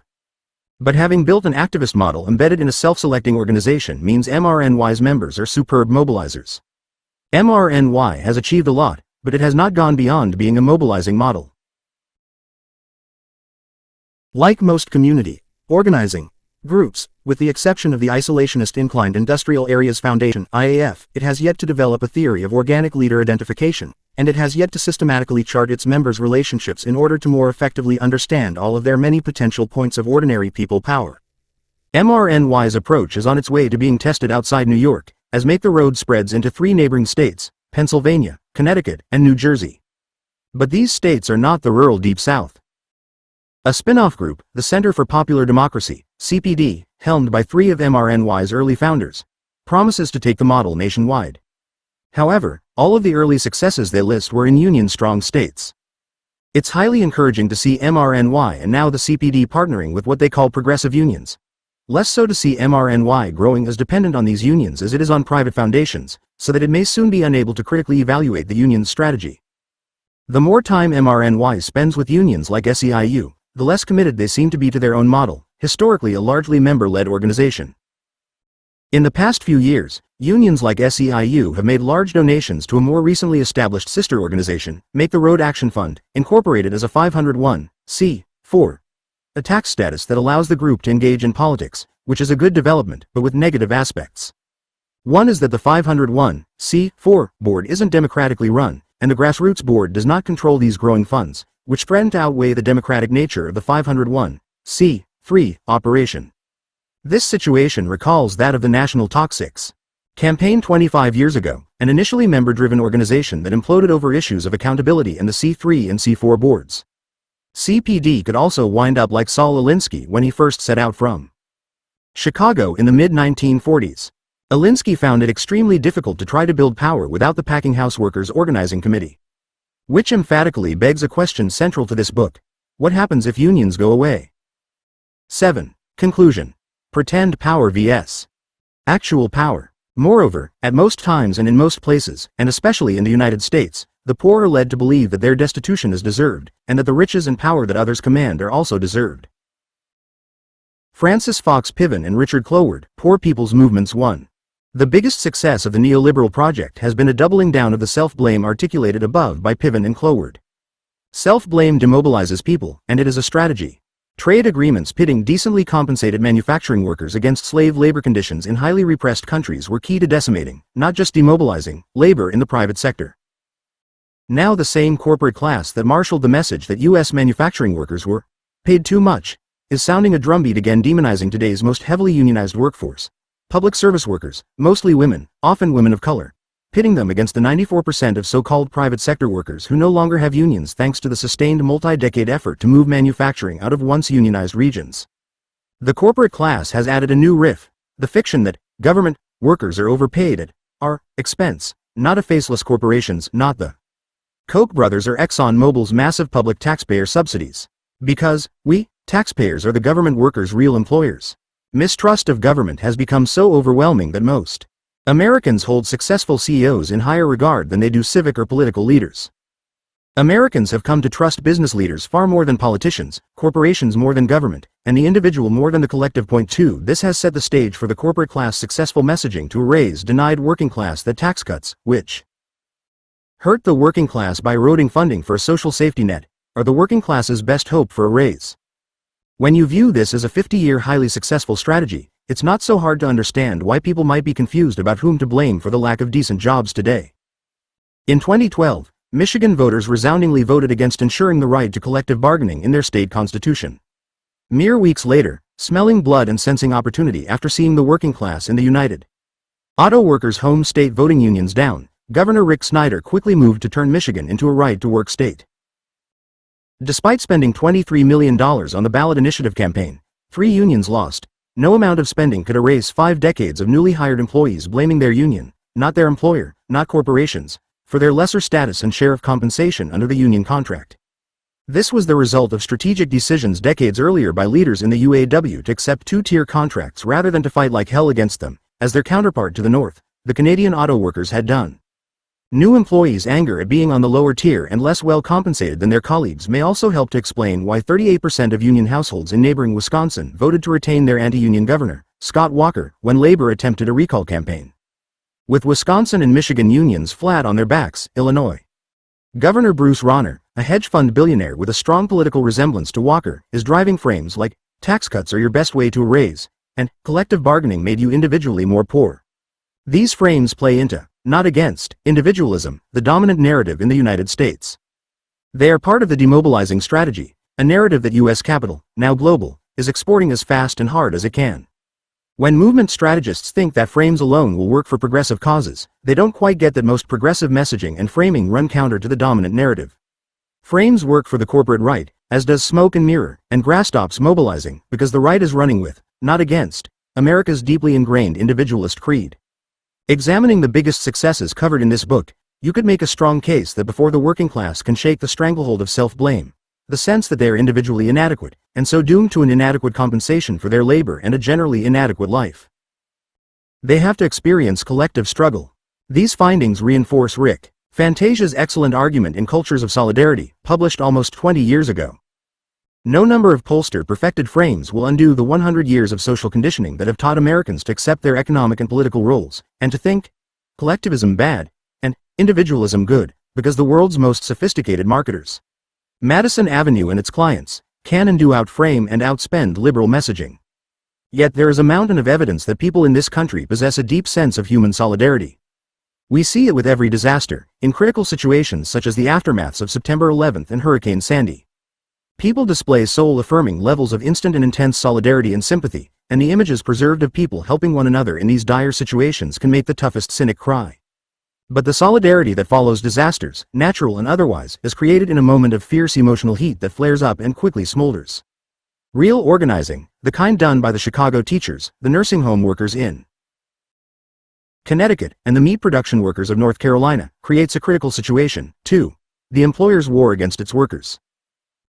But having built an activist model embedded in a self-selecting organization means MRNY's members are superb mobilizers. MRNY has achieved a lot, but it has not gone beyond being a mobilizing model. Like most community organizing groups, with the exception of the Isolationist Inclined Industrial Areas Foundation (IAF), it has yet to develop a theory of organic leader identification, and it has yet to systematically chart its members' relationships in order to more effectively understand all of their many potential points of ordinary people power. MRNY's approach is on its way to being tested outside New York, as Make the Road spreads into 3 neighboring states, Pennsylvania, Connecticut, and New Jersey. But these states are not the rural Deep South. A spin-off group, the Center for Popular Democracy, CPD, helmed by 3 of MRNY's early founders, promises to take the model nationwide. However, all of the early successes they list were in union-strong states. It's highly encouraging to see MRNY and now the CPD partnering with what they call progressive unions. Less so to see MRNY growing as dependent on these unions as it is on private foundations, so that it may soon be unable to critically evaluate the union's strategy. The more time MRNY spends with unions like SEIU, the less committed they seem to be to their own model, historically a largely member-led organization. In the past few years, unions like SEIU have made large donations to a more recently established sister organization, Make the Road Action Fund, incorporated as a 501(c)(4), a tax status that allows the group to engage in politics, which is a good development, but with negative aspects. One is that the 501(c)(4) board isn't democratically run, and the grassroots board does not control these growing funds, which threaten to outweigh the democratic nature of the 501(c)(3) operation. This situation recalls that of the National Toxics campaign 25 years ago, an initially member-driven organization that imploded over issues of accountability in the C3 and C4 boards. CPD could also wind up like Saul Alinsky when he first set out from Chicago in the mid-1940s. Alinsky found it extremely difficult to try to build power without the Packing House Workers Organizing Committee. Which emphatically begs a question central to this book: what happens if unions go away? 7. Conclusion. Pretend power vs. actual power. Moreover, at most times and in most places, and especially in the United States, the poor are led to believe that their destitution is deserved, and that the riches and power that others command are also deserved. Francis Fox Piven and Richard Cloward, Poor People's Movements 1. The biggest success of the neoliberal project has been a doubling down of the self-blame articulated above by Piven and Cloward. Self-blame demobilizes people, and it is a strategy. Trade agreements pitting decently compensated manufacturing workers against slave labor conditions in highly repressed countries were key to decimating, not just demobilizing, labor in the private sector. Now the same corporate class that marshaled the message that U.S. manufacturing workers were paid too much is sounding a drumbeat again, demonizing today's most heavily unionized workforce. Public service workers, mostly women, often women of color, pitting them against the 94% of so-called private sector workers who no longer have unions thanks to the sustained multi-decade effort to move manufacturing out of once unionized regions. The corporate class has added a new riff, the fiction that government workers are overpaid at our expense, not a faceless corporation's, not the Koch brothers or Exxon Mobil's massive public taxpayer subsidies. Because we, taxpayers, are the government workers' real employers. Mistrust of government has become so overwhelming that most Americans hold successful CEOs in higher regard than they do civic or political leaders. Americans have come to trust business leaders far more than politicians, corporations more than government, and the individual more than the collective. Point 2. This has set the stage for the corporate class successful messaging to erase denied working class that tax cuts, which hurt the working class by eroding funding for a social safety net, are the working class's best hope for a raise. When you view this as a 50-year highly successful strategy, it's not so hard to understand why people might be confused about whom to blame for the lack of decent jobs today. In 2012, Michigan voters resoundingly voted against ensuring the right to collective bargaining in their state constitution. Mere weeks later, smelling blood and sensing opportunity after seeing the working class in the United Auto Workers' home state voting unions down, Governor Rick Snyder quickly moved to turn Michigan into a right-to-work state. Despite spending $23 million on the ballot initiative campaign, 3 unions lost. No amount of spending could erase 5 decades of newly hired employees blaming their union, not their employer, not corporations, for their lesser status and share of compensation under the union contract. This was the result of strategic decisions decades earlier by leaders in the UAW to accept 2-tier contracts rather than to fight like hell against them, as their counterpart to the north, the Canadian auto workers, had done. New employees' anger at being on the lower tier and less well compensated than their colleagues may also help to explain why 38% of union households in neighboring Wisconsin voted to retain their anti-union governor, Scott Walker, when Labor attempted a recall campaign. With Wisconsin and Michigan unions flat on their backs, Illinois Governor Bruce Rauner, a hedge fund billionaire with a strong political resemblance to Walker, is driving frames like "tax cuts are your best way to a raise" and "collective bargaining made you individually more poor." These frames play into, not against, individualism, the dominant narrative in the United States. They are part of the demobilizing strategy, a narrative that U.S. capital, now global, is exporting as fast and hard as it can. When movement strategists think that frames alone will work for progressive causes, they don't quite get that most progressive messaging and framing run counter to the dominant narrative. Frames work for the corporate right, as does smoke and mirror, and grass stops mobilizing, because the right is running with, not against, America's deeply ingrained individualist creed. Examining the biggest successes covered in this book, you could make a strong case that before the working class can shake the stranglehold of self-blame, the sense that they are individually inadequate, and so doomed to an inadequate compensation for their labor and a generally inadequate life, they have to experience collective struggle. These findings reinforce Rick Fantasia's excellent argument in Cultures of Solidarity, published almost 20 years ago. No number of pollster-perfected frames will undo the 100 years of social conditioning that have taught Americans to accept their economic and political roles, and to think collectivism bad, and individualism good, because the world's most sophisticated marketers, Madison Avenue and its clients, can and do outframe and outspend liberal messaging. Yet there is a mountain of evidence that people in this country possess a deep sense of human solidarity. We see it with every disaster, in critical situations such as the aftermaths of September 11th and Hurricane Sandy. People display soul-affirming levels of instant and intense solidarity and sympathy, and the images preserved of people helping one another in these dire situations can make the toughest cynic cry. But the solidarity that follows disasters, natural and otherwise, is created in a moment of fierce emotional heat that flares up and quickly smolders. Real organizing, the kind done by the Chicago teachers, the nursing home workers in Connecticut, and the meat production workers of North Carolina, creates a critical situation, too: the employer's war against its workers.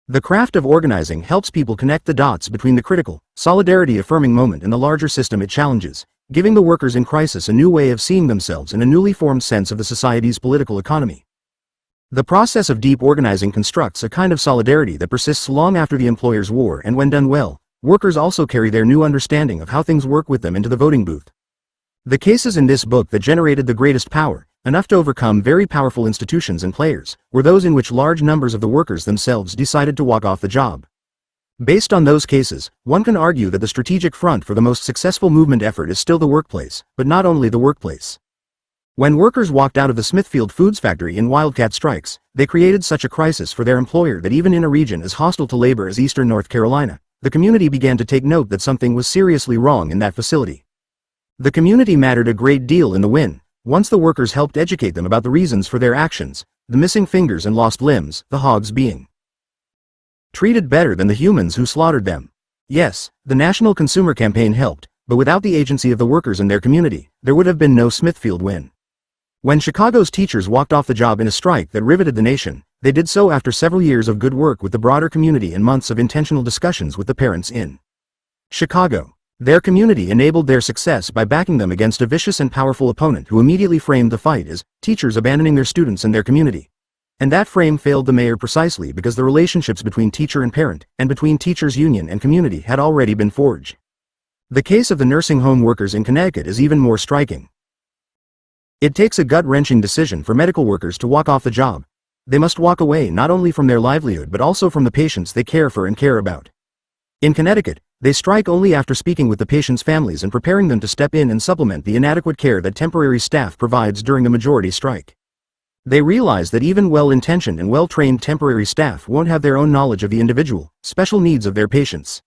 The craft of organizing helps people connect the dots between the critical, solidarity-affirming moment and the larger system it challenges, giving the workers in crisis a new way of seeing themselves and a newly formed sense of the society's political economy. The process of deep organizing constructs a kind of solidarity that persists long after the employer's war, and when done well, workers also carry their new understanding of how things work with them into the voting booth. The cases in this book that generated the greatest power, enough to overcome very powerful institutions and players, were those in which large numbers of the workers themselves decided to walk off the job. Based on those cases, one can argue that the strategic front for the most successful movement effort is still the workplace, but not only the workplace. When workers walked out of the Smithfield Foods factory in wildcat strikes, they created such a crisis for their employer that even in a region as hostile to labor as eastern North Carolina, the community began to take note that something was seriously wrong in that facility. The community mattered a great deal in the win, once the workers helped educate them about the reasons for their actions, the missing fingers and lost limbs, the hogs being treated better than the humans who slaughtered them. Yes, the National Consumer Campaign helped, but without the agency of the workers and their community, there would have been no Smithfield win. When Chicago's teachers walked off the job in a strike that riveted the nation, they did so after several years of good work with the broader community and months of intentional discussions with the parents in Chicago. Their community enabled their success by backing them against a vicious and powerful opponent who immediately framed the fight as teachers abandoning their students and their community. And that frame failed the mayor precisely because the relationships between teacher and parent, and between teachers' union and community, had already been forged. The case of the nursing home workers in Connecticut is even more striking. It takes a gut-wrenching decision for medical workers to walk off the job, They must walk away not only from their livelihood but also from the patients they care for and care about. In Connecticut, they strike only after speaking with the patients' families and preparing them to step in and supplement the inadequate care that temporary staff provides during the majority strike. They realize that even well-intentioned and well-trained temporary staff won't have their own knowledge of the individual, special needs of their patients.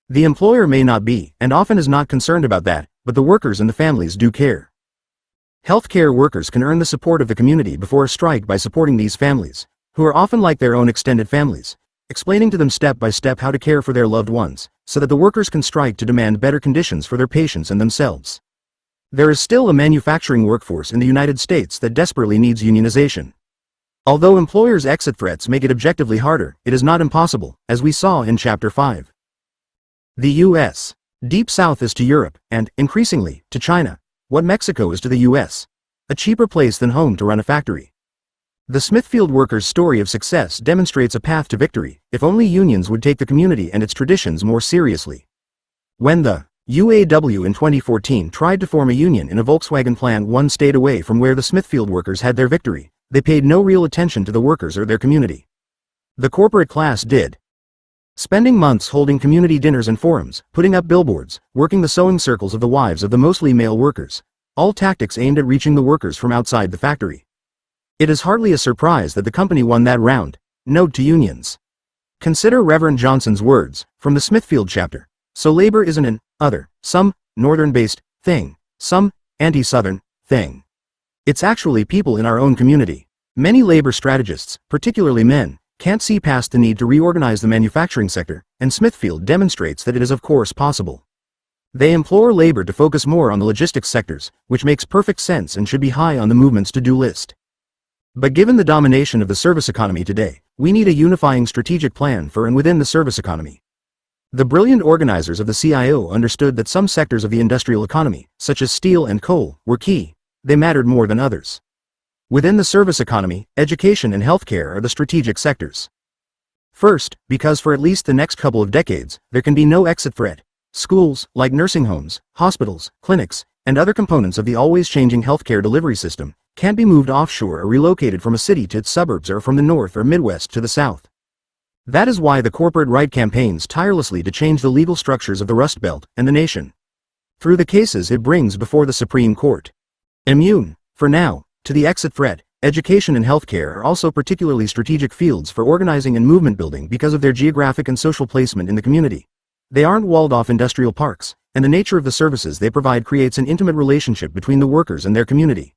The employer may not be, and often is not concerned about that, but the workers and the families do care. Healthcare workers can earn the support of the community before a strike by supporting these families, who are often like their own extended families, explaining to them step by step how to care for their loved ones, so that the workers can strike to demand better conditions for their patients and themselves. There is still a manufacturing workforce in the United States that desperately needs unionization. Although employers' exit threats make it objectively harder, it is not impossible, as we saw in Chapter 5. The U.S. Deep South is to Europe, and, increasingly, to China, what Mexico is to the U.S. A cheaper place than home to run a factory. The Smithfield workers' story of success demonstrates a path to victory, if only unions would take the community and its traditions more seriously. When the UAW in 2014 tried to form a union in a Volkswagen plant one state away from where the Smithfield workers had their victory, they paid no real attention to the workers or their community. The corporate class did. Spending months holding community dinners and forums, putting up billboards, working the sewing circles of the wives of the mostly male workers, all tactics aimed at reaching the workers from outside the factory. It is hardly a surprise that the company won that round. Note to unions. Consider Reverend Johnson's words, from the Smithfield chapter. So labor isn't an other, some, northern-based, thing, some, anti-southern, thing. It's actually people in our own community. Many labor strategists, particularly men, can't see past the need to reorganize the manufacturing sector, and Smithfield demonstrates that it is of course possible. They implore labor to focus more on the logistics sectors, which makes perfect sense and should be high on the movement's to-do list. But given the domination of the service economy today, we need a unifying strategic plan for and within the service economy. The brilliant organizers of the CIO understood that some sectors of the industrial economy, such as steel and coal, were key. They mattered more than others. Within the service economy, education and healthcare are the strategic sectors. First, because for at least the next couple of decades, there can be no exit threat. Schools, like nursing homes, hospitals, clinics, and other components of the always changing healthcare delivery system, can't be moved offshore or relocated from a city to its suburbs or from the north or Midwest to the south. That is why the corporate right campaigns tirelessly to change the legal structures of the Rust Belt and the nation, through the cases it brings before the Supreme Court. Immune, for now, to the exit threat, education and healthcare are also particularly strategic fields for organizing and movement building because of their geographic and social placement in the community. They aren't walled-off industrial parks, and the nature of the services they provide creates an intimate relationship between the workers and their community.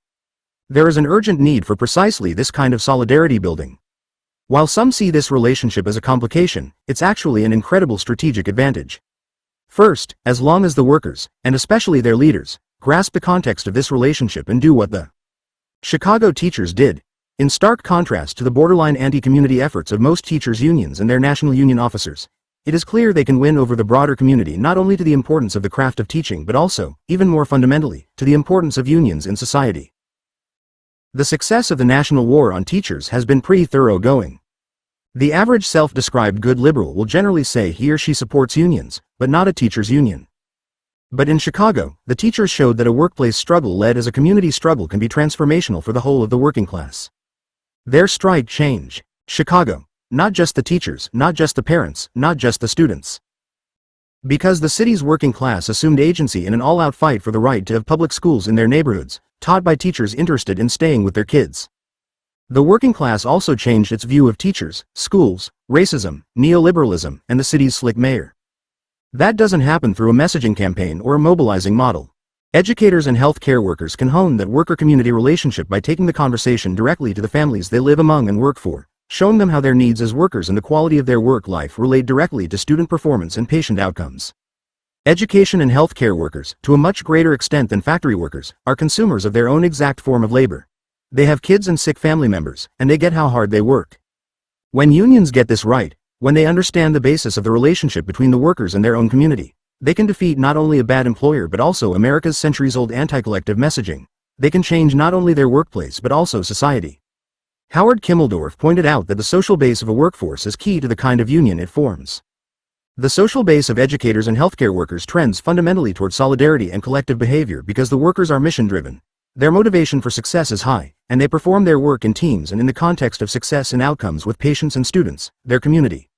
There is an urgent need for precisely this kind of solidarity building. While some see this relationship as a complication, it's actually an incredible strategic advantage. First, as long as the workers, and especially their leaders, grasp the context of this relationship and do what the Chicago teachers did, in stark contrast to the borderline anti-community efforts of most teachers' unions and their national union officers, it is clear they can win over the broader community not only to the importance of the craft of teaching but also, even more fundamentally, to the importance of unions in society. The success of the national war on teachers has been pretty thorough going. The average self-described good liberal will generally say he or she supports unions, but not a teachers' union. But in Chicago, the teachers showed that a workplace struggle led as a community struggle can be transformational for the whole of the working class. Their strike changed Chicago, not just the teachers, not just the parents, not just the students. Because the city's working class assumed agency in an all-out fight for the right to have public schools in their neighborhoods, taught by teachers interested in staying with their kids. The working class also changed its view of teachers, schools, racism, neoliberalism, and the city's slick mayor. That doesn't happen through a messaging campaign or a mobilizing model. Educators and healthcare workers can hone that worker-community relationship by taking the conversation directly to the families they live among and work for, showing them how their needs as workers and the quality of their work life relate directly to student performance and patient outcomes. Education and healthcare workers, to a much greater extent than factory workers, are consumers of their own exact form of labor. They have kids and sick family members, and they get how hard they work. When unions get this right, when they understand the basis of the relationship between the workers and their own community, they can defeat not only a bad employer but also America's centuries-old anti-collective messaging. They can change not only their workplace but also society. Howard Kimmeldorf pointed out that the social base of a workforce is key to the kind of union it forms. The social base of educators and healthcare workers trends fundamentally toward solidarity and collective behavior because the workers are mission-driven. Their motivation for success is high, and they perform their work in teams and in the context of success and outcomes with patients and students, their community.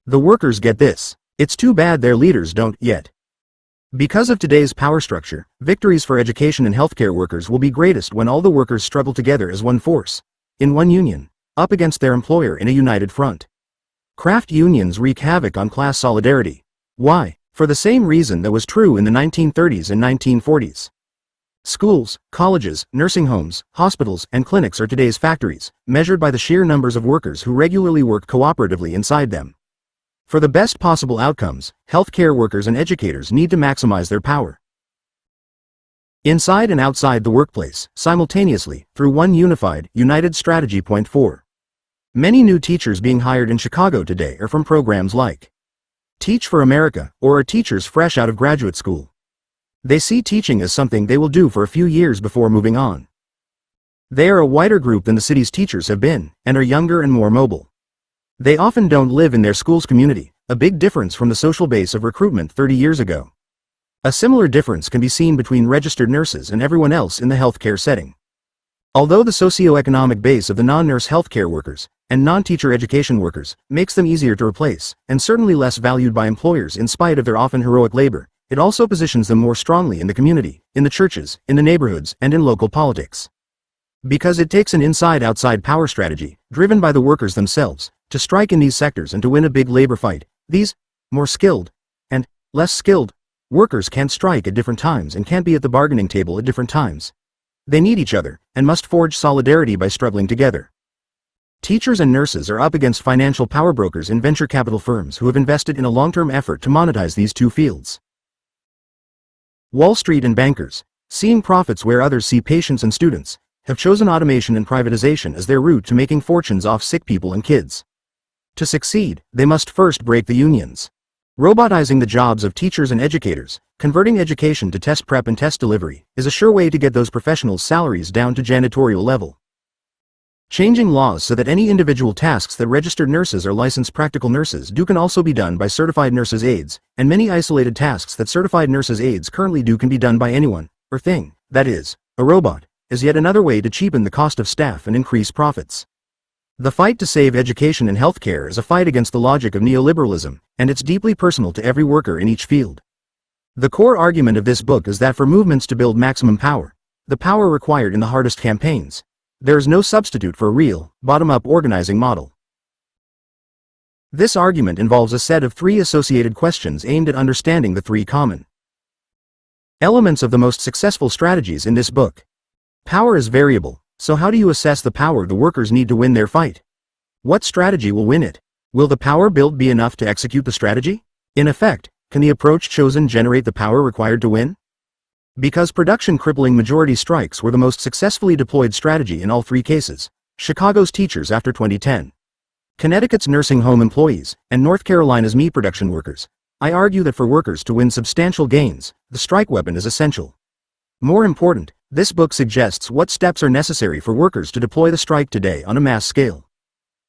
The workers get this. It's too bad their leaders don't yet. Because of today's power structure, victories for education and healthcare workers will be greatest when all the workers struggle together as one force, in one union, up against their employer in a united front. Craft unions wreak havoc on class solidarity. Why? For the same reason that was true in the 1930s and 1940s. Schools, colleges, nursing homes, hospitals, and clinics are today's factories, measured by the sheer numbers of workers who regularly work cooperatively inside them. For the best possible outcomes, healthcare workers and educators need to maximize their power. Inside and outside the workplace, simultaneously, through one unified, united strategy. Point 4. Many new teachers being hired in Chicago today are from programs like Teach for America, or are teachers fresh out of graduate school. They see teaching as something they will do for a few years before moving on. They are a wider group than the city's teachers have been, and are younger and more mobile. They often don't live in their school's community, a big difference from the social base of recruitment 30 years ago. A similar difference can be seen between registered nurses and everyone else in the healthcare setting. Although the socioeconomic base of the non-nurse healthcare workers and non-teacher education workers makes them easier to replace, and certainly less valued by employers in spite of their often heroic labor, it also positions them more strongly in the community, in the churches, in the neighborhoods, and in local politics. Because it takes an inside-outside power strategy, driven by the workers themselves, to strike in these sectors and to win a big labor fight. These more skilled and less skilled workers can't strike at different times and can't be at the bargaining table at different times. They need each other and must forge solidarity by struggling together. Teachers and nurses are up against financial power brokers and venture capital firms who have invested in a long-term effort to monetize these two fields. Wall Street and bankers, seeing profits where others see patients and students, have chosen automation and privatization as their route to making fortunes off sick people and kids. To succeed, they must first break the unions. Robotizing the jobs of teachers and educators, converting education to test prep and test delivery, is a sure way to get those professionals' salaries down to janitorial level. Changing laws so that any individual tasks that registered nurses or licensed practical nurses do can also be done by certified nurses' aides, and many isolated tasks that certified nurses' aides currently do can be done by anyone, or thing, that is, a robot, is yet another way to cheapen the cost of staff and increase profits. The fight to save education and healthcare is a fight against the logic of neoliberalism, and it's deeply personal to every worker in each field. The core argument of this book is that for movements to build maximum power, the power required in the hardest campaigns, there is no substitute for a real, bottom-up organizing model. This argument involves a set of 3 associated questions aimed at understanding the 3 common elements of the most successful strategies in this book. Power is variable, so how do you assess the power the workers need to win their fight? What strategy will win it? Will the power built be enough to execute the strategy? In effect, can the approach chosen generate the power required to win? Because production-crippling majority strikes were the most successfully deployed strategy in all 3 cases, Chicago's teachers after 2010, Connecticut's nursing home employees, and North Carolina's meat production workers, I argue that for workers to win substantial gains, the strike weapon is essential. More important, this book suggests what steps are necessary for workers to deploy the strike today on a mass scale.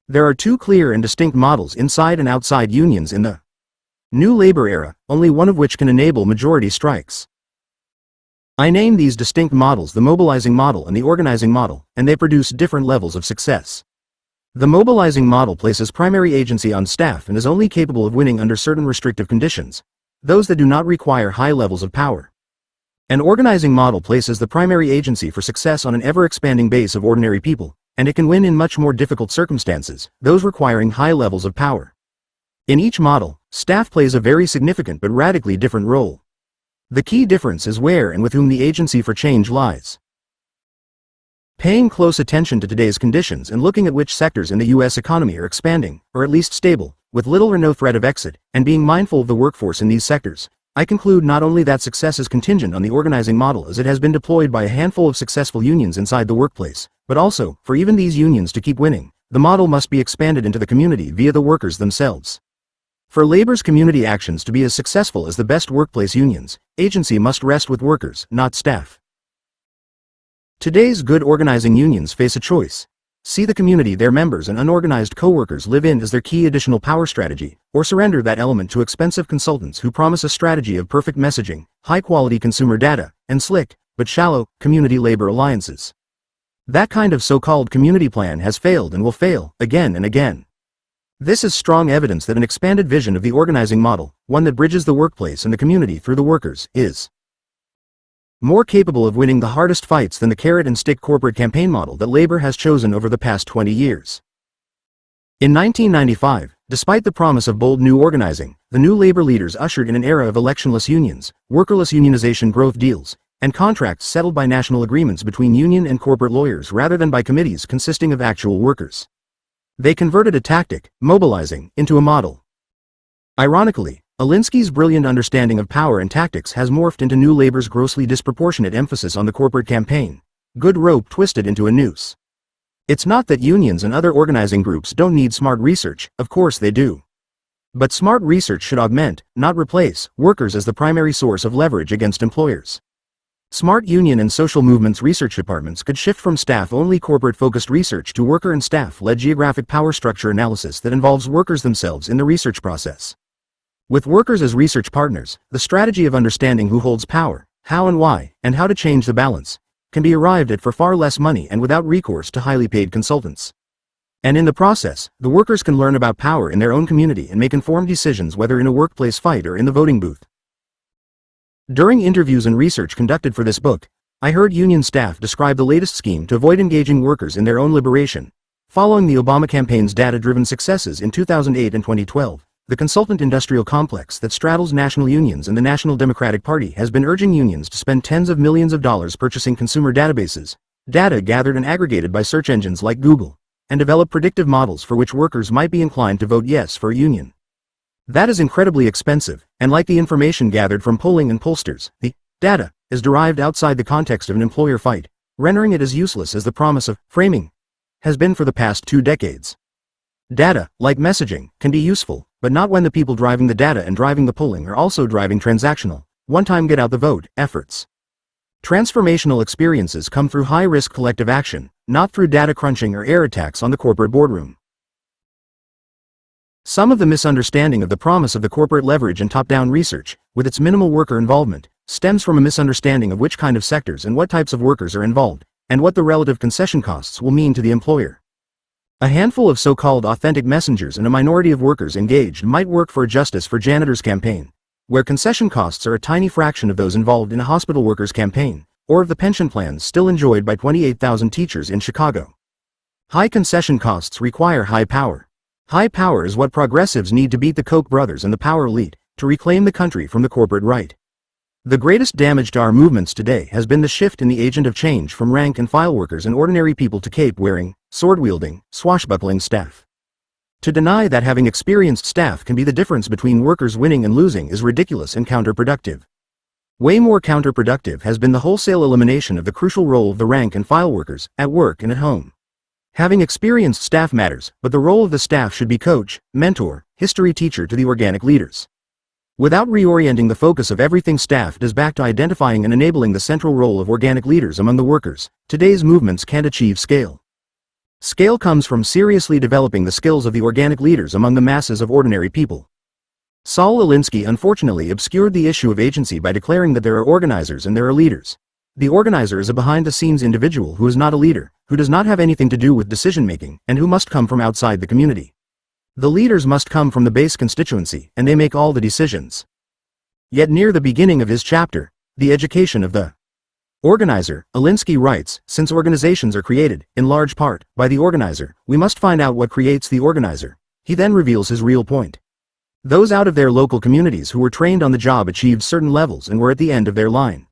There are 2 clear and distinct models inside and outside unions in the new labor era, only one of which can enable majority strikes. I name these distinct models the mobilizing model and the organizing model, and they produce different levels of success. The mobilizing model places primary agency on staff and is only capable of winning under certain restrictive conditions, those that do not require high levels of power. An organizing model places the primary agency for success on an ever-expanding base of ordinary people, and it can win in much more difficult circumstances, those requiring high levels of power. In each model, staff plays a very significant but radically different role. The key difference is where and with whom the agency for change lies. Paying close attention to today's conditions and looking at which sectors in the U.S. economy are expanding, or at least stable, with little or no threat of exit, and being mindful of the workforce in these sectors, I conclude not only that success is contingent on the organizing model as it has been deployed by a handful of successful unions inside the workplace, but also, for even these unions to keep winning, the model must be expanded into the community via the workers themselves. For labor's community actions to be as successful as the best workplace unions, agency must rest with workers, not staff. Today's good organizing unions face a choice. See the community their members and unorganized co-workers live in as their key additional power strategy, or surrender that element to expensive consultants who promise a strategy of perfect messaging, high-quality consumer data, and slick, but shallow, community labor alliances. That kind of so-called community plan has failed and will fail, again and again. This is strong evidence that an expanded vision of the organizing model, one that bridges the workplace and the community through the workers, is more capable of winning the hardest fights than the carrot-and-stick corporate campaign model that labor has chosen over the past 20 years. In 1995, despite the promise of bold new organizing, the new labor leaders ushered in an era of electionless unions, workerless unionization growth deals, and contracts settled by national agreements between union and corporate lawyers rather than by committees consisting of actual workers. They converted a tactic, mobilizing, into a model. Ironically, Alinsky's brilliant understanding of power and tactics has morphed into New Labor's grossly disproportionate emphasis on the corporate campaign. Good rope twisted into a noose. It's not that unions and other organizing groups don't need smart research, of course they do. But smart research should augment, not replace, workers as the primary source of leverage against employers. Smart union and social movements research departments could shift from staff-only corporate-focused research to worker and staff-led geographic power structure analysis that involves workers themselves in the research process. With workers as research partners, the strategy of understanding who holds power, how and why, and how to change the balance, can be arrived at for far less money and without recourse to highly paid consultants. And in the process, the workers can learn about power in their own community and make informed decisions whether in a workplace fight or in the voting booth. During interviews and research conducted for this book, I heard union staff describe the latest scheme to avoid engaging workers in their own liberation. Following the Obama campaign's data-driven successes in 2008 and 2012, the consultant industrial complex that straddles national unions and the National Democratic Party has been urging unions to spend tens of millions of dollars purchasing consumer databases, data gathered and aggregated by search engines like Google, and develop predictive models for which workers might be inclined to vote yes for a union. That is incredibly expensive, and like the information gathered from polling and pollsters, the data is derived outside the context of an employer fight, rendering it as useless as the promise of framing has been for the past 2 decades. Data, like messaging, can be useful, but not when the people driving the data and driving the polling are also driving transactional, one-time get-out-the-vote efforts. Transformational experiences come through high-risk collective action, not through data crunching or air attacks on the corporate boardroom. Some of the misunderstanding of the promise of the corporate leverage and top-down research, with its minimal worker involvement, stems from a misunderstanding of which kind of sectors and what types of workers are involved, and what the relative concession costs will mean to the employer. A handful of so-called authentic messengers and a minority of workers engaged might work for a Justice for Janitors campaign, where concession costs are a tiny fraction of those involved in a hospital workers campaign, or of the pension plans still enjoyed by 28,000 teachers in Chicago. High concession costs require high power. High power is what progressives need to beat the Koch brothers and the power elite, to reclaim the country from the corporate right. The greatest damage to our movements today has been the shift in the agent of change from rank-and-file workers and ordinary people to cape-wearing, sword-wielding, swashbuckling staff. To deny that having experienced staff can be the difference between workers winning and losing is ridiculous and counterproductive. Way more counterproductive has been the wholesale elimination of the crucial role of the rank-and-file workers, at work and at home. Having experienced staff matters, but the role of the staff should be coach, mentor, history teacher to the organic leaders. Without reorienting the focus of everything staff does back to identifying and enabling the central role of organic leaders among the workers, today's movements can't achieve scale. Scale comes from seriously developing the skills of the organic leaders among the masses of ordinary people. Saul Alinsky unfortunately obscured the issue of agency by declaring that there are organizers and there are leaders. The organizer is a behind-the-scenes individual who is not a leader, who does not have anything to do with decision-making, and who must come from outside the community. The leaders must come from the base constituency, and they make all the decisions. Yet near the beginning of his chapter, The Education of the Organizer, Alinsky writes, since organizations are created, in large part, by the organizer, we must find out what creates the organizer. He then reveals his real point. Those out of their local communities who were trained on the job achieved certain levels and were at the end of their line.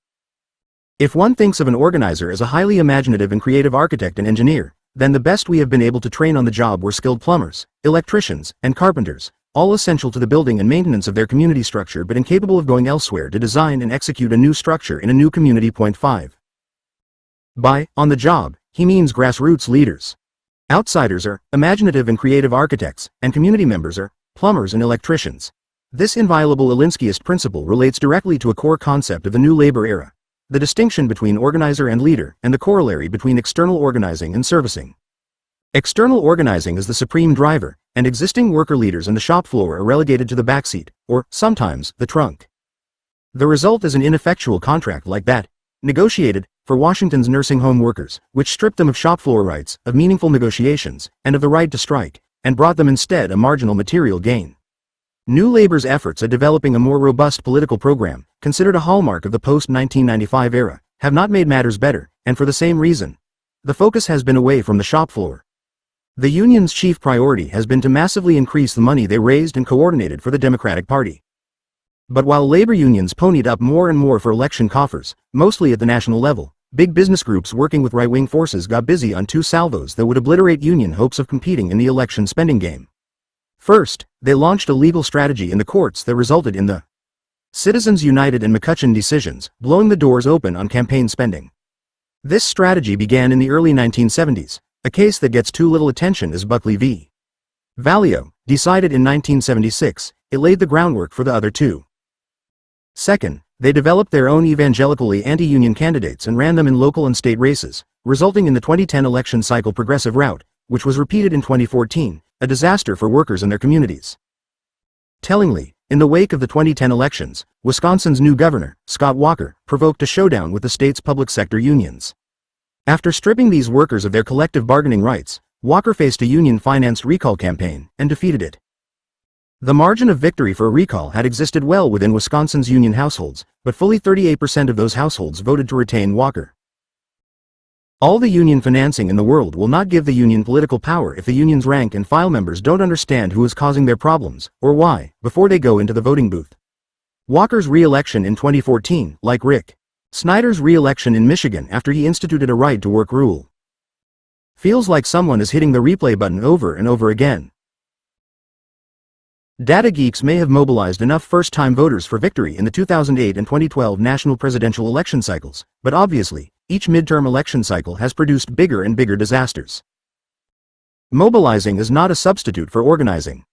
If one thinks of an organizer as a highly imaginative and creative architect and engineer, then the best we have been able to train on the job were skilled plumbers, electricians, and carpenters, all essential to the building and maintenance of their community structure but incapable of going elsewhere to design and execute a new structure in a new community. 5. By on the job, he means grassroots leaders. Outsiders are imaginative and creative architects, and community members are plumbers and electricians. This inviolable Alinskyist principle relates directly to a core concept of the new labor era. The distinction between organizer and leader, and the corollary between external organizing and servicing. External organizing is the supreme driver, and existing worker leaders in the shop floor are relegated to the backseat, or, sometimes, the trunk. The result is an ineffectual contract like that, negotiated, for Washington's nursing home workers, which stripped them of shop floor rights, of meaningful negotiations, and of the right to strike, and brought them instead a marginal material gain. New Labor's efforts at developing a more robust political program, considered a hallmark of the post-1995 era, have not made matters better, and for the same reason. The focus has been away from the shop floor. The union's chief priority has been to massively increase the money they raised and coordinated for the Democratic Party. But while labor unions ponied up more and more for election coffers, mostly at the national level, big business groups working with right-wing forces got busy on two salvos that would obliterate union hopes of competing in the election spending game. First, they launched a legal strategy in the courts that resulted in the Citizens United and McCutcheon decisions, blowing the doors open on campaign spending. This strategy began in the early 1970s. A case that gets too little attention is Buckley v. Valeo, decided in 1976. It laid the groundwork for the other two. Second, they developed their own evangelically anti-union candidates and ran them in local and state races, resulting in the 2010 election cycle progressive route, which was repeated in 2014, a disaster for workers and their communities. Tellingly, in the wake of the 2010 elections, Wisconsin's new governor, Scott Walker, provoked a showdown with the state's public sector unions. After stripping these workers of their collective bargaining rights, Walker faced a union-financed recall campaign and defeated it. The margin of victory for a recall had existed well within Wisconsin's union households, but fully 38% of those households voted to retain Walker. All the union financing in the world will not give the union political power if the union's rank and file members don't understand who is causing their problems, or why, before they go into the voting booth. Walker's re-election in 2014, like Rick Snyder's re-election in Michigan after he instituted a right-to-work rule, feels like someone is hitting the replay button over and over again. Data geeks may have mobilized enough first-time voters for victory in the 2008 and 2012 national presidential election cycles, but obviously, each midterm election cycle has produced bigger and bigger disasters. Mobilizing is not a substitute for organizing.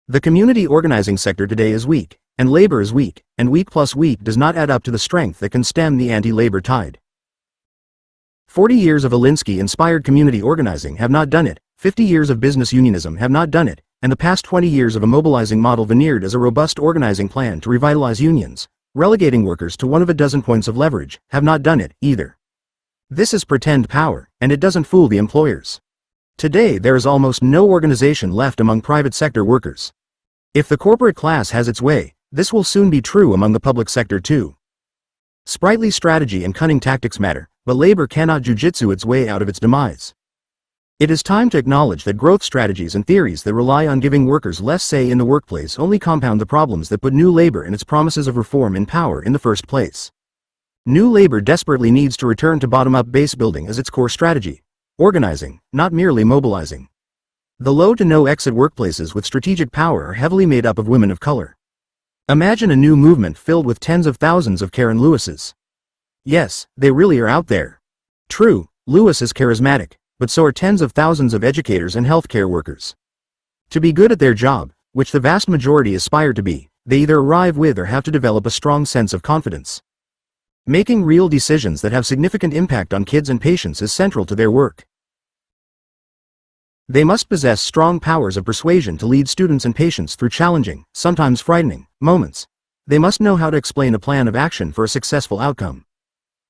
The community organizing sector today is weak, and labor is weak, and weak plus weak does not add up to the strength that can stem the anti-labor tide. 40 years of Alinsky-inspired community organizing have not done it, 50 years of business unionism have not done it, and the past 20 years of a mobilizing model veneered as a robust organizing plan to revitalize unions, relegating workers to one of a dozen points of leverage, have not done it, either. This is pretend power, and it doesn't fool the employers. Today there is almost no organization left among private sector workers. If the corporate class has its way, this will soon be true among the public sector too. Sprightly strategy and cunning tactics matter, but labor cannot jujitsu its way out of its demise. It is time to acknowledge that growth strategies and theories that rely on giving workers less say in the workplace only compound the problems that put New Labor and its promises of reform in power in the first place. New Labor desperately needs to return to bottom-up base building as its core strategy. Organizing, not merely mobilizing. The low to no exit workplaces with strategic power are heavily made up of women of color. Imagine a new movement filled with tens of thousands of Karen Lewises. Yes, they really are out there. True, Lewis is charismatic, but so are tens of thousands of educators and healthcare workers. To be good at their job, which the vast majority aspire to be, they either arrive with or have to develop a strong sense of confidence. Making real decisions that have significant impact on kids and patients is central to their work. They must possess strong powers of persuasion to lead students and patients through challenging, sometimes frightening, moments. They must know how to explain a plan of action for a successful outcome.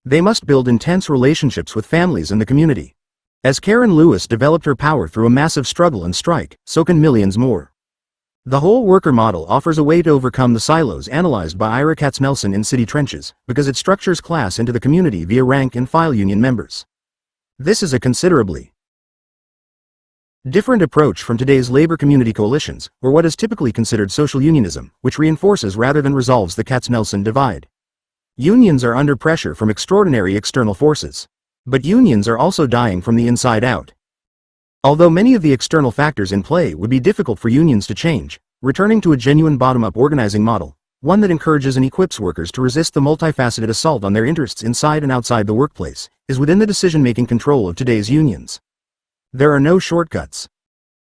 They must build intense relationships with families and the community. As Karen Lewis developed her power through a massive struggle and strike, so can millions more. The whole worker model offers a way to overcome the silos analyzed by Ira Katznelson in City Trenches, because it structures class into the community via rank and file union members. This is a considerably different approach from today's labor community coalitions, or what is typically considered social unionism, which reinforces rather than resolves the Katznelson divide. Unions are under pressure from extraordinary external forces. But unions are also dying from the inside out. Although many of the external factors in play would be difficult for unions to change, returning to a genuine bottom-up organizing model, one that encourages and equips workers to resist the multifaceted assault on their interests inside and outside the workplace, is within the decision-making control of today's unions. There are no shortcuts.